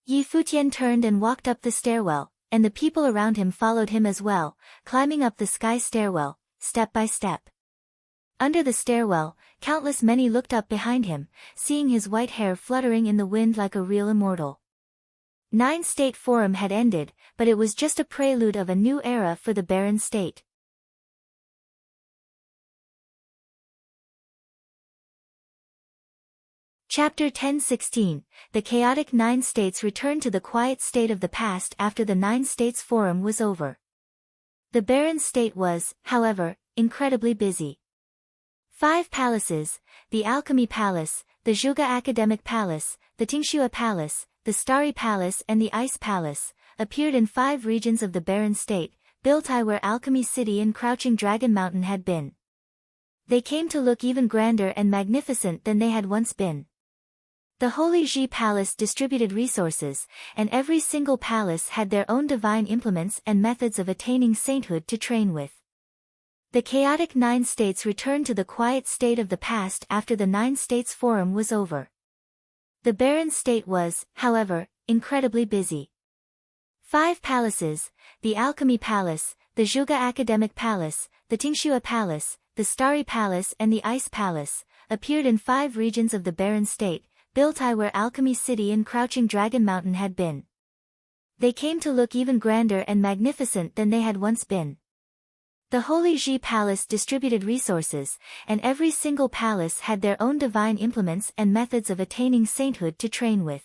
Yi Futian turned and walked up the stairwell, and the people around him followed him as well, climbing up the sky stairwell, step by step. Under the stairwell, countless many looked up behind him, seeing his white hair fluttering in the wind like a real immortal. 9-state forum had ended, but it was just a prelude of a new era for the barren state. Chapter 10:16, The chaotic 9 states returned to the quiet state of the past after the 9 states forum was over. The barren state was, however, incredibly busy. 5 palaces, the Alchemy Palace, the Zhuge Academic Palace, the Tingxue Palace, the Starry Palace and the Ice Palace, appeared in 5 regions of the barren state, built where Alchemy City and Crouching Dragon Mountain had been. They came to look even grander and magnificent than they had once been. The Holy Ji Palace distributed resources, and every single palace had their own divine implements and methods of attaining sainthood to train with. The chaotic 9 states returned to the quiet state of the past after the 9 states forum was over. The barren state was, however, incredibly busy. 5 palaces, the Alchemy Palace, the Zhuge Academic Palace, the Tingxue Palace, the Starry Palace and the Ice Palace, appeared in 5 regions of the barren state, built where Alchemy City and Crouching Dragon Mountain had been. They came to look even grander and magnificent than they had once been. The Holy Ji Palace distributed resources, and every single palace had their own divine implements and methods of attaining sainthood to train with.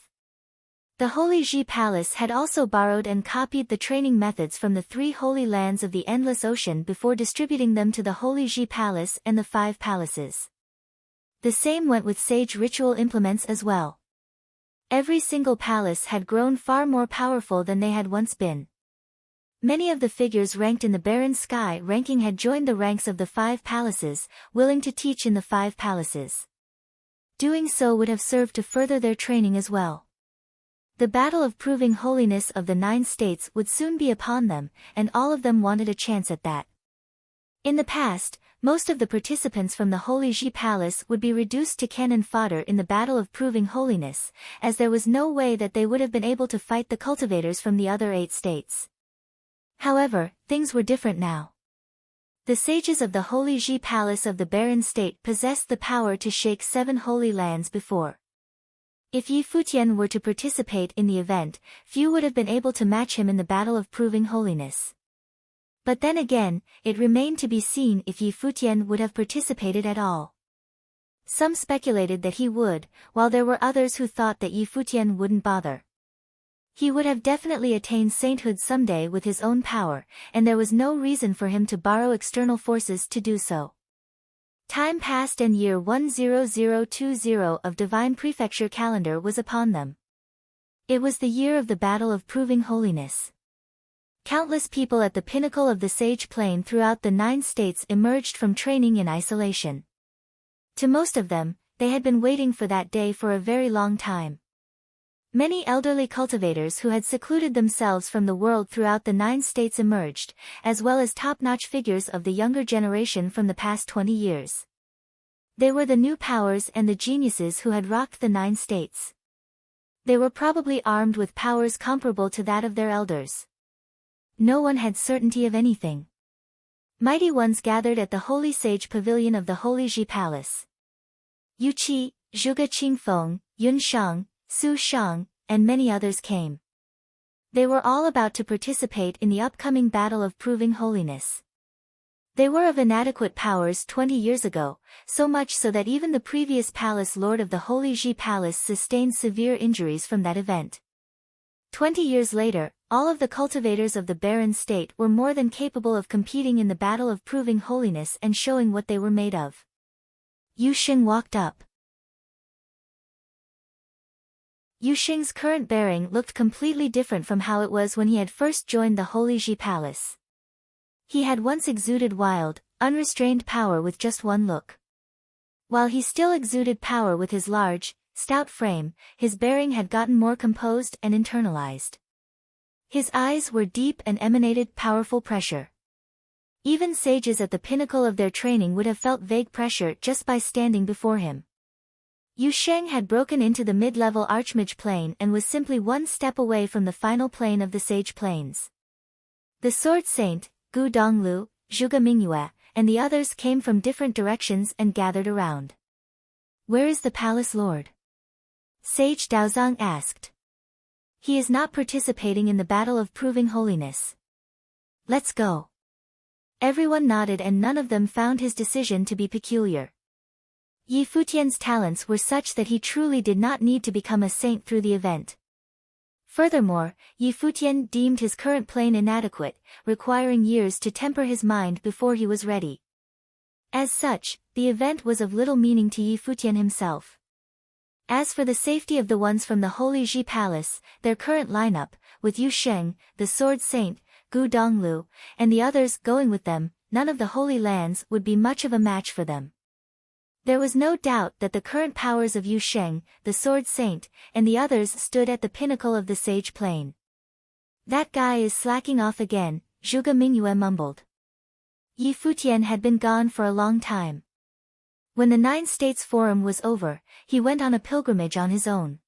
The Holy Ji Palace had also borrowed and copied the training methods from the 3 holy lands of the Endless Ocean before distributing them to the Holy Ji Palace and the 5 palaces. The same went with sage ritual implements as well. Every single palace had grown far more powerful than they had once been. Many of the figures ranked in the barren sky ranking had joined the ranks of the 5 palaces, willing to teach in the 5 palaces. Doing so would have served to further their training as well. The battle of proving holiness of the 9 states would soon be upon them, and all of them wanted a chance at that. In the past, most of the participants from the Holy Ji Palace would be reduced to cannon fodder in the battle of proving holiness, as there was no way that they would have been able to fight the cultivators from the other 8 states. However, things were different now. The sages of the Holy Ji Palace of the barren state possessed the power to shake 7 holy lands before. If Yi Futian were to participate in the event, few would have been able to match him in the battle of proving holiness. But then again, it remained to be seen if Yi Futian would have participated at all. Some speculated that he would, while there were others who thought that Yi Futian wouldn't bother. He would have definitely attained sainthood someday with his own power, and there was no reason for him to borrow external forces to do so. Time passed and year 10020 of Divine Prefecture calendar was upon them. It was the year of the battle of proving holiness. Countless people at the pinnacle of the sage plane throughout the 9 states emerged from training in isolation. To most of them, they had been waiting for that day for a very long time. Many elderly cultivators who had secluded themselves from the world throughout the 9 states emerged, as well as top-notch figures of the younger generation from the past 20 years. They were the new powers and the geniuses who had rocked the 9 states. They were probably armed with powers comparable to that of their elders. No one had certainty of anything. Mighty ones gathered at the Holy Sage Pavilion of the Holy Ji Palace. Yu Qi, Zhuge Qingfeng, Yun Shang, Su Shang, and many others came. They were all about to participate in the upcoming battle of proving holiness. They were of inadequate powers 20 years ago, so much so that even the previous palace lord of the Holy Ji Palace sustained severe injuries from that event. 20 years later, all of the cultivators of the barren state were more than capable of competing in the battle of proving holiness and showing what they were made of. Yu Xing walked up. Yu Xing's current bearing looked completely different from how it was when he had first joined the Holy Ji Palace. He had once exuded wild, unrestrained power with just one look. While he still exuded power with his large, stout frame, his bearing had gotten more composed and internalized. His eyes were deep and emanated powerful pressure. Even sages at the pinnacle of their training would have felt vague pressure just by standing before him. Yu Sheng had broken into the mid-level Archmage plane and was simply one step away from the final plane of the Sage Planes. The Sword Saint, Gu Donglu, Zhuge Mingyue, and the others came from different directions and gathered around. "Where is the Palace Lord?" Sage Daozang asked. "He is not participating in the battle of proving holiness." "Let's go." Everyone nodded and none of them found his decision to be peculiar. Yi Futian's talents were such that he truly did not need to become a saint through the event. Furthermore, Yi Futian deemed his current plane inadequate, requiring years to temper his mind before he was ready. As such, the event was of little meaning to Yi Futian himself. As for the safety of the ones from the Holy Ji Palace, their current lineup, with Yu Sheng, the Sword Saint, Gu Donglu, and the others going with them, none of the Holy Lands would be much of a match for them. There was no doubt that the current powers of Yu Sheng, the Sword Saint, and the others stood at the pinnacle of the Sage Plane. "That guy is slacking off again," Zhuge Mingyue mumbled. Yi Futian had been gone for a long time. When the Nine States Forum was over, he went on a pilgrimage on his own.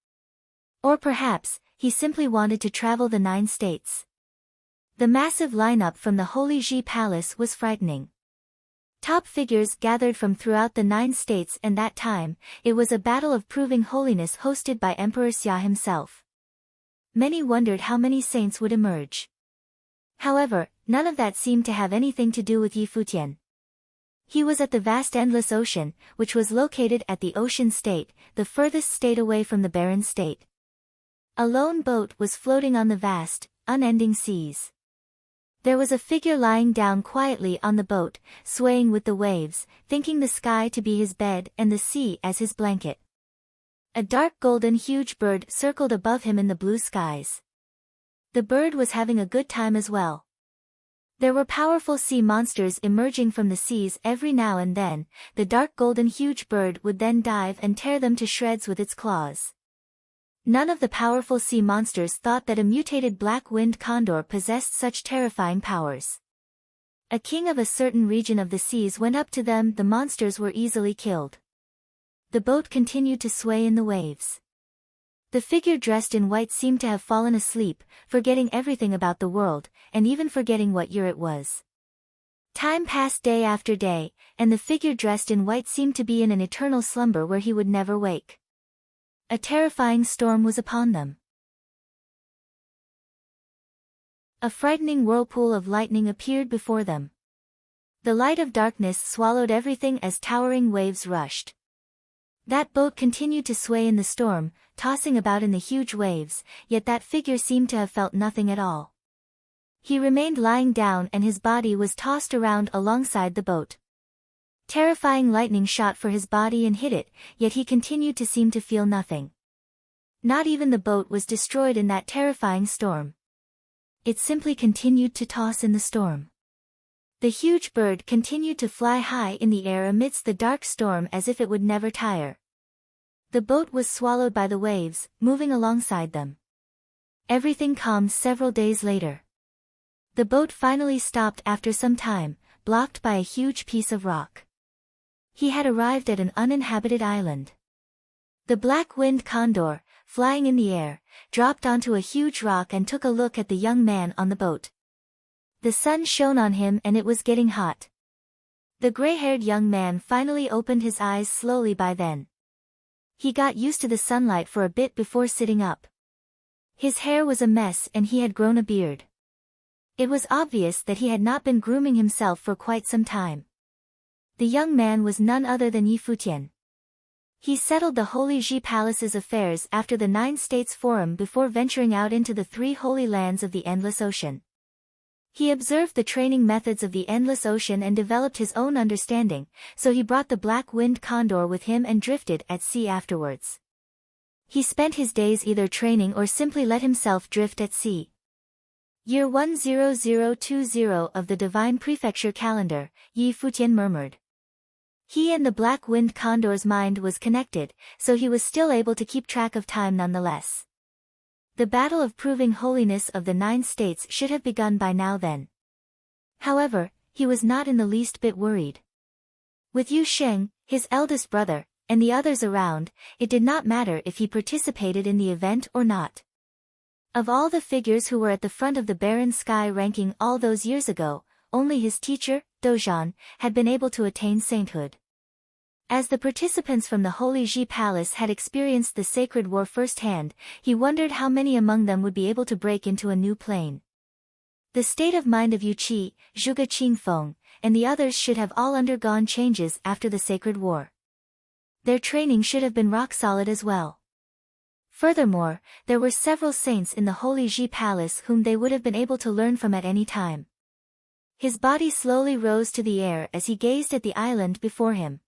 Or perhaps, he simply wanted to travel the 9 states. The massive lineup from the Holy Ji Palace was frightening. Top figures gathered from throughout the 9 states, and that time, it was a battle of proving holiness hosted by Emperor Xia himself. Many wondered how many saints would emerge. However, none of that seemed to have anything to do with Yi Futian. He was at the vast endless ocean, which was located at the ocean state, the furthest state away from the barren state. A lone boat was floating on the vast, unending seas. There was a figure lying down quietly on the boat, swaying with the waves, thinking the sky to be his bed and the sea as his blanket. A dark golden huge bird circled above him in the blue skies. The bird was having a good time as well. There were powerful sea monsters emerging from the seas every now and then. The dark golden huge bird would then dive and tear them to shreds with its claws. None of the powerful sea monsters thought that a mutated black-winged condor possessed such terrifying powers. A king of a certain region of the seas went up to them. The monsters were easily killed. The boat continued to sway in the waves. The figure dressed in white seemed to have fallen asleep, forgetting everything about the world, and even forgetting what year it was. Time passed day after day, and the figure dressed in white seemed to be in an eternal slumber where he would never wake. A terrifying storm was upon them. A frightening whirlpool of lightning appeared before them. The light of darkness swallowed everything as towering waves rushed. That boat continued to sway in the storm, tossing about in the huge waves, yet that figure seemed to have felt nothing at all. He remained lying down and his body was tossed around alongside the boat. Terrifying lightning shot for his body and hit it, yet he continued to seem to feel nothing. Not even the boat was destroyed in that terrifying storm. It simply continued to toss in the storm. The huge bird continued to fly high in the air amidst the dark storm as if it would never tire. The boat was swallowed by the waves, moving alongside them. Everything calmed several days later. The boat finally stopped after some time, blocked by a huge piece of rock. He had arrived at an uninhabited island. The black-winged condor, flying in the air, dropped onto a huge rock and took a look at the young man on the boat. The sun shone on him and it was getting hot. The gray-haired young man finally opened his eyes slowly by then. He got used to the sunlight for a bit before sitting up. His hair was a mess and he had grown a beard. It was obvious that he had not been grooming himself for quite some time. The young man was none other than Yi Futian. He settled the Holy Ji Palace's affairs after the 9 States Forum before venturing out into the 3 holy lands of the Endless Ocean. He observed the training methods of the Endless Ocean and developed his own understanding, so he brought the black-winged condor with him and drifted at sea afterwards. He spent his days either training or simply let himself drift at sea. Year 10020 of the Divine Prefecture calendar, Yi Futian murmured. He and the Black Wind Condor's mind was connected, so he was still able to keep track of time nonetheless. The battle of proving holiness of the 9 states should have begun by now then. However, he was not in the least bit worried. With Yu Sheng, his eldest brother, and the others around, it did not matter if he participated in the event or not. Of all the figures who were at the front of the barren sky ranking all those years ago, only his teacher, Dozhan, had been able to attain sainthood. As the participants from the Holy Ji Palace had experienced the sacred war firsthand, he wondered how many among them would be able to break into a new plane. The state of mind of Yu Qi, Zhuge Qingfeng, and the others should have all undergone changes after the sacred war. Their training should have been rock solid as well. Furthermore, there were several saints in the Holy Ji Palace whom they would have been able to learn from at any time. His body slowly rose to the air as he gazed at the island before him.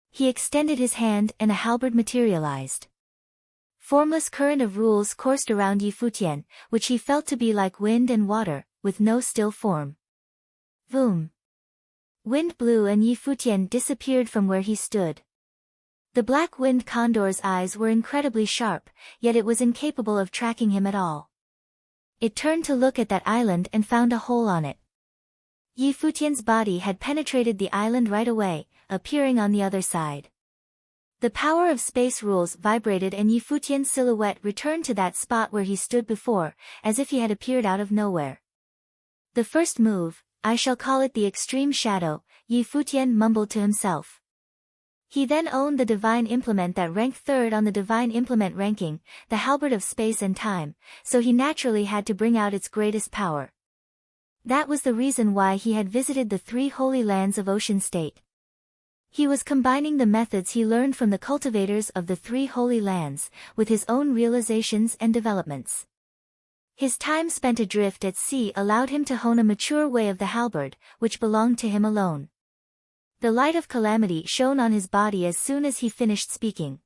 He extended his hand and a halberd materialized. Formless current of rules coursed around Yi Futian, which he felt to be like wind and water, with no still form. Boom! Wind blew and Yi Futian disappeared from where he stood. The Black Wind Condor's eyes were incredibly sharp, yet it was incapable of tracking him at all. It turned to look at that island and found a hole on it. Yi Futian's body had penetrated the island right away, appearing on the other side. The power of space rules vibrated and Yi Futian's silhouette returned to that spot where he stood before, as if he had appeared out of nowhere. The first move, I shall call it the extreme shadow, Yi Futian mumbled to himself. He then owned the divine implement that ranked third on the divine implement ranking, the halberd of space and time, so he naturally had to bring out its greatest power. That was the reason why he had visited the 3 holy lands of Ocean State. He was combining the methods he learned from the cultivators of the 3 holy lands, with his own realizations and developments. His time spent adrift at sea allowed him to hone a mature way of the halberd, which belonged to him alone. The light of calamity shone on his body as soon as he finished speaking.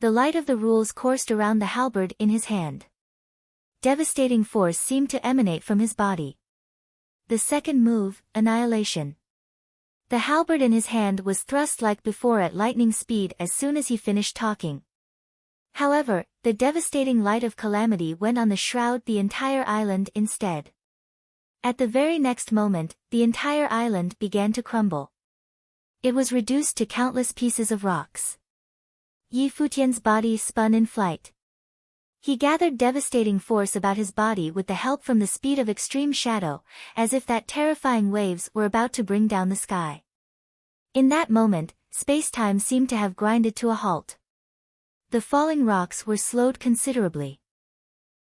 The light of the rules coursed around the halberd in his hand. Devastating force seemed to emanate from his body. The second move, annihilation. The halberd in his hand was thrust like before at lightning speed as soon as he finished talking. However, the devastating light of calamity went on to shroud the entire island instead. At the very next moment, the entire island began to crumble. It was reduced to countless pieces of rocks. Yi Futian's body spun in flight. He gathered devastating force about his body with the help from the speed of extreme shadow, as if that terrifying waves were about to bring down the sky. In that moment, space-time seemed to have grinded to a halt. The falling rocks were slowed considerably.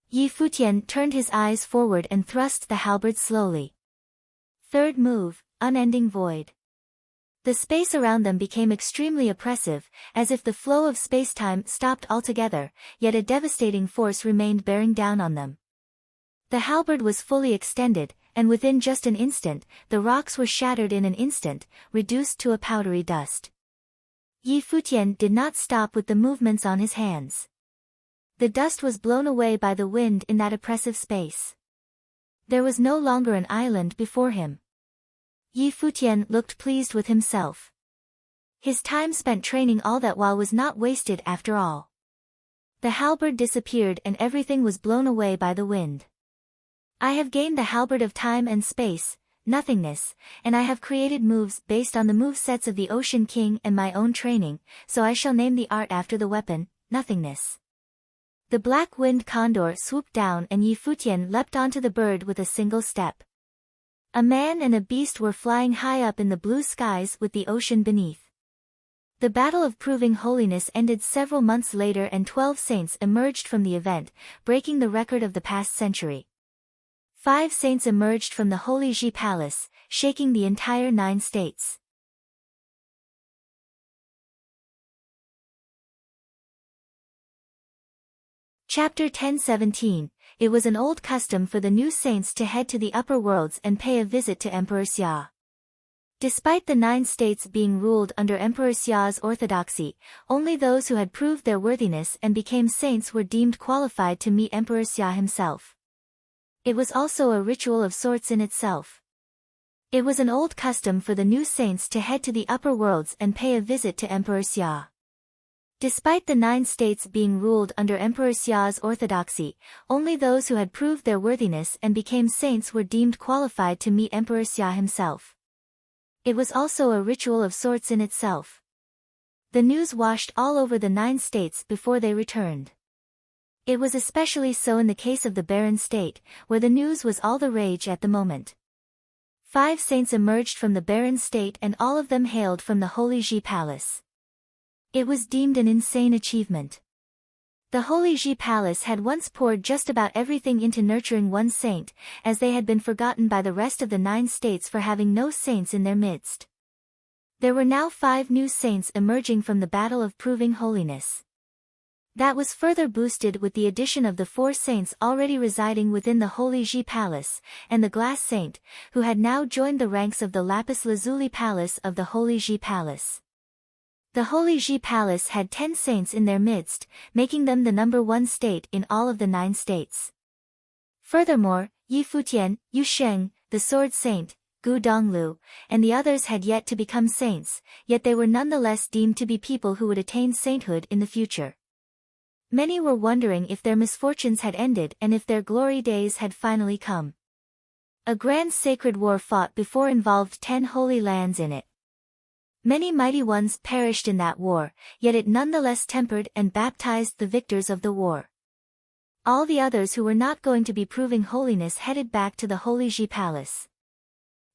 Yi Futian turned his eyes forward and thrust the halberd slowly. Third move, unending void. The space around them became extremely oppressive, as if the flow of space-time stopped altogether, yet a devastating force remained bearing down on them. The halberd was fully extended, and within just an instant, the rocks were shattered in an instant, reduced to a powdery dust. Yi Futian did not stop with the movements on his hands. The dust was blown away by the wind in that oppressive space. There was no longer an island before him. Yi Futian looked pleased with himself. His time spent training all that while was not wasted after all. The halberd disappeared and everything was blown away by the wind. I have gained the halberd of time and space, nothingness, and I have created moves based on the movesets of the Ocean King and my own training, so I shall name the art after the weapon, nothingness. The Black Wind Condor swooped down and Yi Futian leapt onto the bird with a single step. A man and a beast were flying high up in the blue skies with the ocean beneath. The battle of proving holiness ended several months later and 12 saints emerged from the event, breaking the record of the past century. 5 saints emerged from the Holy Ji Palace, shaking the entire 9 states. Chapter 1017. It was an old custom for the new saints to head to the upper worlds and pay a visit to Emperor Xia. Despite the 9 states being ruled under Emperor Xia's orthodoxy, only those who had proved their worthiness and became saints were deemed qualified to meet Emperor Xia himself. It was also a ritual of sorts in itself. It was an old custom for the new saints to head to the upper worlds and pay a visit to Emperor Xia. Despite the 9 states being ruled under Emperor Xia's orthodoxy, only those who had proved their worthiness and became saints were deemed qualified to meet Emperor Xia himself. It was also a ritual of sorts in itself. The news washed all over the 9 states before they returned. It was especially so in the case of the barren state, where the news was all the rage at the moment. 5 saints emerged from the barren state and all of them hailed from the Holy Ji Palace. It was deemed an insane achievement. The Holy Ji Palace had once poured just about everything into nurturing one saint, as they had been forgotten by the rest of the 9 states for having no saints in their midst. There were now 5 new saints emerging from the battle of proving holiness. That was further boosted with the addition of the 4 saints already residing within the Holy Ji Palace, and the Glass Saint, who had now joined the ranks of the Lapis Lazuli Palace of the Holy Ji Palace. The Holy Ji Palace had 10 saints in their midst, making them the number 1 state in all of the 9 states. Furthermore, Yi Futian, Yu Sheng, the Sword Saint, Gu Donglu, and the others had yet to become saints, yet they were nonetheless deemed to be people who would attain sainthood in the future. Many were wondering if their misfortunes had ended and if their glory days had finally come. A grand sacred war fought before involved 10 holy lands in it. Many mighty ones perished in that war, yet it nonetheless tempered and baptized the victors of the war. All the others who were not going to be proving holiness headed back to the Holy Ji Palace.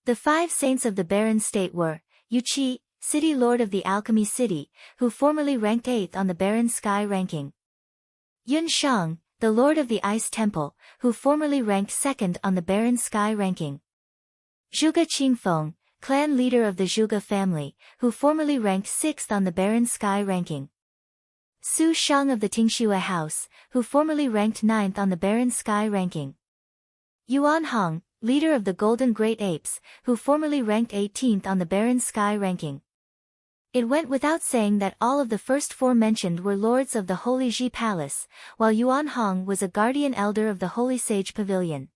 The 5 saints of the barren state were, Yu Qi, City Lord of the Alchemy City, who formerly ranked 8th on the barren sky ranking. Yun Shang, the Lord of the Ice Temple, who formerly ranked 2nd on the barren sky ranking. Zhuge Qingfeng, clan leader of the Zhuge family, who formerly ranked 6th on the barren sky ranking. Su Shang of the Tingxue house, who formerly ranked 9th on the barren sky ranking. Yuan Hong, leader of the Golden Great Apes, who formerly ranked 18th on the barren sky ranking. It went without saying that all of the first 4 mentioned were lords of the Holy Ji Palace, while Yuan Hong was a guardian elder of the Holy Sage Pavilion.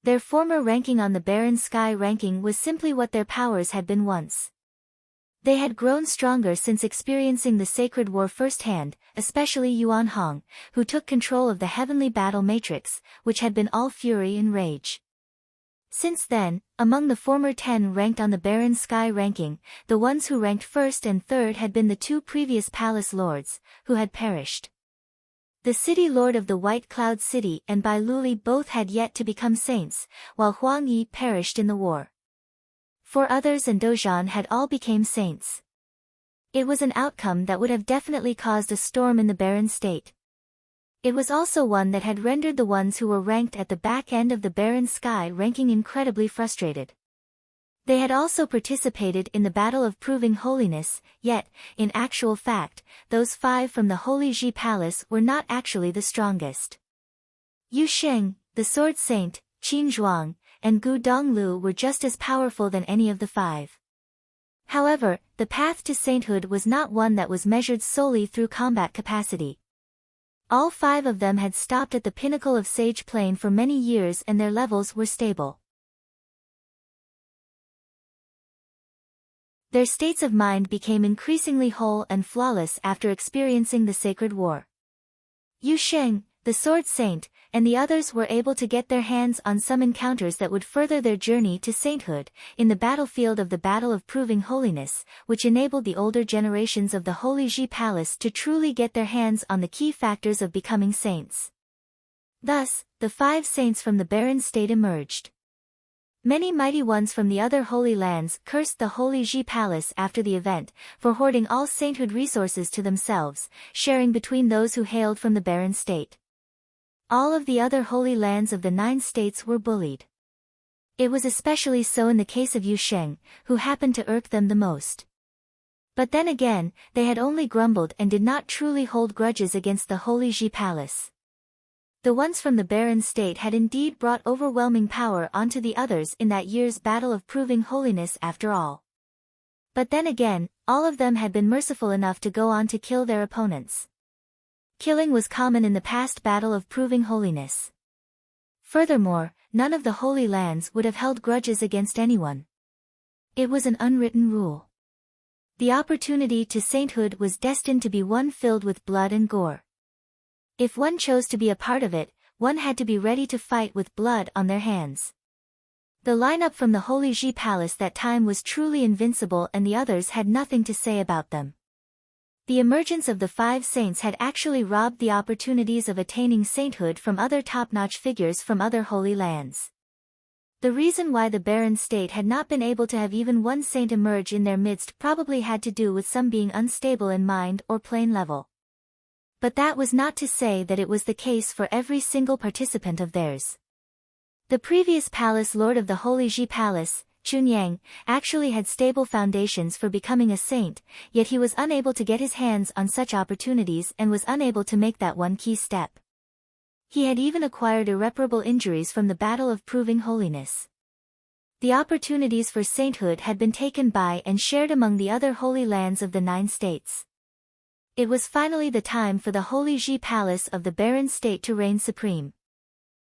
Their former ranking on the barren sky ranking was simply what their powers had been once. They had grown stronger since experiencing the sacred war firsthand, especially Yuan Hong, who took control of the heavenly battle matrix, which had been all fury and rage. Since then, among the former 10 ranked on the barren sky ranking, the ones who ranked 1st and 3rd had been the 2 previous palace lords, who had perished. The city lord of the White Cloud City and Bai Luli both had yet to become saints, while Huang Yi perished in the war. 4 others and Dozhan had all became saints. It was an outcome that would have definitely caused a storm in the barren state. It was also one that had rendered the ones who were ranked at the back end of the barren sky ranking incredibly frustrated. They had also participated in the battle of proving holiness, yet, in actual fact, those 5 from the Holy Ji Palace were not actually the strongest. Yu Sheng, the Sword Saint, Qin Zhuang, and Gu Donglu were just as powerful than any of the 5. However, the path to sainthood was not one that was measured solely through combat capacity. All 5 of them had stopped at the pinnacle of Sage Plane for many years and their levels were stable. Their states of mind became increasingly whole and flawless after experiencing the sacred war. Yu Sheng, the Sword Saint, and the others were able to get their hands on some encounters that would further their journey to sainthood, in the battlefield of the Battle of Proving Holiness, which enabled the older generations of the Holy Ji Palace to truly get their hands on the key factors of becoming saints. Thus, the 5 saints from the barren state emerged. Many mighty ones from the other holy lands cursed the Holy Ji Palace after the event, for hoarding all sainthood resources to themselves, sharing between those who hailed from the barren state. All of the other holy lands of the 9 states were bullied. It was especially so in the case of Yu Sheng, who happened to irk them the most. But then again, they had only grumbled and did not truly hold grudges against the Holy Ji Palace. The ones from the barren state had indeed brought overwhelming power onto the others in that year's battle of proving holiness after all. But then again, all of them had been merciful enough to go on to kill their opponents. Killing was common in the past battle of proving holiness. Furthermore, none of the Holy Lands would have held grudges against anyone. It was an unwritten rule. The opportunity to sainthood was destined to be one filled with blood and gore. If one chose to be a part of it, one had to be ready to fight with blood on their hands. The lineup from the Holy Ji Palace that time was truly invincible, and the others had nothing to say about them. The emergence of the 5 saints had actually robbed the opportunities of attaining sainthood from other top-notch figures from other holy lands. The reason why the barren state had not been able to have even one saint emerge in their midst probably had to do with some being unstable in mind or plane level. But that was not to say that it was the case for every single participant of theirs. The previous palace lord of the Holy Ji Palace, Chunyang, actually had stable foundations for becoming a saint, yet he was unable to get his hands on such opportunities and was unable to make that one key step. He had even acquired irreparable injuries from the battle of proving holiness. The opportunities for sainthood had been taken by and shared among the other holy lands of the 9 states. It was finally the time for the Holy Ji Palace of the barren state to reign supreme.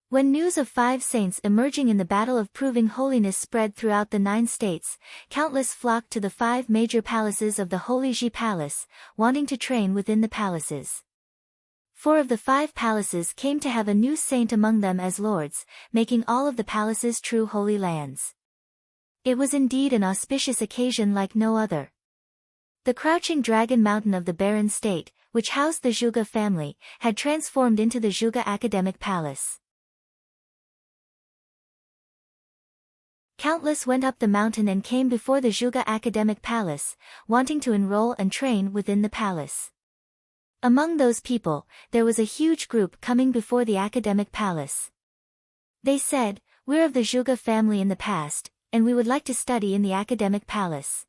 When news of 5 saints emerging in the battle of proving holiness spread throughout the 9 states, countless flocked to the 5 major palaces of the Holy Ji Palace, wanting to train within the palaces. 4 of the 5 palaces came to have a new saint among them as lords, making all of the palaces true holy lands. It was indeed an auspicious occasion like no other. The crouching dragon mountain of the barren state, which housed the Zhuge family, had transformed into the Zhuge Academic Palace. Countless went up the mountain and came before the Zhuge Academic Palace, wanting to enroll and train within the palace. Among those people, there was a huge group coming before the Academic Palace. They said, "We're of the Zhuge family in the past, and we would like to study in the Academic Palace."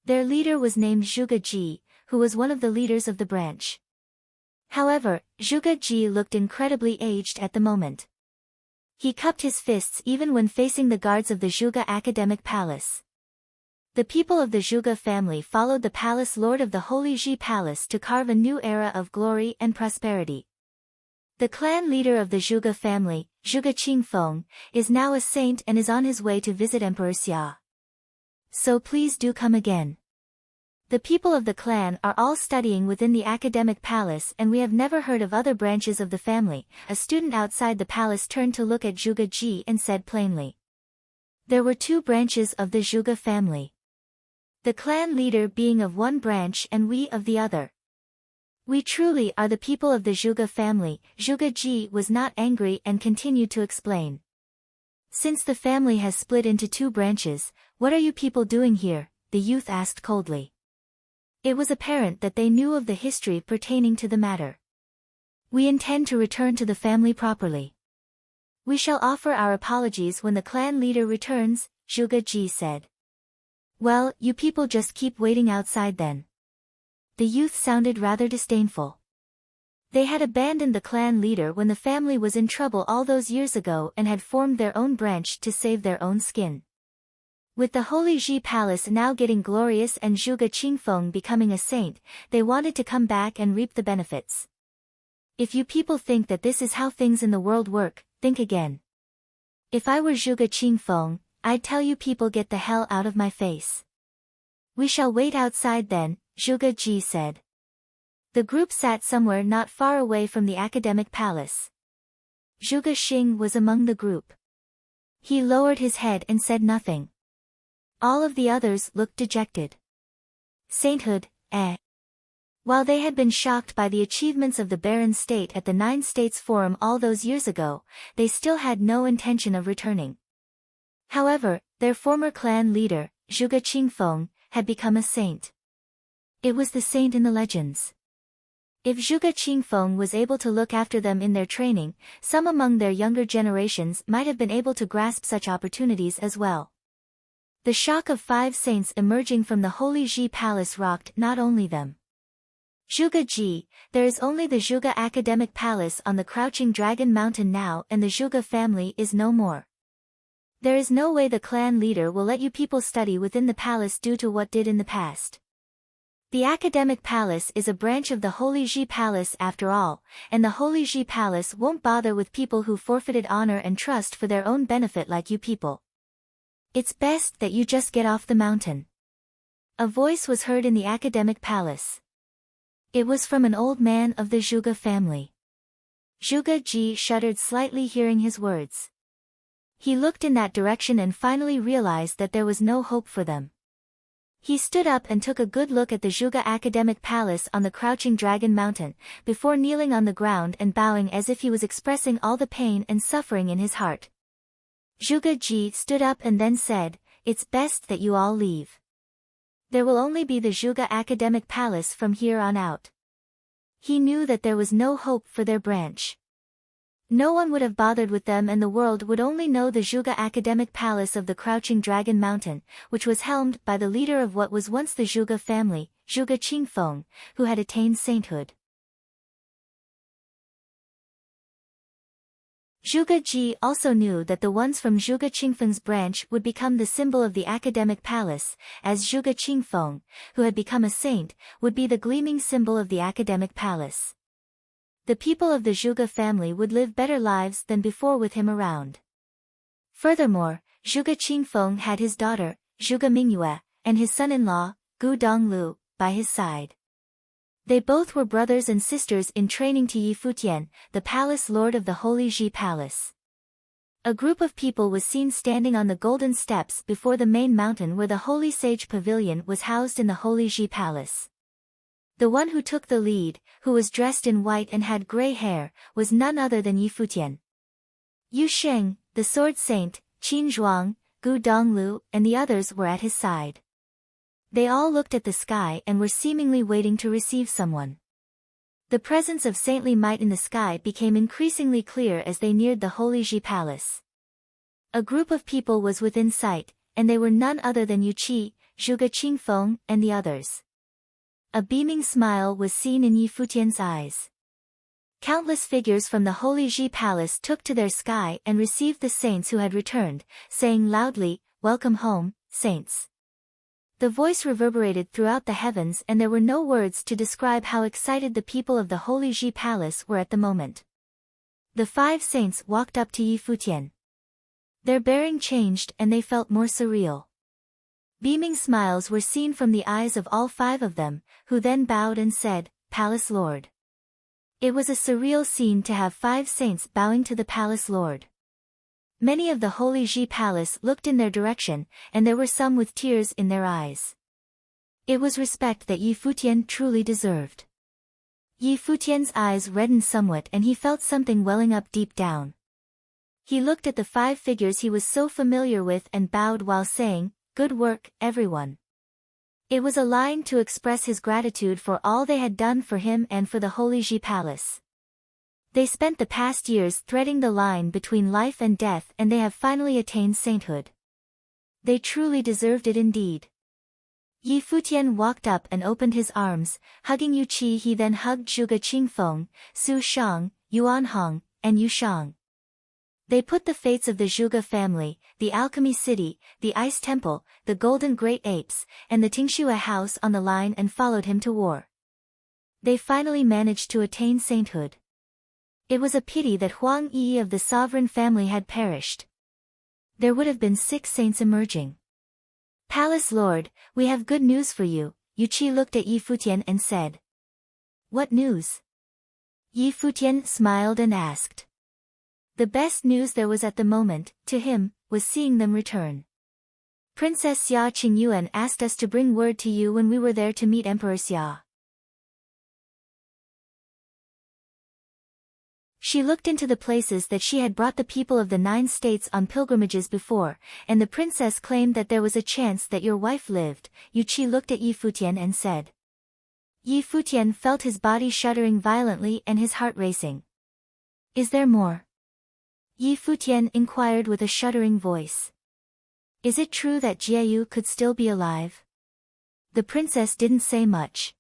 Their leader was named Zhuge Ji, who was one of the leaders of the branch. However, Zhuge Ji looked incredibly aged at the moment. He cupped his fists even when facing the guards of the Zhuge Academic Palace. The people of the Zhuge family followed the palace lord of the Holy Ji Palace to carve a new era of glory and prosperity. The clan leader of the Zhuge family, Zhuge Qingfeng, is now a saint and is on his way to visit Emperor Xia. So please do come again. The people of the clan are all studying within the Academic Palace, and we have never heard of other branches of the family. A student outside the palace turned to look at Zhuge Ji and said plainly. There were 2 branches of the Zhuge family. The clan leader being of one branch and we of the other. We truly are the people of the Zhuge family. Zhuge Ji was not angry and continued to explain. Since the family has split into 2 branches, what are you people doing here? The youth asked coldly. It was apparent that they knew of the history pertaining to the matter. We intend to return to the family properly. We shall offer our apologies when the clan leader returns, Zhuge Ji said. Well, you people just keep waiting outside then. The youth sounded rather disdainful. They had abandoned the clan leader when the family was in trouble all those years ago and had formed their own branch to save their own skin. With the Holy Ji Palace now getting glorious and Zhuge Qingfeng becoming a saint, they wanted to come back and reap the benefits. If you people think that this is how things in the world work, think again. If I were Zhuge Qingfeng, I'd tell you people get the hell out of my face. We shall wait outside then, Zhuge Ji said. The group sat somewhere not far away from the Academic Palace. Zhuge Xing was among the group. He lowered his head and said nothing. All of the others looked dejected. Sainthood, eh? While they had been shocked by the achievements of the barren state at the 9 States Forum all those years ago, they still had no intention of returning. However, their former clan leader, Zhuge Qingfeng, had become a saint. It was the saint in the legends. If Zhuge Qingfeng was able to look after them in their training, some among their younger generations might have been able to grasp such opportunities as well. The shock of 5 saints emerging from the Holy Ji Palace rocked not only them. Zhuge Ji, there is only the Zhuge Academic Palace on the Crouching Dragon Mountain now, and the Zhuge family is no more. There is no way the clan leader will let you people study within the palace due to what did in the past. The Academic Palace is a branch of the Holy Ji Palace after all, and the Holy Ji Palace won't bother with people who forfeited honor and trust for their own benefit like you people. It's best that you just get off the mountain. A voice was heard in the Academic Palace. It was from an old man of the Zhuge family. Zhuge Ji shuddered slightly hearing his words. He looked in that direction and finally realized that there was no hope for them. He stood up and took a good look at the Zhuge Academic Palace on the Crouching Dragon Mountain, before kneeling on the ground and bowing as if he was expressing all the pain and suffering in his heart. Zhuge Ji stood up and then said, "It's best that you all leave. There will only be the Zhuge Academic Palace from here on out." He knew that there was no hope for their branch. No one would have bothered with them and the world would only know the Zhuge Academic Palace of the Crouching Dragon Mountain, which was helmed by the leader of what was once the Zhuge family, Zhuge Qingfeng, who had attained sainthood. Zhuge Ji also knew that the ones from Zhuge Qingfeng's branch would become the symbol of the Academic Palace, as Zhuge Qingfeng, who had become a saint, would be the gleaming symbol of the Academic Palace. The people of the Zhuge family would live better lives than before with him around. Furthermore, Zhuge Qingfeng had his daughter, Zhuge Mingyue, and his son-in-law, Gu Donglu, by his side. They both were brothers and sisters in training to Yi Futian, the palace lord of the Holy Ji Palace. A group of people was seen standing on the golden steps before the main mountain where the Holy Sage Pavilion was housed in the Holy Ji Palace. The one who took the lead, who was dressed in white and had gray hair, was none other than Yi Futian. Yu Sheng, the sword saint, Qin Zhuang, Gu Donglu, and the others were at his side. They all looked at the sky and were seemingly waiting to receive someone. The presence of saintly might in the sky became increasingly clear as they neared the Holy Ji Palace. A group of people was within sight, and they were none other than Yu Qi, Zhuge Qingfeng, and the others. A beaming smile was seen in Yi Futian's eyes. Countless figures from the Holy Ji Palace took to their sky and received the saints who had returned, saying loudly, "Welcome home, saints." The voice reverberated throughout the heavens and there were no words to describe how excited the people of the Holy Ji Palace were at the moment. The 5 saints walked up to Yi Futian. Their bearing changed and they felt more surreal. Beaming smiles were seen from the eyes of all 5 of them, who then bowed and said, "Palace Lord." It was a surreal scene to have 5 saints bowing to the Palace Lord. Many of the Holy Ji Palace looked in their direction, and there were some with tears in their eyes. It was respect that Yi Futian truly deserved. Yi Futian's eyes reddened somewhat and he felt something welling up deep down. He looked at the 5 figures he was so familiar with and bowed while saying, "Good work, everyone." It was a line to express his gratitude for all they had done for him and for the Holy Ji Palace. They spent the past years threading the line between life and death and they have finally attained sainthood. They truly deserved it indeed. Yi Futian walked up and opened his arms, hugging Yu Qi. He then hugged Zhuge Qingfeng, Su Shang, Yuan Hong, and Yu Shang. They put the fates of the Zhuge family, the Alchemy City, the Ice Temple, the Golden Great Apes, and the Tingxue House on the line and followed him to war. They finally managed to attain sainthood. It was a pity that Huang Yi of the sovereign family had perished. There would have been 6 saints emerging. "Palace Lord, we have good news for you," Yu Qi looked at Yi Futian and said. "What news?" Yi Futian smiled and asked. The best news there was at the moment, to him, was seeing them return. "Princess Xia Qingyuan asked us to bring word to you when we were there to meet Emperor Xia." She looked into the places that she had brought the people of the 9 states on pilgrimages before, and the princess claimed that there was a chance that your wife lived. Yu Qi looked at Yi Futian and said. Yi Futian felt his body shuddering violently and his heart racing. "Is there more?" Yi Futian inquired with a shuddering voice. "Is it true that Jieyu could still be alive?" The princess didn't say much.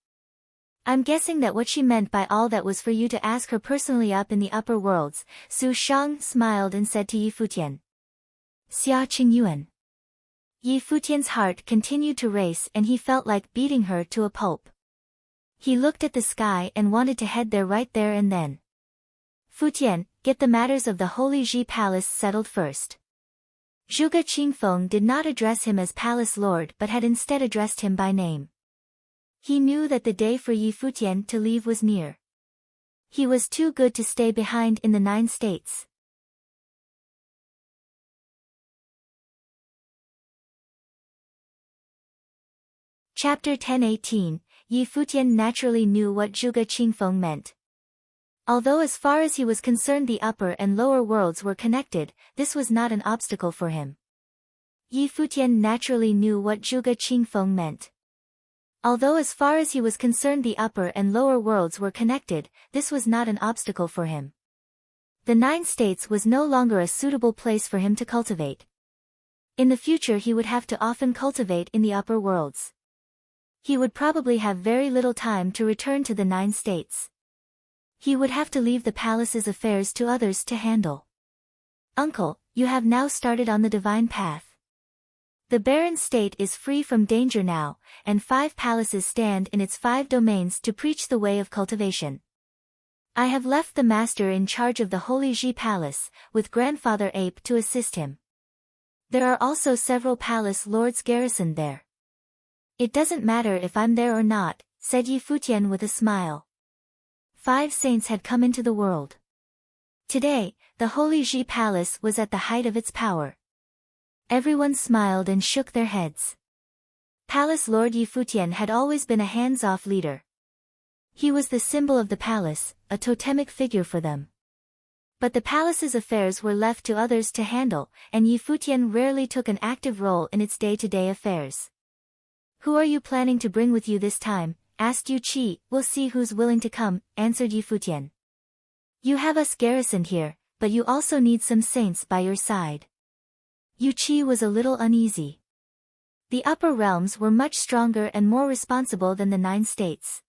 I'm guessing that what she meant by all that was for you to ask her personally up in the upper worlds. Su Shang smiled and said to Yi Futian. Xia Qingyuan. Yi Futian's heart continued to race and he felt like beating her to a pulp. He looked at the sky and wanted to head there right there and then. Futian, get the matters of the Holy Ji Palace settled first. Zhuge Qingfeng did not address him as Palace Lord but had instead addressed him by name. He knew that the day for Yi Futian to leave was near. He was too good to stay behind in the 9 states. Chapter 10:18, Yi Futian naturally knew what Zhuge Qingfeng meant. Although as far as he was concerned the upper and lower worlds were connected, this was not an obstacle for him. Yi Futian naturally knew what Zhuge Qingfeng meant. Although as far as he was concerned the upper and lower worlds were connected, this was not an obstacle for him. The 9 states was no longer a suitable place for him to cultivate. In the future he would have to often cultivate in the upper worlds. He would probably have very little time to return to the 9 states. He would have to leave the palace's affairs to others to handle. Uncle, you have now started on the divine path. The barren state is free from danger now, and 5 palaces stand in its 5 domains to preach the way of cultivation. I have left the master in charge of the Holy Ji Palace, with Grandfather Ape to assist him. There are also several palace lords garrisoned there. It doesn't matter if I'm there or not, said Yi Futian with a smile. 5 saints had come into the world. Today, the Holy Ji Palace was at the height of its power. Everyone smiled and shook their heads. Palace Lord Yi Futian had always been a hands-off leader. He was the symbol of the palace, a totemic figure for them. But the palace's affairs were left to others to handle, and Yi Futian rarely took an active role in its day-to-day affairs. Who are you planning to bring with you this time? Asked Yu Qi. We'll see who's willing to come, answered Yi Futian. You have us garrisoned here, but you also need some saints by your side. Yu Qi was a little uneasy. The upper realms were much stronger and more responsible than the 9 states.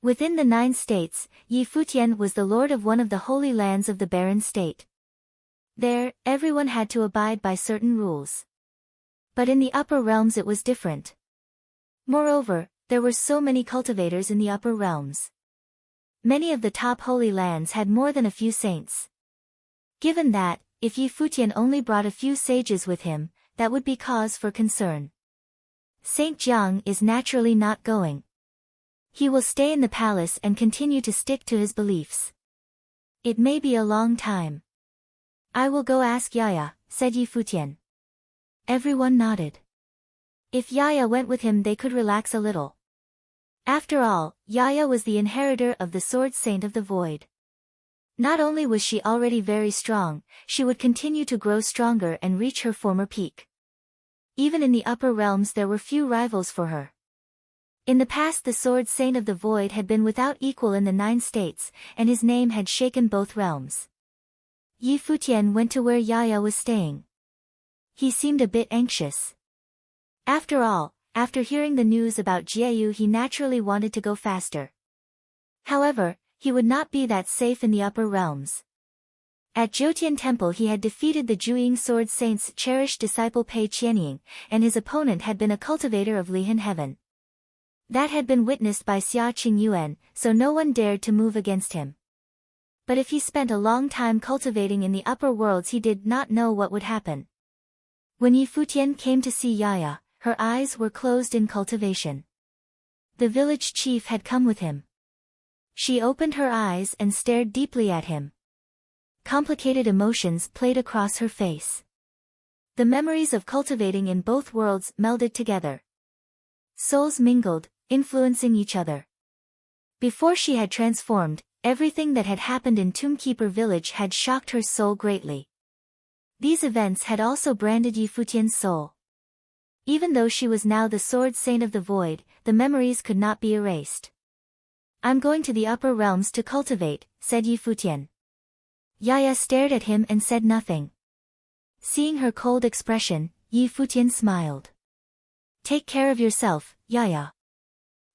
Within the 9 states, Yi Futian was the lord of one of the holy lands of the barren state. There, everyone had to abide by certain rules. But in the upper realms it was different. Moreover, there were so many cultivators in the upper realms. Many of the top holy lands had more than a few saints. Given that, if Yi Futian only brought a few sages with him, that would be cause for concern. Saint Jiang is naturally not going. He will stay in the palace and continue to stick to his beliefs. It may be a long time. I will go ask Yaya, said Yi Futian. Everyone nodded. If Yaya went with him they could relax a little. After all, Yaya was the inheritor of the Sword Saint of the Void. Not only was she already very strong, she would continue to grow stronger and reach her former peak. Even in the upper realms there were few rivals for her. In the past the Sword Saint of the Void had been without equal in the 9 states, and his name had shaken both realms. Yi Futian went to where Yaya was staying. He seemed a bit anxious. After all, after hearing the news about Jieyu he naturally wanted to go faster. However, he would not be that safe in the upper realms. At Jiutian Temple he had defeated the Zhuiying Sword Saint's cherished disciple Pei Qianying, and his opponent had been a cultivator of Lihan Heaven. That had been witnessed by Xia Qingyuan, so no one dared to move against him. But if he spent a long time cultivating in the upper worlds he did not know what would happen. When Yi Futian came to see Yaya, her eyes were closed in cultivation. The village chief had come with him. She opened her eyes and stared deeply at him. Complicated emotions played across her face. The memories of cultivating in both worlds melded together. Souls mingled, influencing each other. Before she had transformed, everything that had happened in Tombkeeper village had shocked her soul greatly. These events had also branded Yi Futian's soul. Even though she was now the Sword Saint of the Void, the memories could not be erased. I'm going to the upper realms to cultivate, said Yi Futian. Yaya stared at him and said nothing. Seeing her cold expression, Yi Futian smiled. Take care of yourself, Yaya.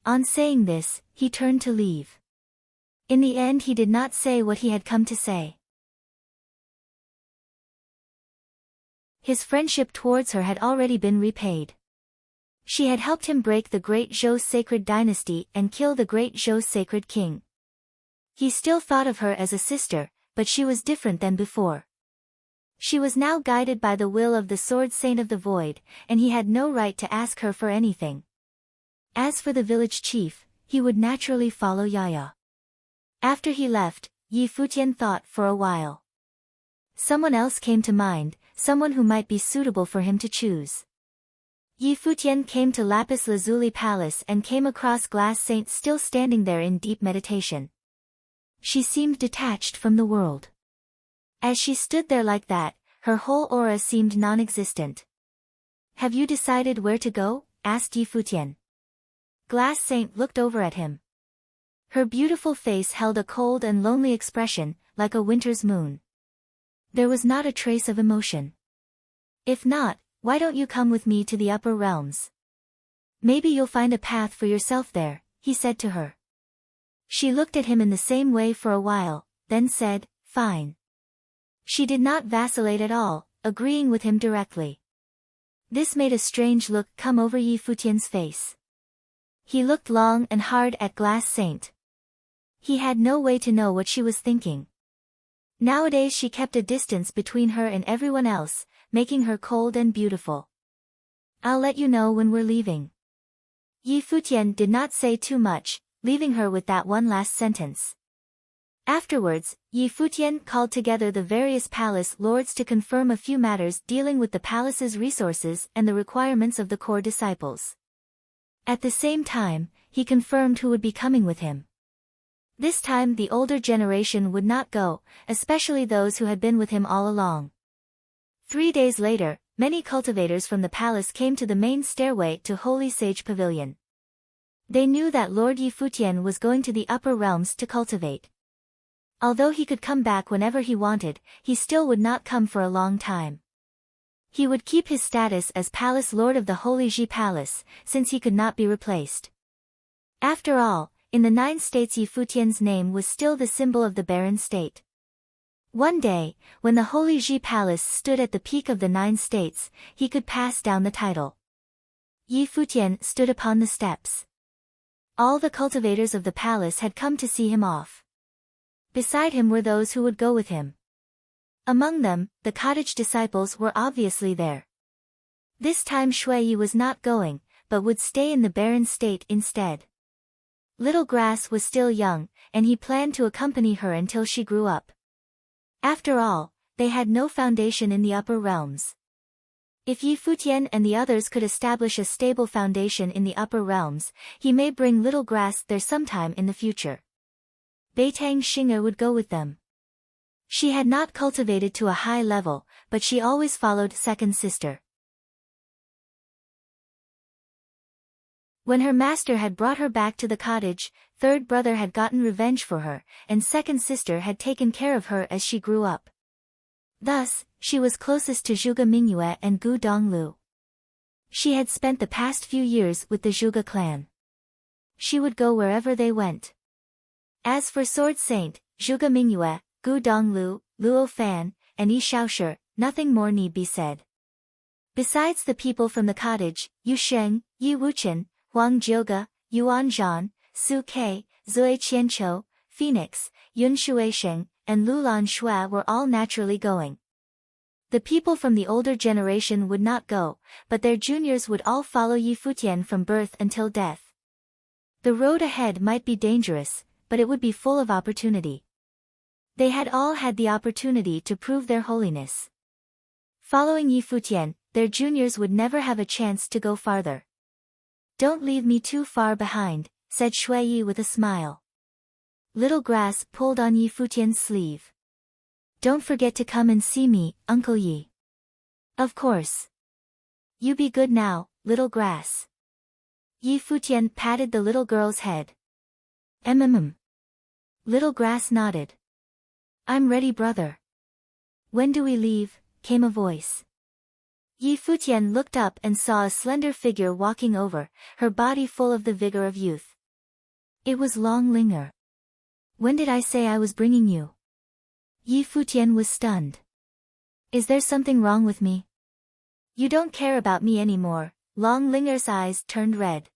On saying this, he turned to leave. In the end he did not say what he had come to say. His friendship towards her had already been repaid. She had helped him break the Great Zhou sacred dynasty and kill the Great Zhou sacred king. He still thought of her as a sister, but she was different than before. She was now guided by the will of the Sword Saint of the Void, and he had no right to ask her for anything. As for the village chief, he would naturally follow Yaya. After he left, Yi Futian thought for a while. Someone else came to mind, someone who might be suitable for him to choose. Yi Futian came to Lapis Lazuli Palace and came across Glass Saint still standing there in deep meditation. She seemed detached from the world. As she stood there like that, her whole aura seemed non-existent. "Have you decided where to go?" asked Yi Futian. Glass Saint looked over at him. Her beautiful face held a cold and lonely expression, like a winter's moon. There was not a trace of emotion. "If not, why don't you come with me to the upper realms? Maybe you'll find a path for yourself there," he said to her. She looked at him in the same way for a while, then said, "Fine." She did not vacillate at all, agreeing with him directly. This made a strange look come over Yi Futian's face. He looked long and hard at Glass Saint. He had no way to know what she was thinking. Nowadays she kept a distance between her and everyone else, making her cold and beautiful. "I'll let you know when we're leaving." Yi Futian did not say too much, leaving her with that one last sentence. Afterwards, Yi Futian called together the various palace lords to confirm a few matters dealing with the palace's resources and the requirements of the core disciples. At the same time, he confirmed who would be coming with him. This time the older generation would not go, especially those who had been with him all along. 3 days later, many cultivators from the palace came to the main stairway to Holy Sage Pavilion. They knew that Lord Yi Futian was going to the upper realms to cultivate. Although he could come back whenever he wanted, he still would not come for a long time. He would keep his status as Palace Lord of the Holy Ji Palace, since he could not be replaced. After all, in the 9 states Yi Futian's name was still the symbol of the barren state. One day, when the Holy Ji Palace stood at the peak of the 9 states, he could pass down the title. Yi Futian stood upon the steps. All the cultivators of the palace had come to see him off. Beside him were those who would go with him. Among them, the cottage disciples were obviously there. This time Shui Yi was not going, but would stay in the barren state instead. Little Grass was still young, and he planned to accompany her until she grew up. After all, they had no foundation in the upper realms. If Yi Futian and the others could establish a stable foundation in the upper realms, he may bring Little Grass there sometime in the future. Beitang Xing'e would go with them. She had not cultivated to a high level, but she always followed second sister. When her master had brought her back to the cottage, third brother had gotten revenge for her, and second sister had taken care of her as she grew up. Thus, she was closest to Zhuge Mingyue and Gu Donglu. She had spent the past few years with the Zhuge clan. She would go wherever they went. As for Sword Saint, Zhuge Mingyue, Gu Donglu, Luo Fan, and Yi Shaoshi, nothing more need be said. Besides the people from the cottage, Yu Sheng, Yi Wuchen, Huang Jioge, Yuan Zhan, Su Kei, Zui Qianqiu, Phoenix, Yun Shuisheng, and Lulan Shui were all naturally going. The people from the older generation would not go, but their juniors would all follow Yi Futian from birth until death. The road ahead might be dangerous, but it would be full of opportunity. They had all had the opportunity to prove their holiness. Following Yi Futian, their juniors would never have a chance to go farther. "Don't leave me too far behind," said Shui Yi with a smile. Little Grass pulled on Yi Futian's sleeve. "Don't forget to come and see me, Uncle Yi." "Of course. You be good now, Little Grass." Yi Futian patted the little girl's head. Little Grass nodded. "I'm ready, brother." "When do we leave?" came a voice. Yi Futian looked up and saw a slender figure walking over, her body full of the vigor of youth. It was Long Linger. When did I say I was bringing you? Yi Futian was stunned. Is there something wrong with me? You don't care about me anymore. Long Linger's eyes turned red.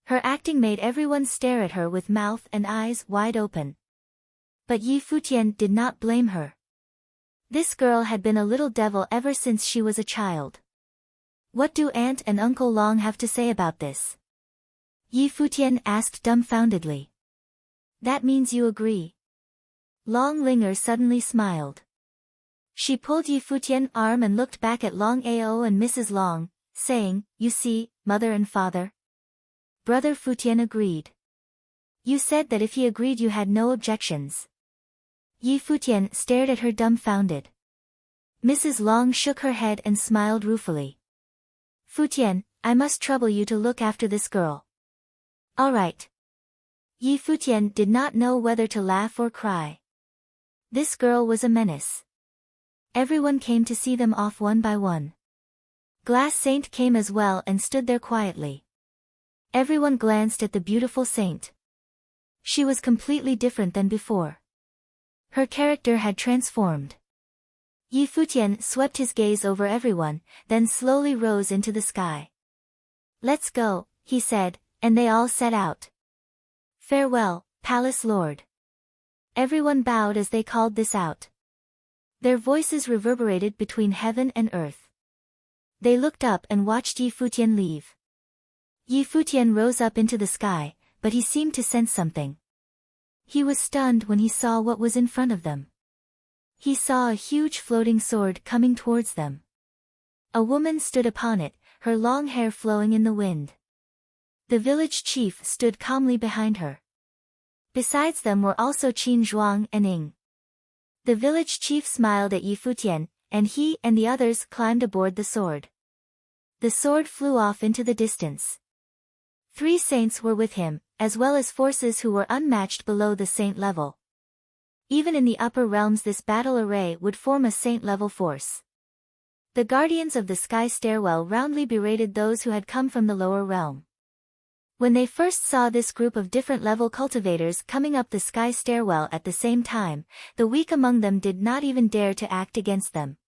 Her acting made everyone stare at her with mouth and eyes wide open. But Yi Futian did not blame her. This girl had been a little devil ever since she was a child. What do Aunt and Uncle Long have to say about this? Yi Futian asked dumbfoundedly. That means you agree. Long Linger suddenly smiled. She pulled Yi Futian's arm and looked back at Long Ao and Mrs. Long, saying, You see, Mother and Father? Brother Futian agreed. You said that if he agreed you had no objections. Yi Futian stared at her dumbfounded. Mrs. Long shook her head and smiled ruefully. Futian, I must trouble you to look after this girl. All right. Yi Futian did not know whether to laugh or cry. This girl was a menace. Everyone came to see them off one by one. Glass Saint came as well and stood there quietly. Everyone glanced at the beautiful saint. She was completely different than before. Her character had transformed. Yi Futian swept his gaze over everyone, then slowly rose into the sky. Let's go, he said, and they all set out. Farewell, Palace Lord. Everyone bowed as they called this out. Their voices reverberated between heaven and earth. They looked up and watched Yi Futian leave. Yi Futian rose up into the sky, but he seemed to sense something. He was stunned when he saw what was in front of them. He saw a huge floating sword coming towards them. A woman stood upon it, her long hair flowing in the wind. The village chief stood calmly behind her. Besides them were also Qin Zhuang and Ing. The village chief smiled at Yi Futian, and he and the others climbed aboard the sword. The sword flew off into the distance. 3 saints were with him, as well as forces who were unmatched below the saint level. Even in the upper realms this battle array would form a saint-level force. The guardians of the sky stairwell roundly berated those who had come from the lower realm. When they first saw this group of different level cultivators coming up the sky stairwell at the same time, the weak among them did not even dare to act against them.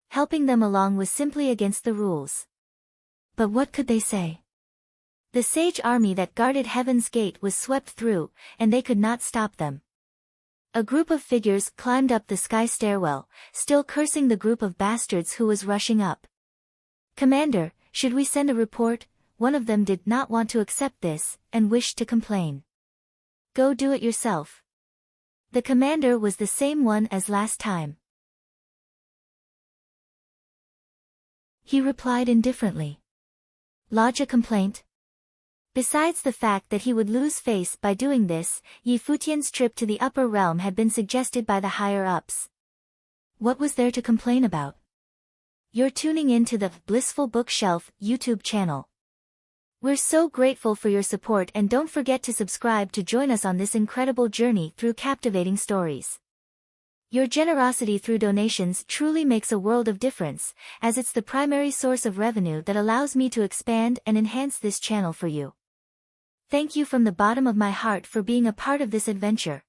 Helping them along was simply against the rules. But what could they say? The sage army that guarded Heaven's Gate was swept through, and they could not stop them. A group of figures climbed up the sky stairwell, still cursing the group of bastards who was rushing up. Commander, should we send a report? One of them did not want to accept this, and wished to complain. Go do it yourself. The commander was the same one as last time. He replied indifferently. Lodge a complaint? Besides the fact that he would lose face by doing this, Yi Futian's trip to the upper realm had been suggested by the higher-ups. What was there to complain about? You're tuning in to the Blissful Bookshelf YouTube channel. We're so grateful for your support, and don't forget to subscribe to join us on this incredible journey through captivating stories. Your generosity through donations truly makes a world of difference, as it's the primary source of revenue that allows me to expand and enhance this channel for you. Thank you from the bottom of my heart for being a part of this adventure.